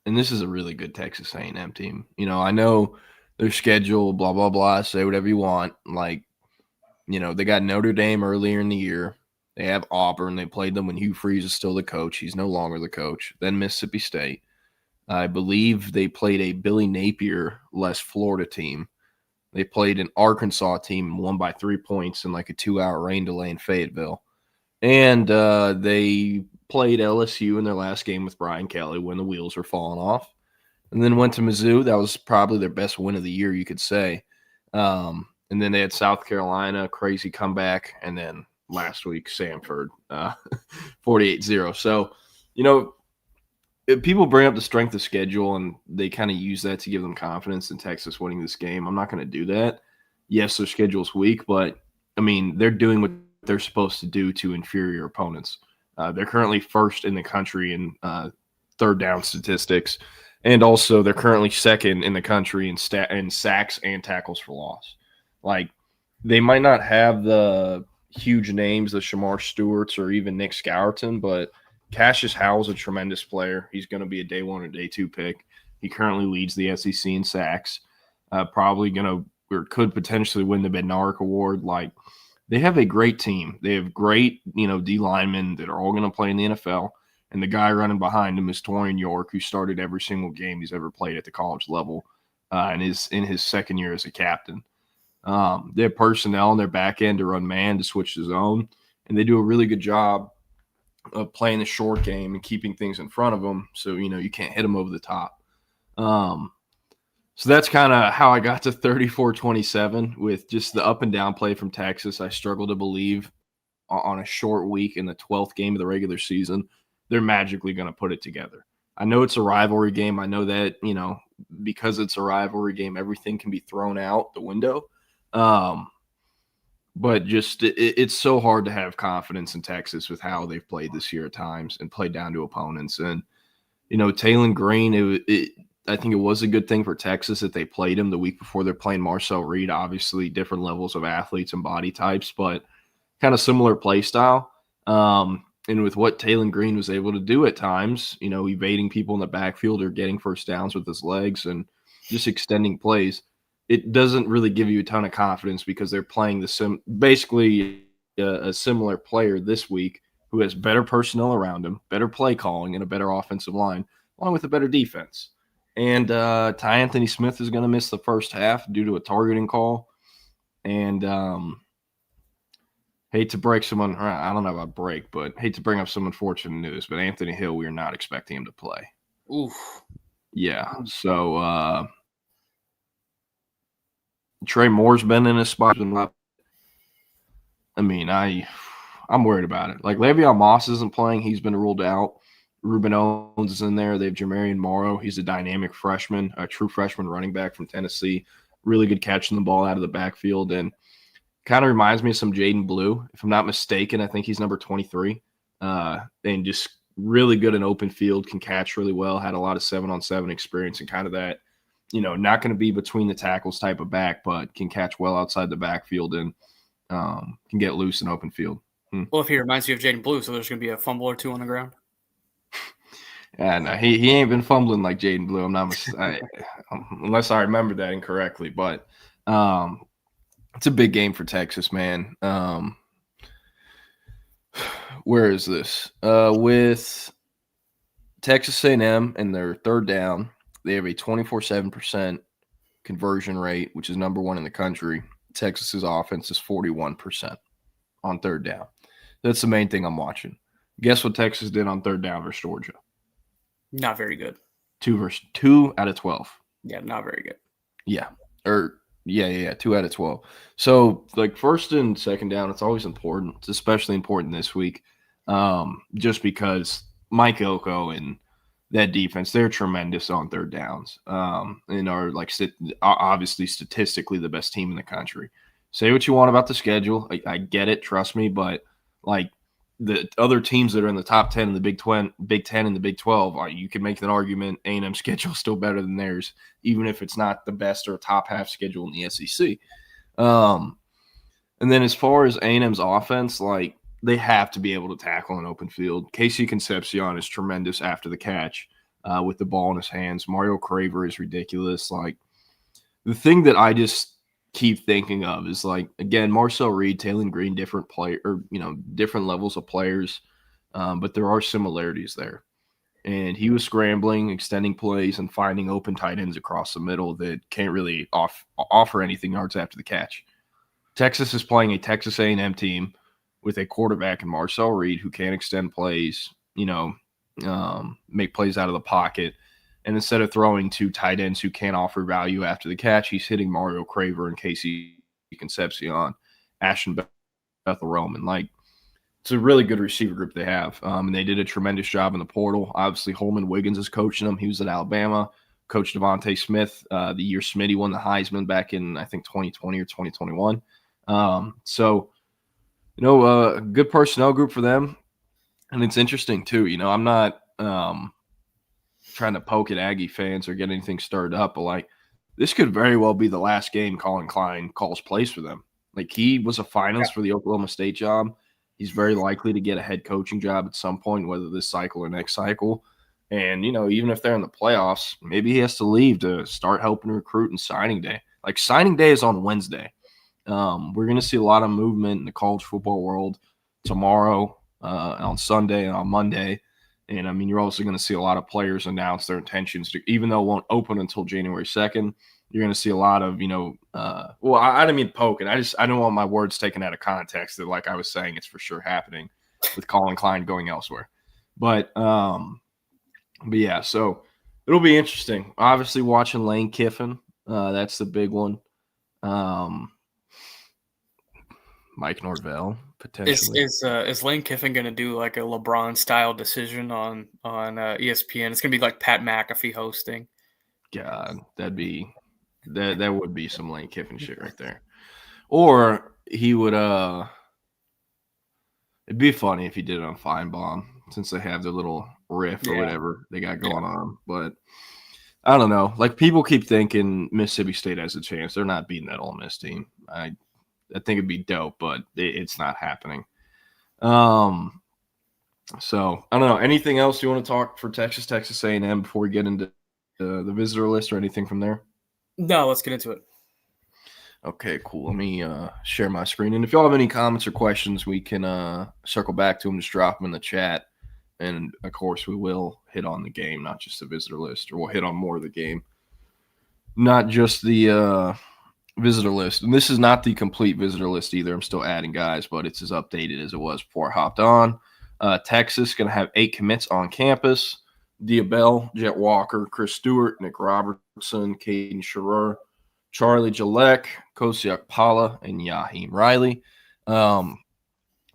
this is a really good Texas A&M team. I know their schedule, blah, blah, blah, say whatever you want. They got Notre Dame earlier in the year. They have Auburn. They played them when Hugh Freeze is still the coach. He's no longer the coach. Then Mississippi State. I believe they played a Billy Napier-less Florida team. They played an Arkansas team and won by 3 points in a 2-hour rain delay in Fayetteville. And they played LSU in their last game with Brian Kelly when the wheels were falling off. And then went to Mizzou. That was probably their best win of the year, you could say. And then they had South Carolina, crazy comeback, and then last week, Samford, 48-0. So, people bring up the strength of schedule and they kind of use that to give them confidence in Texas winning this game. I'm not going to do that. Yes, their schedule's weak, but I mean, they're doing what they're supposed to do to inferior opponents. They're currently first in the country in third down statistics, and also they're currently second in the country in sacks and tackles for loss. Like, they might not have the huge names, the Shamar Stewarts or even Nick Scourton, but Cassius Howell's a tremendous player. He's going to be a day 1 or day 2 pick. He currently leads the SEC in sacks. Probably going to or could potentially win the Bednarik Award. Like, they have a great team. They have great, D linemen that are all going to play in the NFL. And the guy running behind him is Torian York, who started every single game he's ever played at the college level and is in his second year as a captain. They have personnel in their back end to run man, to switch to zone, and they do a really good job of playing the short game and keeping things in front of them so, you can't hit them over the top. So that's kind of how I got to 34-27 with just the up and down play from Texas. I struggle to believe on a short week in the 12th game of the regular season, they're magically going to put it together. I know it's a rivalry game. I know that, because it's a rivalry game, everything can be thrown out the window. But just it's so hard to have confidence in Texas with how they've played this year at times and played down to opponents. And, Talon Green, I think it was a good thing for Texas that they played him the week before they're playing Marcel Reed. Obviously, different levels of athletes and body types, but kind of similar play style. And with what Talon Green was able to do at times, evading people in the backfield or getting first downs with his legs and just extending plays, it doesn't really give you a ton of confidence because they're playing basically a similar player this week who has better personnel around him, better play calling, and a better offensive line, along with a better defense. And Ty Anthony Smith is going to miss the first half due to a targeting call. And hate to break someone – I don't know about break, but hate to bring up some unfortunate news. But Anthony Hill, we are not expecting him to play. Oof. Yeah. So Trey Moore's been in his spot. I mean, I'm worried about it. Like, Le'Veon Moss isn't playing. He's been ruled out. Ruben Owens is in there. They have Jermarion Morrow. He's a dynamic freshman, a true freshman running back from Tennessee. Really good catching the ball out of the backfield. And kind of reminds me of some Jaden Blue. If I'm not mistaken, I think he's number 23. And just really good in open field, can catch really well, had a lot of 7-on-7 experience and kind of that, not going to be between the tackles type of back, but can catch well outside the backfield and can get loose in open field. Well, if he reminds you of Jaden Blue, so there's going to be a fumble or two on the ground. Yeah, no, he ain't been fumbling like Jaden Blue. I'm not unless I remember that incorrectly. But it's a big game for Texas, man. Where is this? With Texas A&M and their third down, they have a 24.7% conversion rate, which is number 1 in the country. Texas's offense is 41% on third down. That's the main thing I'm watching. Guess what Texas did on third down versus Georgia? Not very good. 2 out of 12. Yeah, not very good. Yeah. 2 out of 12. So, like, first and second down, it's always important. It's especially important this week just because Mike Elko and that defense, they're tremendous on third downs and are, like, obviously statistically the best team in the country. Say what you want about the schedule. I get it. Trust me. But, like, the other teams that are in the top 10 in the Big 10 and the Big 12, you can make an argument A&M schedule is still better than theirs, even if it's not the best or top half schedule in the SEC. And then as far as A&M's offense, like, they have to be able to tackle an open field. Casey Concepcion is tremendous after the catch with the ball in his hands. Mario Craver is ridiculous. Like, the thing that I just keep thinking of is, like, again, Marcel Reed, Talon Green, different levels of players, but there are similarities there. And he was scrambling, extending plays, and finding open tight ends across the middle that can't really offer anything yards after the catch. Texas is playing a Texas A&M team with a quarterback in Marcel Reed who can extend plays, make plays out of the pocket. And instead of throwing 2 tight ends who can't offer value after the catch, he's hitting Mario Craver and Casey Concepcion, Ashton Bethel Roman. Like, it's a really good receiver group they have. And they did a tremendous job in the portal. Obviously, Holman Wiggins is coaching them. He was at Alabama. Coach Devontae Smith, the year Smitty won the Heisman back in, I think, 2020 or 2021. So, a good personnel group for them. And it's interesting, too. I'm not trying to poke at Aggie fans or get anything stirred up, but, like, this could very well be the last game Colin Klein calls plays for them. Like, he was a finalist for the Oklahoma State job. He's very likely to get a head coaching job at some point, whether this cycle or next cycle. And, even if they're in the playoffs, maybe he has to leave to start helping recruit and signing day. Like, signing day is on Wednesday. We're going to see a lot of movement in the college football world tomorrow, on Sunday, and on Monday. And, you're also going to see a lot of players announce their intentions to, even though it won't open until January 2nd, you're going to see a lot of, I didn't mean poking. I don't want my words taken out of context that, like I was saying, it's for sure happening with Colin Klein going elsewhere. But yeah, so it'll be interesting. Obviously, watching Lane Kiffin, that's the big one. Mike Norvell, potentially. Is Lane Kiffin going to do like a LeBron-style decision on ESPN? It's going to be like Pat McAfee hosting. God, that would be some Lane Kiffin shit right there. Or he would it'd be funny if he did it on Feinbaum, since they have their little riff or whatever they got going on. But I don't know. Like, people keep thinking Mississippi State has a chance. They're not beating that Ole Miss team. I think it'd be dope, but it's not happening. So I don't know. Anything else you want to talk for Texas A&M before we get into the visitor list or anything from there? No, let's get into it. Okay, cool. Let me share my screen. And if y'all have any comments or questions, we can circle back to them. Just drop them in the chat. And, of course, we will hit on the game, not just the visitor list, or we'll hit on more of the game, not just the visitor list. And this is not the complete visitor list either. I'm still adding guys, but it's as updated as it was before I hopped on. Texas going to have 8 commits on campus. Diabell, Jet Walker, Chris Stewart, Nick Robertson, Caden Scherer, Charlie Jalek, Kosiak Pala, and Yaheem Riley.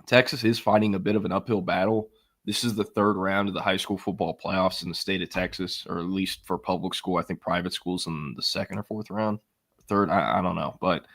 Texas is fighting a bit of an uphill battle. This is the 3rd round of the high school football playoffs in the state of Texas, or at least for public school. I think private schools in the 2nd or 4th round. 3rd, I don't know. But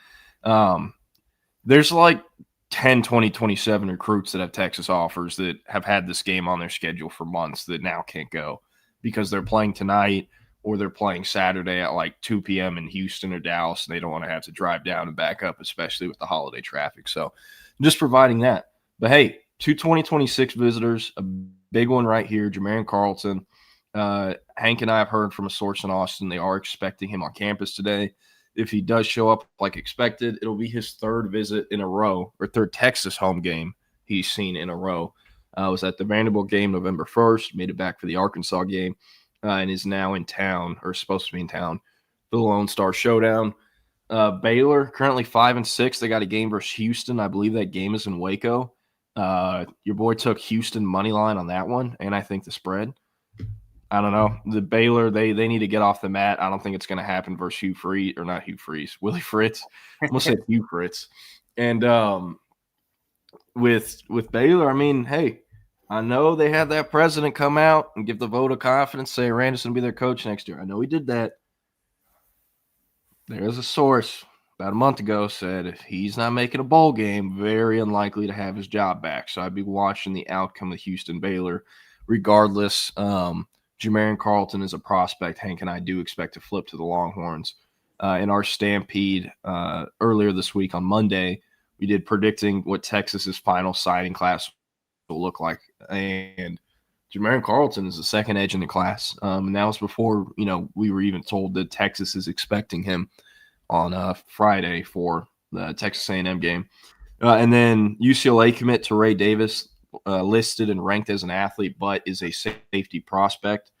there's like 10, 20, 27 recruits that have Texas offers that have had this game on their schedule for months that now can't go because they're playing tonight or they're playing Saturday at like 2 p.m. in Houston or Dallas, and they don't want to have to drive down and back up, especially with the holiday traffic. So just providing that. But, hey, 2 2026 visitors, a big one right here, Jermaine Carlton. Hank and I have heard from a source in Austin. They are expecting him on campus today. If he does show up like expected, it'll be his 3rd visit in a row, or 3rd Texas home game he's seen in a row. Was at the Vanderbilt game November 1st, made it back for the Arkansas game, and is now in town, or supposed to be in town, for the Lone Star Showdown. Baylor, currently 5-6. They got a game versus Houston. I believe that game is in Waco. Your boy took Houston money line on that one, and I think the spread. I don't know. The Baylor, they need to get off the mat. I don't think it's going to happen versus Willie Fritz. I'm going to say Hugh Fritz. And with Baylor, I mean, hey, I know they had that president come out and give the vote of confidence, say Randall's going to be their coach next year. I know he did that. There's a source about a month ago said if he's not making a bowl game, very unlikely to have his job back. So I'd be watching the outcome of Houston-Baylor. Regardless, Jermaine Carlton is a prospect Hank and I do expect to flip to the Longhorns. In our Stampede earlier this week on Monday, we did predicting what Texas's final signing class will look like. And Jermaine Carlton is the 2nd edge in the class. And that was before, we were even told that Texas is expecting him on Friday for the Texas A&M game. And then UCLA commit to Ray Davis, listed and ranked as an athlete, but is a safety prospect.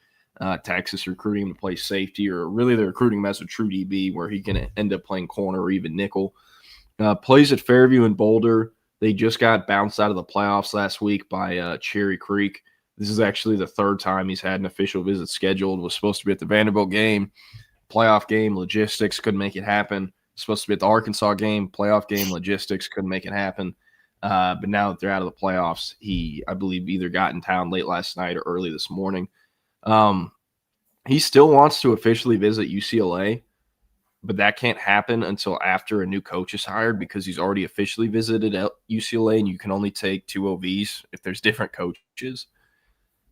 Texas recruiting him to play safety, or really they're recruiting him as a true DB where he can end up playing corner or even nickel. Plays at Fairview and Boulder. They just got bounced out of the playoffs last week by Cherry Creek. This is actually the 3rd time he's had an official visit scheduled. Was supposed to be at the Vanderbilt game, playoff game, logistics couldn't make it happen. Supposed to be at the Arkansas game, playoff game, logistics couldn't make it happen. But now that they're out of the playoffs, he, I believe, either got in town late last night or early this morning. He still wants to officially visit UCLA, but that can't happen until after a new coach is hired because he's already officially visited UCLA, and you can only take 2 OVs if there's different coaches.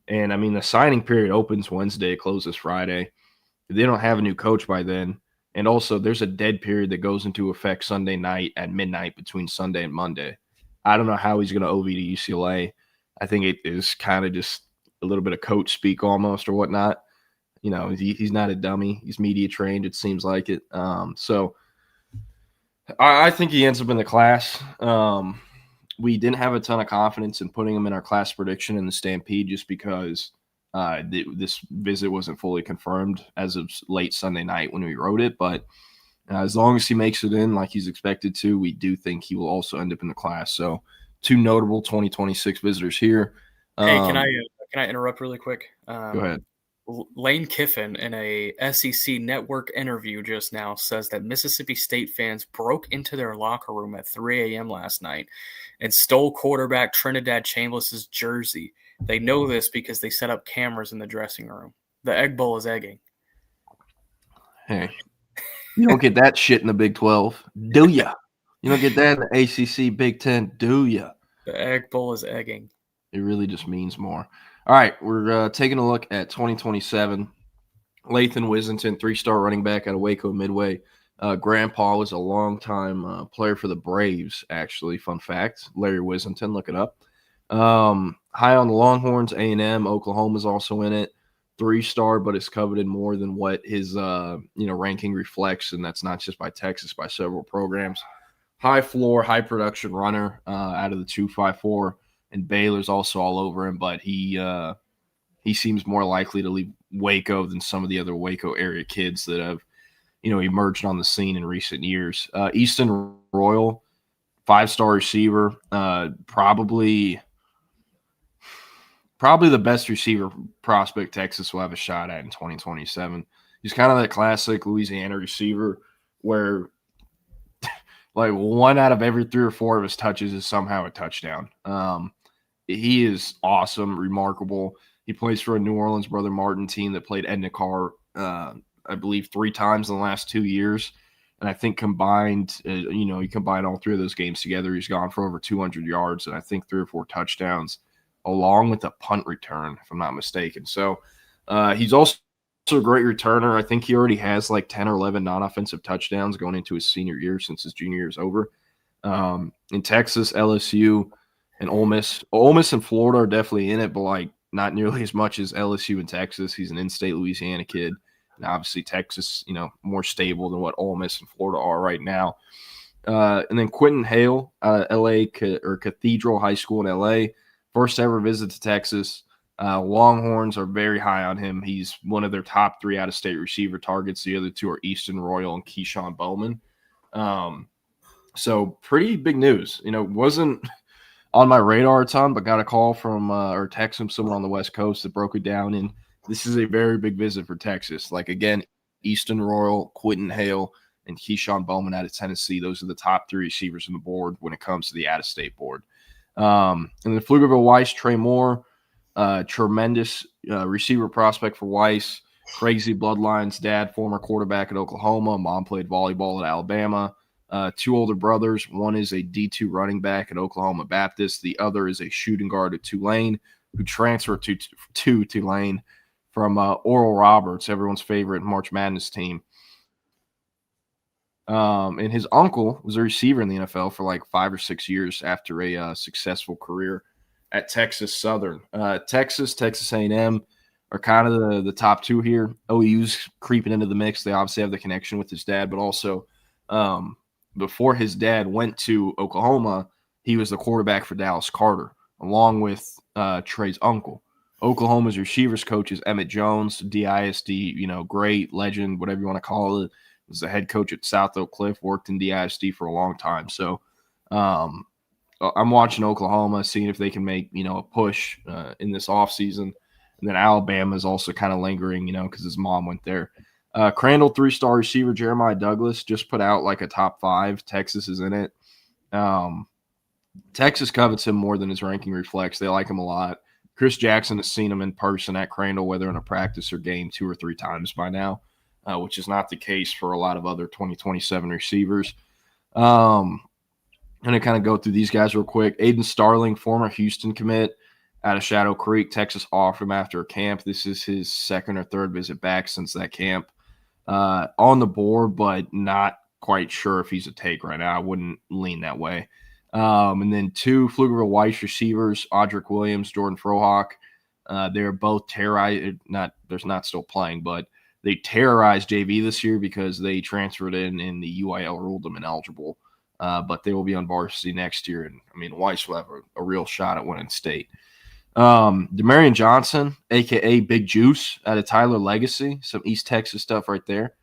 And, I mean, the signing period opens Wednesday, closes Friday. If they don't have a new coach by then, and also there's a dead period that goes into effect Sunday night at midnight between Sunday and Monday. I don't know how he's going to OV to UCLA. I think it is kind of just a little bit of coach speak almost or whatnot. You know, he's not a dummy. He's media trained. It seems like it. So I think he ends up in the class. We didn't have a ton of confidence in putting him in our class prediction in the Stampede just because this visit wasn't fully confirmed as of late Sunday night when we wrote it. But as long as he makes it in like he's expected to, we do think he will also end up in the class. So 2 notable 2026 visitors here. Hey, can I interrupt really quick? Go ahead. Lane Kiffin, in a SEC network interview just now, says that Mississippi State fans broke into their locker room at 3 a.m. last night and stole quarterback Trinidad Chambliss' jersey. They know this because they set up cameras in the dressing room. The Egg Bowl is egging. Hey, you don't get that shit in the Big 12, do ya? You don't get that in the ACC, Big 10, do ya? The Egg Bowl is egging. It really just means more. All right, we're taking a look at 2027. Lathan Wisington, 3-star running back out of Waco Midway. Grandpa was a longtime player for the Braves, actually. Fun fact. Larry Wisington, look it up. High on the Longhorns, A&M. Oklahoma's also in it. 3-star, but it's coveted more than what his ranking reflects, and that's not just by Texas, by several programs. High floor, high production runner out of the 254. And Baylor's also all over him, but he seems more likely to leave Waco than some of the other Waco area kids that have, emerged on the scene in recent years. Easton Royal, 5-star receiver, probably the best receiver prospect Texas will have a shot at in 2027. He's kind of that classic Louisiana receiver where like 1 out of every 3 or 4 of his touches is somehow a touchdown. He is awesome, remarkable. He plays for a New Orleans Brother Martin team that played Edna Carr, I believe, 3 times in the last 2 years. And I think combined, you combine all 3 of those games together, he's gone for over 200 yards and I think 3 or 4 touchdowns, along with a punt return, if I'm not mistaken. So he's also a great returner. I think he already has like 10 or 11 non-offensive touchdowns going into his senior year since his junior year is over. In Texas, LSU, and Ole Miss. Ole Miss and Florida are definitely in it, but like not nearly as much as LSU and Texas. He's an in-state Louisiana kid. And obviously Texas, more stable than what Ole Miss and Florida are right now. And then Quentin Hale, Cathedral High School in LA. First ever visit to Texas. Longhorns are very high on him. He's one of their top 3 out-of-state receiver targets. The other 2 are Easton Royal and Keyshawn Bowman. So pretty big news. Wasn't on my radar a ton, but got a call from or text from someone on the West Coast that broke it down. And this is a very big visit for Texas. Like, again, Easton Royal, Quentin Hale, and Keyshawn Bowman out of Tennessee. Those are the top 3 receivers on the board when it comes to the out-of-state board. And then Pflugerville Weiss, Trey Moore, tremendous receiver prospect for Weiss. Crazy bloodlines, dad, former quarterback at Oklahoma. Mom played volleyball at Alabama. 2 older brothers. One is a D2 running back at Oklahoma Baptist. The other is a shooting guard at Tulane, who transferred to Tulane from Oral Roberts, everyone's favorite March Madness team. And his uncle was a receiver in the NFL for like 5 or 6 years after a successful career at Texas Southern. Texas A&M are kind of the top 2 here. OU's creeping into the mix. They obviously have the connection with his dad, but also before his dad went to Oklahoma, he was the quarterback for Dallas Carter, along with Trey's uncle. Oklahoma's receivers coach is Emmett Jones, DISD, great legend, whatever you want to call it. Was the head coach at South Oak Cliff, worked in DISD for a long time. So I'm watching Oklahoma, seeing if they can make, a push in this offseason. And then Alabama is also kind of lingering, because his mom went there. Crandall, 3-star receiver Jeremiah Douglas just put out like a top 5. Texas is in it. Texas covets him more than his ranking reflects. They like him a lot. Chris Jackson has seen him in person at Crandall, whether in a practice or game, 2 or 3 times by now, which is not the case for a lot of other 2027 receivers. I'm going to kind of go through these guys real quick. Aiden Starling, former Houston commit out of Shadow Creek. Texas offered him after a camp. This is his 2nd or 3rd visit back since that camp. On the board, but not quite sure if he's a take right now. I wouldn't lean that way. And then 2 Pflugerville Weiss receivers, Audric Williams, Jordan Frohock. They're both terrorized. They're not still playing, but they terrorized JV this year because they transferred in the UIL ruled them ineligible. But they will be on varsity next year. And I mean, Weiss will have a real shot at winning state. Demarion Johnson, a.k.a. Big Juice, out of Tyler Legacy. Some East Texas stuff right there.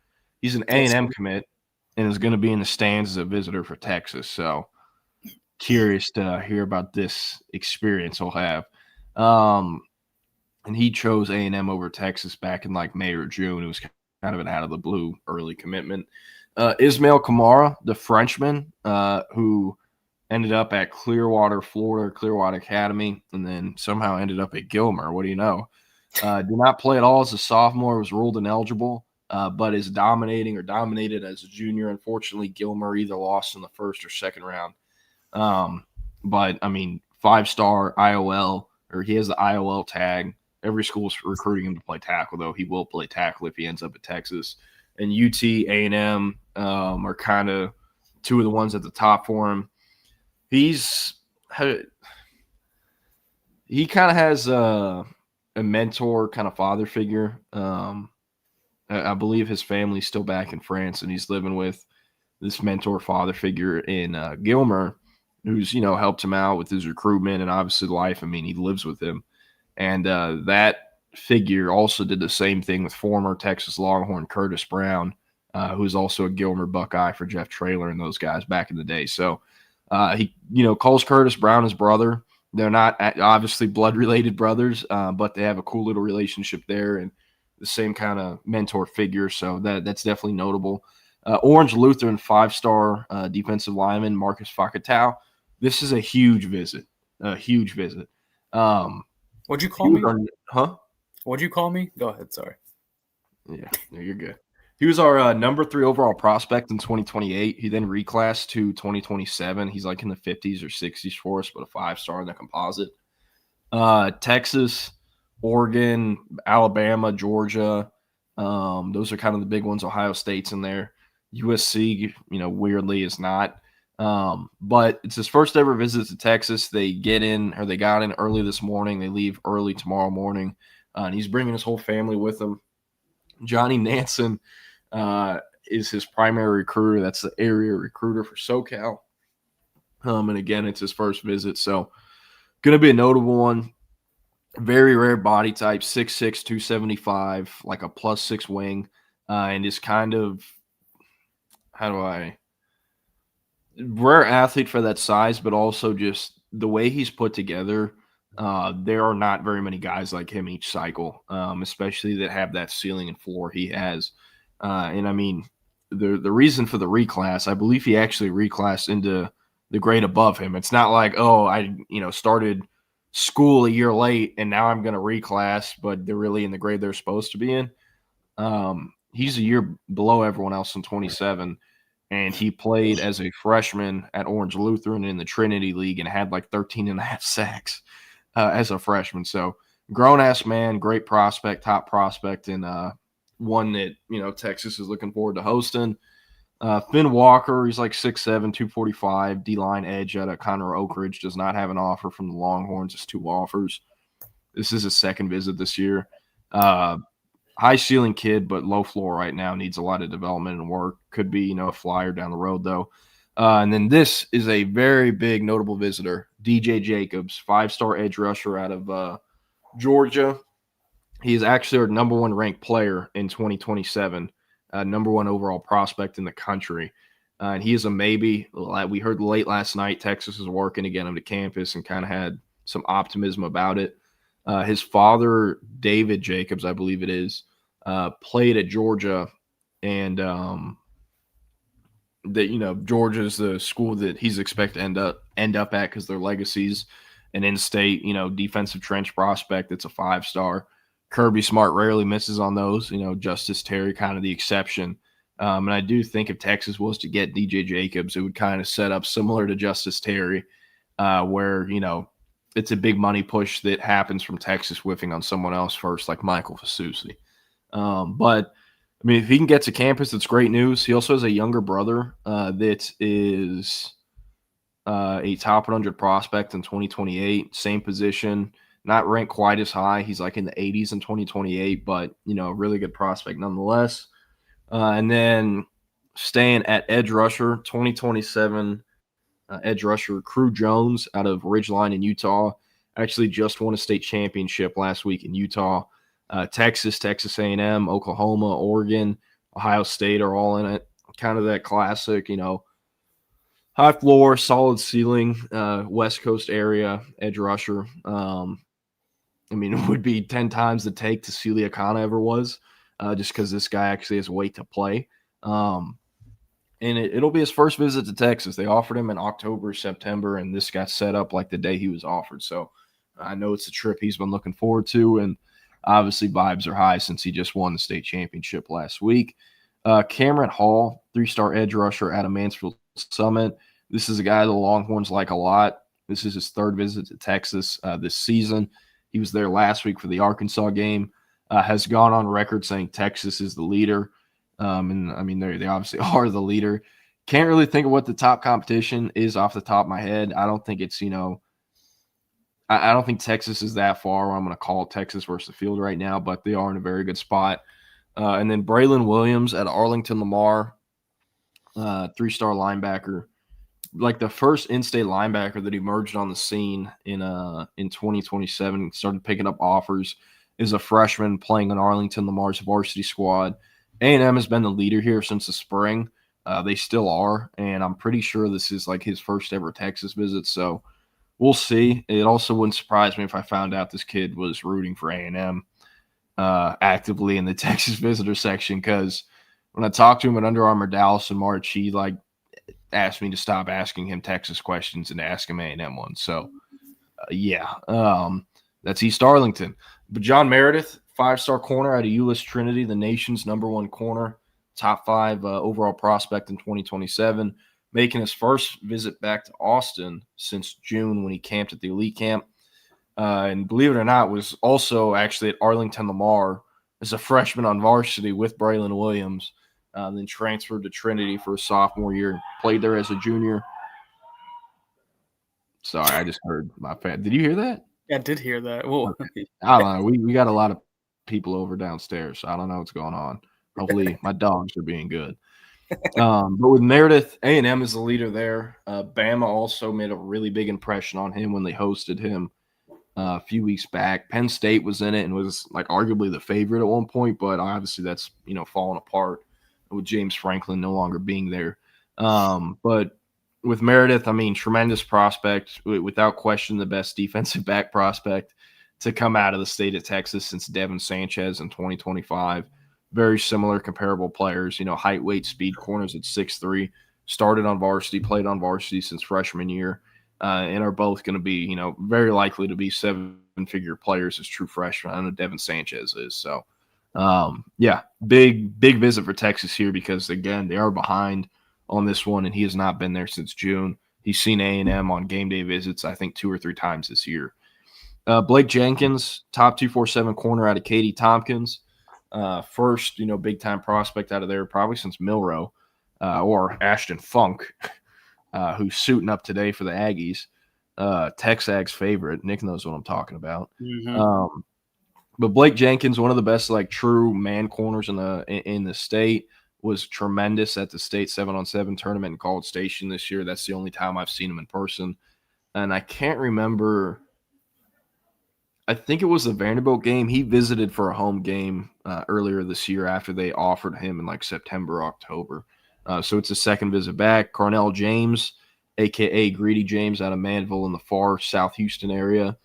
He's an A&M commit and is going to be in the stands as a visitor for Texas. So curious to hear about this experience he'll have. And he chose A&M over Texas back in like May or June. It was kind of an out-of-the-blue early commitment. Ismail Kamara, the Frenchman, who ended up at Clearwater, Florida, Clearwater Academy, and then somehow ended up at Gilmer. What do you know? Did not play at all as a sophomore, was ruled ineligible, but is dominated as a junior. Unfortunately, Gilmer either lost in the 1st or 2nd round. But, I mean, 5-star IOL, or he has the IOL tag. Every school's recruiting him to play tackle, though. He will play tackle if he ends up at Texas. And UT, A&M are kind of 2 of the ones at the top for him. He kind of has a mentor kind of father figure. I believe his family's still back in France, and he's living with this mentor father figure in Gilmer, who's, helped him out with his recruitment and obviously life. I mean, he lives with him. And that figure also did the same thing with former Texas Longhorn Curtis Brown, who's also a Gilmer Buckeye for Jeff Traylor and those guys back in the day. So he, calls Curtis Brown his brother. They're not obviously blood-related brothers, but they have a cool little relationship there and the same kind of mentor figure. So that's definitely notable. Orange Lutheran 5-star defensive lineman Marcus Fakatau. This is a huge visit. What'd you call me? Huh? What'd you call me? Go ahead. Sorry. Yeah, no, you're good. He was our number 3 overall prospect in 2028. He then reclassed to 2027. He's like in the 50s or 60s for us, but a 5-star in the composite. Texas, Oregon, Alabama, Georgia. Those are kind of the big ones. Ohio State's in there. USC, weirdly is not. But it's his first ever visit to Texas. They got in early this morning. They leave early tomorrow morning. And he's bringing his whole family with him. Johnny Nansen is his primary recruiter. That's the area recruiter for SoCal. And again, it's his first visit. So going to be a notable one. Very rare body type, 6'6", 275, like a +6 wing. And is kind of, rare athlete for that size, but also just the way he's put together. There are not very many guys like him each cycle, especially that have that ceiling and floor he has. And I mean, the reason for the reclass, I believe he actually reclassed into the grade above him. It's not like, I started school a year late and now I'm going to reclass, but they're really in the grade they're supposed to be in. He's a year below everyone else in 27. And he played as a freshman at Orange Lutheran in the Trinity League and had like 13.5 sacks as a freshman. So grown-ass man, great prospect, top prospect, and one that, Texas is looking forward to hosting. Finn Walker, he's like 6'7", 245, D-line edge out of Conroe Oak Ridge, does not have an offer from the Longhorns. It's 2 offers. This is his 2nd visit this year. High ceiling kid, but low floor right now. Needs a lot of development and work. Could be, a flyer down the road, though. And then this is a very big notable visitor, DJ Jacobs, 5-star edge rusher out of Georgia. He is actually our number 1 ranked player in 2027, number 1 overall prospect in the country. And he is a maybe. We heard late last night Texas is working to get him to campus and kind of had some optimism about it. His father, David Jacobs, I believe it is, played at Georgia, and Georgia is the school that he's expected to end up end up at because their legacy's an in-state, defensive trench prospect. It's a 5-star. Kirby Smart rarely misses on those. Justice Terry kind of the exception. And I do think if Texas was to get DJ Jacobs, it would kind of set up similar to Justice Terry, where, it's a big money push that happens from Texas whiffing on someone else first, like Michael Fasusi. But, if he can get to campus, that's great news. He also has a younger brother that is a top 100 prospect in 2028, same position, not ranked quite as high. He's like in the 80s in 2028, but, a really good prospect nonetheless. And then staying at edge rusher, 2027 edge rusher Crew Jones out of Ridgeline in Utah. Actually just won a state championship last week in Utah. Texas, Texas A&M, Oklahoma, Oregon, Ohio State are all in it. Kind of that classic, high floor, solid ceiling, West Coast area edge rusher. It would be 10 times the take to Celia Kana ever was, just because this guy actually has weight to play. And it'll be his first visit to Texas. They offered him in October, September, and this got set up like the day he was offered. So I know it's a trip he's been looking forward to, and obviously vibes are high since he just won the state championship last week. Cameron Hall, 3-star edge rusher out of Mansfield Summit. This is a guy the Longhorns like a lot. This is his 3rd visit to Texas this season. He was there last week for the Arkansas game. Has gone on record saying Texas is the leader. They obviously are the leader. Can't really think of what the top competition is off the top of my head. I don't think it's, I don't think Texas is that far where I'm going to call Texas versus the field right now, but they are in a very good spot. And then Braylon Williams at Arlington Lamar, 3-star linebacker. Like the first in-state linebacker that emerged on the scene in 2027, started picking up offers, is a freshman playing on Arlington Lamar's varsity squad. A&M has been the leader here since the spring. They still are, and I'm pretty sure this is like his first ever Texas visit, so we'll see. It also wouldn't surprise me if I found out this kid was rooting for A&M actively in the Texas visitor section, because when I talked to him at Under Armour Dallas in March, he asked me to stop asking him Texas questions and ask him A&M ones. So, that's East Arlington. But John Meredith, 5-star corner out of Euless Trinity, the nation's #1 corner, top 5 overall prospect in 2027, making his first visit back to Austin since June when he camped at the Elite Camp. And believe it or not, was also actually at Arlington Lamar as a freshman on varsity with Braylon Williams, then transferred to Trinity for a sophomore year, played there as a junior. Sorry, I just heard my fan. Did you hear that? Yeah, I did hear that. Whoa. Okay. I don't know. We got a lot of people over downstairs, so I don't know what's going on. Hopefully my dogs are being good. But with Meredith, A&M is the leader there. Bama also made a really big impression on him when they hosted him a few weeks back. Penn State was in it and was arguably the favorite at one point, but obviously that's fallen apart with James Franklin no longer being there. But with Meredith, tremendous prospect, without question the best defensive back prospect to come out of the state of Texas since Devin Sanchez in 2025. Very similar, comparable players, height, weight, speed, corners at 6'3", started on varsity, played on varsity since freshman year, and are both going to be, very likely to be 7-figure players as true freshmen. I know Devin Sanchez is. So, big visit for Texas here because, again, they are behind on this one, and he has not been there since June. He's seen A&M on game day visits, I think, 2 or 3 times this year. Blake Jenkins, top 247 corner out of Katy Tompkins. First, big-time prospect out of there probably since Milroe or Ashton Funk, who's suiting up today for the Aggies. Texag's favorite. Nick knows what I'm talking about. Mm-hmm. But Blake Jenkins, one of the best true man corners in the state, was tremendous at the state 7-on-7 tournament in College Station this year. That's the only time I've seen him in person. And I can't remember. I think it was the Vanderbilt game. He visited for a home game earlier this year after they offered him in September, October. So it's a second visit back. Carnell James, a.k.a. Greedy James, out of Manville in the far South Houston area.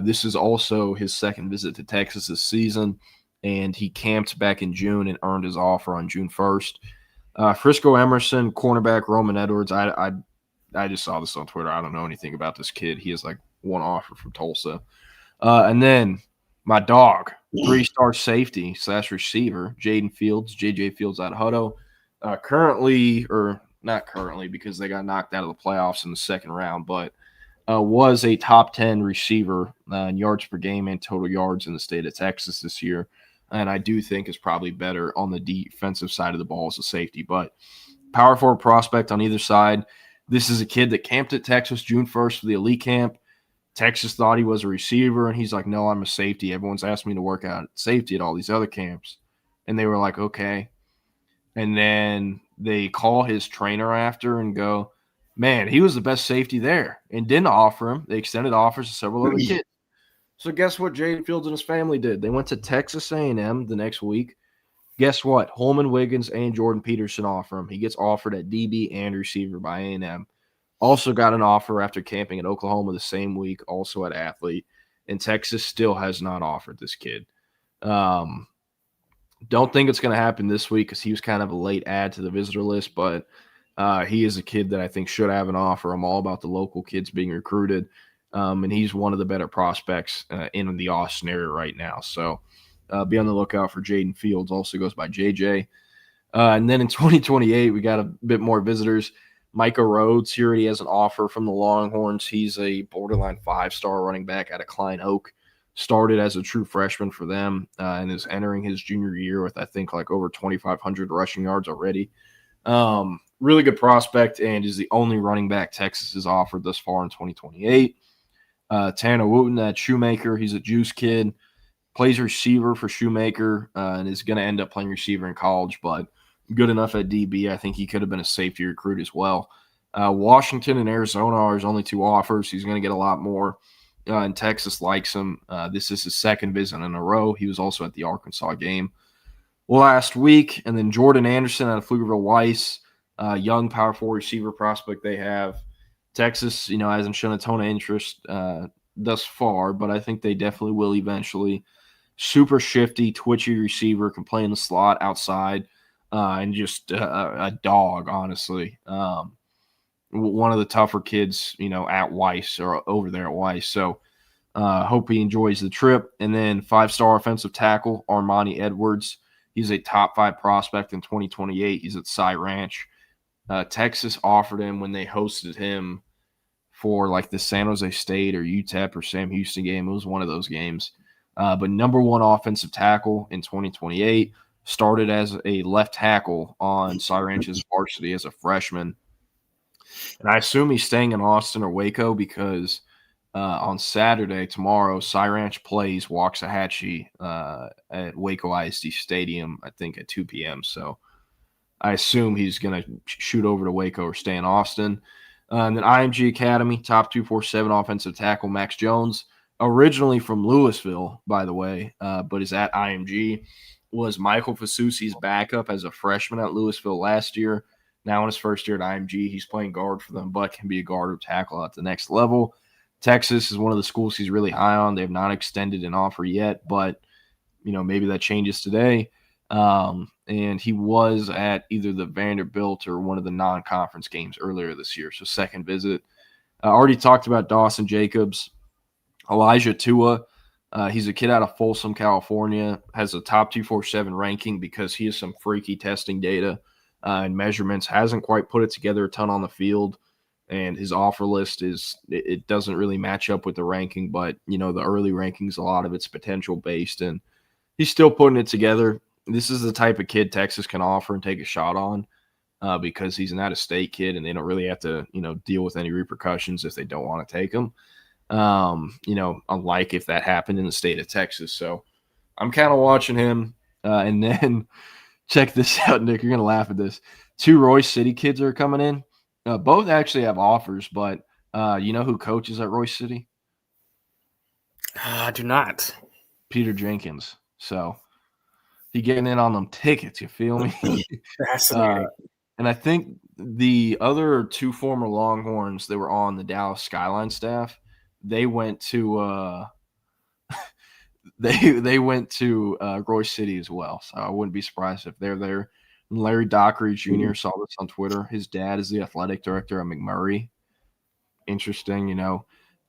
This is also his second visit to Texas this season, and he camped back in June and earned his offer on June 1st. Frisco Emerson, cornerback Roman Edwards. I I just saw this on Twitter. I don't know anything about this kid. He has like one offer from Tulsa. And then my dog, 3-star safety / receiver, Jaden Fields, JJ Fields out of Hutto. Currently, or not currently because they got knocked out of the playoffs in the second round, but was a top 10 receiver in yards per game and total yards in the state of Texas this year. And I do think is probably better on the defensive side of the ball as a safety. But power forward prospect on either side. This is a kid that camped at Texas June 1st for the elite camp. Texas thought he was a receiver, and he's like, no, I'm a safety. Everyone's asked me to work out at safety at all these other camps. And they were like, okay. And then they call his trainer after and go, man, he was the best safety there, and didn't offer him. They extended offers to several other kids. So guess what Jaden Fields and his family did? They went to Texas A&M the next week. Guess what? Holman Wiggins and Jordan Peterson offer him. He gets offered at DB and receiver by A&M. Also got an offer after camping at Oklahoma the same week, also at athlete. And Texas still has not offered this kid. Don't think it's going to happen this week because he was kind of a late add to the visitor list, but he is a kid that I think should have an offer. I'm all about the local kids being recruited. And he's one of the better prospects in the Austin area right now. So be on the lookout for Jaden Fields. Also goes by JJ. And then in 2028, we got a bit more visitors. Micah Rhodes here. He has an offer from the Longhorns. He's a borderline 5-star running back out of Klein Oak. Started as a true freshman for them and is entering his junior year with, I think, like over 2,500 rushing yards already. Really good prospect and is the only running back Texas has offered thus far in 2028. Tanner Wooten at Shoemaker. He's a juice kid. Plays receiver for Shoemaker and is going to end up playing receiver in college, but good enough at DB. I think he could have been a safety recruit as well. Washington and Arizona are his only 2 offers. He's going to get a lot more. And Texas likes him. This is his second visit in a row. He was also at the Arkansas game last week. And then Jordan Anderson out of Pflugerville Weiss, young power forward receiver prospect they have. Texas, hasn't shown a ton of interest thus far, but I think they definitely will eventually. Super shifty, twitchy receiver, can play in the slot outside, and just a dog, honestly. One of the tougher kids, at Weiss or over there at Weiss. So hope he enjoys the trip. And then 5-star offensive tackle, Armani Edwards. He's a top 5 prospect in 2028. He's at Cy Ranch. Texas offered him when they hosted him for like the San Jose State or UTEP or Sam Houston game. It was one of those games. But number 1 offensive tackle in 2028. Started as a left tackle on Cy Ranch's varsity as a freshman. And I assume he's staying in Austin or Waco because on Saturday, tomorrow, Cy Ranch plays Waxahachie at Waco ISD Stadium, I think at 2 p.m. So I assume he's going to shoot over to Waco or stay in Austin. And then IMG Academy, top 247 offensive tackle, Max Jones, originally from Louisville, by the way, but is at IMG, was Michael Fasusi's backup as a freshman at Louisville last year. Now in his first year at IMG, he's playing guard for them, but can be a guard or tackle at the next level. Texas is one of the schools he's really high on. They have not extended an offer yet, but maybe that changes today. And he was at either the Vanderbilt or one of the non-conference games earlier this year. So second visit. I already talked about Dawson Jacobs. Elijah Tua, he's a kid out of Folsom, California, has a top 247 ranking because he has some freaky testing data and measurements, hasn't quite put it together a ton on the field. And his offer list it doesn't really match up with the ranking, but, the early rankings, a lot of it's potential based, and he's still putting it together. This is the type of kid Texas can offer and take a shot on because he's an out-of-state kid, and they don't really have to, deal with any repercussions if they don't want to take him. Unlike if that happened in the state of Texas. So I'm kind of watching him. And then check this out, Nick. You're going to laugh at this. 2 Royce City kids are coming in. Both actually have offers, but you know who coaches at Royce City? I do not. Peter Jenkins. So he getting in on them tickets, you feel me? Fascinating. And I think the other 2 former Longhorns that were on the Dallas Skyline staff, they went to they went to Royce City as well. So I wouldn't be surprised if they're there. And Larry Dockery Jr. saw this on Twitter. His dad is the athletic director at McMurray. interesting,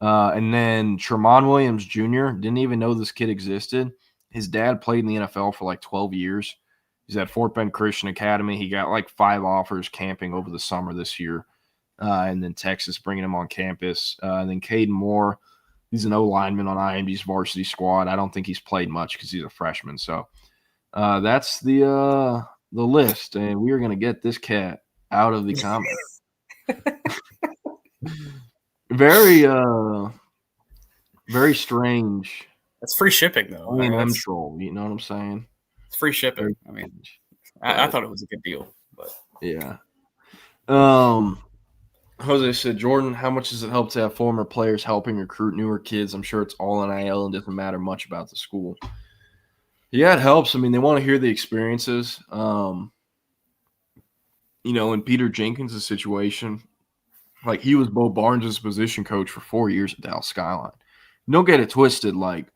And then Tremont Williams Jr. didn't even know this kid existed. His dad played in the NFL for like 12 years. He's at Fort Bend Christian Academy. He got like 5 offers camping over the summer this year. And then Texas bringing him on campus. And then Caden Moore, he's an O-lineman on IMD's varsity squad. I don't think he's played much because he's a freshman. So that's the list. And we are going to get this cat out of the comments. Very strange. That's free shipping, though. Troll, you know what I'm saying? It's free shipping. I mean, I thought it was a good deal, but yeah. Jose said, Jordan, how much does it help to have former players helping recruit newer kids? I'm sure it's all NIL and doesn't matter much about the school. Yeah, it helps. I mean, they want to hear the experiences. In Peter Jenkins' situation, like he was Bo Barnes' position coach for 4 years at Dallas Skyline. Don't get it twisted. Like,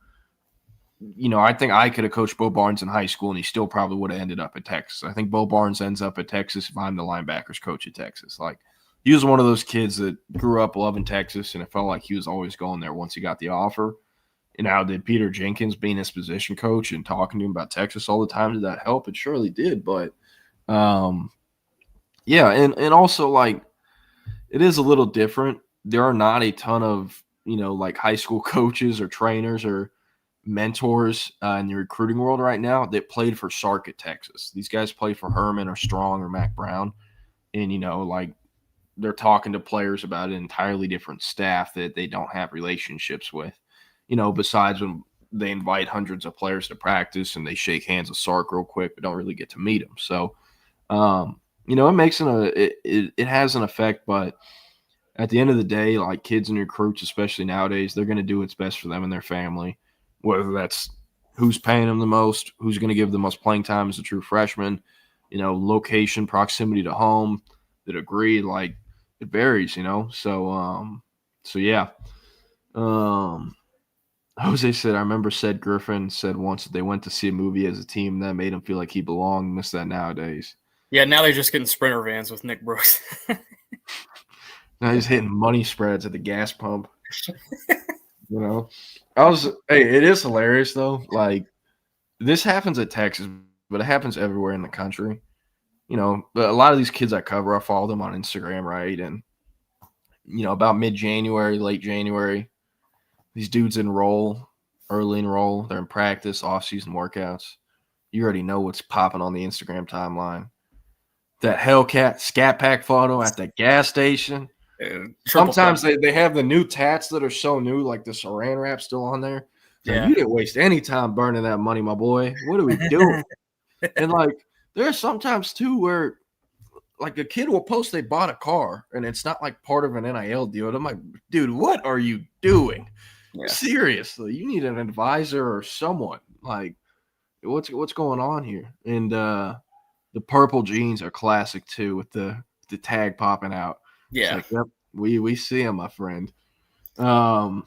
I think I could have coached Bo Barnes in high school and he still probably would have ended up at Texas. I think Bo Barnes ends up at Texas if I'm the linebackers coach at Texas. Like, he was one of those kids that grew up loving Texas, and it felt like he was always going there once he got the offer. And how did Peter Jenkins being his position coach and talking to him about Texas all the time, did that help? It surely did. But, yeah, and also, like, it is a little different. There are not a ton of, like high school coaches or trainers or mentors in the recruiting world right now that played for Sark at Texas. These guys played for Herman or Strong or Mac Brown. And, like, they're talking to players about an entirely different staff that they don't have relationships with, besides when they invite hundreds of players to practice and they shake hands with Sark real quick, but don't really get to meet them. So, it makes it has an effect, but at the end of the day, like kids and recruits, especially nowadays, they're going to do what's best for them and their family, whether that's who's paying them the most, who's going to give the most playing time as a true freshman, location, proximity to home, the degree, like it varies, So yeah. Jose said, I remember said Griffin said once that they went to see a movie as a team that made him feel like he belonged. Miss that nowadays. Yeah, now they're just getting Sprinter vans with Nick Brooks. Now he's hitting money spreads at the gas pump. It is hilarious though. Like this happens at Texas, but it happens everywhere in the country. But a lot of these kids I cover, I follow them on Instagram, right? And about mid-January, late January, these dudes early enroll. They're in practice, off-season workouts. You already know what's popping on the Instagram timeline. That Hellcat Scat Pack photo at the gas station. Sometimes they have the new tats that are so new, like the saran wrap still on there. Yeah. You didn't waste any time burning that money, my boy. What are we doing? And like there's sometimes too where like a kid will post they bought a car and it's not like part of an NIL deal. And I'm like, dude, what are you doing? Yeah. Seriously, you need an advisor or someone. Like, what's going on here? And the purple jeans are classic too, with the tag popping out. Yeah, like, yep, we see him, my friend. But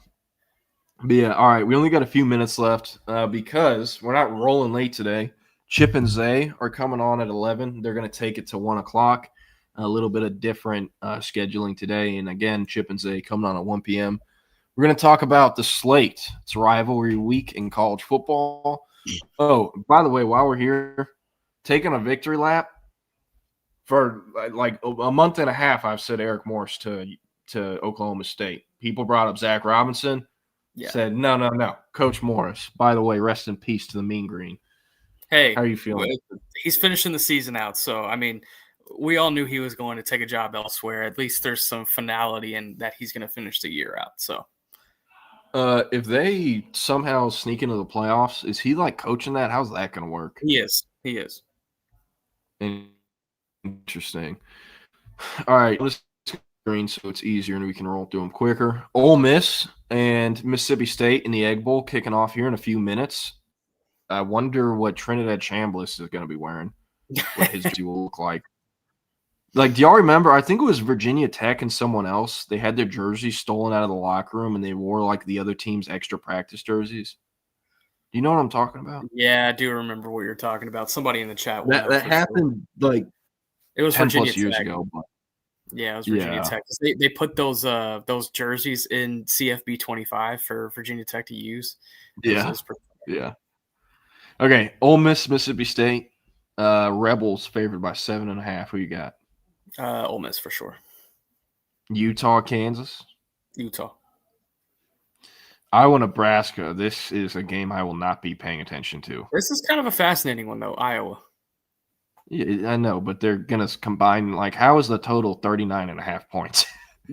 yeah, all right. We only got a few minutes left because we're not rolling late today. Chip and Zay are coming on at 11. They're going to take it to 1 o'clock. A little bit of different scheduling today. And again, Chip and Zay coming on at 1 p.m. We're going to talk about the slate. It's rivalry week in college football. Oh, by the way, while we're here, taking a victory lap. For like a month and a half, I've said Eric Morse to Oklahoma State. People brought up Zach Robinson. Yeah. Said, no. Coach Morris. By the way, rest in peace to the Mean Green. Hey. How are you feeling? He's finishing the season out. So, I mean, we all knew he was going to take a job elsewhere. At least there's some finality in that he's going to finish the year out. So, if they somehow sneak into the playoffs, is he like coaching that? How's that going to work? He is. Interesting. All right, let's green so it's easier and we can roll through them quicker. Ole Miss and Mississippi State in the Egg Bowl kicking off here in a few minutes. I wonder what Trinidad Chambliss is going to be wearing, what his jersey will look like. Like, do y'all remember? I think it was Virginia Tech and someone else. They had their jerseys stolen out of the locker room and they wore like the other team's extra practice jerseys. Do you know what I'm talking about? Yeah, I do remember what you're talking about. Somebody in the chat. That happened like it was 10 Virginia plus years Tech. ago. But Yeah, it was Virginia Tech. They put those jerseys in CFB 25 for Virginia Tech to use. Yeah. Yeah. Okay. Ole Miss, Mississippi State. Rebels favored by 7.5. Who you got? Ole Miss for sure. Utah, Kansas. Utah. Iowa, Nebraska. This is a game I will not be paying attention to. This is kind of a fascinating one, though. Iowa. Yeah, I know, but they're going to combine. Like, how is the total 39.5 points?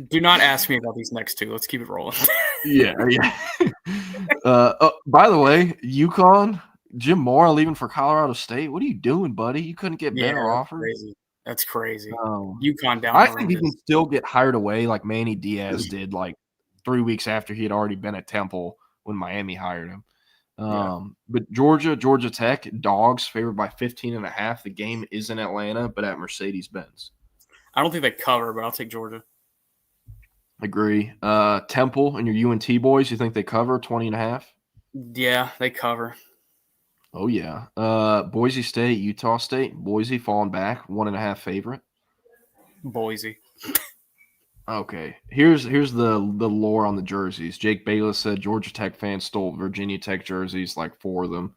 Do not ask me about these next two. Let's keep it rolling. Yeah. By the way, UConn, Jim Mora leaving for Colorado State. What are you doing, buddy? You couldn't get better offers. That's crazy. Oh. UConn down. I think he can still get hired away like Manny Diaz did, like 3 weeks after he had already been at Temple when Miami hired him. But Georgia Tech, dogs favored by 15.5. The game is in Atlanta, but at Mercedes-Benz. I don't think they cover, but I'll take Georgia. Agree. Temple and your UNT boys, you think they cover 20.5? Yeah, they cover. Oh, yeah. Boise State, Utah State. Boise falling back, 1.5 favorite. Boise. Okay. Here's the lore on the jerseys. Jake Bayless said Georgia Tech fans stole Virginia Tech jerseys, like 4 of them.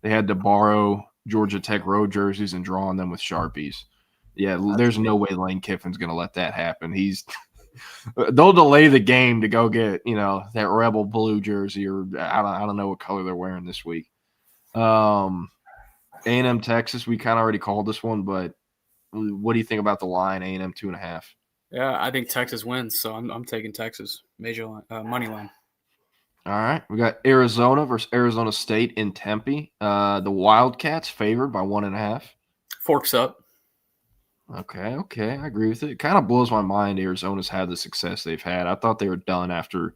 They had to borrow Georgia Tech road jerseys and draw on them with Sharpies. Yeah, there's no way Lane Kiffin's going to let that happen. They'll delay the game to go get, that Rebel blue jersey, or I don't know what color they're wearing this week. A&M Texas, we kind of already called this one, but what do you think about the line, A&M 2.5? Yeah, I think Texas wins, so I'm taking Texas major line, money line. All right, we got Arizona versus Arizona State in Tempe. The Wildcats favored by 1.5. Forks up. Okay, I agree with it. It kind of blows my mind Arizona's had the success they've had. I thought they were done after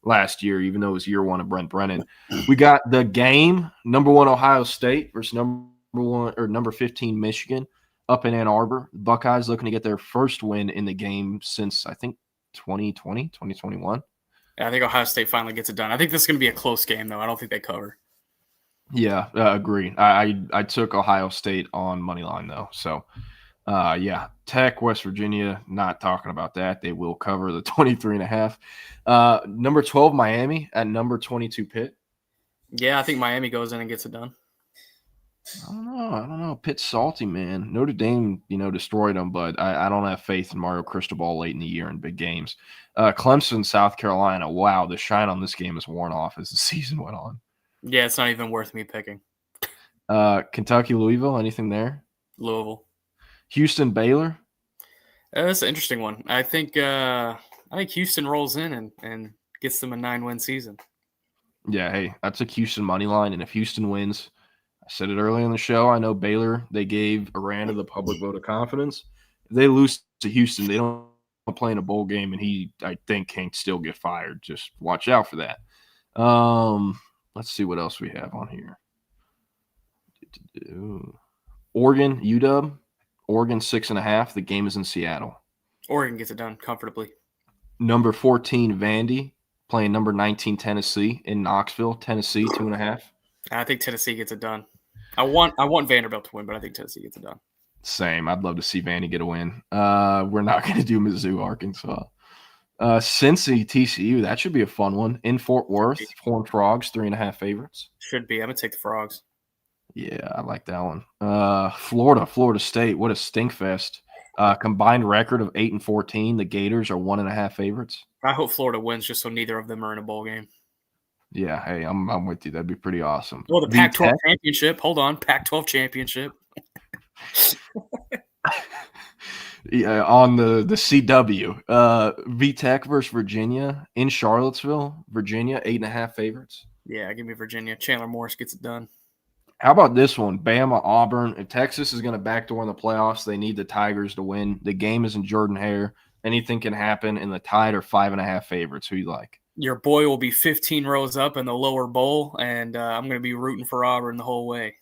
last year, even though it was year 1 of Brent Brennan. We got the game, number 1 Ohio State versus number 15 Michigan up in Ann Arbor. Buckeyes looking to get their first win in the game since, I think, 2021. Yeah, I think Ohio State finally gets it done. I think this is going to be a close game, though. I don't think they cover. Yeah, agree. I took Ohio State on money line, though. So, yeah, Tech, West Virginia, not talking about that. They will cover the 23.5. Number 12, Miami at number 22, Pitt. Yeah, I think Miami goes in and gets it done. I don't know. Pitt's salty, man. Notre Dame, destroyed them, but I don't have faith in Mario Cristobal late in the year in big games. Clemson, South Carolina. Wow, the shine on this game has worn off as the season went on. Yeah, it's not even worth me picking. Kentucky, Louisville, anything there? Louisville. Houston, Baylor. That's an interesting one. I think Houston rolls in and gets them a 9-win season. Yeah, hey, I took Houston money line, and if Houston wins, I said it earlier in the show, I know Baylor, they gave Aranda the public vote of confidence. If they lose to Houston, they don't play in a bowl game, and I think, can still get fired. Just watch out for that. Let's see what else we have on here. Oregon, UW. Oregon 6.5. The game is in Seattle. Oregon gets it done comfortably. Number 14, Vandy, playing number 19, Tennessee in Knoxville. Tennessee 2.5. I think Tennessee gets it done. I want Vanderbilt to win, but I think Tennessee gets it done. Same. I'd love to see Vandy get a win. We're not going to do Mizzou, Arkansas. Cincy, TCU. That should be a fun one. In Fort Worth, Horned Frogs, 3.5 favorites. Should be. I'm going to take the Frogs. Yeah, I like that one. Florida State. What a stink fest. Combined record of 8-14. The Gators are 1.5 favorites. I hope Florida wins just so neither of them are in a bowl game. Yeah, hey, I'm with you. That'd be pretty awesome. Well, the Pac-12 championship. Hold on, Pac-12 championship. Yeah, on the CW. VTech versus Virginia in Charlottesville. Virginia, 8.5 favorites. Yeah, give me Virginia. Chandler Morris gets it done. How about this one? Bama, Auburn. If Texas is going to backdoor in the playoffs, they need the Tigers to win. The game is in Jordan-Hare. Anything can happen, and the Tide are 5.5 favorites. Who you like? Your boy will be 15 rows up in the lower bowl, and I'm going to be rooting for Auburn the whole way.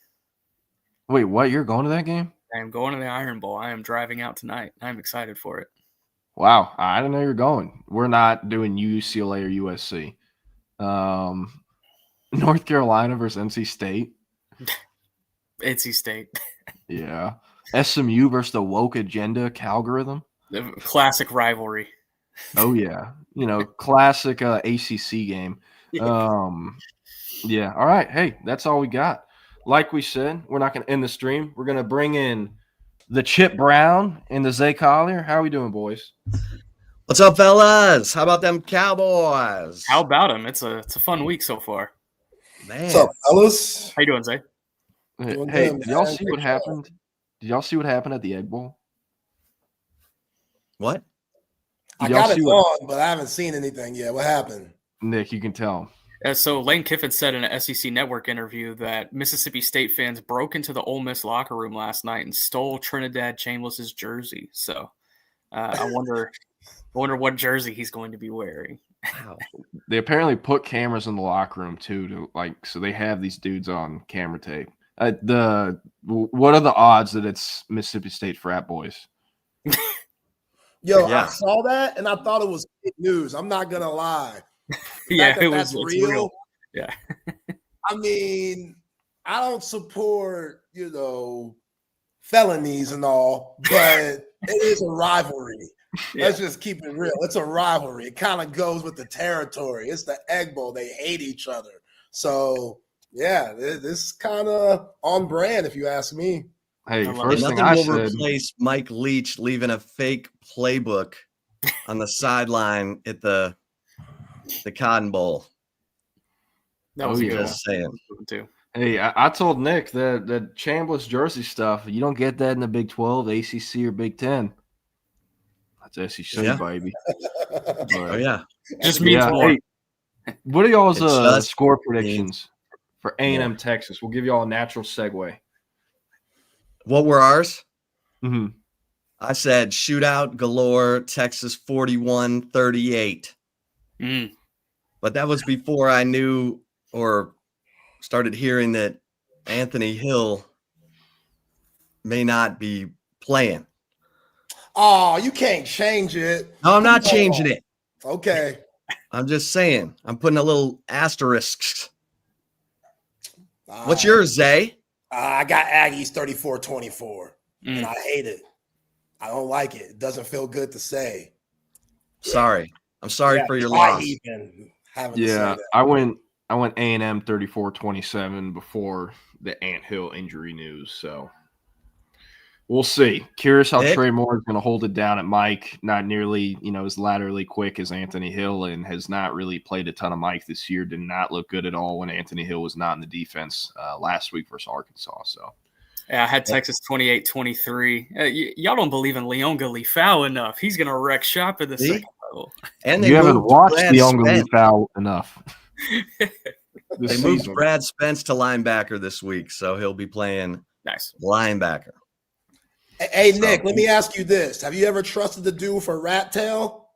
Wait, what? You're going to that game? I am going to the Iron Bowl. I am driving out tonight. I'm excited for it. Wow. I didn't know you're going. We're not doing UCLA or USC. North Carolina versus NC State. NC State. Yeah. SMU versus the woke agenda algorithm. The classic rivalry. Oh yeah, classic ACC game. Yeah. All right. Hey, that's all we got. Like we said, we're not going to end the stream. We're going to bring in the Chip Brown and the Zay Collier. How are we doing, boys? What's up, fellas? How about them Cowboys? How about them? It's a fun week so far. Man. What's up, fellas? How you doing, Zay? Hey, did y'all see what happened? Did y'all see what happened at the Egg Bowl? What? I got it on, but I haven't seen anything yet. What happened? Nick, you can tell. So Lane Kiffin said in an SEC Network interview that Mississippi State fans broke into the Ole Miss locker room last night and stole Trinidad Chambliss's jersey. So I wonder what jersey he's going to be wearing. Wow. They apparently put cameras in the locker room too, so they have these dudes on camera tape. What are the odds that it's Mississippi State frat boys? Yo, yeah. I saw that and I thought it was fake news. I'm not gonna lie. Yeah, that's real. Yeah. I mean, I don't support, felonies and all, but it is a rivalry. Yeah. Let's just keep it real. It's a rivalry. It kind of goes with the territory. It's the Egg Bowl. They hate each other. So, yeah, this is kind of on brand, if you ask me. Hey, first thing I said, replace Mike Leach leaving a fake playbook on the sideline at the Cotton Bowl. That was just saying. Too. Hey, I told Nick that the Chambliss jersey stuff, you don't get that in the Big 12, ACC, or Big 10. That's SEC, baby. Oh, yeah. Just means more. Hey, what are y'all's score predictions for A&M Texas? We'll give y'all a natural segue. What were ours? Mm-hmm. I said shootout galore, Texas 41-38. But that was before I knew or started hearing that Anthony Hill may not be playing. Oh, you can't change it. No, I'm not changing it. Okay. I'm just saying. I'm putting a little asterisk. What's yours, Zay? I got Aggies 34-24, and I hate it. I don't like it. It doesn't feel good to say. Sorry. I'm sorry for your loss. Yeah, I went A&M 34-27 before the Ant Hill injury news, so we'll see. Curious how Trey Moore is going to hold it down at Mike. Not nearly, as laterally quick as Anthony Hill, and has not really played a ton of Mike this year. Did not look good at all when Anthony Hill was not in the defense last week versus Arkansas. So, yeah, I had Texas 28-23. Y'all don't believe in Leonga Leafau enough. He's going to wreck shop at the second level. And you haven't watched Leonga Leafau enough. They moved Brad Spence to linebacker this week, so he'll be playing linebacker. Hey, Nick, let me ask you this. Have you ever trusted the dude for rat tail?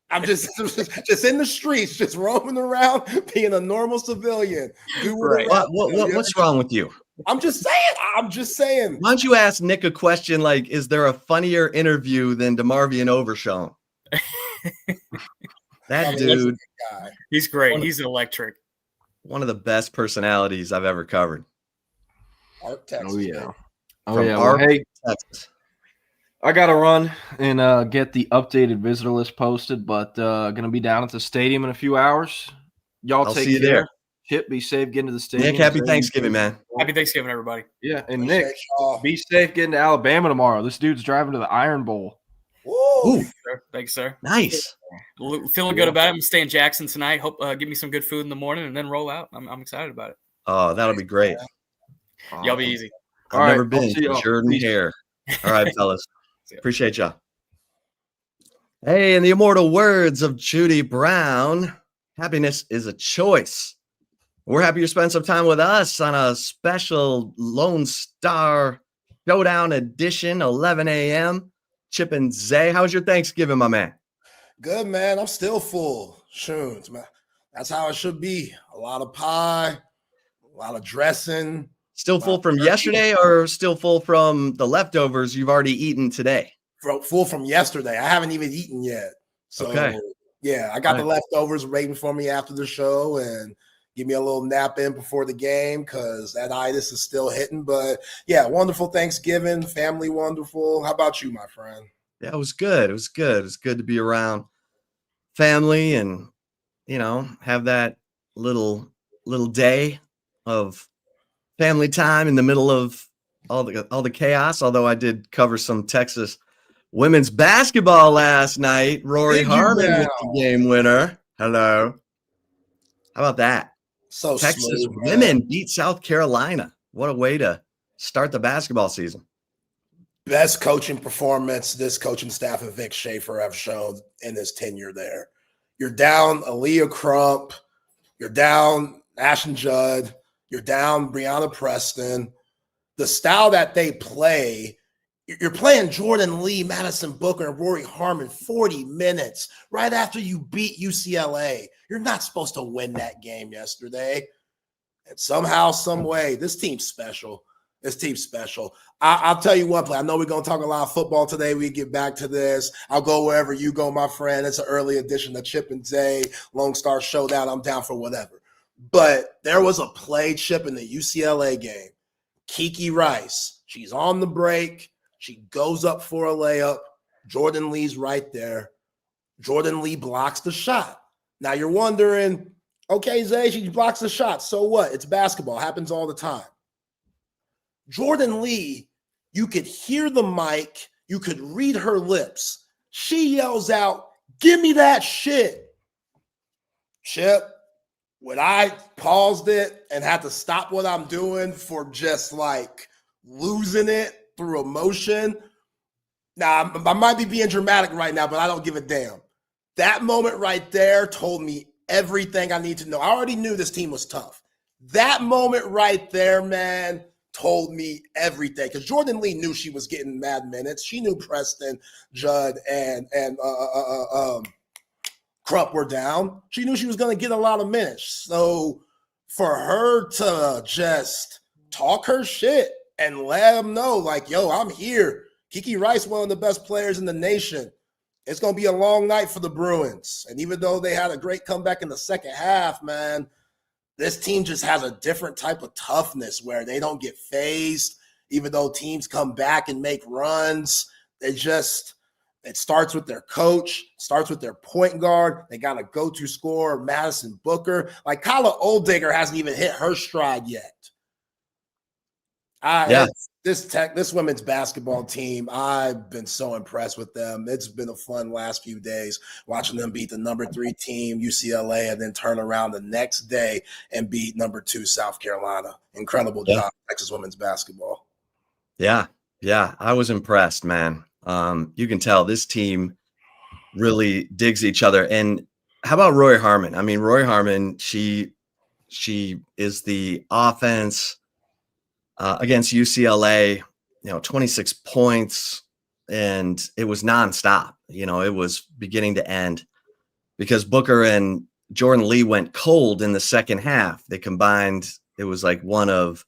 I'm just in the streets, just roaming around, being a normal civilian. What's wrong with you? I'm just saying. Why don't you ask Nick a question like, is there a funnier interview than DeMarvion Overshown? That dude. He's great. He's electric. One of the best personalities I've ever covered. Texas. Oh, yeah. Well, hey, Texas. I got to run and get the updated visitor list posted, but going to be down at the stadium in a few hours. Y'all take care. There. Chip, be safe getting to the stadium. Nick, happy Thanksgiving, man. Happy Thanksgiving, everybody. Yeah, and Nick, be safe getting to Alabama tomorrow. This dude's driving to the Iron Bowl. Ooh. Thanks, sir. Nice. Feeling good about it. I'm staying in Jackson tonight. Hope give me some good food in the morning and then roll out. I'm excited about it. Oh, that'll be great. Y'all be easy. I've never been to Jordan Hare. All right, fellas. Appreciate y'all. Hey, in the immortal words of Judy Brown, happiness is a choice. We're happy you spent some time with us on a special Lone Star Showdown edition, 11 a.m. Chip and Zay. How was your Thanksgiving, my man? Good, man. I'm still full. Sure, man. That's how it should be. A lot of pie, a lot of dressing. Still full from yesterday or still full from the leftovers you've already eaten today? Full from yesterday. I haven't even eaten yet. So, yeah, I got the leftovers waiting for me after the show. And, Give me a little nap in before the game because that itis is still hitting. But yeah, wonderful Thanksgiving, family wonderful. How about you, my friend? Yeah, it was good. It was good. It was good to be around family and, have that little day of family time in the middle of all the chaos. Although I did cover some Texas women's basketball last night. Rory Harmon with the game winner. Hello. How about that? So Texas smooth, women beat South Carolina. What a way to start the basketball season. Best coaching performance this coaching staff and Vic Schaefer have shown in his tenure there. You're down Aaliyah Crump. You're down Ashton Judd. You're down Breonna Preston. The style that they play, you're playing Jordan Lee, Madison Booker, and Rory Harmon 40 minutes right after you beat UCLA. You're not supposed to win that game yesterday. And somehow, some way, this team's special. This team's special. I'll tell you one play. I know we're going to talk a lot of football today. We get back to this. I'll go wherever you go, my friend. It's an early edition of Chip and Zay, Lone Star Showdown. I'm down for whatever. But there was a play, Chip, in the UCLA game. Kiki Rice, she's on the break. She goes up for a layup. Jordan Lee's right there. Jordan Lee blocks the shot. Now you're wondering, okay, Zay, she blocks the shot. So what? It's basketball. It happens all the time. Jordan Lee, you could hear the mic. You could read her lips. She yells out, "Give me that shit." Chip, when I paused it and had to stop what I'm doing for just like losing it through emotion. Now, I might be being dramatic right now, but I don't give a damn. That moment right there told me everything I need to know. I already knew this team was tough. That moment right there, man, told me everything. Because Jordan Lee knew she was getting mad minutes. She knew Preston, Judd, and Crump were down. She knew she was going to get a lot of minutes. So for her to just talk her shit and let them know, like, yo, I'm here. Kiki Rice, one of the best players in the nation. It's going to be a long night for the Bruins. And even though they had a great comeback in the second half, man, this team just has a different type of toughness where they don't get phased. Even though teams come back and make runs, it starts with their coach, starts with their point guard. They got a go-to scorer, Madison Booker. Like, Kyla Olddigger hasn't even hit her stride yet. This women's basketball team, I've been so impressed with them. It's been a fun last few days watching them beat the number 3 team, UCLA, and then turn around the next day and beat number 2 South Carolina. Incredible job, Texas women's basketball. Yeah, I was impressed, man. You can tell this team really digs each other. And how about Rory Harmon? I mean, Rory Harmon, she is the offense against UCLA, 26 points, and it was nonstop. It was beginning to end because Booker and Jordan Lee went cold in the second half. They combined. It was like 1 of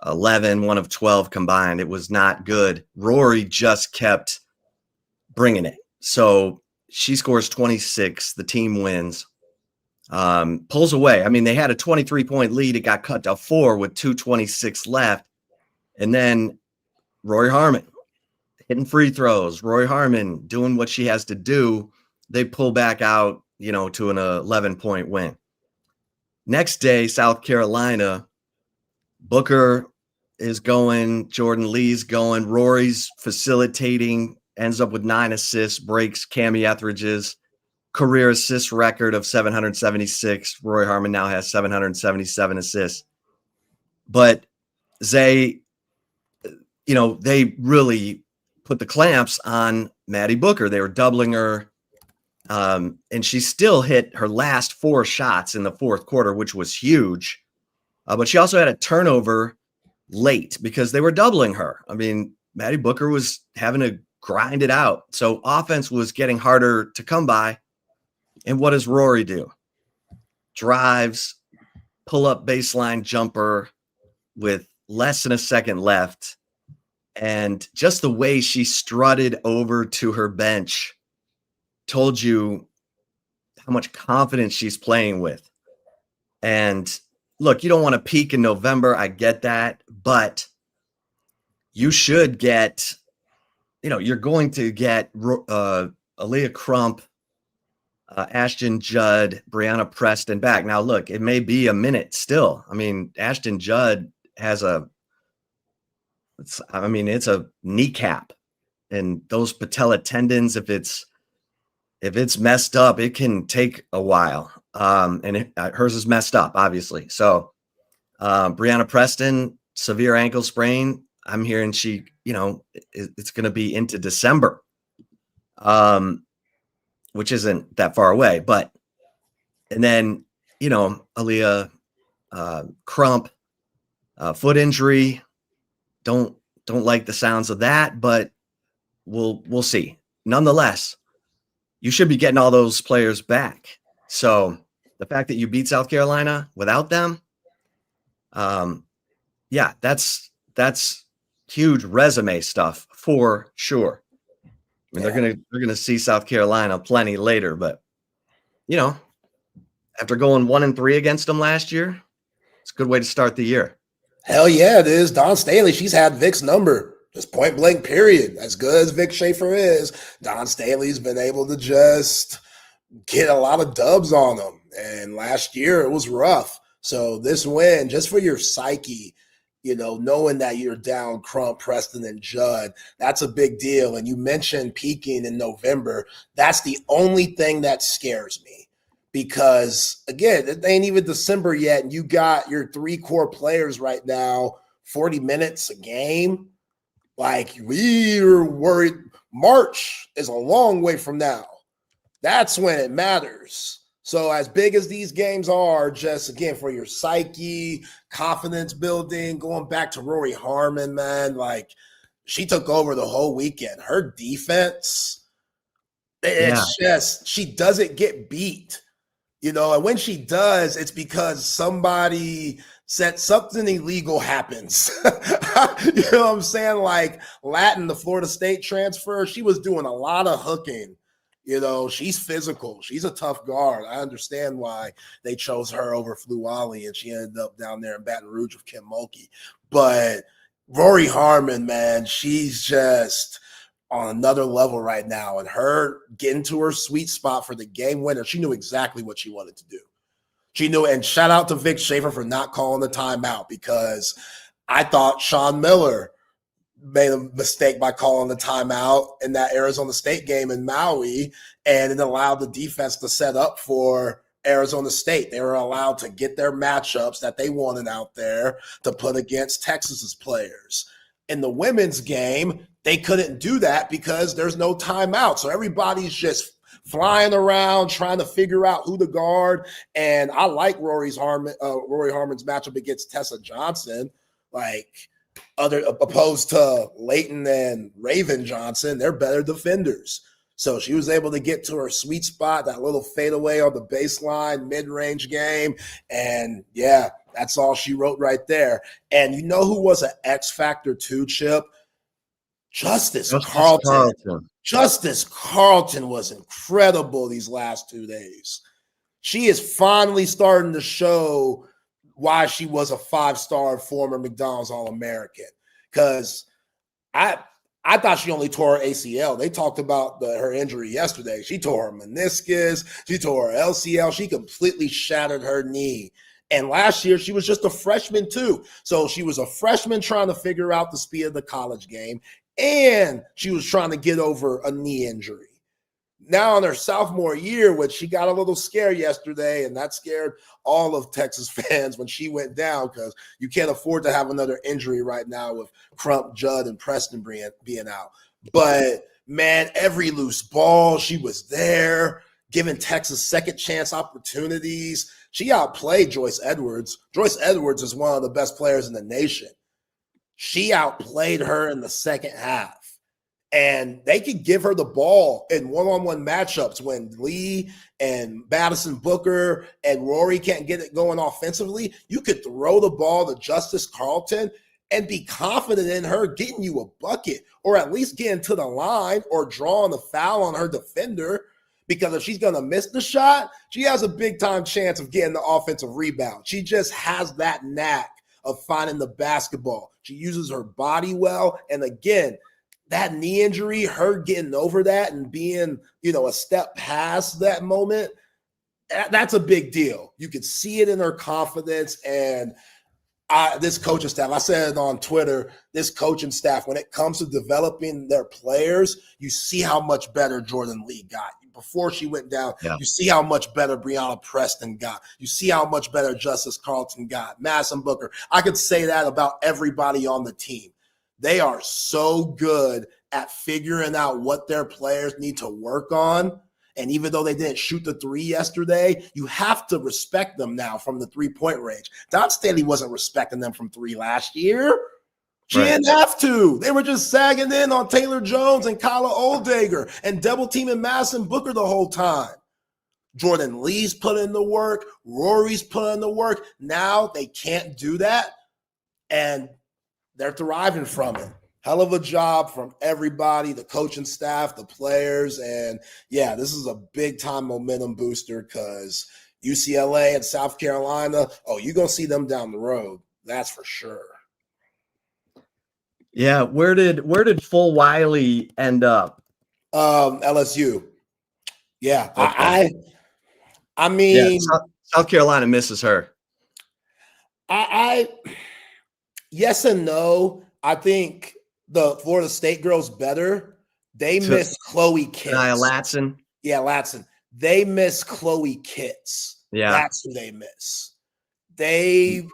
11, 1 of 12 combined. It was not good. Rory just kept bringing it. So she scores 26. The team wins. Pulls away. I mean, they had a 23-point lead. It got cut to 4 with 2:26 left. And then Rory Harmon hitting free throws. Rory Harmon doing what she has to do. They pull back out, to an 11-point win. Next day, South Carolina, Booker is going, Jordan Lee's going, Rory's facilitating, ends up with 9 assists, breaks Cammie Etheridge's career assist record of 776. Rory Harmon now has 777 assists. But they really put the clamps on Maddie Booker. They were doubling her, and she still hit her last 4 shots in the fourth quarter, which was huge. But she also had a turnover late because they were doubling her. I mean, Maddie Booker was having to grind it out. So offense was getting harder to come by. And what does Rory do? Drives, pull up baseline jumper with less than a second left. And just the way she strutted over to her bench told you how much confidence she's playing with. And look, you don't want to peak in November. I get that, but you should get, you're going to get Aaliyah Crump, Ashton Judd, Brianna Preston back. Now, look, it may be a minute still. I mean, Ashton Judd has it's a kneecap, and those patella tendons, if it's messed up, it can take a while. And hers is messed up, obviously. So, Brianna Preston, severe ankle sprain. I'm hearing she, it's going to be into December, which isn't that far away. But, and then, Aaliyah Crump, foot injury. Don't like the sounds of that, but we'll see. Nonetheless, you should be getting all those players back. So the fact that you beat South Carolina without them, that's huge resume stuff for sure. I mean, they're gonna see South Carolina plenty later, but after going 1-3 against them last year, it's a good way to start the year. Hell yeah, it is. Dawn Staley, she's had Vic's number. Just point blank, period. As good as Vic Schaefer is, Dawn Staley's been able to just get a lot of dubs on them. And last year it was rough. So this win, just for your psyche, knowing that you're down Crump, Preston, and Judd, that's a big deal. And you mentioned peaking in November. That's the only thing that scares me. Because, again, it ain't even December yet, and you got your 3 core players right now, 40 minutes a game. Like, we're worried. March is a long way from now. That's when it matters. So as big as these games are, just, again, for your psyche, confidence building, going back to Rory Harmon, man, like, she took over the whole weekend. Her defense, it's just, she doesn't get beat. And when she does, it's because somebody said something illegal happens. You know what I'm saying? Like Latin, the Florida State transfer, she was doing a lot of hooking. She's physical. She's a tough guard. I understand why they chose her over Fluali, and she ended up down there in Baton Rouge with Kim Mulkey. But Rory Harmon, man, she's just on another level right now, and her getting to her sweet spot for the game winner. She knew exactly what she wanted to do. She knew, and shout out to Vic Schaefer for not calling the timeout, because I thought Sean Miller made a mistake by calling the timeout in that Arizona State game in Maui, and it allowed the defense to set up for Arizona State. They were allowed to get their matchups that they wanted out there to put against Texas's players. In the women's game, they couldn't do that because there's no timeout. So everybody's just flying around trying to figure out who to guard. And I like Rory Harmon's matchup against Tessa Johnson, opposed to Leighton and Raven Johnson. They're better defenders. So she was able to get to her sweet spot, that little fadeaway on the baseline, mid-range game. And that's all she wrote right there. And you know who was an X factor too, Chip? Justice Carlton. Justice Carlton was incredible these last 2 days. She is finally starting to show why she was a 5-star former McDonald's All-American. Because I thought she only tore her ACL. They talked about her injury yesterday. She tore her meniscus. She tore her LCL. She completely shattered her knee. And last year, she was just a freshman too. So she was a freshman trying to figure out the speed of the college game. And she was trying to get over a knee injury. Now in her sophomore year, which she got a little scared yesterday, and that scared all of Texas fans when she went down, because you can't afford to have another injury right now with Crump, Judd, and Preston being out. But, man, every loose ball, she was there, giving Texas second chance opportunities. She outplayed Joyce Edwards. Joyce Edwards is one of the best players in the nation. She outplayed her in the second half. And they could give her the ball in one-on-one matchups when Lee and Madison Booker and Rory can't get it going offensively. You could throw the ball to Justice Carlton and be confident in her getting you a bucket, or at least getting to the line or drawing a foul on her defender, because if she's going to miss the shot, she has a big-time chance of getting the offensive rebound. She just has that knack of finding the basketball. She uses her body well. And again, that knee injury, her getting over that and being, a step past that moment, that's a big deal. You could see it in her confidence. And this coaching staff, I said it on Twitter, this coaching staff, when it comes to developing their players, you see how much better Jordan Lee got. Before she went down, You see how much better Breonna Preston got. You see how much better Justice Carlton got, Madison Booker. I could say that about everybody on the team. They are so good at figuring out what their players need to work on. And even though they didn't shoot the three yesterday, you have to respect them now from the three-point range. Don Staley wasn't respecting them from three last year. She didn't have to. They were just sagging in on Taylor Jones and Kyla Oldegger and double teaming Madison Booker the whole time. Jordan Lee's put in the work. Rory's put in the work. Now they can't do that, and they're thriving from it. Hell of a job from everybody, the coaching staff, the players, and this is a big-time momentum booster because UCLA and South Carolina, you're going to see them down the road. That's for sure. Yeah, where did Full Wiley end up? LSU. Yeah, okay. I mean, South Carolina misses her. I yes and no. I think the Florida State girls better. They miss Chloe Kitts. Latson. Yeah, Latson. They miss Chloe Kitts. Yeah, that's who they miss.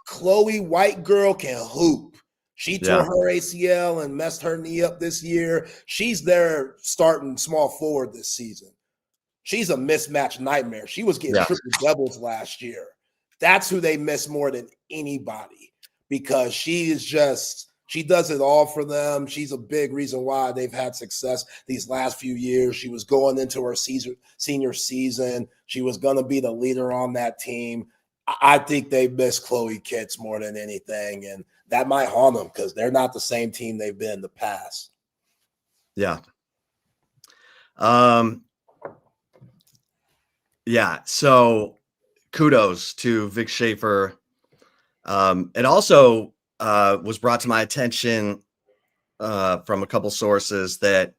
Chloe, white girl, can hoop. She tore her ACL and messed her knee up this year. She's there starting small forward this season. She's a mismatch nightmare. She was getting triple doubles last year. That's who they miss more than anybody because she does it all for them. She's a big reason why they've had success these last few years. She was going into her senior season. She was going to be the leader on that team. I think they miss Chloe Kitts more than anything, and that might haunt them because they're not the same team they've been in the past. Yeah. So kudos to Vic Schaefer. It also was brought to my attention from a couple sources that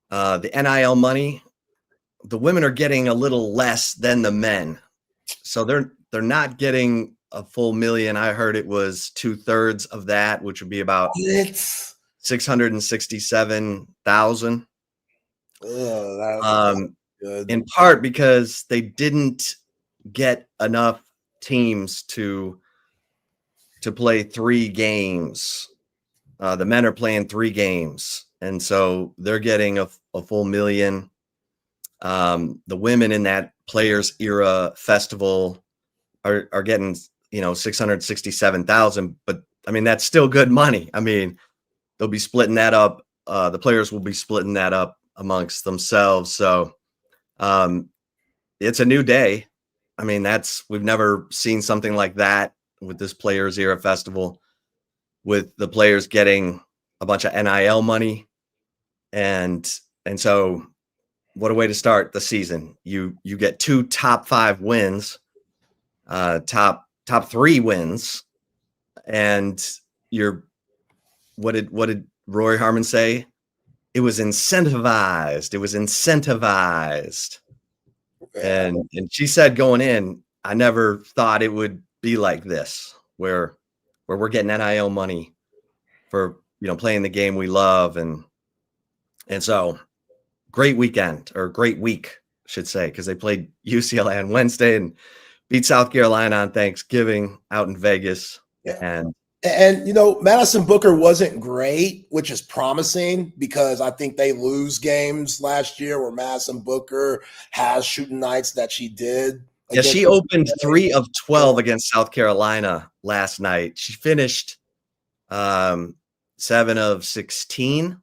the NIL money, the women are getting a little less than the men. So they're not getting a full million. I heard it was 2/3 of that, which would be about 667,000. In part because they didn't get enough teams to play 3 games. The men are playing 3 games, and so they're getting a full million. The women in that Players Era Festival are getting 667,000, but I mean that's still good money. I mean they'll be splitting that up. The players will be splitting that up amongst themselves. So it's a new day. I mean we've never seen something like that with this Players Era Festival, with the players getting a bunch of NIL money, and so. What a way to start the season. You get 2 top 5 wins, top 3 wins, and what did Rory Harmon say? It was incentivized. And she said going in, I never thought it would be like this, where we're getting NIL money for playing the game we love, and so great weekend, or great week, I should say, because they played UCLA on Wednesday and beat South Carolina on Thanksgiving out in Vegas. Yeah. And Madison Booker wasn't great, which is promising because I think they lose games last year where Madison Booker has shooting nights that she did. Yeah, she opened 3 of 12 against South Carolina last night. She finished 7 of 16,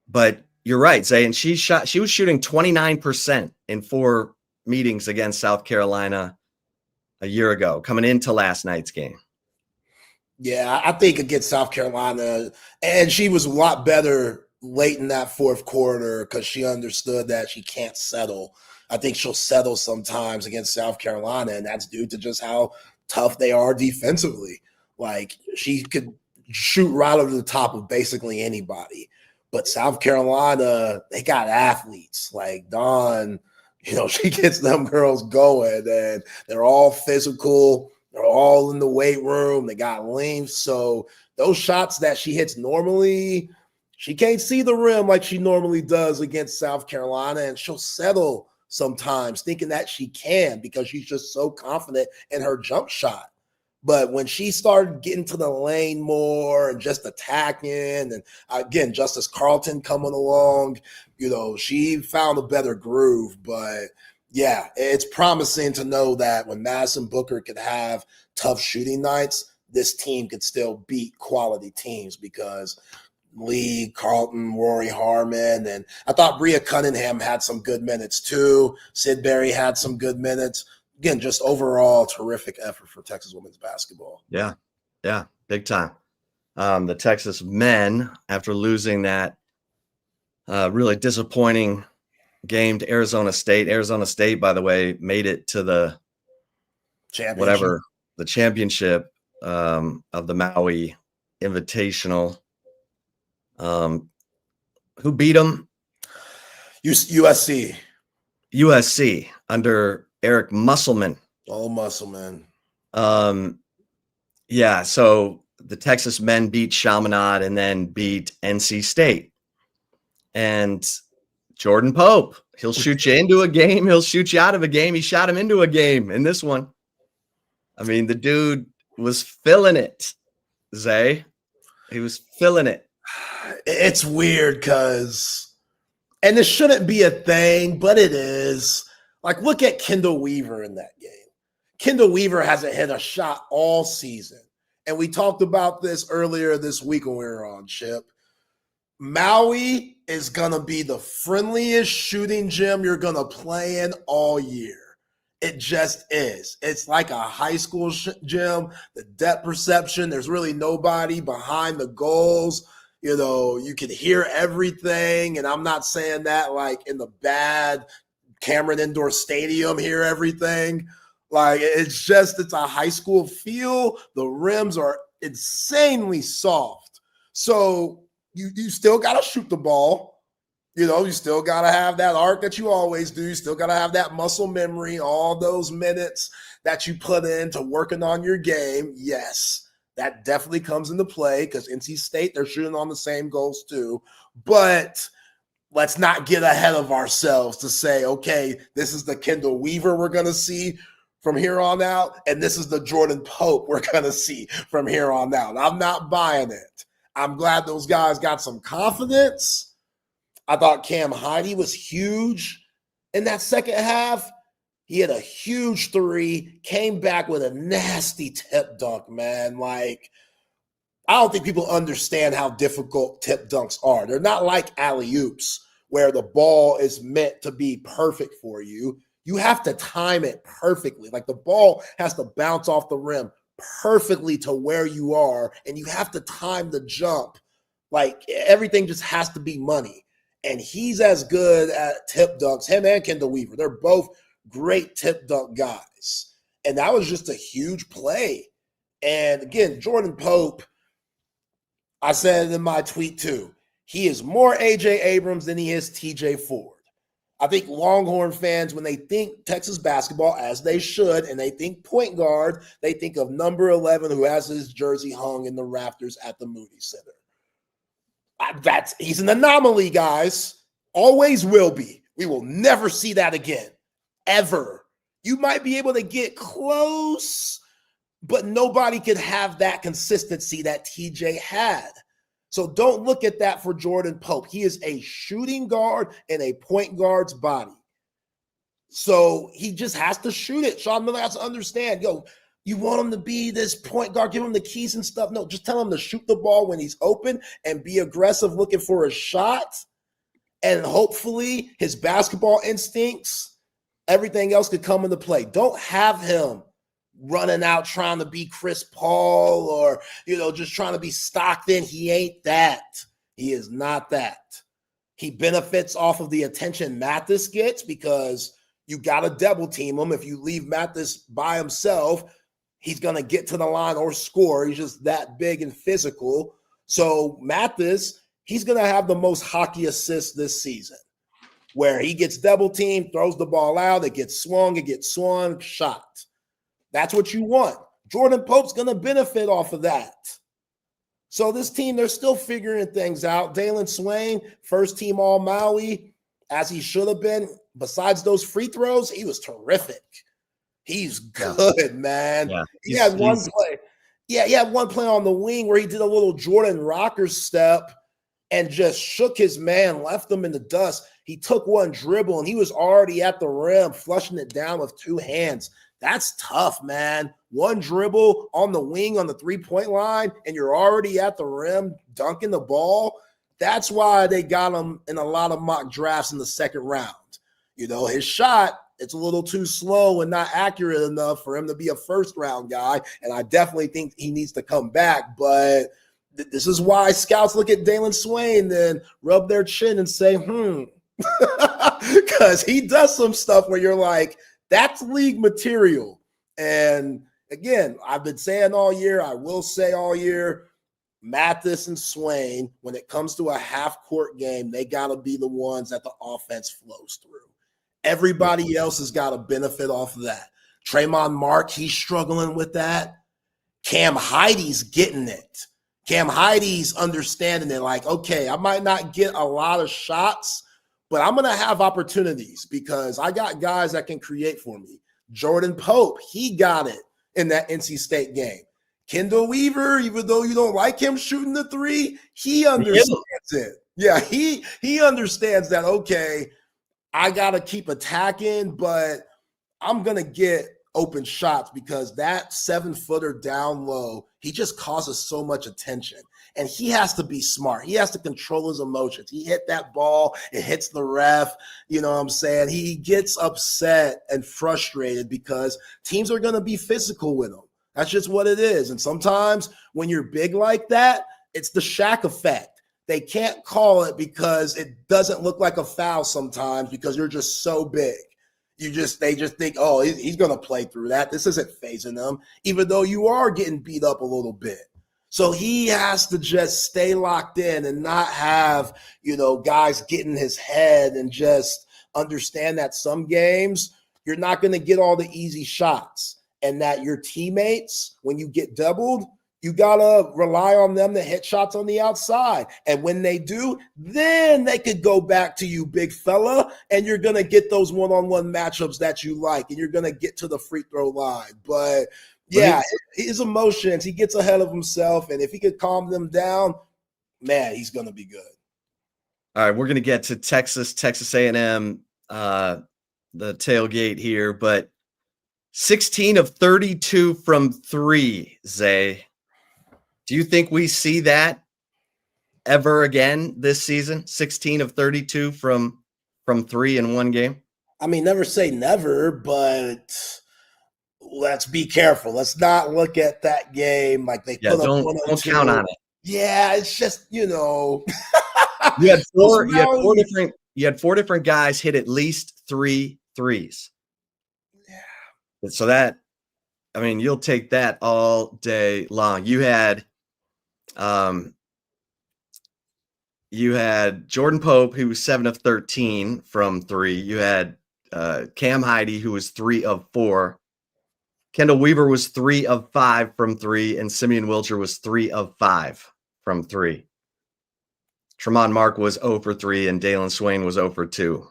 but you're right, Zay, and she was shooting 29% in 4 meetings against South Carolina a year ago, coming into last night's game. Yeah, I think against South Carolina, and she was a lot better late in that fourth quarter because she understood that she can't settle. I think she'll settle sometimes against South Carolina, and that's due to just how tough they are defensively. Like, she could shoot right over the top of basically anybody. But South Carolina, they got athletes. Like Dawn, she gets them girls going, and they're all physical. They're all in the weight room. They got length. So those shots that she hits normally, she can't see the rim like she normally does against South Carolina, and she'll settle sometimes thinking that she can because she's just so confident in her jump shot. But when she started getting to the lane more and just attacking, and again, Justice Carlton coming along, she found a better groove. But yeah, it's promising to know that when Madison Booker could have tough shooting nights, this team could still beat quality teams because Lee, Carlton, Rory Harmon, and I thought Bria Cunningham had some good minutes too. Sid Berry had some good minutes. Again, just overall terrific effort for Texas women's basketball. Yeah, big time. The Texas men, after losing that really disappointing game to Arizona State. Arizona State, by the way, made it to the championship of the Maui Invitational. Who beat them? USC under Eric Musselman. Oh, Musselman. Yeah, so the Texas men beat Chaminade and then beat NC State. And Jordan Pope, he'll shoot you into a game. He'll shoot you out of a game. He shot him into a game in this one. I mean, the dude was feeling it, Zay. He was feeling it. It's weird because, and this shouldn't be a thing, but it is. Like, look at Kendall Weaver in that game. Kendall Weaver hasn't hit a shot all season. And we talked about this earlier this week when we were on, Chip. Maui is going to be the friendliest shooting gym you're going to play in all year. It just is. It's like a high school gym. The depth perception, there's really nobody behind the goals. You can hear everything. And I'm not saying that like in the bad Cameron Indoor Stadium, hear everything. Like, it's a high school feel. The rims are insanely soft. So you still got to shoot the ball. You still got to have that arc that you always do. You still got to have that muscle memory, all those minutes that you put into working on your game. Yes, that definitely comes into play because NC State, they're shooting on the same goals too. But let's not get ahead of ourselves to say, okay, this is the Kendall Weaver we're going to see from here on out, and this is the Jordan Pope we're going to see from here on out. I'm not buying it. I'm glad those guys got some confidence. I thought Cam Heide was huge in that second half. He had a huge three, came back with a nasty tip dunk, man. Like, I don't think people understand how difficult tip dunks are. They're not like alley-oops where the ball is meant to be perfect for you. You have to time it perfectly. Like, the ball has to bounce off the rim perfectly to where you are, and you have to time the jump. Like, everything just has to be money. And he's as good at tip dunks, him and Kendall Weaver. They're both great tip dunk guys. And that was just a huge play. And again, Jordan Pope, I said it in my tweet too, he is more A.J. Abrams than he is T.J. Ford. I think Longhorn fans, when they think Texas basketball, as they should, and they think point guard, they think of number 11 who has his jersey hung in the rafters at the Moody Center. He's an anomaly, guys. Always will be. We will never see that again, ever. You might be able to get close, but nobody could have that consistency that TJ had. So don't look at that for Jordan Pope. He is a shooting guard in a point guard's body. So he just has to shoot it. Sean Miller has to understand, you want him to be this point guard, give him the keys and stuff. No, just tell him to shoot the ball when he's open and be aggressive looking for a shot. And hopefully his basketball instincts, everything else could come into play. Don't have him running out trying to be Chris Paul or, just trying to be Stockton. He ain't that. He is not that. He benefits off of the attention Mathis gets because you got to double team him. If you leave Mathis by himself, he's going to get to the line or score. He's just that big and physical. So Mathis, he's going to have the most hockey assists this season, where he gets double teamed, throws the ball out, it gets swung, shot. That's what you want. Jordan Pope's going to benefit off of that. So this team, they're still figuring things out. Dalen Swain, first team All Maui, as he should have been. Besides those free throws, he was terrific. He's good, man. Yeah. He had one play. Yeah, he had one play on the wing where he did a little Jordan rocker step and just shook his man, left him in the dust. He took one dribble and he was already at the rim, flushing it down with two hands. That's tough, man. One dribble on the wing on the three-point line, and you're already at the rim dunking the ball. That's why they got him in a lot of mock drafts in the second round. You know, his shot, it's a little too slow and not accurate enough for him to be a first-round guy, and I definitely think he needs to come back. But this is why scouts look at Dalen Swain and rub their chin and say, because he does some stuff where you're like, that's league material. And again, I've been saying all year, I will say all year, Mathis and Swain, when it comes to a half-court game, they got to be the ones that the offense flows through. Everybody else has got to benefit off of that. Tremont Mark, he's struggling with that. Cam Heidi's getting it. Cam Heidi's understanding it like, okay, I might not get a lot of shots, but I'm going to have opportunities because I got guys that can create for me. Jordan Pope, he got it in that NC State game. Kendall Weaver, even though you don't like him shooting the three, he understands it. Yeah, he understands that, okay, I got to keep attacking, but I'm going to get open shots because that 7-footer down low, he just causes so much attention. And he has to be smart. He has to control his emotions. He hit that ball, it hits the ref. You know what I'm saying? He gets upset and frustrated because teams are going to be physical with him. That's just what it is. And sometimes when you're big like that, it's the Shaq effect. They can't call it because it doesn't look like a foul sometimes because you're just so big. They just think, oh, he's going to play through that. This isn't phasing him, even though you are getting beat up a little bit. So he has to just stay locked in and not have, guys get in his head and just understand that some games you're not going to get all the easy shots and that your teammates, when you get doubled, you got to rely on them to hit shots on the outside. And when they do, then they could go back to you, big fella, and you're going to get those one-on-one matchups that you like, and you're going to get to the free throw line. But yeah, his emotions, he gets ahead of himself, and if he could calm them down, man, he's going to be good. All right, we're going to get to Texas A&M, the tailgate here, but 16 of 32 from three, Zay. Do you think we see that ever again this season? 16 of 32 from three in one game? I mean, never say never, but let's be careful. Let's not look at that game like they put up 102. Don't count on it. Yeah, it's just, You had four different guys hit at least 3 threes. Yeah. So that, I mean, you'll take that all day long. You had Jordan Pope, who was 7 of 13 from three. You had Cam Heidi, who was 3 of 4. Kendall Weaver was 3 of 5 from three, and Simeon Wilcher was 3 of 5 from three. Tremont Mark was 0 for 3, and Dalen Swain was 0 for 2.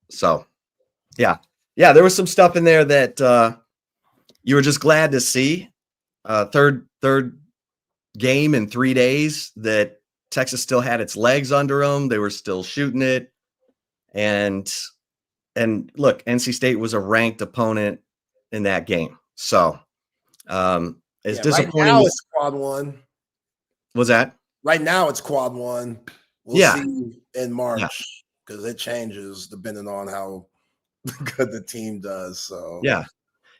So, yeah, there was some stuff in there that you were just glad to see. Third game in 3 days that Texas still had its legs under them. They were still shooting it. And look, NC State was a ranked opponent in that game. So it's disappointing. Right now it's quad one. Was that? Right now it's quad one. We'll see in March because it changes depending on how good the team does. So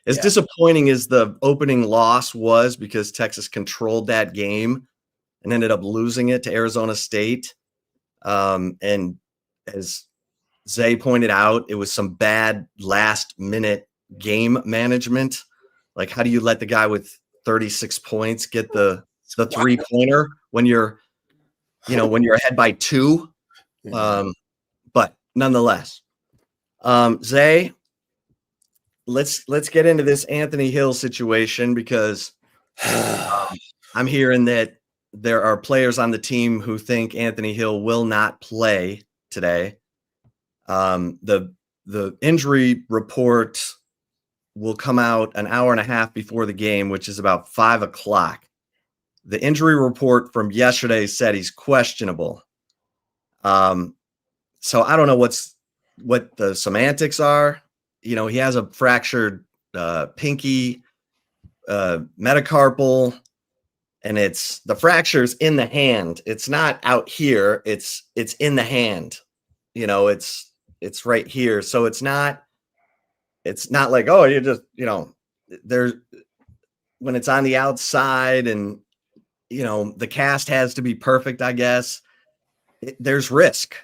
As disappointing as the opening loss was because Texas controlled that game, and ended up losing it to Arizona State. And as Zay pointed out, it was some bad last-minute game management. Like, how do you let the guy with 36 points get the three-pointer when you're ahead by 2? But nonetheless, Zay, let's get into this Anthony Hill situation, because I'm hearing that there are players on the team who think Anthony Hill will not play today. The injury report will come out an hour and a half before the game, which is about 5:00. The injury report from yesterday said he's questionable. So I don't know what the semantics are. He has a fractured pinky, metacarpal, and the fracture's in the hand. It's not out here. It's in the hand. It's right here. So it's not like, oh, you just, there's, when it's on the outside and, the cast has to be perfect, I guess. There's risk.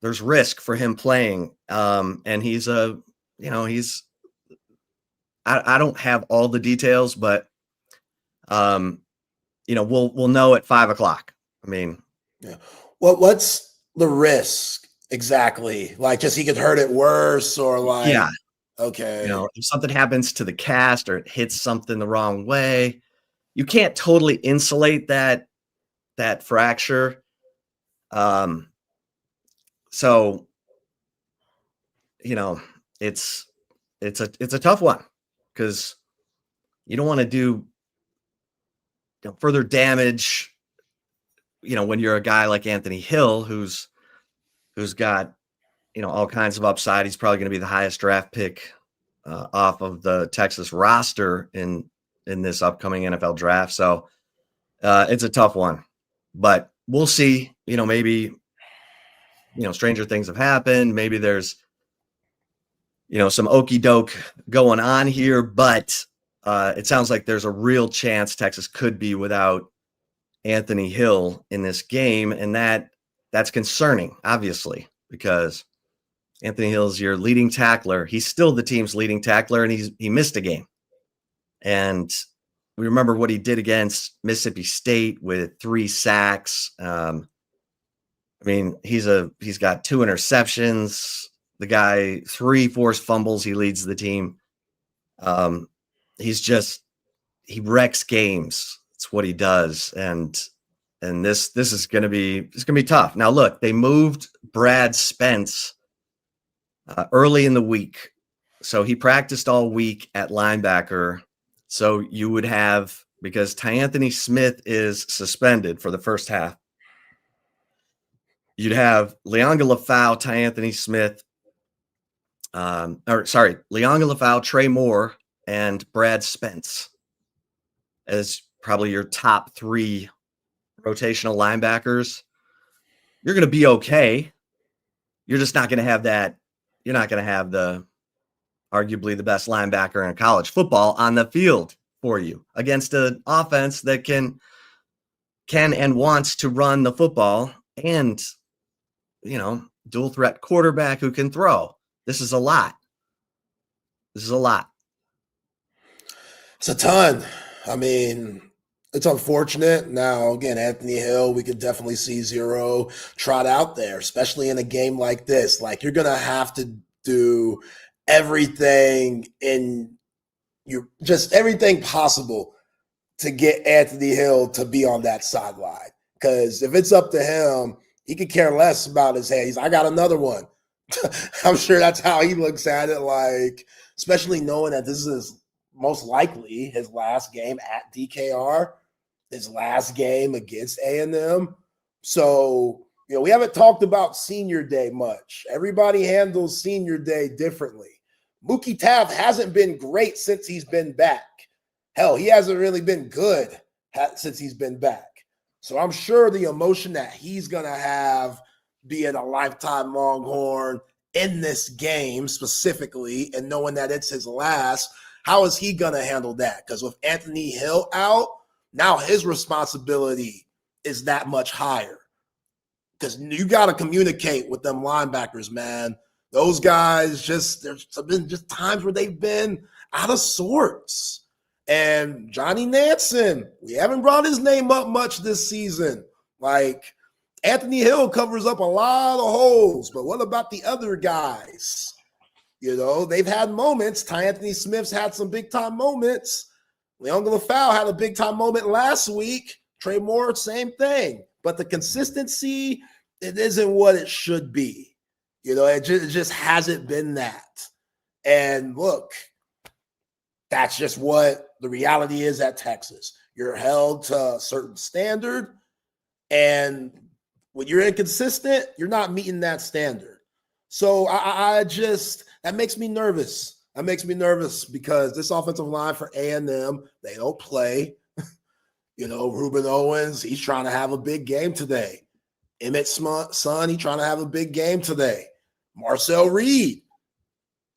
There's risk for him playing. And he's I don't have all the details, but, we'll know at 5:00. I mean, yeah. What's the risk exactly? Like, just he could hurt it worse, or like, yeah. Okay. If something happens to the cast or it hits something the wrong way, you can't totally insulate that fracture. So, it's a tough one, because you don't want to do further damage, when you're a guy like Anthony Hill, who's got, all kinds of upside. He's probably going to be the highest draft pick off of the Texas roster in this upcoming NFL draft. So it's a tough one, but we'll see. Maybe, stranger things have happened. Maybe there's, some okey doke going on here, but it sounds like there's a real chance Texas could be without Anthony Hill in this game. And that's concerning, obviously, because Anthony Hill's your leading tackler. He's still the team's leading tackler, and he missed a game. And we remember what he did against Mississippi State with 3 sacks. He's got 2 interceptions. The guy, 3 forced fumbles. He leads the team. He wrecks games. It's what he does. And this is going to be tough. Now, look, they moved Brad Spence early in the week. So he practiced all week at linebacker. So you would have, because T'Anthony Smith is suspended for the first half, you'd have Leonga Lafau, T'Anthony Smith, Leonga Lafau, Trey Moore, and Brad Spence as probably your top 3 rotational linebackers. You're going to be okay. You're just not going to have that. You're not going to have arguably the best linebacker in college football on the field for you against an offense that can and wants to run the football, and, dual threat quarterback who can throw. This is a lot. It's a ton. It's unfortunate. Now, again, Anthony Hill, we could definitely see 0 trot out there, especially in a game like this. Like, you're going to have to do everything everything possible to get Anthony Hill to be on that sideline. Because if it's up to him, he could care less about his head. I got another one. I'm sure that's how he looks at it, like, especially knowing that this is most likely his last game at DKR, his last game against A&M. So, we haven't talked about senior day much. Everybody handles senior day differently. Mookie Taft hasn't been great since he's been back. Hell, he hasn't really been good since he's been back. So I'm sure the emotion that he's going to have being a lifetime Longhorn in this game specifically, and knowing that it's his last, how is he going to handle that? Because with Anthony Hill out, now his responsibility is that much higher. Because you got to communicate with them linebackers, man. Those guys there's been just times where they've been out of sorts. And Johnny Nansen, we haven't brought his name up much this season. Like, Anthony Hill covers up a lot of holes, but what about the other guys? You know, they've had moments. Ty Anthony Smith's had some big-time moments. Leon Lafau had a big-time moment last week. Trey Moore, same thing. But the consistency, it isn't what it should be. You know, it just hasn't been that. And look, that's just what the reality is at Texas. You're held to a certain standard, and when you're inconsistent, you're not meeting that standard. So I just, that makes me nervous. That makes me nervous because this offensive line for A&M, they don't play. You know, Ruben Owens, he's trying to have a big game today. Emmett's son, he's trying to have a big game today. Marcel Reed,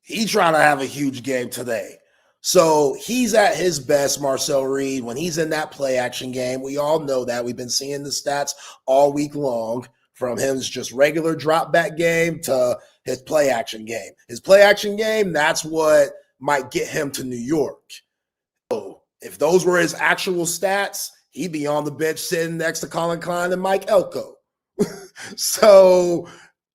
he's trying to have a huge game today. So he's at his best, Marcel Reed, when he's in that play action game. We all know that. We've been seeing the stats all week long, from his just regular drop back game to his play action game. His play action game, that's what might get him to New York. So if those were his actual stats, he'd be on the bench sitting next to Colin Klein and Mike Elko. So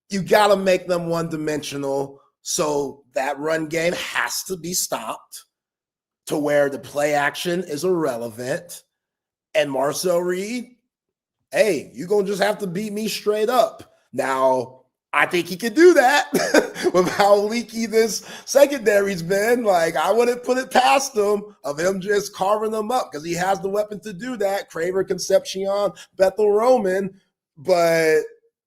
you got to make them one-dimensional. So that run game has to be stopped to where the play action is irrelevant. And Marcel Reed, hey, you're going to just have to beat me straight up. Now, I think he could do that with how leaky this secondary's been. Like, I wouldn't put it past him of him just carving them up because he has the weapon to do that. Craver, Concepcion, Bethel Roman. But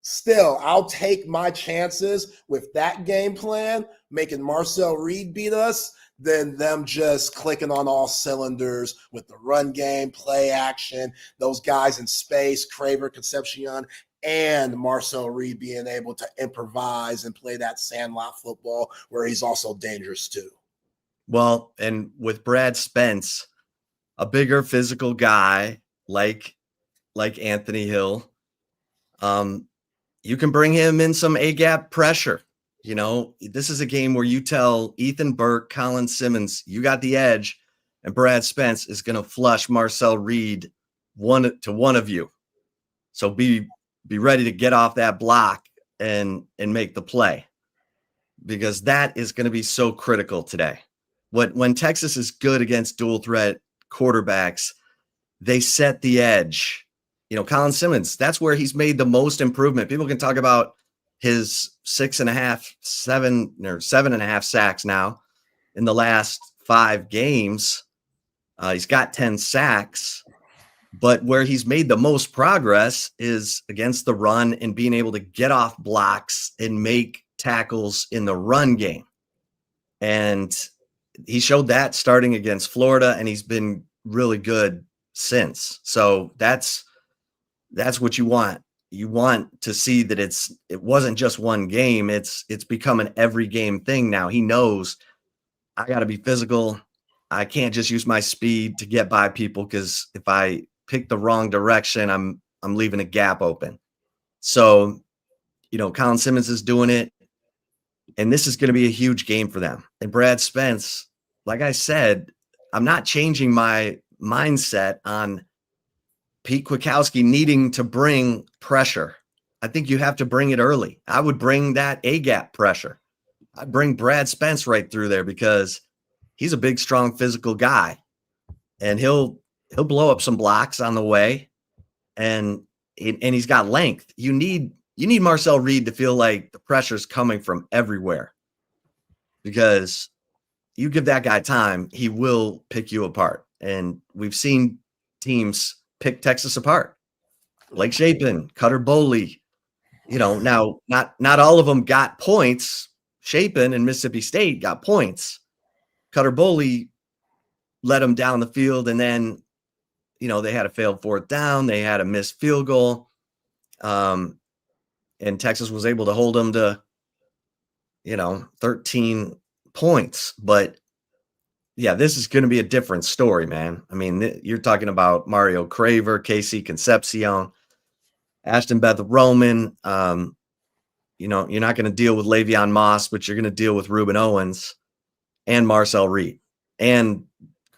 still, I'll take my chances with that game plan, making Marcel Reed beat us, than them just clicking on all cylinders with the run game, play action, those guys in space, Craver, Concepcion, and Marcel Reed being able to improvise and play that sandlot football where he's also dangerous too. Well, and with Brad Spence, a bigger physical guy like Anthony Hill, you can bring him in some A-gap pressure. You know, this is a game where you tell Ethan Burke, Colin Simmons, you got the edge, and Brad Spence is going to flush Marcel Reed one of you. So be ready to get off that block and make the play, because that is going to be so critical today. When Texas is good against dual threat quarterbacks, they set the edge. You know, Colin Simmons, that's where he's made the most improvement. People can talk about his 6.5, 7 or 7.5 sacks now in the last 5 games. He's got 10 sacks, but where he's made the most progress is against the run and being able to get off blocks and make tackles in the run game. And he showed that starting against Florida, and he's been really good since. So that's what you want. You want to see that it wasn't just one game. It's become an every game thing now. He knows I got to be physical. I can't just use my speed to get by people, because if I pick the wrong direction, I'm leaving a gap open. So, you know, Colin Simmons is doing it, and this is going to be a huge game for them. And Brad Spence, like I said, I'm not changing my mindset on Pete Kwiatkowski needing to bring pressure. I think you have to bring it early. I would bring that A-gap pressure. I'd bring Brad Spence right through there, because he's a big, strong, physical guy, and he'll blow up some blocks on the way, and he's got length. You need Marcel Reed to feel like the pressure's coming from everywhere, because you give that guy time, he will pick you apart. And we've seen teams pick Texas apart. Blake Shapen, Cutter Boley. You know, now not all of them got points. Shapen and Mississippi State got points. Cutter Boley led them down the field, and then, you know, they had a failed 4th down. They had a missed field goal. And Texas was able to hold them to, 13 points. But yeah, this is going to be a different story, man. I mean, you're talking about Mario Craver, KC Concepcion, Ashton Beth Roman. You know, you're not going to deal with Le'Veon Moss, but you're going to deal with Ruben Owens and Marcel Reed and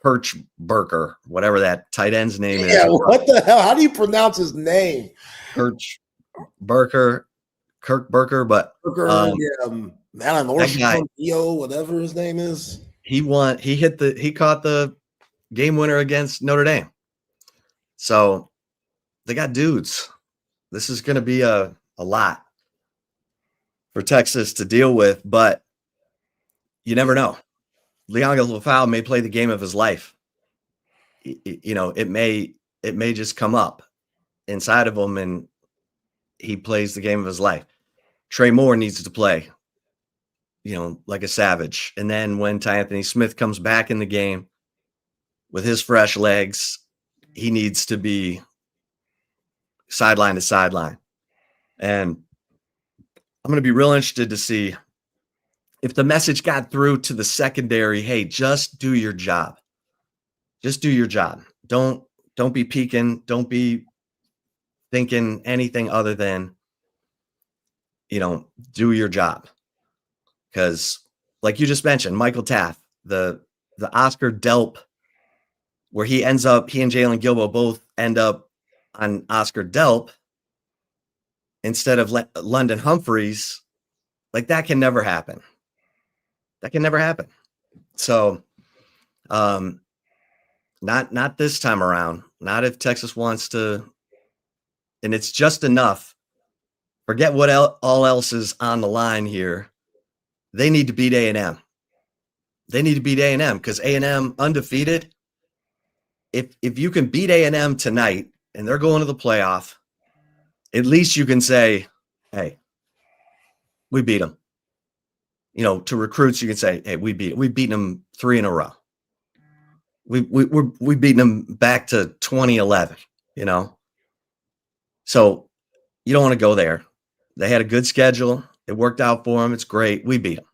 Kirch Burker, whatever that tight end's name is. Yeah, what the hell? How do you pronounce his name? Kirk Burker, but Alan Orson, whatever his name is. He caught the game winner against Notre Dame. So they got dudes. This is going to be a lot for Texas to deal with, but you never know. Leon Lafau may play the game of his life. You know, it may just come up inside of him and he plays the game of his life. Trey Moore needs to play, you know, like a savage. And then when Ty Anthony Smith comes back in the game with his fresh legs, he needs to be sideline to sideline. And I'm going to be real interested to see if the message got through to the secondary. Hey, just do your job. Just do your job. Don't be peeking. Don't be thinking anything other than, you know, do your job. Because like you just mentioned, Michael Taft, the Oscar Delp, where he and Jalen Gilbo both end up on Oscar Delp instead of London Humphreys, like that can never happen. That can never happen. So not this time around. Not if Texas wants to, and it's just enough. Forget what all else is on the line here. They need to beat A&M. They need to beat A&M because A&M undefeated. If you can beat A&M tonight and they're going to the playoff, at least you can say, hey, we beat them. You know, to recruits, you can say, hey, we've beaten them 3 in a row. We've beaten them back to 2011, you know? So you don't want to go there. They had a good schedule. It worked out for them. It's great. We beat them.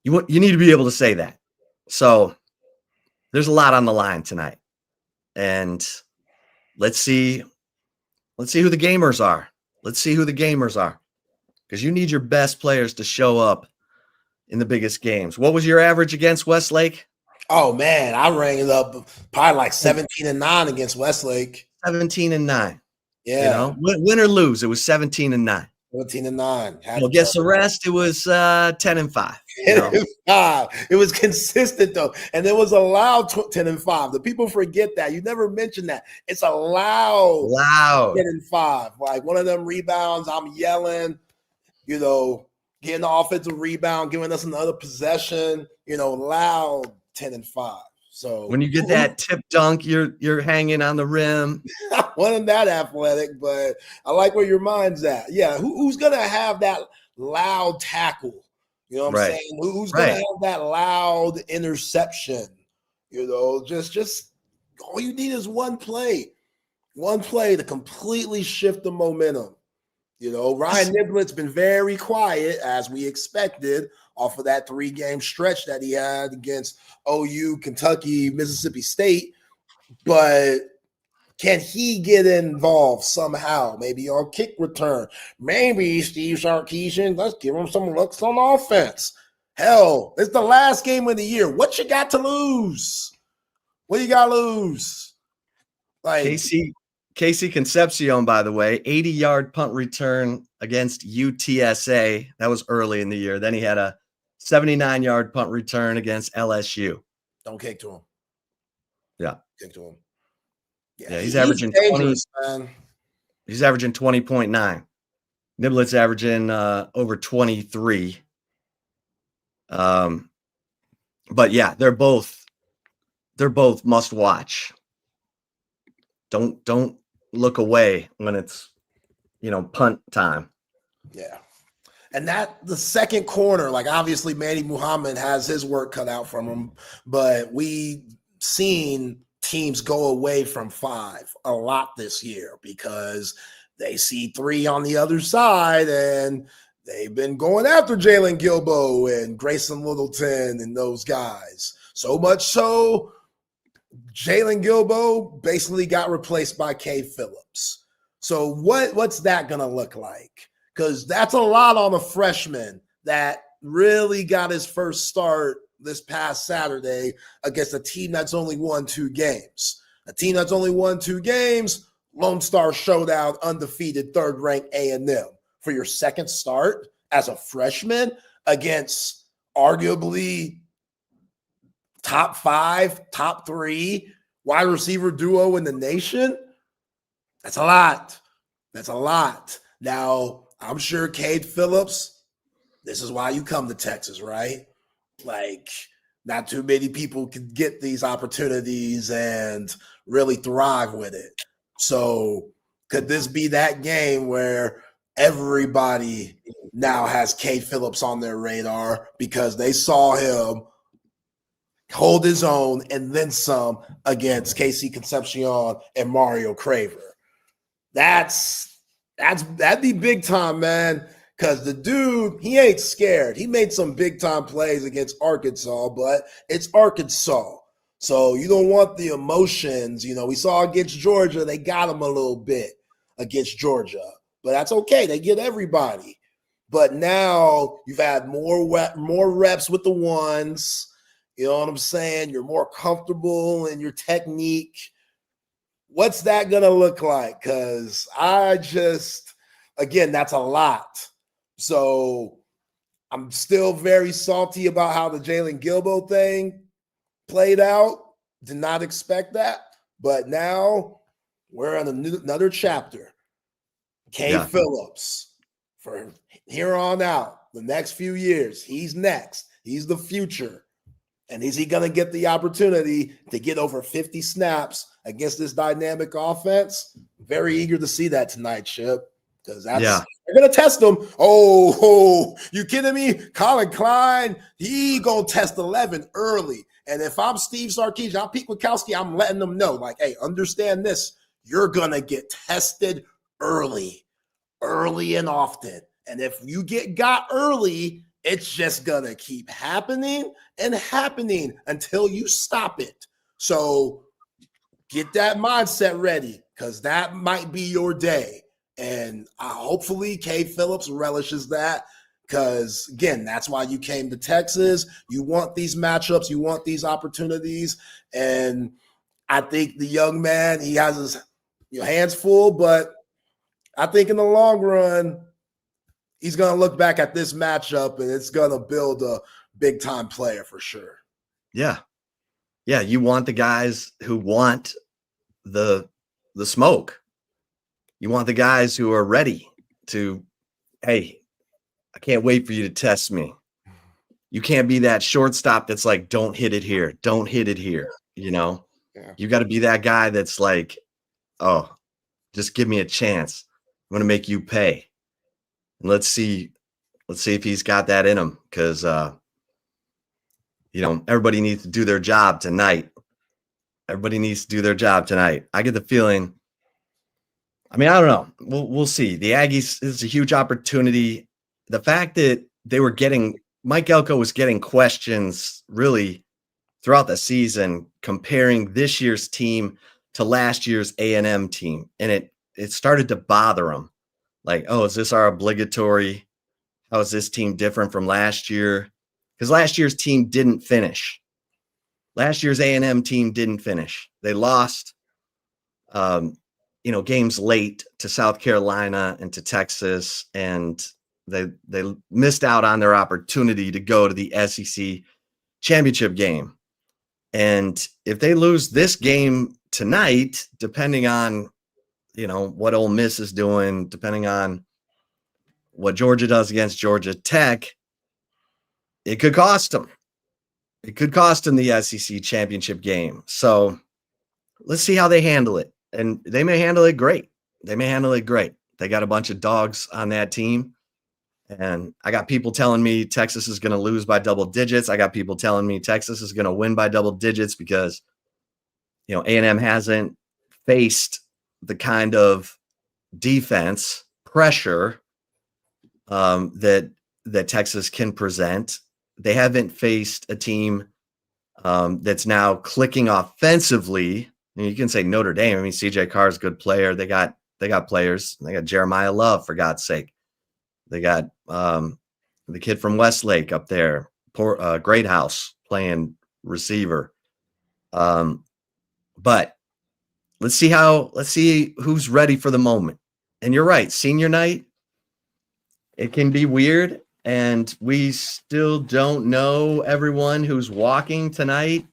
You need to be able to say that. So there's a lot on the line tonight. And let's see who the gamers are. Let's see who the gamers are. Because you need your best players to show up in the biggest games. What was your average against Westlake? Oh, man, I rang it up probably like 17-9 against Westlake. 17-9. Yeah. You know, win or lose, it was 17-9. 17-9. Well, guess the rest, it was 10-5. 10-5. It was consistent, though. And it was allowed 10-5. The people forget that. You never mention that. It's allowed 10-5. Like one of them rebounds, I'm yelling, you know, getting the offensive rebound, giving us another possession, you know, loud 10-5. So when you get that tip dunk, you're hanging on the rim. I wasn't that athletic, but I like where your mind's at. Yeah, who's gonna have that loud tackle? You know what I'm saying? Who's gonna have that loud interception? You know, just all you need is one play to completely shift the momentum. You know, Ryan Niblett's been very quiet, as we expected, off of that 3-game stretch that he had against OU, Kentucky, Mississippi State. But can he get involved somehow? Maybe on kick return. Maybe Steve Sarkeesian, let's give him some looks on offense. Hell, it's the last game of the year. What you got to lose? What you got to lose? Like Casey Concepcion, by the way, 80-yard punt return against UTSA. That was early in the year. Then he had a 79-yard punt return against LSU. Don't kick to him. Yeah. Kick to him. Yeah, he's averaging 20. Man. He's averaging 20.9. Niblett's averaging over 23. But yeah, they're both must watch. Don't look away when it's, you know, punt time. Yeah. And that the second corner, like obviously Manny Muhammad has his work cut out from him, but we seen teams go away from 5 a lot this year because they see 3 on the other side and they've been going after Jalen Gilbo and Grayson Littleton and those guys. So much so, Jalen Gilbo basically got replaced by Cade Phillips. So what's that going to look like? Because that's a lot on a freshman that really got his first start this past Saturday against a team that's only won 2 games. A team that's only won 2 games, Lone Star Showdown, undefeated, third-ranked A&M. For your second start as a freshman against arguably top 5, top 3 wide receiver duo in the nation, that's a lot. That's a lot. Now, I'm sure Cade Phillips, this is why you come to Texas, right? Like, not too many people can get these opportunities and really thrive with it. So could this be that game where everybody now has Cade Phillips on their radar because they saw him hold his own and then some against KC Concepcion and Mario Craver? That'd be big time, man. Because the dude, he ain't scared. He made some big-time plays against Arkansas, but it's Arkansas. So you don't want the emotions. You know, we saw against Georgia, they got him a little bit against Georgia. But that's okay. They get everybody. But now you've had more reps with the ones. You know what I'm saying? You're more comfortable in your technique. What's that going to look like? Because again, that's a lot. So I'm still very salty about how the Jalen Gilbo thing played out. Did not expect that. But now we're on another chapter. Cade Phillips, for here on out, the next few years, he's next. He's the future. And is he going to get the opportunity to get over 50 snaps against this dynamic offense? Very eager to see that tonight, Chip. Because they're going to test him. Oh, you kidding me? Colin Klein, he going to test 11 early. And if I'm Steve Sarkeesian, I'm Pete Wachowski, I'm letting them know, like, hey, understand this. You're going to get tested early and often. And if you got early, it's just going to keep happening and happening until you stop it. So get that mindset ready because that might be your day. And hopefully Cade Phillips relishes that because, again, that's why you came to Texas. You want these matchups. You want these opportunities. And I think the young man, he has his hands full, but I think in the long run, he's going to look back at this matchup and it's going to build a big-time player for sure. Yeah. Yeah, you want the guys who want the smoke. You want the guys who are ready to, hey, I can't wait for you to test me. You can't be that shortstop that's like, don't hit it here. Don't hit it here. You know, you got to be that guy that's like, oh, just give me a chance. I'm going to make you pay. And let's see if he's got that in him. Cause everybody needs to do their job tonight. I get the feeling, I don't know. We'll see. The Aggies is a huge opportunity. The fact that Mike Elko was getting questions really throughout the season comparing this year's team to last year's A&M team. And it started to bother him. Like, oh, is this our obligatory? How is this team different from last year? Because last year's team didn't finish. Last year's A&M team didn't finish. They lost games late to South Carolina and to Texas, and they missed out on their opportunity to go to the SEC championship game. And if they lose this game tonight, depending on, what Ole Miss is doing, depending on what Georgia does against Georgia Tech, it could cost them. It could cost them the SEC championship game. So let's see how they handle it. And they may handle it great. They got a bunch of dogs on that team. And I got people telling me Texas is going to lose by double digits. I got people telling me Texas is going to win by double digits because, A&M hasn't faced the kind of defense pressure that Texas can present. They haven't faced a team that's now clicking offensively. And you can say Notre Dame. I mean, CJ Carr is a good player. They got players. They got Jeremiah Love, for God's sake. They got the kid from Westlake up there, Great House, playing receiver. But let's see who's ready for the moment. And you're right, senior night, it can be weird, and we still don't know everyone who's walking tonight.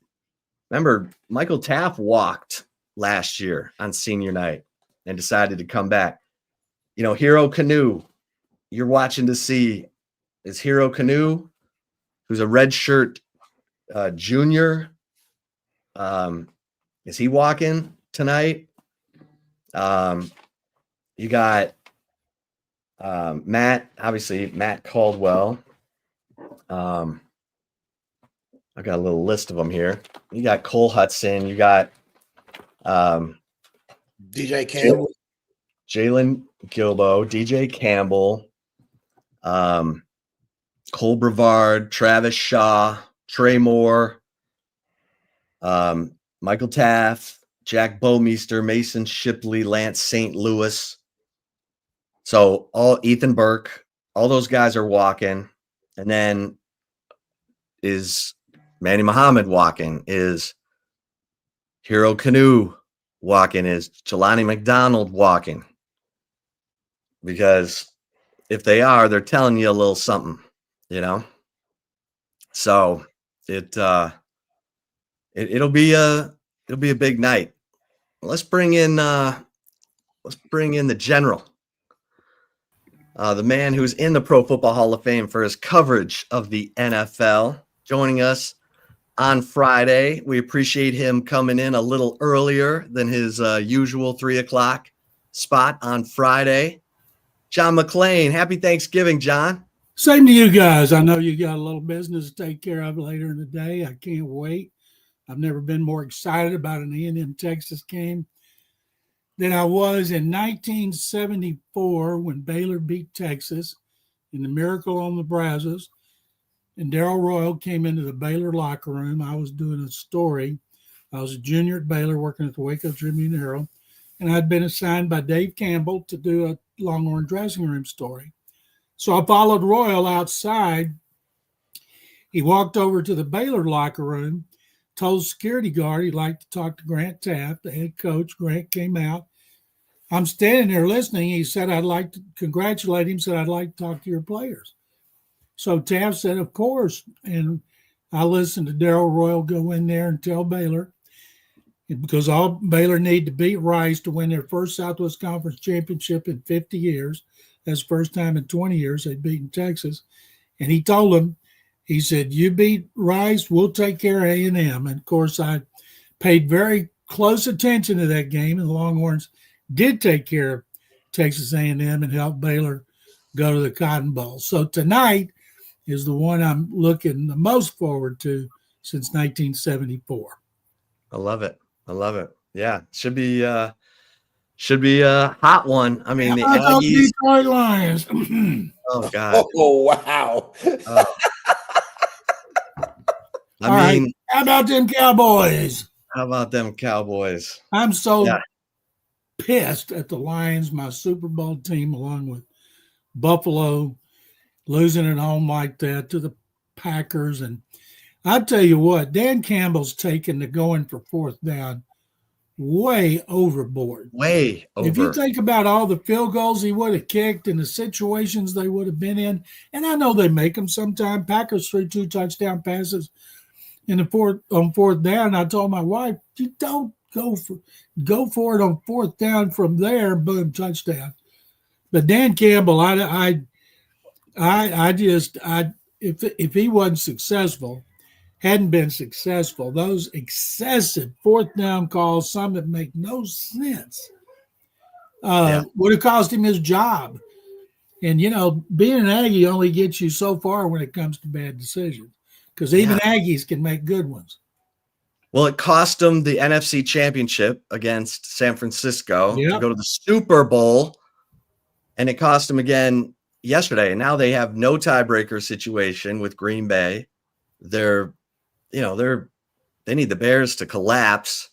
Remember, Michael Taft walked last year on senior night and decided to come back. Hero Canoe, you're watching to see, is Hero Canoe, who's a red shirt junior, is he walking tonight? You got Matt Caldwell. I got a little list of them here. You got Cole Hudson. You got DJ Campbell, Jalen Gilbo, DJ Campbell, Cole Brevard, Travis Shaw, Trey Moore, Michael Taft, Jack Bowmeister, Mason Shipley, Lance St. Louis. So Ethan Burke, all those guys are walking. And then is Manny Muhammad walking? Is Hero Canoe walking? Is Jelani McDonald walking? Because if they are, they're telling you a little something, So it'll be a big night. Let's bring in the general, the man who's in the Pro Football Hall of Fame for his coverage of the NFL, joining us on Friday. We appreciate him coming in a little earlier than his usual 3:00 spot on Friday. John McClain, happy Thanksgiving, John. Same to you guys. I know you got a little business to take care of later in the day. I can't wait. I've never been more excited about an A&M Texas game than I was in 1974 when Baylor beat Texas in the Miracle on the Brazos. And Darrell Royal came into the Baylor locker room. I was doing a story. I was a junior at Baylor working at the Waco Tribune-Herald, and I'd been assigned by Dave Campbell to do a Longhorn dressing room story. So I followed Royal outside. He walked over to the Baylor locker room, told the security guard he'd like to talk to Grant Taft, the head coach. Grant came out. I'm standing there listening. He said, I'd like to congratulate him, said, I'd like to talk to your players. So Taft said, of course. And I listened to Darrell Royal go in there and tell Baylor, because all Baylor need to beat Rice to win their first Southwest Conference championship in 50 years. That's the first time in 20 years they'd beaten Texas. And he told them, he said, you beat Rice, we'll take care of A&M. And, of course, I paid very close attention to that game, and the Longhorns did take care of Texas A&M and helped Baylor go to the Cotton Bowl. So tonight is the one I'm looking the most forward to since 1974. I love it. Yeah, should be a hot one. I mean, the Aggies, Detroit Lions. Oh God. Oh wow. I mean, how about them Cowboys? I'm so pissed at the Lions, my Super Bowl team, along with Buffalo, losing at home like that to the Packers. And I tell you what, Dan Campbell's taken to going for fourth down way overboard. If you think about all the field goals he would have kicked and the situations they would have been in, and I know they make them sometime. Packers threw 2 touchdown passes in the fourth down. I told my wife, you don't go for it on fourth down from there, boom, touchdown. But Dan Campbell, if he wasn't successful, hadn't been successful, those excessive fourth down calls, some that make no sense, would have cost him his job. And, being an Aggie only gets you so far when it comes to bad decisions, because even Aggies can make good ones. Well, it cost them the NFC Championship against San Francisco to go to the Super Bowl, and it cost them again yesterday. And now they have no tiebreaker situation with Green Bay. They're need the Bears to collapse.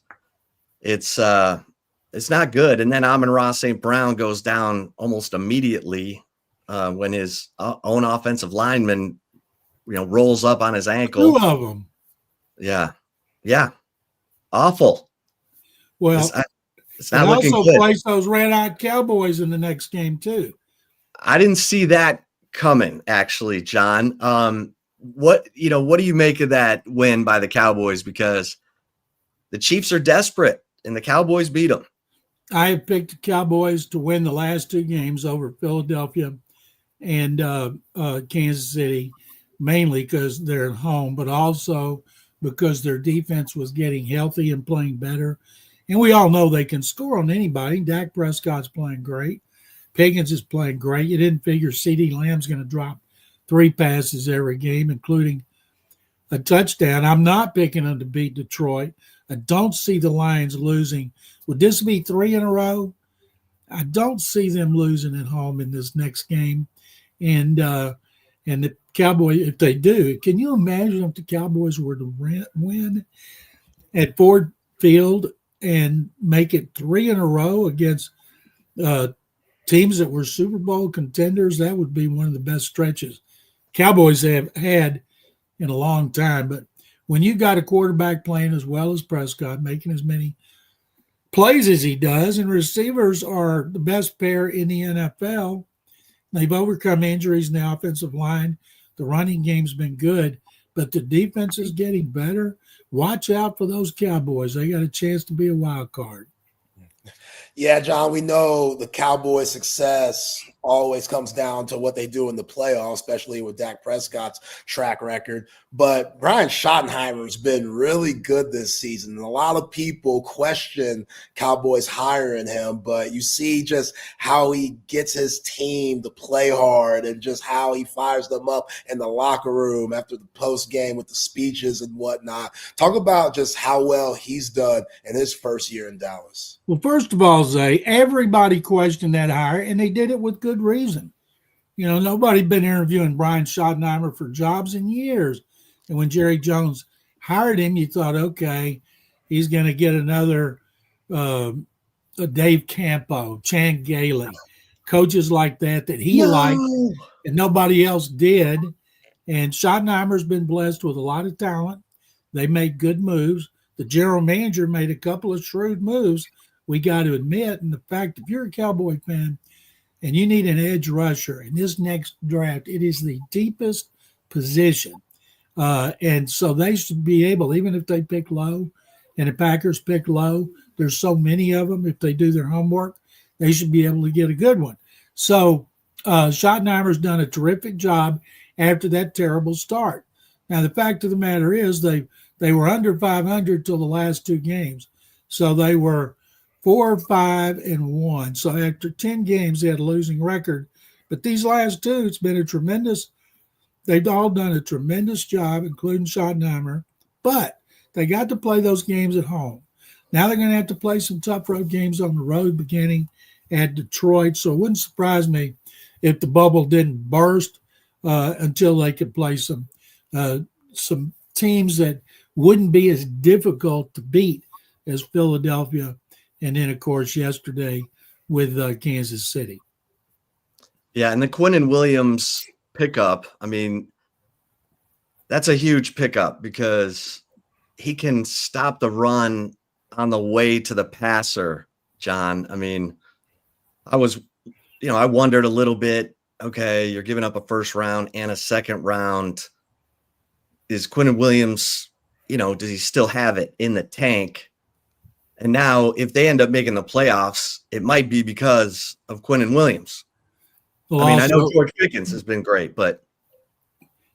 It's not good. And then Amon-Ra St. Brown goes down almost immediately when his own offensive lineman, rolls up on his ankle. 2 of them. Yeah. Awful. Well, it's not looking also good. plays those red-eyed Cowboys in the next game too. I didn't see that coming, actually, John. What do you make of that win by the Cowboys? Because the Chiefs are desperate and the Cowboys beat them. I have picked the Cowboys to win the last 2 games over Philadelphia and Kansas City, mainly because they're at home, but also because their defense was getting healthy and playing better. And we all know they can score on anybody. Dak Prescott's playing great. Pickens is playing great. You didn't figure CeeDee Lamb's going to drop 3 passes every game, including a touchdown. I'm not picking them to beat Detroit. I don't see the Lions losing. Would this be 3 in a row? I don't see them losing at home in this next game. And the Cowboys, if they do, can you imagine if the Cowboys were to win at Ford Field and make it 3 in a row against teams that were Super Bowl contenders? That would be one of the best stretches Cowboys have had in a long time. But when you got a quarterback playing as well as Prescott, making as many plays as he does, and receivers are the best pair in the NFL, they've overcome injuries in the offensive line. The running game's been good, but the defense is getting better. Watch out for those Cowboys. They got a chance to be a wild card. Yeah, John, we know the Cowboys' success always comes down to what they do in the playoffs, especially with Dak Prescott's track record. But Brian Schottenheimer's been really good this season. And a lot of people question Cowboys hiring him, but you see just how he gets his team to play hard and just how he fires them up in the locker room after the post game with the speeches and whatnot. Talk about just how well he's done in his first year in Dallas. Well, first of all, Zay, everybody questioned that hire, and they did it with good reason. Nobody'd been interviewing Brian Schottenheimer for jobs in years. And when Jerry Jones hired him, you thought, okay, he's going to get another Dave Campo, Chan Gailey, coaches like that he liked and nobody else did. And Schottenheimer's been blessed with a lot of talent. They made good moves. The general manager made a couple of shrewd moves, we got to admit. And the fact, if you're a Cowboy fan and you need an edge rusher in this next draft, it is the deepest position. And so they should be able, even if they pick low and the Packers pick low, there's so many of them. If they do their homework, they should be able to get a good one. So Schottenheimer's done a terrific job after that terrible start. Now, the fact of the matter is they were under 500 till the last 2 games. So they were 4-5-1. So after 10 games, they had a losing record. But these last 2, it's been they've all done a tremendous job, including Schottenheimer. But they got to play those games at home. Now they're going to have to play some tough road games on the road beginning at Detroit. So it wouldn't surprise me if the bubble didn't burst until they could play some teams that wouldn't be as difficult to beat as Philadelphia. And then, of course, yesterday with Kansas City. Yeah, and the Quinnen Williams pickup, I mean, that's a huge pickup because he can stop the run on the way to the passer, John. I mean, I wondered a little bit, okay, you're giving up a first round and a second round. Is Quinnen Williams, does he still have it in the tank? And now if they end up making the playoffs, it might be because of Quinnen Williams. Well, I know George Pickens has been great, but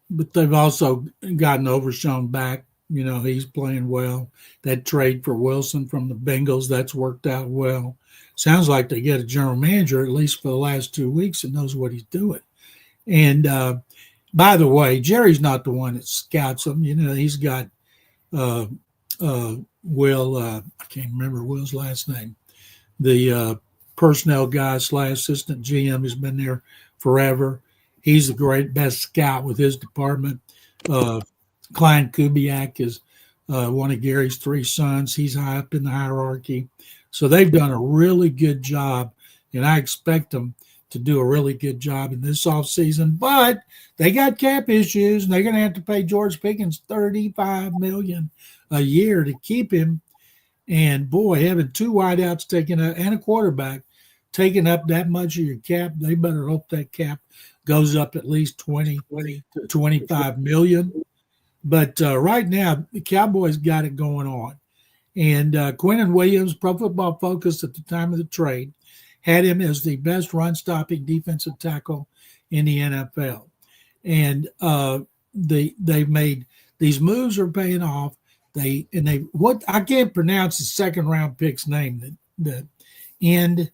they've also gotten Overshown back. He's playing well. That trade for Wilson from the Bengals, that's worked out well. Sounds like they get a general manager, at least for the last 2 weeks, that knows what he's doing. And by the way, Jerry's not the one that scouts them. He's got Will, I can't remember Will's last name, the personnel guy / assistant GM who's been there forever. He's the best scout with his department. Klein Kubiak is one of Gary's 3 sons. He's high up in the hierarchy. So they've done a really good job, and I expect them to do a really good job in this offseason. But they got cap issues, and they're going to have to pay George Pickens $35 million a year to keep him. And, boy, having 2 wideouts taking up and a quarterback taking up that much of your cap, they better hope that cap goes up at least 20 to 25 million. But right now, the Cowboys got it going on. And Quinnen Williams, Pro Football Focus at the time of the trade, had him as the best run-stopping defensive tackle in the NFL. And they've made these moves are paying off. I can't pronounce the second-round pick's name, the end,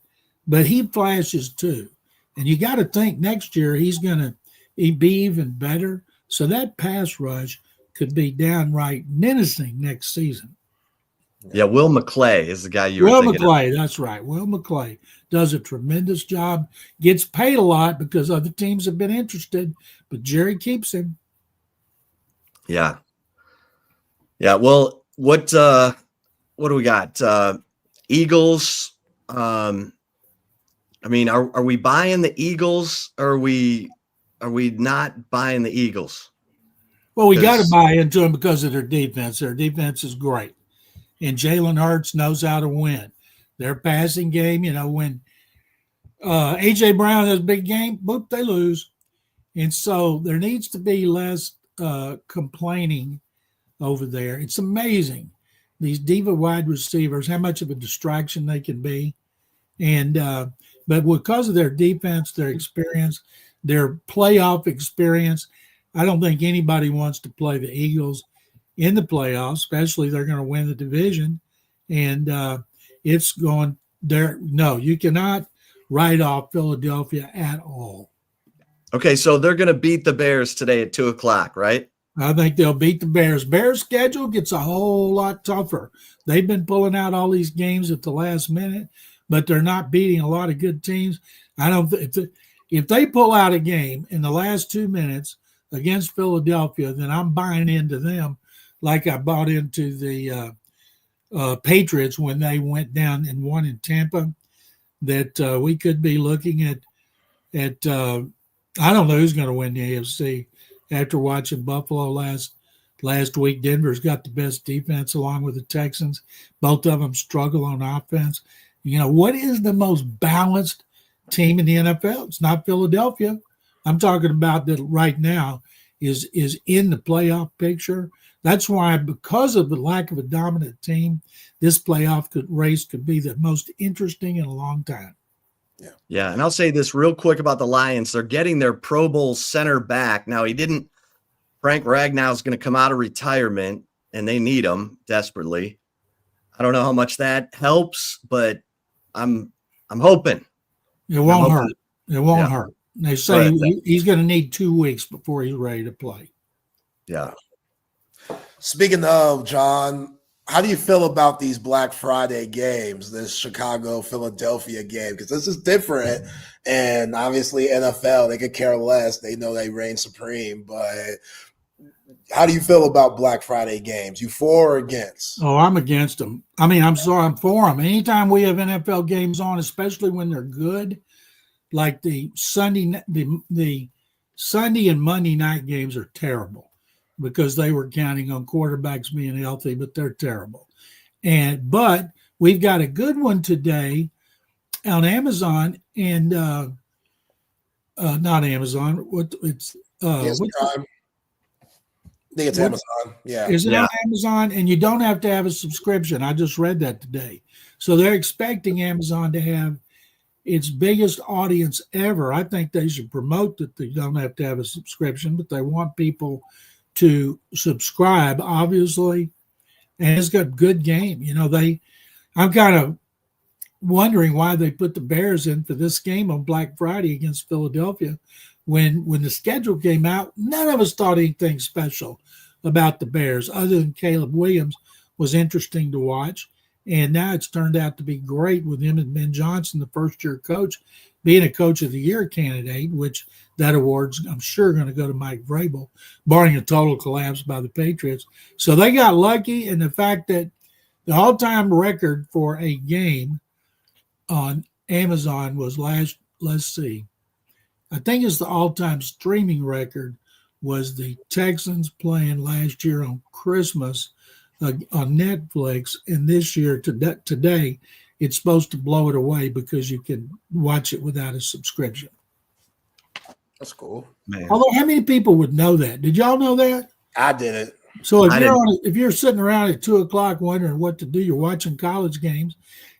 but he flashes too. And you got to think next year he's going to be even better. So that pass rush could be downright menacing next season. Yeah, Will McClay is the guy you were Will thinking McClay, of. that's right. Will McClay does a tremendous job, gets paid a lot because other teams have been interested, but Jerry keeps him. Yeah. Yeah, well, what do we got? Eagles. I mean, are we buying the Eagles, or are we not buying the Eagles? Well, we got to buy into them because of their defense. Their defense is great. And Jalen Hurts knows how to win. Their passing game, when A.J. Brown has a big game, boop, they lose. And so there needs to be less complaining over there. It's amazing, these diva wide receivers, how much of a distraction they can be. And but because of their defense, their experience, their playoff experience, I don't think anybody wants to play the Eagles in the playoffs, especially they're going to win the division. And it's going there. No, you cannot write off Philadelphia at all. Okay, so they're going to beat the Bears today at 2:00, right? I think they'll beat the Bears. Bears' schedule gets a whole lot tougher. They've been pulling out all these games at the last minute, but they're not beating a lot of good teams. I don't. If they pull out a game in the last 2 minutes against Philadelphia, then I'm buying into them like I bought into the Patriots when they went down and won in Tampa. That we could be looking at I don't know who's going to win the AFC after watching Buffalo last week. Denver's got the best defense along with the Texans. Both of them struggle on offense. What is the most balanced team in the NFL? It's not Philadelphia. I'm talking about that right now is in the playoff picture. That's why, because of the lack of a dominant team, this playoff race could be the most interesting in a long time. Yeah, and I'll say this real quick about the Lions. They're getting their Pro Bowl center back. Now, Frank Ragnow is going to come out of retirement, and they need him desperately. I don't know how much that helps, but I'm hoping. It won't hurt. It won't hurt. They say he's going to need 2 weeks before he's ready to play. Yeah. Speaking of, John, how do you feel about these Black Friday games, this Chicago-Philadelphia game? Because this is different, and obviously NFL, they could care less. They know they reign supreme, but how do you feel about Black Friday games? You for or against? Oh, I'm against them. I mean, I'm for them. Anytime we have NFL games on, especially when they're good, like the Sunday and Monday night games are terrible because they were counting on quarterbacks being healthy, but they're terrible. But we've got a good one today on Amazon and not Amazon. It's Prime. I think it's Amazon. Yeah. Is it on Amazon? And you don't have to have a subscription. I just read that today. So they're expecting Amazon to have its biggest audience ever. I think they should promote that they don't have to have a subscription, but they want people to subscribe, obviously. And it's got a good game. I'm kind of wondering why they put the Bears in for this game on Black Friday against Philadelphia. When the schedule came out, none of us thought anything special about the Bears other than Caleb Williams was interesting to watch. And now it's turned out to be great with him and Ben Johnson, the first-year coach. being a Coach of the Year candidate, which that award's, I'm sure, going to go to Mike Vrabel, barring a total collapse by the Patriots. So they got lucky, and the fact that the all-time record for a game on Amazon was let's see, I think it's the all-time streaming record was the Texans playing last year on Christmas on Netflix, and this year today it's supposed to blow it away because you can watch it without a subscription. That's cool, man. Although, how many people would know that? Did y'all know that? I didn't. So if you're sitting around at 2:00 wondering what to do, you're watching college games,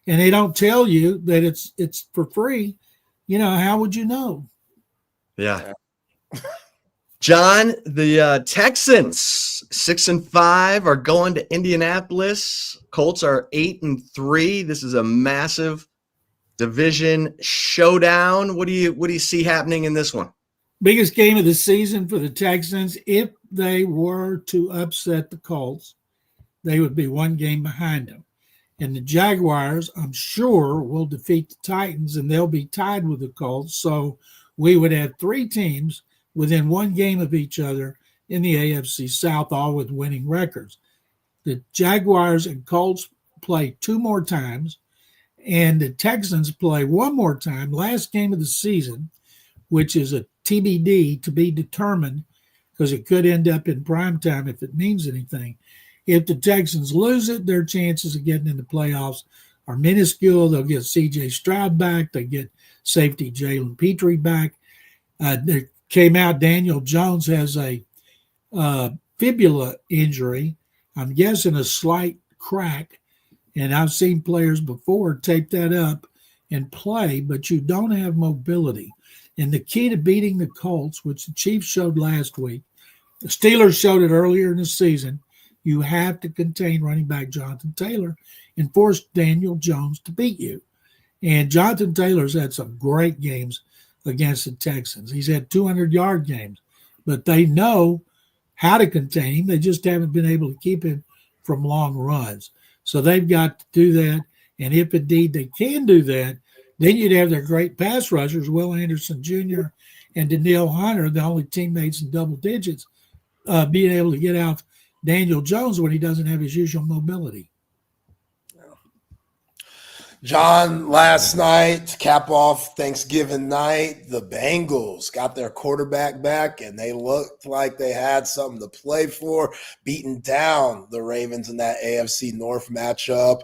and they don't tell you that it's for free. How would you know? Yeah. John, the Texans 6-5 are going to Indianapolis. Colts are 8-3. This is a massive division showdown. What do you see happening in this one? Biggest game of the season for the Texans. If they were to upset the Colts, they would be one game behind them. And the Jaguars, I'm sure, will defeat the Titans, and they'll be tied with the Colts. So we would have three teams within one game of each other in the AFC South, all with winning records. The Jaguars and Colts play two more times, and the Texans play one more time, last game of the season, which is a TBD, to be determined, because it could end up in prime time if it means anything. If the Texans lose it, their chances of getting in the playoffs are minuscule. They'll get C.J. Stroud back. They get safety Jalen Petrie back. There came out Daniel Jones has a fibula injury. I'm guessing a slight crack. And I've seen players before tape that up and play, but you don't have mobility. And the key to beating the Colts, which the Chiefs showed last week, the Steelers showed it earlier in the season, you have to contain running back Jonathan Taylor and force Daniel Jones to beat you. And Jonathan Taylor's had some great games against the Texans. He's had 200-yard games, but they know how to contain him. They just haven't been able to keep him from long runs. So they've got to do that. And if indeed they can do that, then you'd have their great pass rushers, Will Anderson Jr. and Danielle Hunter, the only teammates in double digits, being able to get out Daniel Jones when he doesn't have his usual mobility. John, last night, to cap off Thanksgiving night, the Bengals got their quarterback back, and they looked like they had something to play for, beating down the Ravens in that AFC North matchup.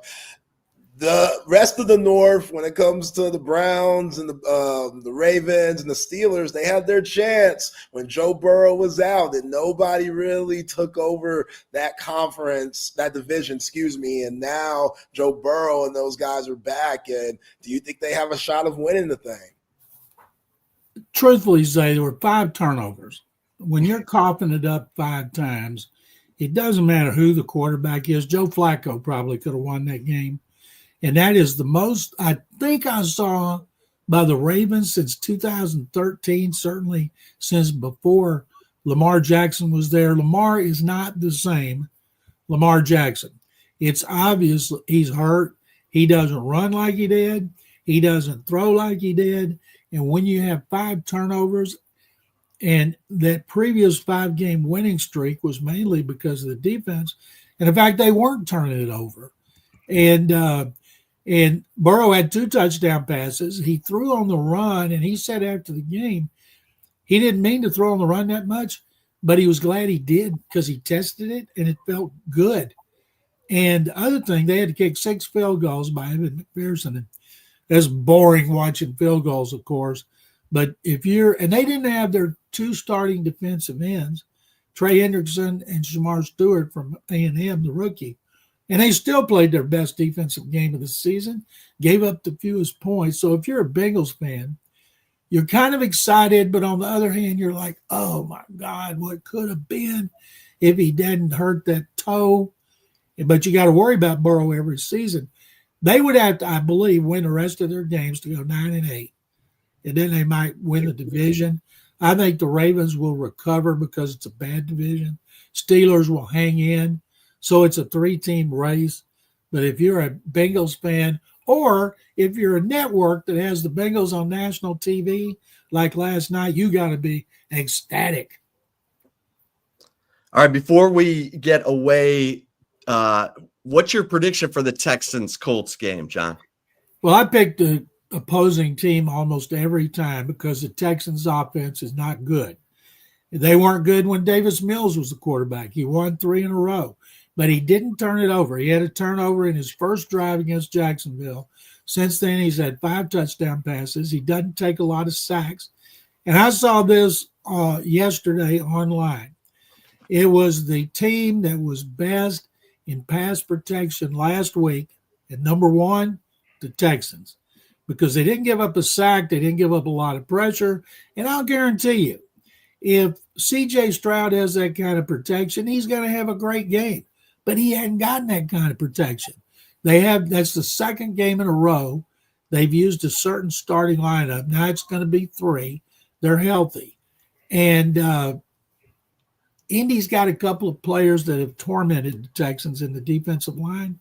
The rest of the North, when it comes to the Browns and the Ravens and the Steelers, they had their chance when Joe Burrow was out, and nobody really took over that conference, that division, and now Joe Burrow and those guys are back. And do you think they have a shot of winning the thing? Truthfully, Zay, there were 5 turnovers. When you're coughing it up 5 times, it doesn't matter who the quarterback is. Joe Flacco probably could have won that game. And that is the most I think I saw by the Ravens since 2013, certainly since before Lamar Jackson was there. Lamar is not the same Lamar Jackson. It's obvious he's hurt. He doesn't run like he did. He doesn't throw like he did. And when you have 5 turnovers, and that previous 5-game winning streak was mainly because of the defense. And in fact, they weren't turning it over. And Burrow had 2 touchdown passes. He threw on the run, and he said after the game, he didn't mean to throw on the run that much, but he was glad he did because he tested it, and it felt good. And the other thing, they had to kick 6 field goals by Evan McPherson. And that's boring watching field goals, of course. But and they didn't have their 2 starting defensive ends, Trey Hendrickson and Shamar Stewart from A&M, the rookie. And they still played their best defensive game of the season, gave up the fewest points. So if you're a Bengals fan, you're kind of excited, but on the other hand, you're like, oh, my God, what could have been if he didn't hurt that toe? But you got to worry about Burrow every season. They would have to, I believe, win the rest of their games to go 9-8, and then they might win the division. I think the Ravens will recover because it's a bad division. Steelers will hang in. So it's a 3-team race. But if you're a Bengals fan Or if you're a network that has the Bengals on national TV, like last night, you got to be ecstatic. All right, before we get away, what's your prediction for the Texans-Colts game, John? Well, I picked the opposing team almost every time because the Texans' offense is not good. They weren't good when Davis Mills was the quarterback. He won 3 in a row, but he didn't turn it over. He had a turnover in his first drive against Jacksonville. Since then, he's had 5 touchdown passes. He doesn't take a lot of sacks. And I saw this yesterday online. It was the team that was best in pass protection last week, and number 1, the Texans, because they didn't give up a sack. They didn't give up a lot of pressure. And I'll guarantee you, if C.J. Stroud has that kind of protection, he's going to have a great game. But he hadn't gotten that kind of protection. That's the second game in a row they've used a certain starting lineup. Now it's going to be 3. They're healthy. And Indy's got a couple of players that have tormented the Texans in the defensive line,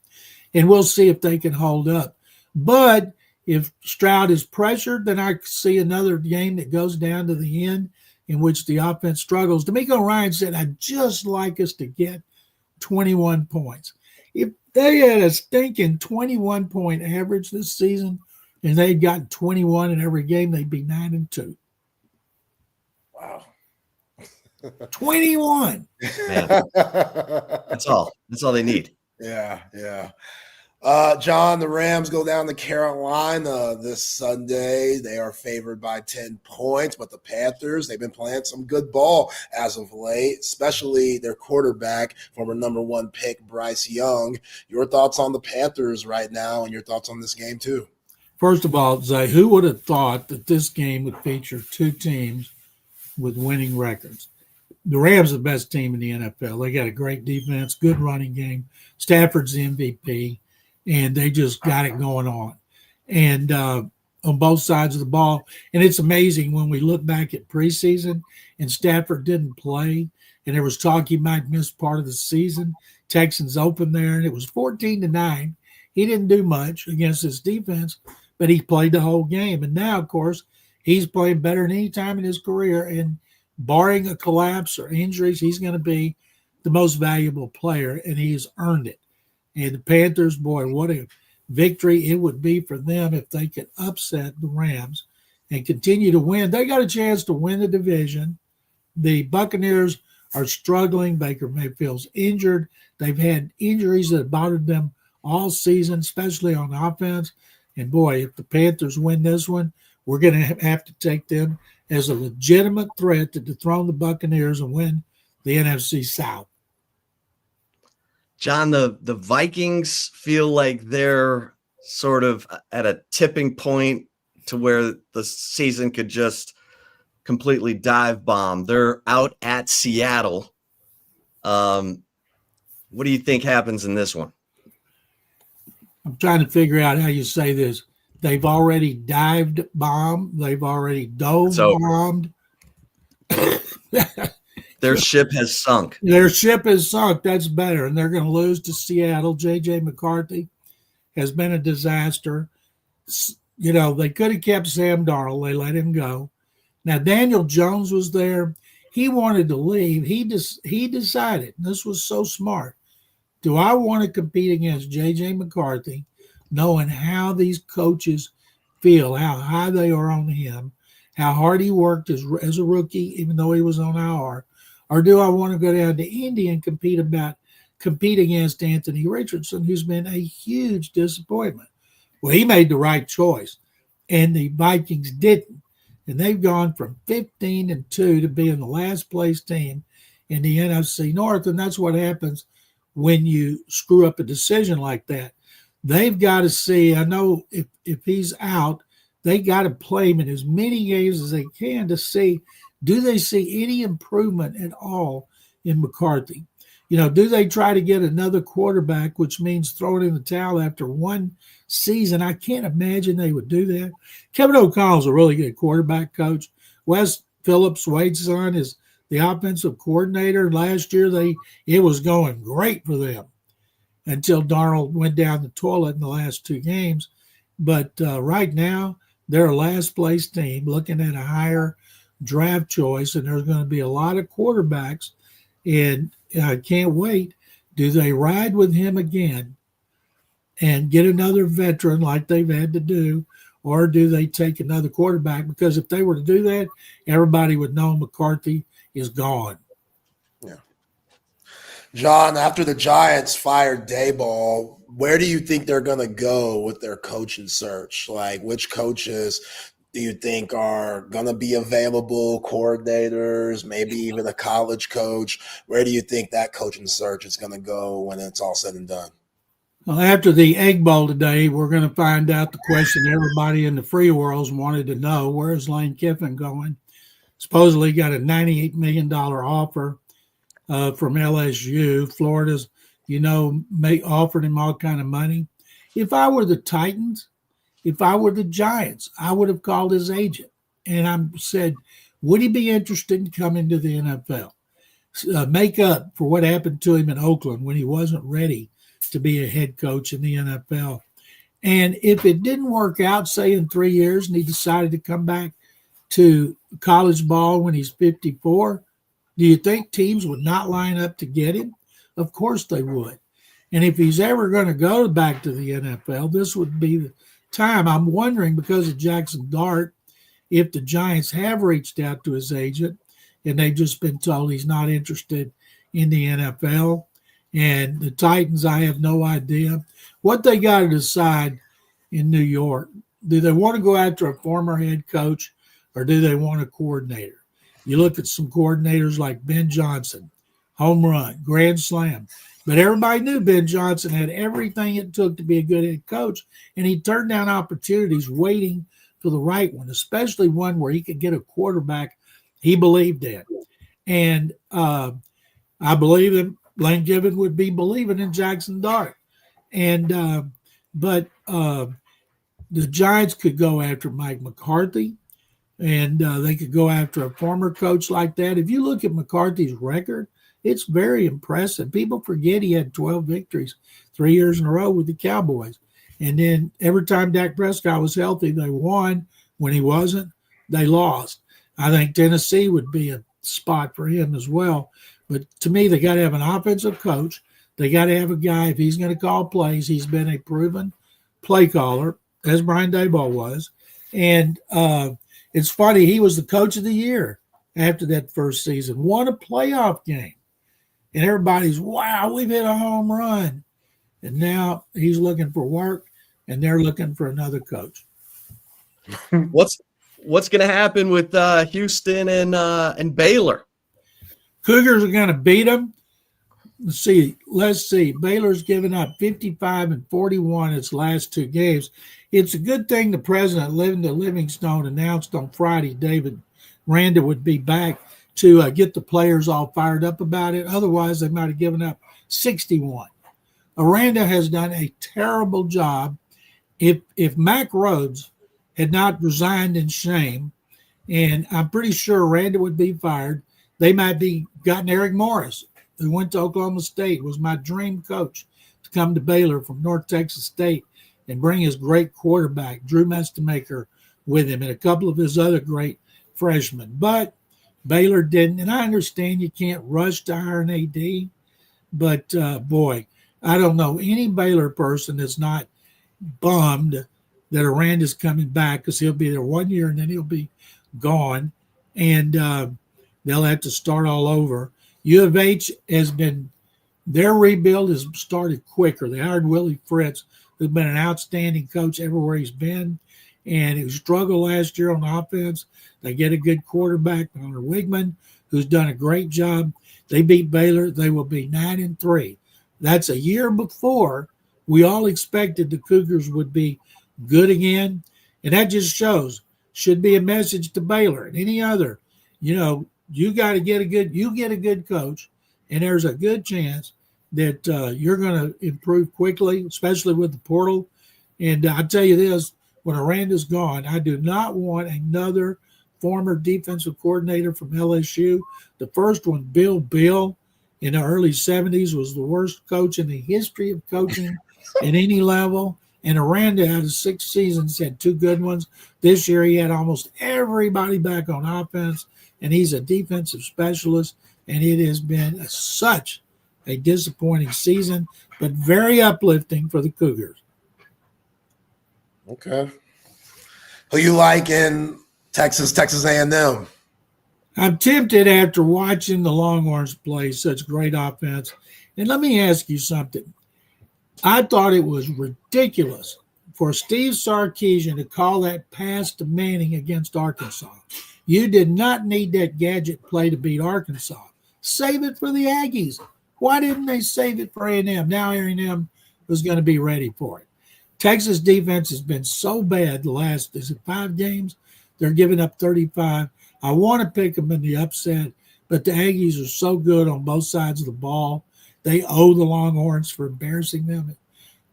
and we'll see if they can hold up. But if Stroud is pressured, then I see another game that goes down to the end in which the offense struggles. D'Amico Ryan said, I'd just like us to get 21 points. If they had a stinking 21-point average this season and they'd gotten 21 in every game, they'd be 9-2. Wow. 21. Man. That's all they need. Yeah. John, the Rams go down to Carolina this Sunday. They are favored by 10 points, but the Panthers, they've been playing some good ball as of late, especially their quarterback, former number 1 pick, Bryce Young. Your thoughts on the Panthers right now and your thoughts on this game too? First of all, Zay, who would have thought that this game would feature 2 teams with winning records? The Rams are the best team in the NFL. They got a great defense, good running game. Stafford's the MVP. And they just got it going on. And on both sides of the ball. And it's amazing when we look back at preseason and Stafford didn't play. And there was talk he might miss part of the season. Texans opened there, and it was 14-9. He didn't do much against his defense, but he played the whole game. And now, of course, he's playing better than any time in his career. And barring a collapse or injuries, he's going to be the most valuable player, and he's earned it. And the Panthers, boy, what a victory it would be for them if they could upset the Rams and continue to win. They got a chance to win the division. The Buccaneers are struggling. Baker Mayfield's injured. They've had injuries that have bothered them all season, especially on offense. And, boy, if the Panthers win this one, we're going to have to take them as a legitimate threat to dethrone the Buccaneers and win the NFC South. John, the Vikings feel like they're sort of at a tipping point to where the season could just completely dive bomb. They're out at Seattle. What do you think happens in this one? I'm trying to figure out how you say this. They've already dived bomb. They've already dove bombed. Their ship has sunk. Their ship has sunk. That's better. And they're going to lose to Seattle. J.J. McCarthy has been a disaster. You know, they could have kept Sam Darnold. They let him go. Now, Daniel Jones was there. He wanted to leave. He decided, and this was so smart, do I want to compete against J.J. McCarthy, knowing how these coaches feel, how high they are on him, how hard he worked as a rookie, even though he was on IR? Or do I want to go down to Indy and compete against Anthony Richardson, who's been a huge disappointment? Well, he made the right choice, and the Vikings didn't. And they've gone from 15-2 to being the last place team in the NFC North. And that's what happens when you screw up a decision like that. They've got to see, I know if he's out, they got to play him in as many games as they can to see, do they see any improvement at all in McCarthy? You know, do they try to get another quarterback, which means throwing in the towel after one season? I can't imagine they would do that. Kevin O'Connell's a really good quarterback coach. Wes Phillips, Wade's son, is the offensive coordinator. Last year, it was going great for them until Darnold went down the toilet in the last 2 games. But right now, they're a last place team looking at a higher draft choice, and there's going to be a lot of quarterbacks. And I can't wait. Do they ride with him again and get another veteran like they've had to do, or do they take another quarterback? Because if they were to do that, everybody would know McCarthy is gone. Yeah. John, after the Giants fired Daboll, where do you think they're going to go with their coaching search? Like, which coaches do you think are going to be available, coordinators, maybe even a college coach? Where do you think that coaching search is going to go when it's all said and done? Well, after the Egg Bowl today, we're going to find out the question everybody in the free worlds wanted to know. Where is Lane Kiffin going? Supposedly got a $98 million offer from LSU. Florida's, offered him all kind of money. If I were the Titans, if I were the Giants, I would have called his agent and I said, would he be interested in coming to the NFL? Make up for what happened to him in Oakland when he wasn't ready to be a head coach in the NFL. And if it didn't work out, say in 3 years, and he decided to come back to college ball when he's 54, do you think teams would not line up to get him? Of course they would. And if he's ever going to go back to the NFL, this would be the time. I'm wondering, because of Jackson Dart, if the Giants have reached out to his agent and they've just been told he's not interested in the NFL. And the Titans, I have no idea what they got to decide in New York. Do they want to go after a former head coach, or do they want a coordinator? You look at some coordinators like Ben Johnson, home run, grand slam. But everybody knew Ben Johnson had everything it took to be a good head coach, and he turned down opportunities waiting for the right one, especially one where he could get a quarterback he believed in. And I believe him. Lane Kiffin would be believing in Jackson Dart. And but the Giants could go after Mike McCarthy, and they could go after a former coach like that. If you look at McCarthy's record, it's very impressive. People forget he had 12 victories 3 years in a row with the Cowboys. And then every time Dak Prescott was healthy, they won. When he wasn't, they lost. I think Tennessee would be a spot for him as well. But to me, they got to have an offensive coach. They got to have a guy, if he's going to call plays, he's been a proven play caller, as Brian Daboll was. And it's funny, he was the coach of the year after that first season, won a playoff game. And everybody's, wow, we've hit a home run. And now he's looking for work, and they're looking for another coach. What's going to happen with Houston and Baylor? Cougars are going to beat them. Let's see. Baylor's given up 55 and 41 its last two games. It's a good thing the president, Linda Livingstone, announced on Friday David Randa would be back to get the players all fired up about it. Otherwise, they might have given up 61. Aranda has done a terrible job. If Mack Rhodes had not resigned in shame, and I'm pretty sure Aranda would be fired, they might be gotten Eric Morris, who went to Oklahoma State, was my dream coach to come to Baylor from North Texas State and bring his great quarterback, Drew Mestemaker, with him and a couple of his other great freshmen. But Baylor didn't, and I understand you can't rush to hire an AD, but boy, I don't know any Baylor person that's not bummed that Aranda's coming back, because he'll be there 1 year and then he'll be gone, and they'll have to start all over. U of H has been, their rebuild has started quicker. They hired Willie Fritz, who's been an outstanding coach everywhere he's been, and he struggled last year on offense. They get a good quarterback, Connor Wigman, who's done a great job. They beat Baylor. They will be 9-3. That's a year before we all expected the Cougars would be good again. And that just should be a message to Baylor and any other. You got to get a good coach, and there's a good chance that you're going to improve quickly, especially with the portal. And I tell you this, when Aranda's gone, I do not want another former defensive coordinator from LSU. The first one, Bill, in the early 70s, was the worst coach in the history of coaching at any level. And Aranda, out of 6 seasons, had 2 good ones. This year, he had almost everybody back on offense, and he's a defensive specialist. And it has been such a disappointing season, but very uplifting for the Cougars. Okay. Who you like in Texas A&M? I'm tempted after watching the Longhorns play such great offense. And let me ask you something. I thought it was ridiculous for Steve Sarkeesian to call that pass to Manning against Arkansas. You did not need that gadget play to beat Arkansas. Save it for the Aggies. Why didn't they save it for A&M? Now A&M was going to be ready for it. Texas defense has been so bad the last, 5 games? They're giving up 35. I want to pick them in the upset, but the Aggies are so good on both sides of the ball. They owe the Longhorns for embarrassing them at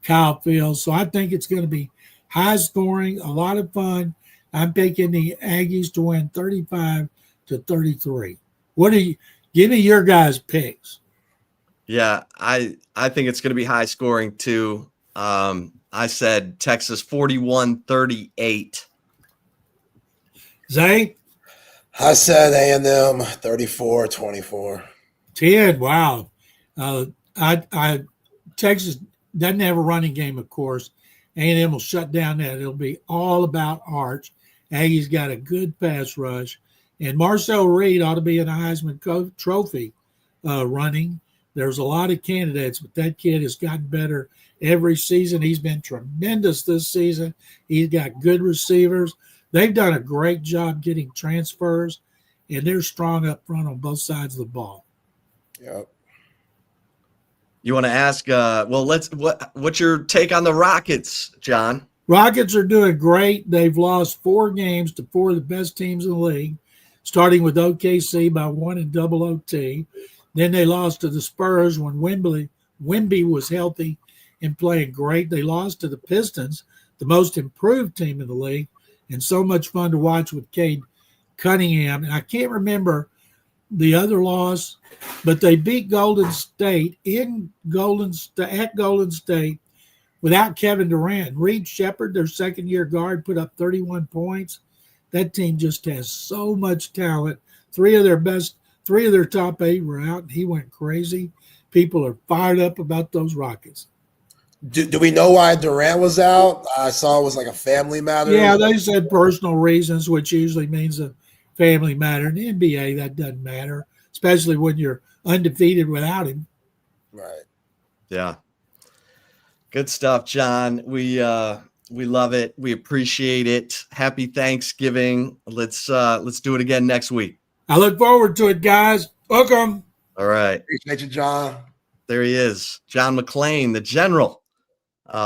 Kyle Field. So I think it's going to be high scoring, a lot of fun. I'm picking the Aggies to win 35-33. Give me your guys' picks. Yeah, I think it's going to be high scoring too. I said Texas 41-38. Zay? I said A&M 34-24. 10, wow. Texas doesn't have a running game, of course. A&M will shut down that. It'll be all about Arch. Aggie's got a good pass rush. And Marcel Reed ought to be in a Heisman Trophy running. There's a lot of candidates, but that kid has gotten better every season. He's been tremendous this season. He's got good receivers. They've done a great job getting transfers, and they're strong up front on both sides of the ball. Yep. You want to ask? What's your take on the Rockets, John? Rockets are doing great. They've lost 4 games to 4 of the best teams in the league, starting with OKC by 1 in double OT. Then they lost to the Spurs when Wemby was healthy and playing great. They lost to the Pistons, the most improved team in the league, and so much fun to watch with Cade Cunningham. And I can't remember the other loss, but they beat Golden State at Golden State without Kevin Durant. Reed Shepherd, their second-year guard, put up 31 points. That team just has so much talent. 3 of their top 8 were out, and he went crazy. People are fired up about those Rockets. Do we know why Durant was out? I saw it was like a family matter. Yeah, they said personal reasons, which usually means a family matter. In the NBA, that doesn't matter, especially when you're undefeated without him. Right. Yeah. Good stuff, John. We love it. We appreciate it. Happy Thanksgiving. Let's do it again next week. I look forward to it, guys. Welcome. All right. Appreciate you, John. There he is, John McClain, the general,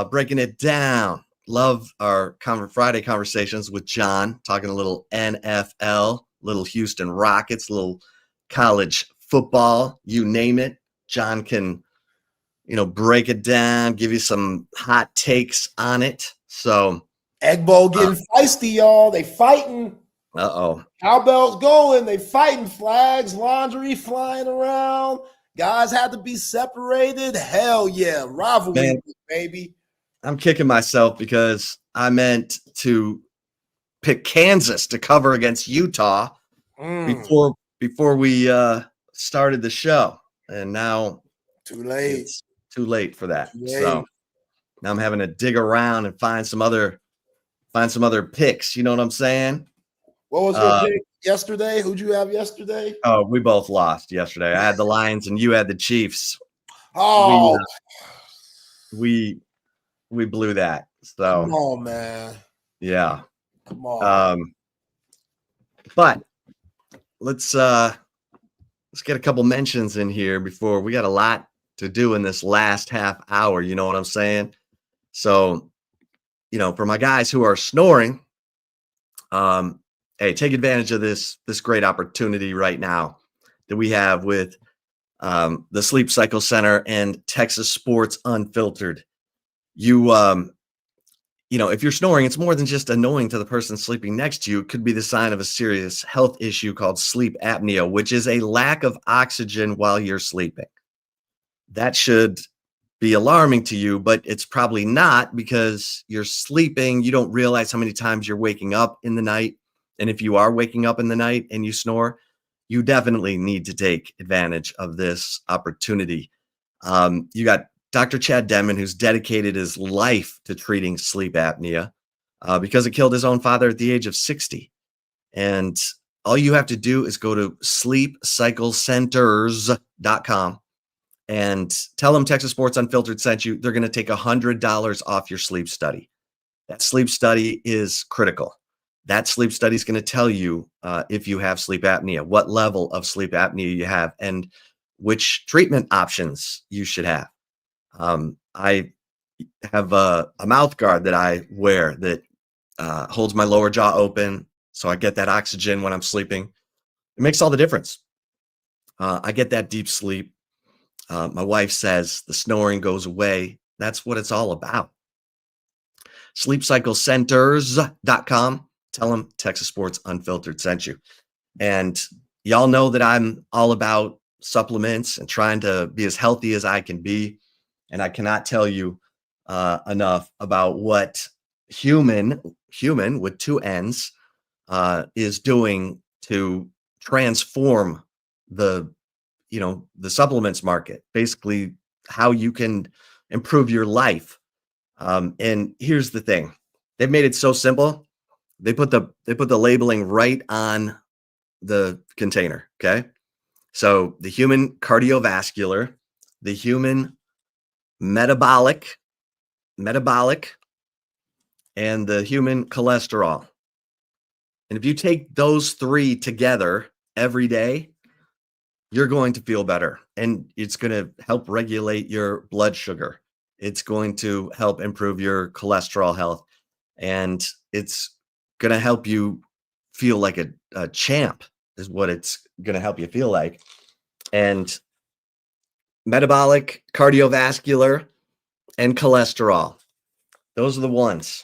breaking it down. Love our Friday conversations with John, talking a little NFL, little Houston Rockets, little college football, you name it. John can, break it down, give you some hot takes on it. So Egg Bowl getting feisty, y'all. They fighting. Uh-oh. Cowbells going. They fighting. Flags, laundry flying around. Guys had to be separated. Hell yeah. Rivalry, baby. I'm kicking myself because I meant to pick Kansas to cover against Utah before we started the show. And now too late. It's too late for that. So now I'm having to dig around and find some other picks. You know what I'm saying? What was your pick yesterday? Who'd you have yesterday? Oh, we both lost yesterday. I had the Lions and you had the Chiefs. Oh, we blew that. So come on, man. Yeah. Come on. But let's get a couple mentions in here before we got a lot to do in this last half hour. You know what I'm saying? So, for my guys who are snoring, hey, take advantage of this great opportunity right now that we have with the Sleep Cycle Center and Texas Sports Unfiltered. If you're snoring, it's more than just annoying to the person sleeping next to you. It could be the sign of a serious health issue called sleep apnea, which is a lack of oxygen while you're sleeping. That should be alarming to you, but it's probably not, because you're sleeping. You don't realize how many times you're waking up in the night. And if you are waking up in the night and you snore, you definitely need to take advantage of this opportunity. You got Dr. Chad Denman, who's dedicated his life to treating sleep apnea because it killed his own father at the age of 60. And all you have to do is go to sleepcyclecenters.com and tell them Texas Sports Unfiltered sent you. They're going to take $100 off your sleep study. That sleep study is critical. That sleep study is going to tell you if you have sleep apnea, what level of sleep apnea you have, and which treatment options you should have. I have a mouth guard that I wear that holds my lower jaw open, so I get that oxygen when I'm sleeping. It makes all the difference. I get that deep sleep. My wife says the snoring goes away. That's what it's all about. SleepCycleCenters.com. Tell them Texas Sports Unfiltered sent you. And y'all know that I'm all about supplements and trying to be as healthy as I can be. And I cannot tell you enough about what Humann with two N's is doing to transform the supplements market, basically how you can improve your life. And here's the thing. They've made it so simple. They put the labeling right on the container. Okay. So the Humann cardiovascular, the Humann metabolic, and the Humann cholesterol. And if you take those three together every day, you're going to feel better. And it's going to help regulate your blood sugar. It's going to help improve your cholesterol health. And it's going to help you feel like a champ is what it's going to help you feel like. And metabolic, cardiovascular, and cholesterol. Those are the ones.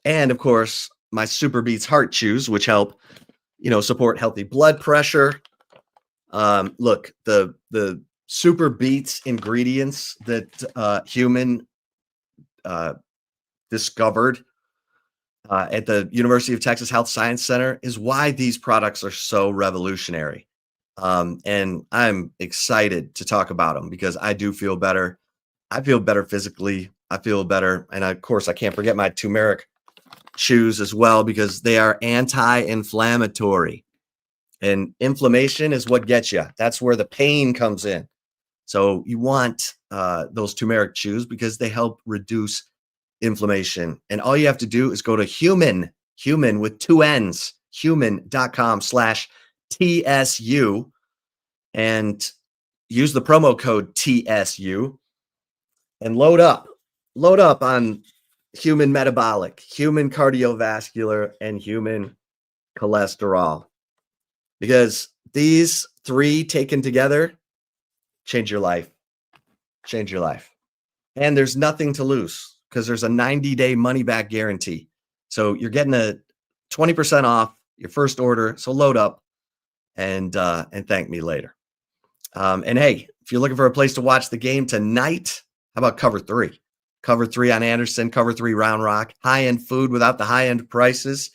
And of course, my Super Beats Heart Chews, which help, support healthy blood pressure. Look, the Super Beats ingredients that Humann discovered at the University of Texas Health Science Center is why these products are so revolutionary. And I'm excited to talk about them because I do feel better. I feel better physically. I feel better. And of course, I can't forget my turmeric chews as well, because they are anti-inflammatory. And inflammation is what gets you. That's where the pain comes in. So you want those turmeric chews because they help reduce inflammation. And all you have to do is go to Humann with two N's, humann.com/TSU, and use the promo code TSU and load up on Humann metabolic, Humann cardiovascular, and Humann cholesterol. Because these three taken together change your life. And there's nothing to lose because there's a 90-day money-back guarantee. So you're getting a 20% off your first order. So load up and thank me later. And hey, if you're looking for a place to watch the game tonight, how about Cover 3? Cover 3 on Anderson, Cover 3 Round Rock. High-end food without the high-end prices.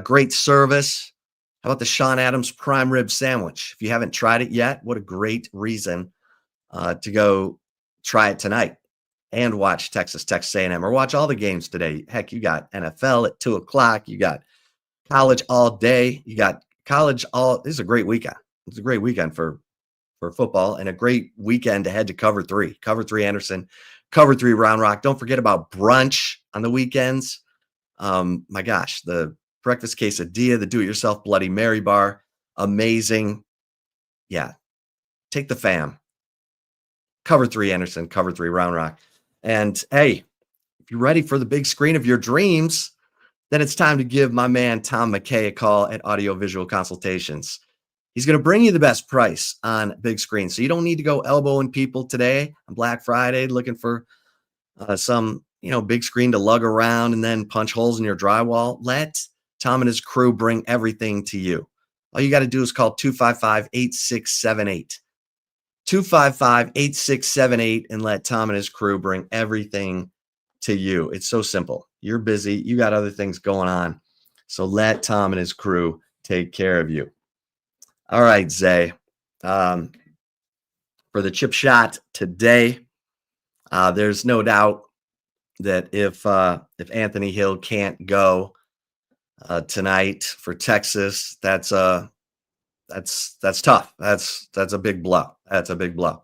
Great service. How about the Sean Adams prime rib sandwich? If you haven't tried it yet, what a great reason to go try it tonight and watch Texas A&M, or watch all the games today. Heck, you got NFL at 2:00. You got college all day. You got college all. This is a great weekend. It's a great weekend for football, and a great weekend to head to Cover 3. Cover 3 Anderson, Cover 3 Round Rock. Don't forget about brunch on the weekends. My gosh, the breakfast quesadilla, the do-it-yourself Bloody Mary bar, amazing. Yeah, take the fam. Cover 3 Anderson, Cover 3 Round Rock. And hey, if you're ready for the big screen of your dreams, then it's time to give my man Tom McKay a call at Audio Visual Consultations. He's going to bring you the best price on big screen. So you don't need to go elbowing people today on Black Friday looking for some big screen to lug around and then punch holes in your drywall. Let Tom and his crew bring everything to you. All you got to do is call 255-8678. 255-8678 and let Tom and his crew bring everything to you. It's so simple. You're busy. You got other things going on. So let Tom and his crew take care of you. All right, Zay. For the chip shot today, there's no doubt that if Anthony Hill can't go tonight for Texas, that's tough. That's a big blow. That's a big blow.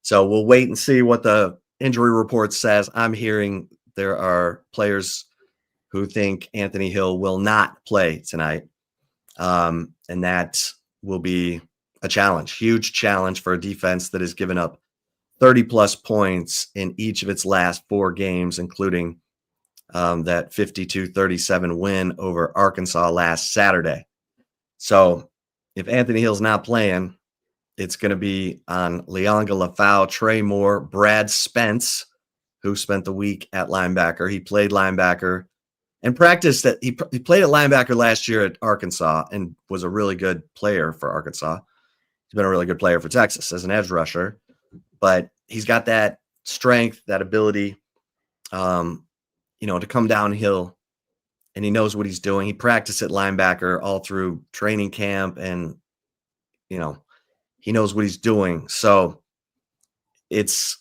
So we'll wait and see what the injury report says. I'm hearing there are players who think Anthony Hill will not play tonight. And that will be a challenge, huge challenge for a defense that has given up 30-plus points in each of its last 4 games, including that 52-37 win over Arkansas last Saturday. So if Anthony Hill's not playing, it's going to be on Leonga Lafau, Trey Moore, Brad Spence, who spent the week at linebacker. He played linebacker and practiced that. He played at linebacker last year at Arkansas and was a really good player for Arkansas. He's been a really good player for Texas as an edge rusher, but he's got that strength, that ability, to come downhill, and he knows what he's doing. He practiced at linebacker all through training camp, and, he knows what he's doing. So it's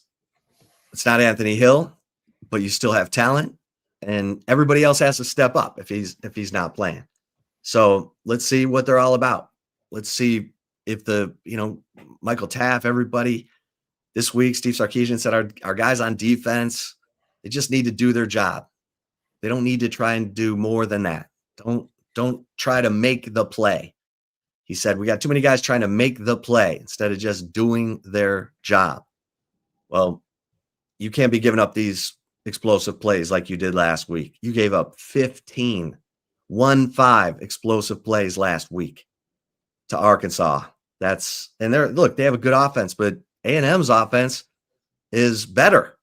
not Anthony Hill, but you still have talent, and everybody else has to step up if he's not playing. So let's see what they're all about. Let's see if Michael Taff, everybody this week, Steve Sarkeesian said our guys on defense, they just need to do their job. They don't need to try and do more than that. Don't try to make the play. He said, we got too many guys trying to make the play instead of just doing their job. Well, you can't be giving up these explosive plays like you did last week. You gave up 15 explosive plays last week to Arkansas. They have a good offense, but A&M's offense is better.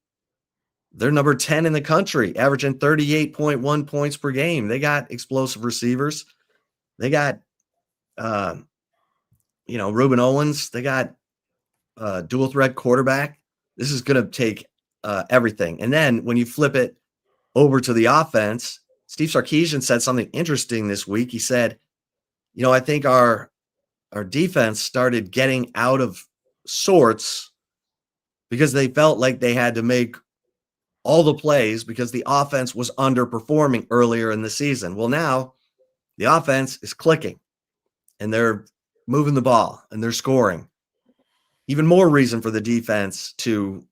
They're number 10 in the country, averaging 38.1 points per game. They got explosive receivers. They got, Reuben Owens. They got dual threat quarterback. This is going to take everything. And then when you flip it over to the offense, Steve Sarkeesian said something interesting this week. He said, I think our defense started getting out of sorts because they felt like they had to make all the plays because the offense was underperforming earlier in the season. Well, now the offense is clicking and they're moving the ball and they're scoring. Even more reason for the defense to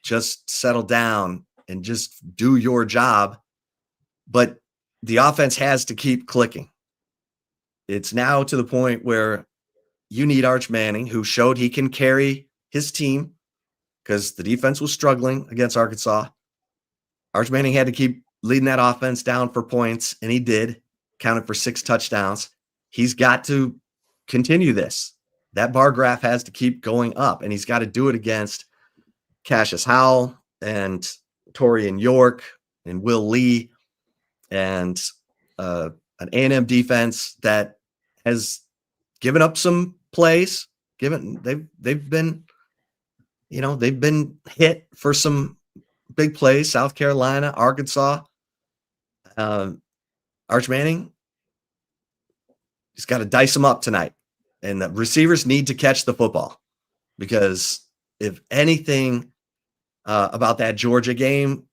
just settle down and just do your job. But the offense has to keep clicking. It's now to the point where you need Arch Manning, who showed he can carry his team because the defense was struggling against Arkansas. Arch Manning had to keep leading that offense down for points, and he did, counted for 6 touchdowns. He's got to continue this. That bar graph has to keep going up, and he's got to do it against Cassius Howell and Torian York and Will Lee and an A&M defense that has given up some plays. They've been hit for some big plays. South Carolina, Arkansas. Arch Manning, he's got to dice them up tonight. And the receivers need to catch the football, because if anything about that Georgia game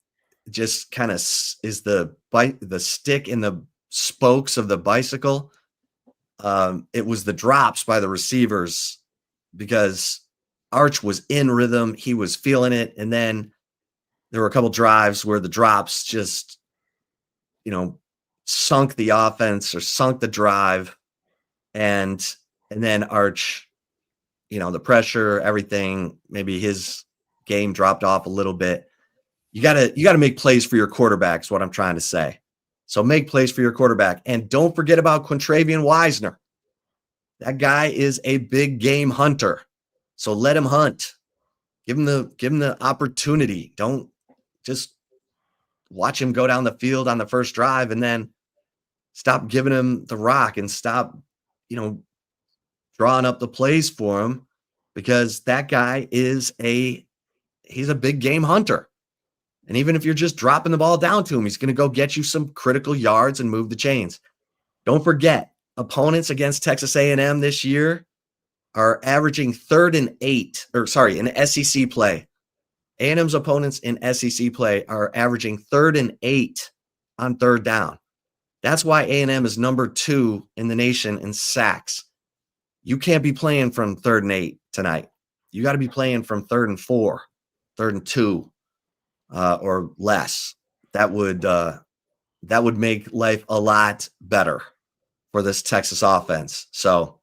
just kind of is the stick in the spokes of the bicycle, it was the drops by the receivers, because Arch was in rhythm. He was feeling it. And then there were a couple drives where the drops just, sunk the offense or sunk the drive. And then Arch, the pressure, everything, maybe his game dropped off a little bit. You gotta make plays for your quarterback is what I'm trying to say. So make plays for your quarterback. And don't forget about Quintravian Wisner. That guy is a big game hunter. So let him hunt. Give him the opportunity. Don't just watch him go down the field on the first drive and then stop giving him the rock and stop, drawing up the plays for him. because that guy he's a big game hunter. And even if you're just dropping the ball down to him, he's going to go get you some critical yards and move the chains. Don't forget, opponents against Texas A&M this year are averaging in SEC play. A&M's opponents in SEC play are averaging 3rd and 8 on 3rd down. That's why A&M is number 2 in the nation in sacks. You can't be playing from 3rd and 8 tonight. You got to be playing from 3rd and 4, 3rd and 2, or less. That would make life a lot better for this Texas offense. So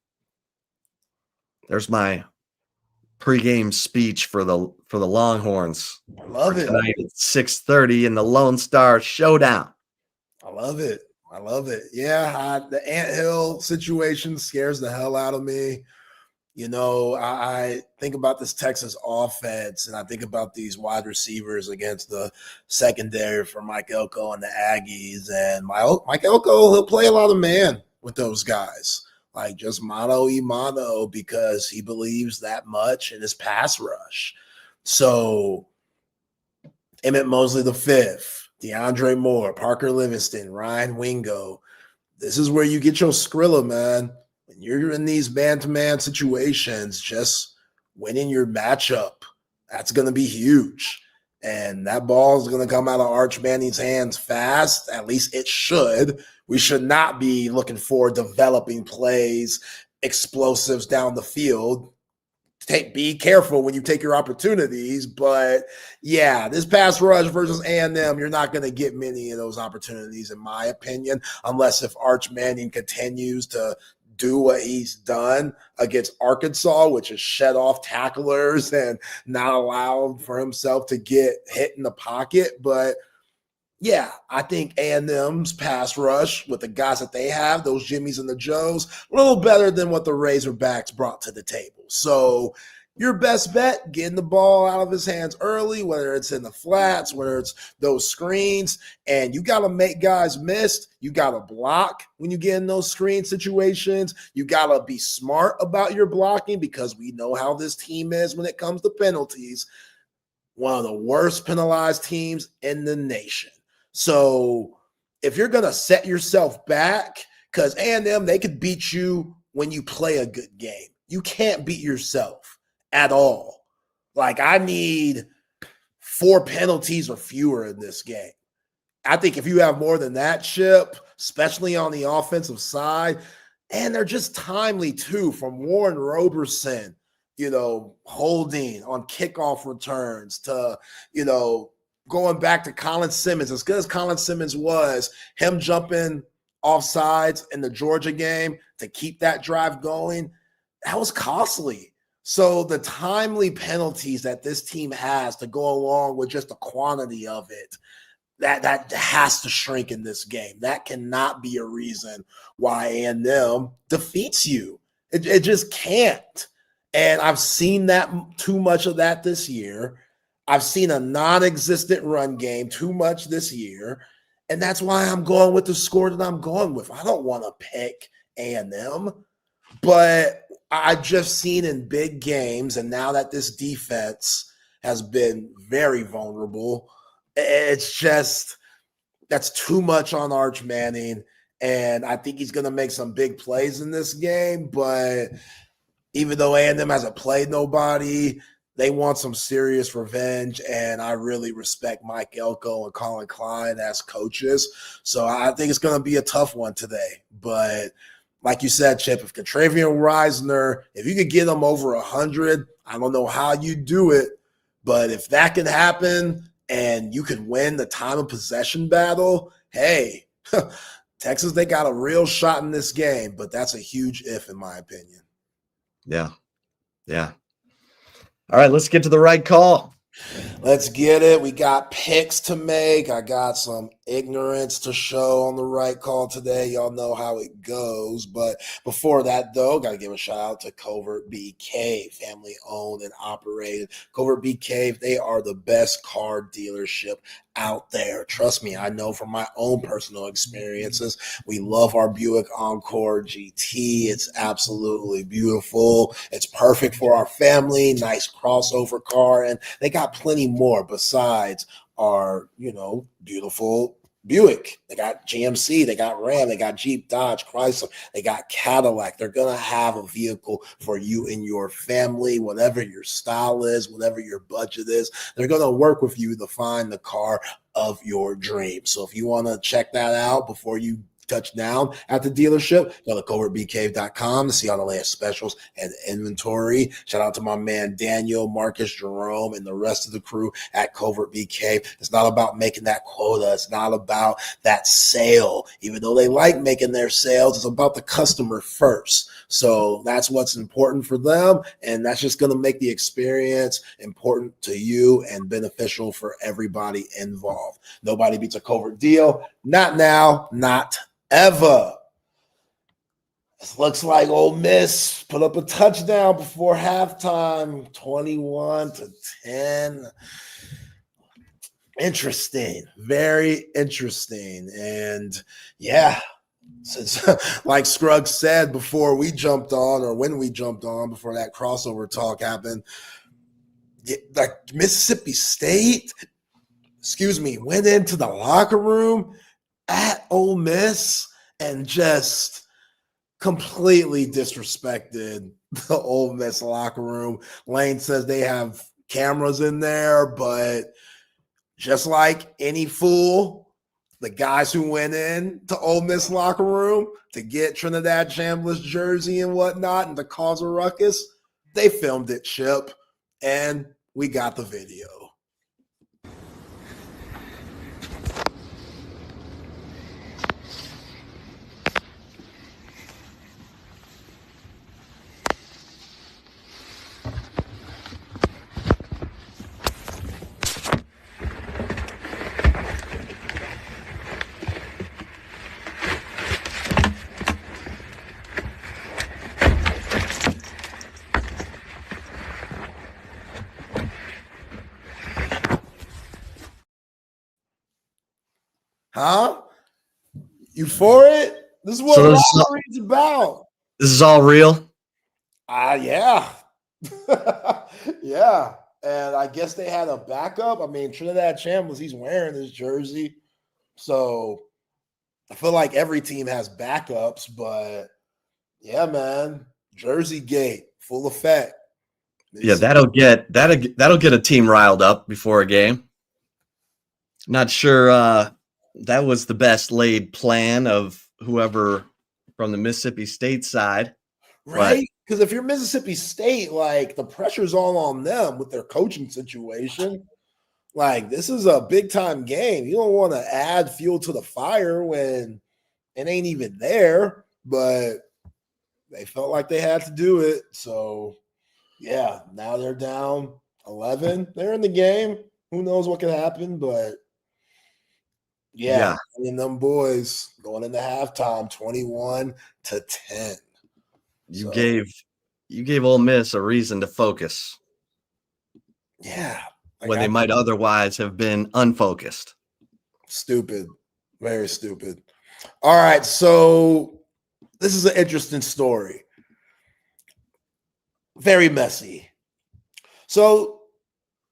there's my pregame speech for the Longhorns. I love it. Tonight at 6:30 in the Lone Star Showdown. I love it. Yeah, the anthill situation scares the hell out of me. You know, I think about this Texas offense, and I think about these wide receivers against the secondary for Mike Elko and the Aggies. And Mike Elko, he'll play a lot of man with those guys, like just mano y mano, because he believes that much in his pass rush. So Emmett Mosley the fifth, DeAndre Moore, Parker Livingston, Ryan Wingo. This is where you get your Skrilla, man. When you're in these man-to-man situations, just winning your matchup, that's going to be huge. And that ball is going to come out of Arch Manning's hands fast. At least it should. We should not be looking for developing plays, explosives down the field. Be careful when you take your opportunities. But, yeah, this pass rush versus A&M, you're not going to get many of those opportunities, in my opinion, unless if Arch Manning continues to do what he's done against Arkansas, which is shed off tacklers and not allow for himself to get hit in the pocket. But yeah, I think A&M's pass rush with the guys that they have, those Jimmies and the Joes, a little better than what the Razorbacks brought to the table. So your best bet, getting the ball out of his hands early, whether it's in the flats, whether it's those screens, and you got to make guys miss. You got to block when you get in those screen situations. You got to be smart about your blocking, because we know how this team is when it comes to penalties. One of the worst penalized teams in the nation. So if you're going to set yourself back, because A&M, they could beat you when you play a good game. You can't beat yourself at all. Like, I need 4 penalties or fewer in this game. I think if you have more than that, Chip, especially on the offensive side, and they're just timely too, from Warren Roberson, holding on kickoff returns to, going back to Colin Simmons. As good as Colin Simmons was, him jumping offsides in the Georgia game to keep that drive going, that was costly. So the timely penalties that this team has to go along with just the quantity of it, that has to shrink in this game. That cannot be a reason why A&M defeats you. It just can't. And I've seen that too much of that this year. I've seen a non-existent run game too much this year. And that's why I'm going with the score that I'm going with. I don't want to pick A&M, but I've just seen in big games, and now that this defense has been very vulnerable, it's just that's too much on Arch Manning, and I think he's going to make some big plays in this game. But even though A&M hasn't played nobody, they want some serious revenge, and I really respect Mike Elko and Colin Klein as coaches. So I think it's going to be a tough one today. But like you said, Chip, if Contravian Reisner, if you could get him over 100, I don't know how you do it, but if that can happen and you can win the time of possession battle, hey, Texas, they got a real shot in this game, but that's a huge if, in my opinion. Yeah. All right, let's get to the right call. Let's get it. We got picks to make. I got some ignorance to show on the right call today. Y'all know how it goes. But before that, though, got to give a shout out to Covert BK, family owned and operated. Covert BK, they are the best car dealership out there. Trust me, I know from my own personal experiences. We love our Buick Encore GT. It's absolutely beautiful. It's perfect for our family, nice crossover car, and they got plenty more besides our, beautiful Buick. They got GMC, they got Ram, they got Jeep, Dodge, Chrysler, they got Cadillac. They're going to have a vehicle for you and your family, whatever your style is, whatever your budget is. They're going to work with you to find the car of your dreams. So if you want to check that out before you touch down at the dealership, go to covertbcave.com to see all the latest specials and inventory. Shout out to my man Daniel, Marcus, Jerome, and the rest of the crew at Covert Bee Cave. It's not about making that quota. It's not about that sale. Even though they like making their sales, it's about the customer first. So that's what's important for them, and that's just going to make the experience important to you and beneficial for everybody involved. Nobody beats a Covert deal. Not now, not ever. This looks like Ole Miss put up a touchdown before halftime, 21-10. Interesting, very interesting. And yeah, since like Scruggs said before we jumped on, or when we jumped on before that crossover talk happened, like Mississippi State, went into the locker room at Ole Miss and just completely disrespected the Ole Miss locker room. Lane says they have cameras in there, but just like any fool, the guys who went in to Ole Miss locker room to get Trinidad Chambliss jersey and whatnot and to cause a ruckus, they filmed it, Chip, and we got the video. Huh? You for it? This is what rivalry's about. This is all real? Yeah. Yeah. And I guess they had a backup. I mean, Trinidad Chambliss, he's wearing his jersey. So I feel like every team has backups, but yeah, man. Jersey Gate, full effect. Yeah, that'll get a team riled up before a game. Not sure that was the best laid plan of whoever from the Mississippi State side. Right? Because if you're Mississippi State, like the pressure's all on them with their coaching situation. Like, this is a big time game. You don't want to add fuel to the fire when it ain't even there, but they felt like they had to do it. So yeah, now they're down 11. They're in the game. Who knows what could happen, but yeah. And them boys going into halftime 21-10. You gave Ole Miss a reason to focus. Yeah. When they might otherwise have been unfocused. Stupid. Very stupid. All right. So this is an interesting story. Very messy. So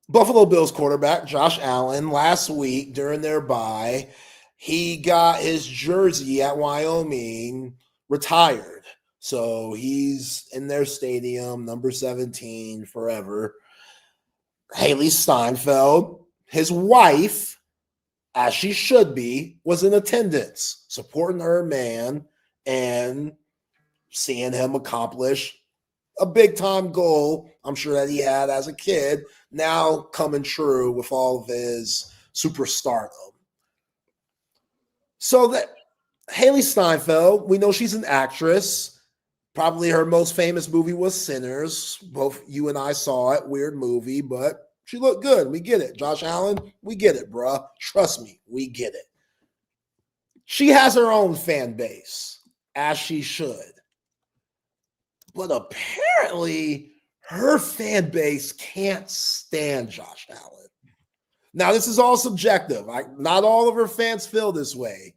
Buffalo Bills quarterback Josh Allen last week during their bye, he got his jersey at Wyoming retired. So he's in their stadium, number 17 forever. Haley Steinfeld, his wife, as she should be, was in attendance, supporting her man and seeing him accomplish a big-time goal, I'm sure that he had as a kid, now coming true with all of his superstardom. So that Haley Steinfeld, we know she's an actress. Probably her most famous movie was Sinners. Both you and I saw it. Weird movie, but she looked good. We get it. Josh Allen, we get it, bruh. Trust me, we get it. She has her own fan base, as she should. But apparently, her fan base can't stand Josh Allen. Now, this is all subjective. Not all of her fans feel this way,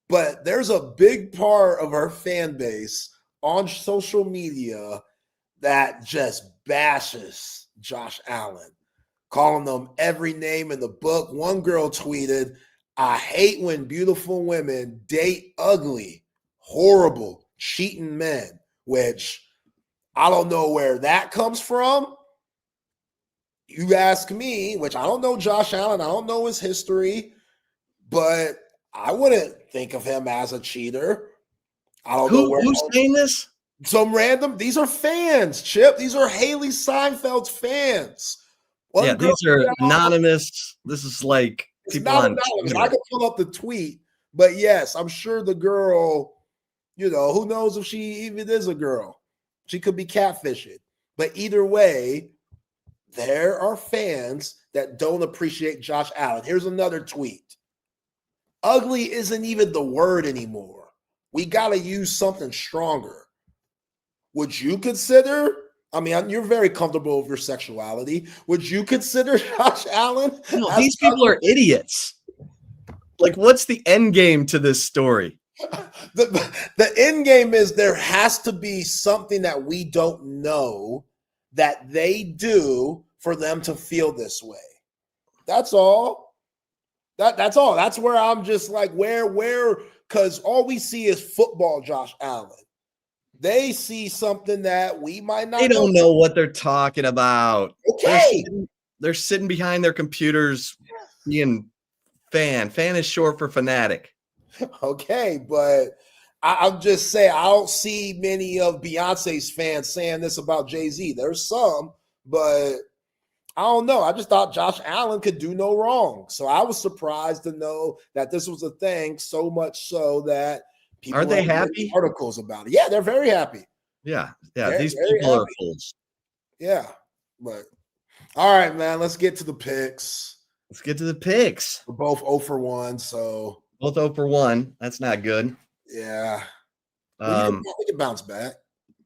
but there's a big part of her fan base on social media that just bashes Josh Allen, calling them every name in the book. One girl tweeted, "I hate when beautiful women date ugly, horrible, cheating men," which I don't know where that comes from. You ask me, which I don't know Josh Allen, I don't know his history, but I wouldn't think of him as a cheater. I don't know where. Who's saying this? Some random. These are fans, Chip. These are Haley Seinfeld's fans. These are anonymous. This is like it's people not on anonymous. Twitter. I can pull up the tweet, but yes, I'm sure the girl, who knows if she even is a girl. She could be catfishing. But either way, there are fans that don't appreciate Josh Allen. Here's another tweet. Ugly isn't even the word anymore. We got to use something stronger. Would you consider, you're very comfortable with your sexuality. Would you consider Josh Allen? No, these people are idiots. Like, what's the end game to this story? The end game is there has to be something that we don't know that they do for them to feel this way. That's all. That's all. That's where I'm just like, where, because all we see is football, Josh Allen. They see something that we might not. They don't know what they're talking about. Okay. They're sitting behind their computers being fan. Fan is short for fanatic. Okay, but I'm just saying, I don't see many of Beyonce's fans saying this about Jay-Z. There's some, but I don't know. I just thought Josh Allen could do no wrong. So I was surprised to know that this was a thing, so much so that people are they happy? Articles about it. Yeah, they're very happy. Yeah. They're These very people are happy. fools. Yeah, but all right, man. Let's get to the picks. We're both 0 for 1, so both 0 for 1. That's not good. Yeah. We can bounce back.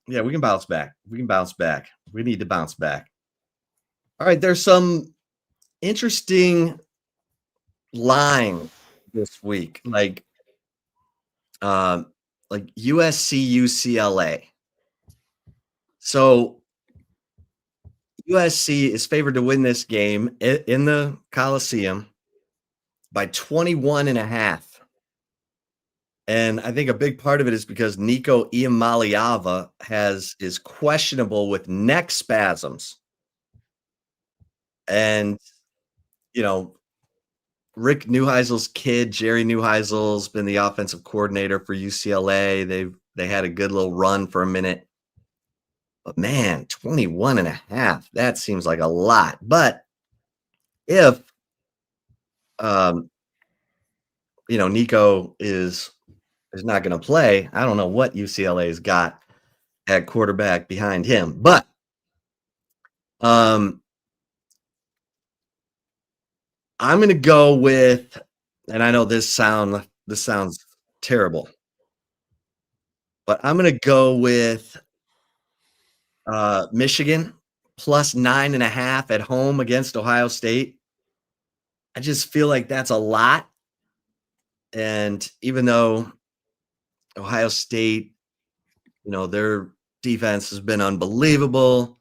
Yeah, we can bounce back. We need to bounce back. All right, there's some interesting line this week, like USC UCLA. So USC is favored to win this game in the Coliseum by 21.5. And I think a big part of it is because Nico Iamaleava is questionable with neck spasms. And, Rick Neuheisel's kid, Jerry Neuheisel's been the offensive coordinator for UCLA. They had a good little run for a minute. But, man, 21.5, that seems like a lot. But if, Nico is not going to play, I don't know what UCLA's got at quarterback behind him. But I'm going to go with, and I know this sounds terrible, but I'm going to go with Michigan plus 9.5 at home against Ohio State. I just feel like that's a lot. And even though Ohio State, their defense has been unbelievable,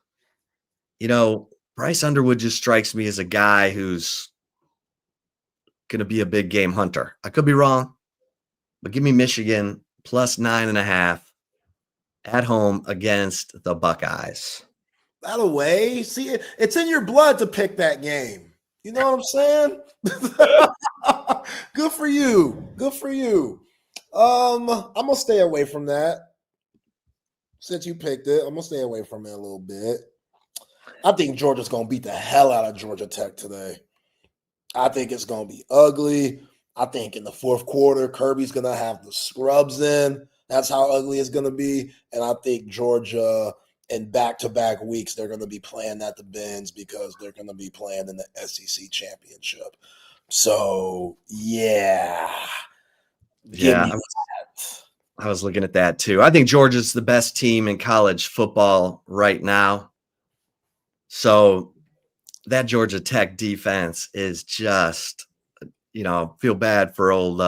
Bryce Underwood just strikes me as a guy who's going to be a big game hunter. I could be wrong, but give me Michigan plus 9.5 at home against the Buckeyes. That away. See, it's in your blood to pick that game. You know what I'm saying? Good for you. I'm going to stay away from that. Since you picked it, I'm going to stay away from it a little bit. I think Georgia's going to beat the hell out of Georgia Tech today. I think it's going to be ugly. I think in the fourth quarter, Kirby's going to have the scrubs in. That's how ugly it's going to be. And I think Georgia, in back-to-back weeks, they're going to be playing at the Benz because they're going to be playing in the SEC championship. So, yeah. I was looking at that too. I think Georgia's the best team in college football right now. So that Georgia Tech defense is just, feel bad for old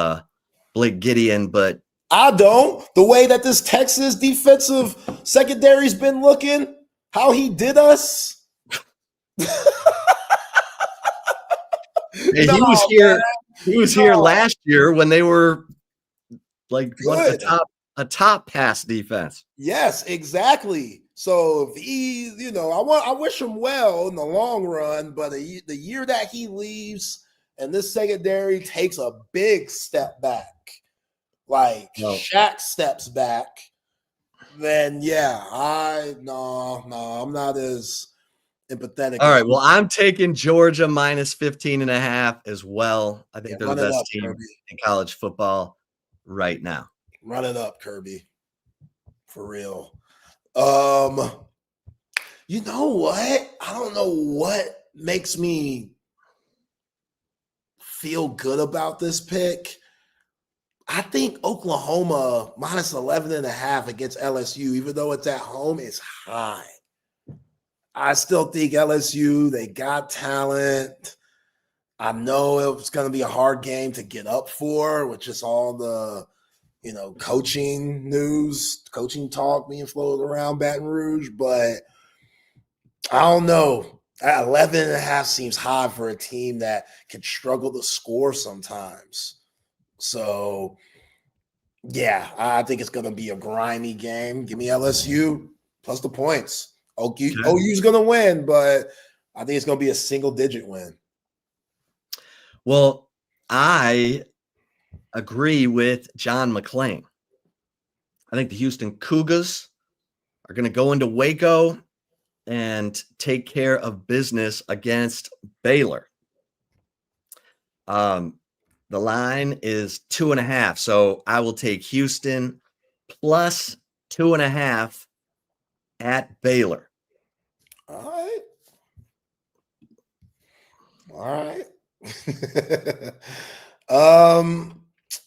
Blake Gideon, but I don't. The way that this Texas defensive secondary's been looking, how he did us. He was here. Man. He was here last year when they were like a top pass defense. Yes, exactly. So if he, I wish him well in the long run, but the year that he leaves and this secondary takes a big step back, like Shaq steps back, then I'm not as empathetic. All right. Well, I'm taking Georgia minus 15.5 as well. I think they're the best team in college football right now. Run it up, Kirby. For real. You know what? I don't know what makes me feel good about this pick. I think Oklahoma minus 11.5 against LSU, even though it's at home, is high. I still think LSU, they got talent. I know it's going to be a hard game to get up for, which is all the, coaching news, coaching talk being floated around Baton Rouge. But I don't know. 11.5 seems high for a team that can struggle to score sometimes. So, I think it's going to be a grimy game. Give me LSU plus the points. OU's going to win, but I think it's going to be a single-digit win. Well, I agree with John McClain. I think the Houston Cougars are going to go into Waco and take care of business against Baylor. The line is 2.5, so I will take Houston plus 2.5 at Baylor. All right.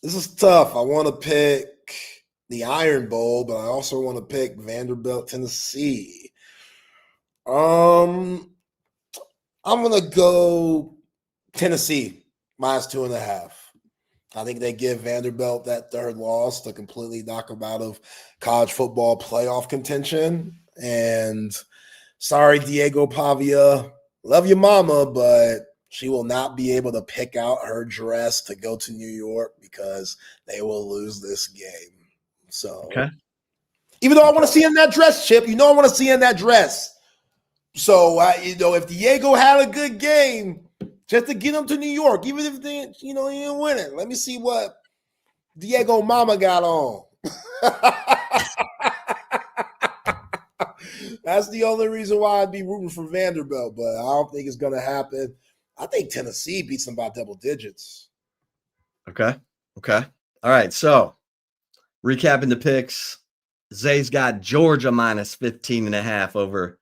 This is tough. I want to pick the Iron Bowl, but I also want to pick Vanderbilt, Tennessee. I'm going to go Tennessee minus 2.5. I think they give Vanderbilt that third loss to completely knock them out of college football playoff contention. And sorry, Diego Pavia, love your mama, but she will not be able to pick out her dress to go to New York because they will lose this game. So, even though I want to see her in that dress, Chip, I want to see her in that dress. So, if Diego had a good game, just to get him to New York, even if they, he didn't win it, let me see what Diego Mama got on. That's the only reason why I'd be rooting for Vanderbilt, but I don't think it's going to happen. I think Tennessee beats them by double digits. Okay. All right. So, recapping the picks, Zay's got Georgia minus 15.5 over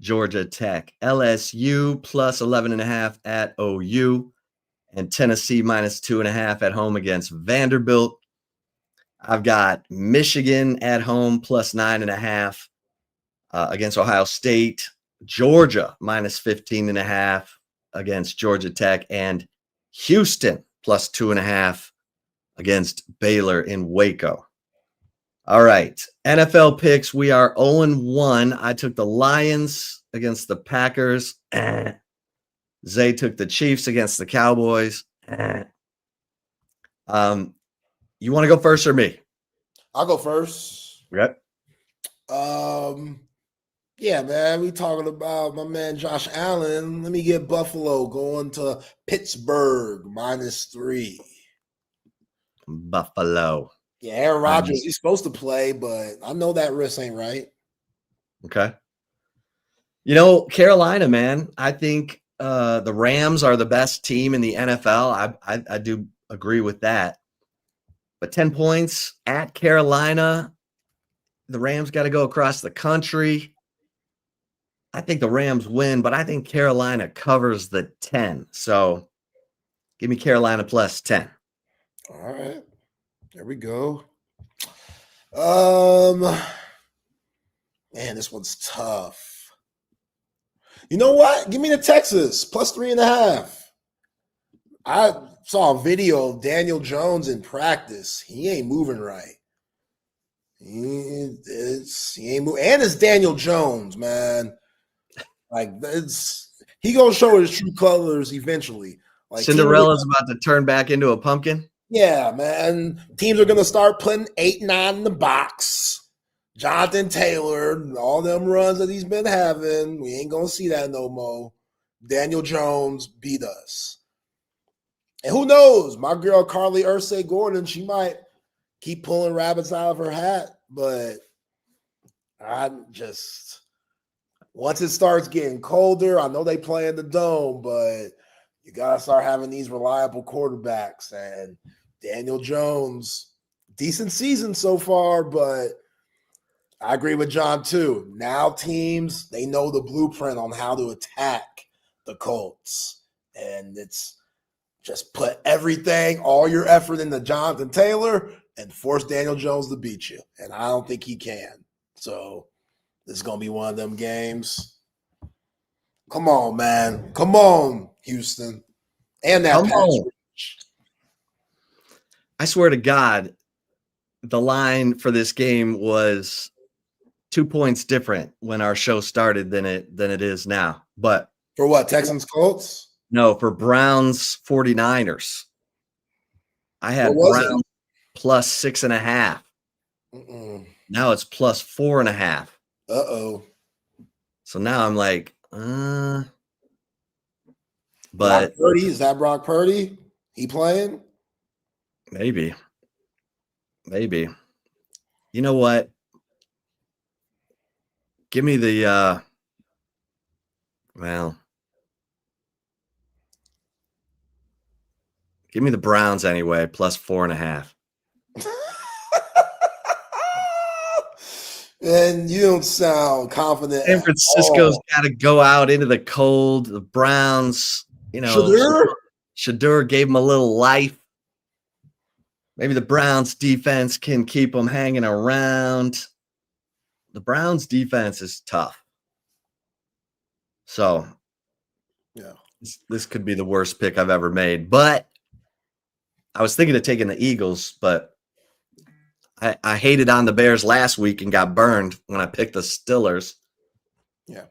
Georgia Tech, LSU plus 11.5 at OU, and Tennessee minus 2.5 at home against Vanderbilt. I've got Michigan at home plus 9.5 against Ohio State, Georgia minus 15.5 against Georgia Tech, and Houston plus 2.5 against Baylor in Waco. All right. NFL picks. We are 0-1. I took the Lions against the Packers. Zay took the Chiefs against the Cowboys. You want to go first or me? I'll go first. Okay. Yeah, man. We talking about my man Josh Allen. Let me get Buffalo going to Pittsburgh -3. Buffalo. Yeah, Aaron Rodgers, he's supposed to play, but I know that risk ain't right. Okay. Carolina, man, I think the Rams are the best team in the NFL. I do agree with that. But 10 points at Carolina, the Rams got to go across the country. I think the Rams win, but I think Carolina covers the 10. So give me Carolina plus 10. All right. There we go. Man, this one's tough. You know what? Give me the Texas plus 3.5. I saw a video of Daniel Jones in practice. He ain't moving right. He ain't moving. And it's Daniel Jones, man. Like, he gonna show his true colors eventually. Like, Cinderella's about to turn back into a pumpkin. Yeah, man. Teams are gonna start putting 8-9 in the box. Jonathan Taylor, all them runs that he's been having, we ain't gonna see that no more. Daniel Jones beat us. And who knows? My girl Carly Ursay Gordon, she might keep pulling rabbits out of her hat, but once it starts getting colder, I know they play in the dome, but you gotta start having these reliable quarterbacks. And Daniel Jones, decent season so far, but I agree with John too. Now teams, they know the blueprint on how to attack the Colts. And it's just put everything, all your effort into Jonathan Taylor and force Daniel Jones to beat you. And I don't think he can. So this is going to be one of them games. Come on, man. Come on, Houston. And that pass rush. I swear to God, the line for this game was 2 points different when our show started than it is now. But for what, Texans Colts? No, for Browns 49ers. I had Browns plus 6.5. Now it's plus 4.5. Uh-oh. So now I'm like, but Brock Purdy, is that Brock Purdy? He playing? Maybe. You know what? Give me the give me the Browns anyway, plus 4.5. And you don't sound confident. San Francisco's got to go out into the cold. The Browns, Shedeur gave them a little life. Maybe the Browns defense can keep them hanging around. The Browns defense is tough. So, yeah, this could be the worst pick I've ever made. But I was thinking of taking the Eagles, but I hated on the Bears last week and got burned when I picked the Steelers. Yeah.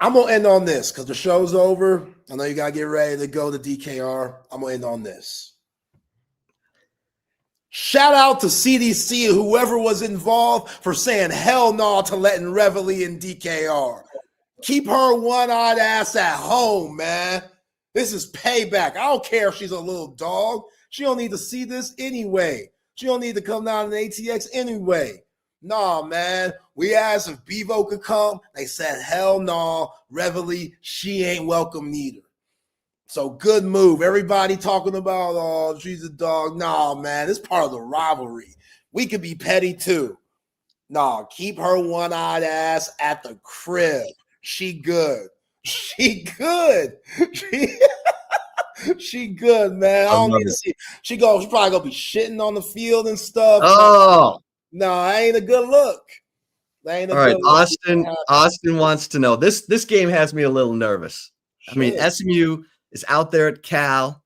I'm going to end on this because the show's over. I know you got to get ready to go to DKR. I'm going to end on this. Shout out to CDC, whoever was involved, for saying hell no to letting Reveille in DKR. Keep her one-eyed ass at home, man. This is payback. I don't care if she's a little dog. She don't need to see this anyway. She don't need to come down to ATX anyway. Nah, man. We asked if Bevo could come. They said, hell no. Reveille, she ain't welcome neither. So good move. Everybody talking about, oh, she's a dog. Nah, man. It's part of the rivalry. We could be petty too. Nah, keep her one-eyed ass at the crib. She good. She good. She good, man. I don't need to see. She probably gonna be shitting on the field and stuff. Oh no, that ain't a good look. That ain't a all right. Good Austin wants to know. This game has me a little nervous. Shit. I mean, SMU is out there at Cal.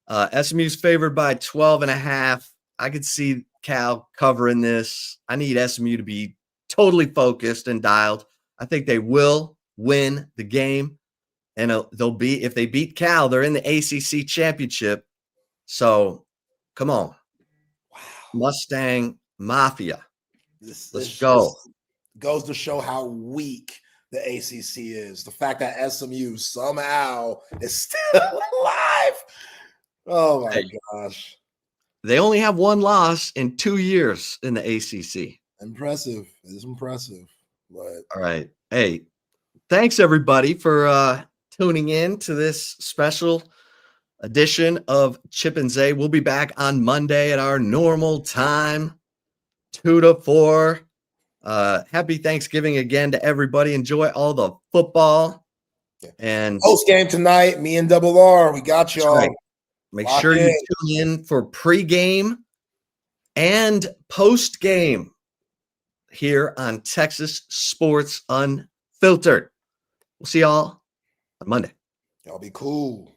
SMU's favored by 12.5. I could see Cal covering this. I need SMU to be totally focused and dialed. I think they will win the game. And if they beat Cal, they're in the ACC championship. So, come on. Wow. Mustang Mafia. Let's go. Goes to show how weak the ACC is. The fact that SMU somehow is still alive. Oh, my gosh. They only have one loss in 2 years in the ACC. Impressive. It's impressive. But all right. Hey, thanks, everybody, for tuning in to this special edition of Chip and Zay. We'll be back on Monday at our normal time, 2 to 4. Happy Thanksgiving again to everybody. Enjoy all the football. And post game tonight, me and Double R, we got y'all. Right. Make sure you tune in for pregame and post game here on Texas Sports Unfiltered. We'll see y'all on Monday. Y'all be cool.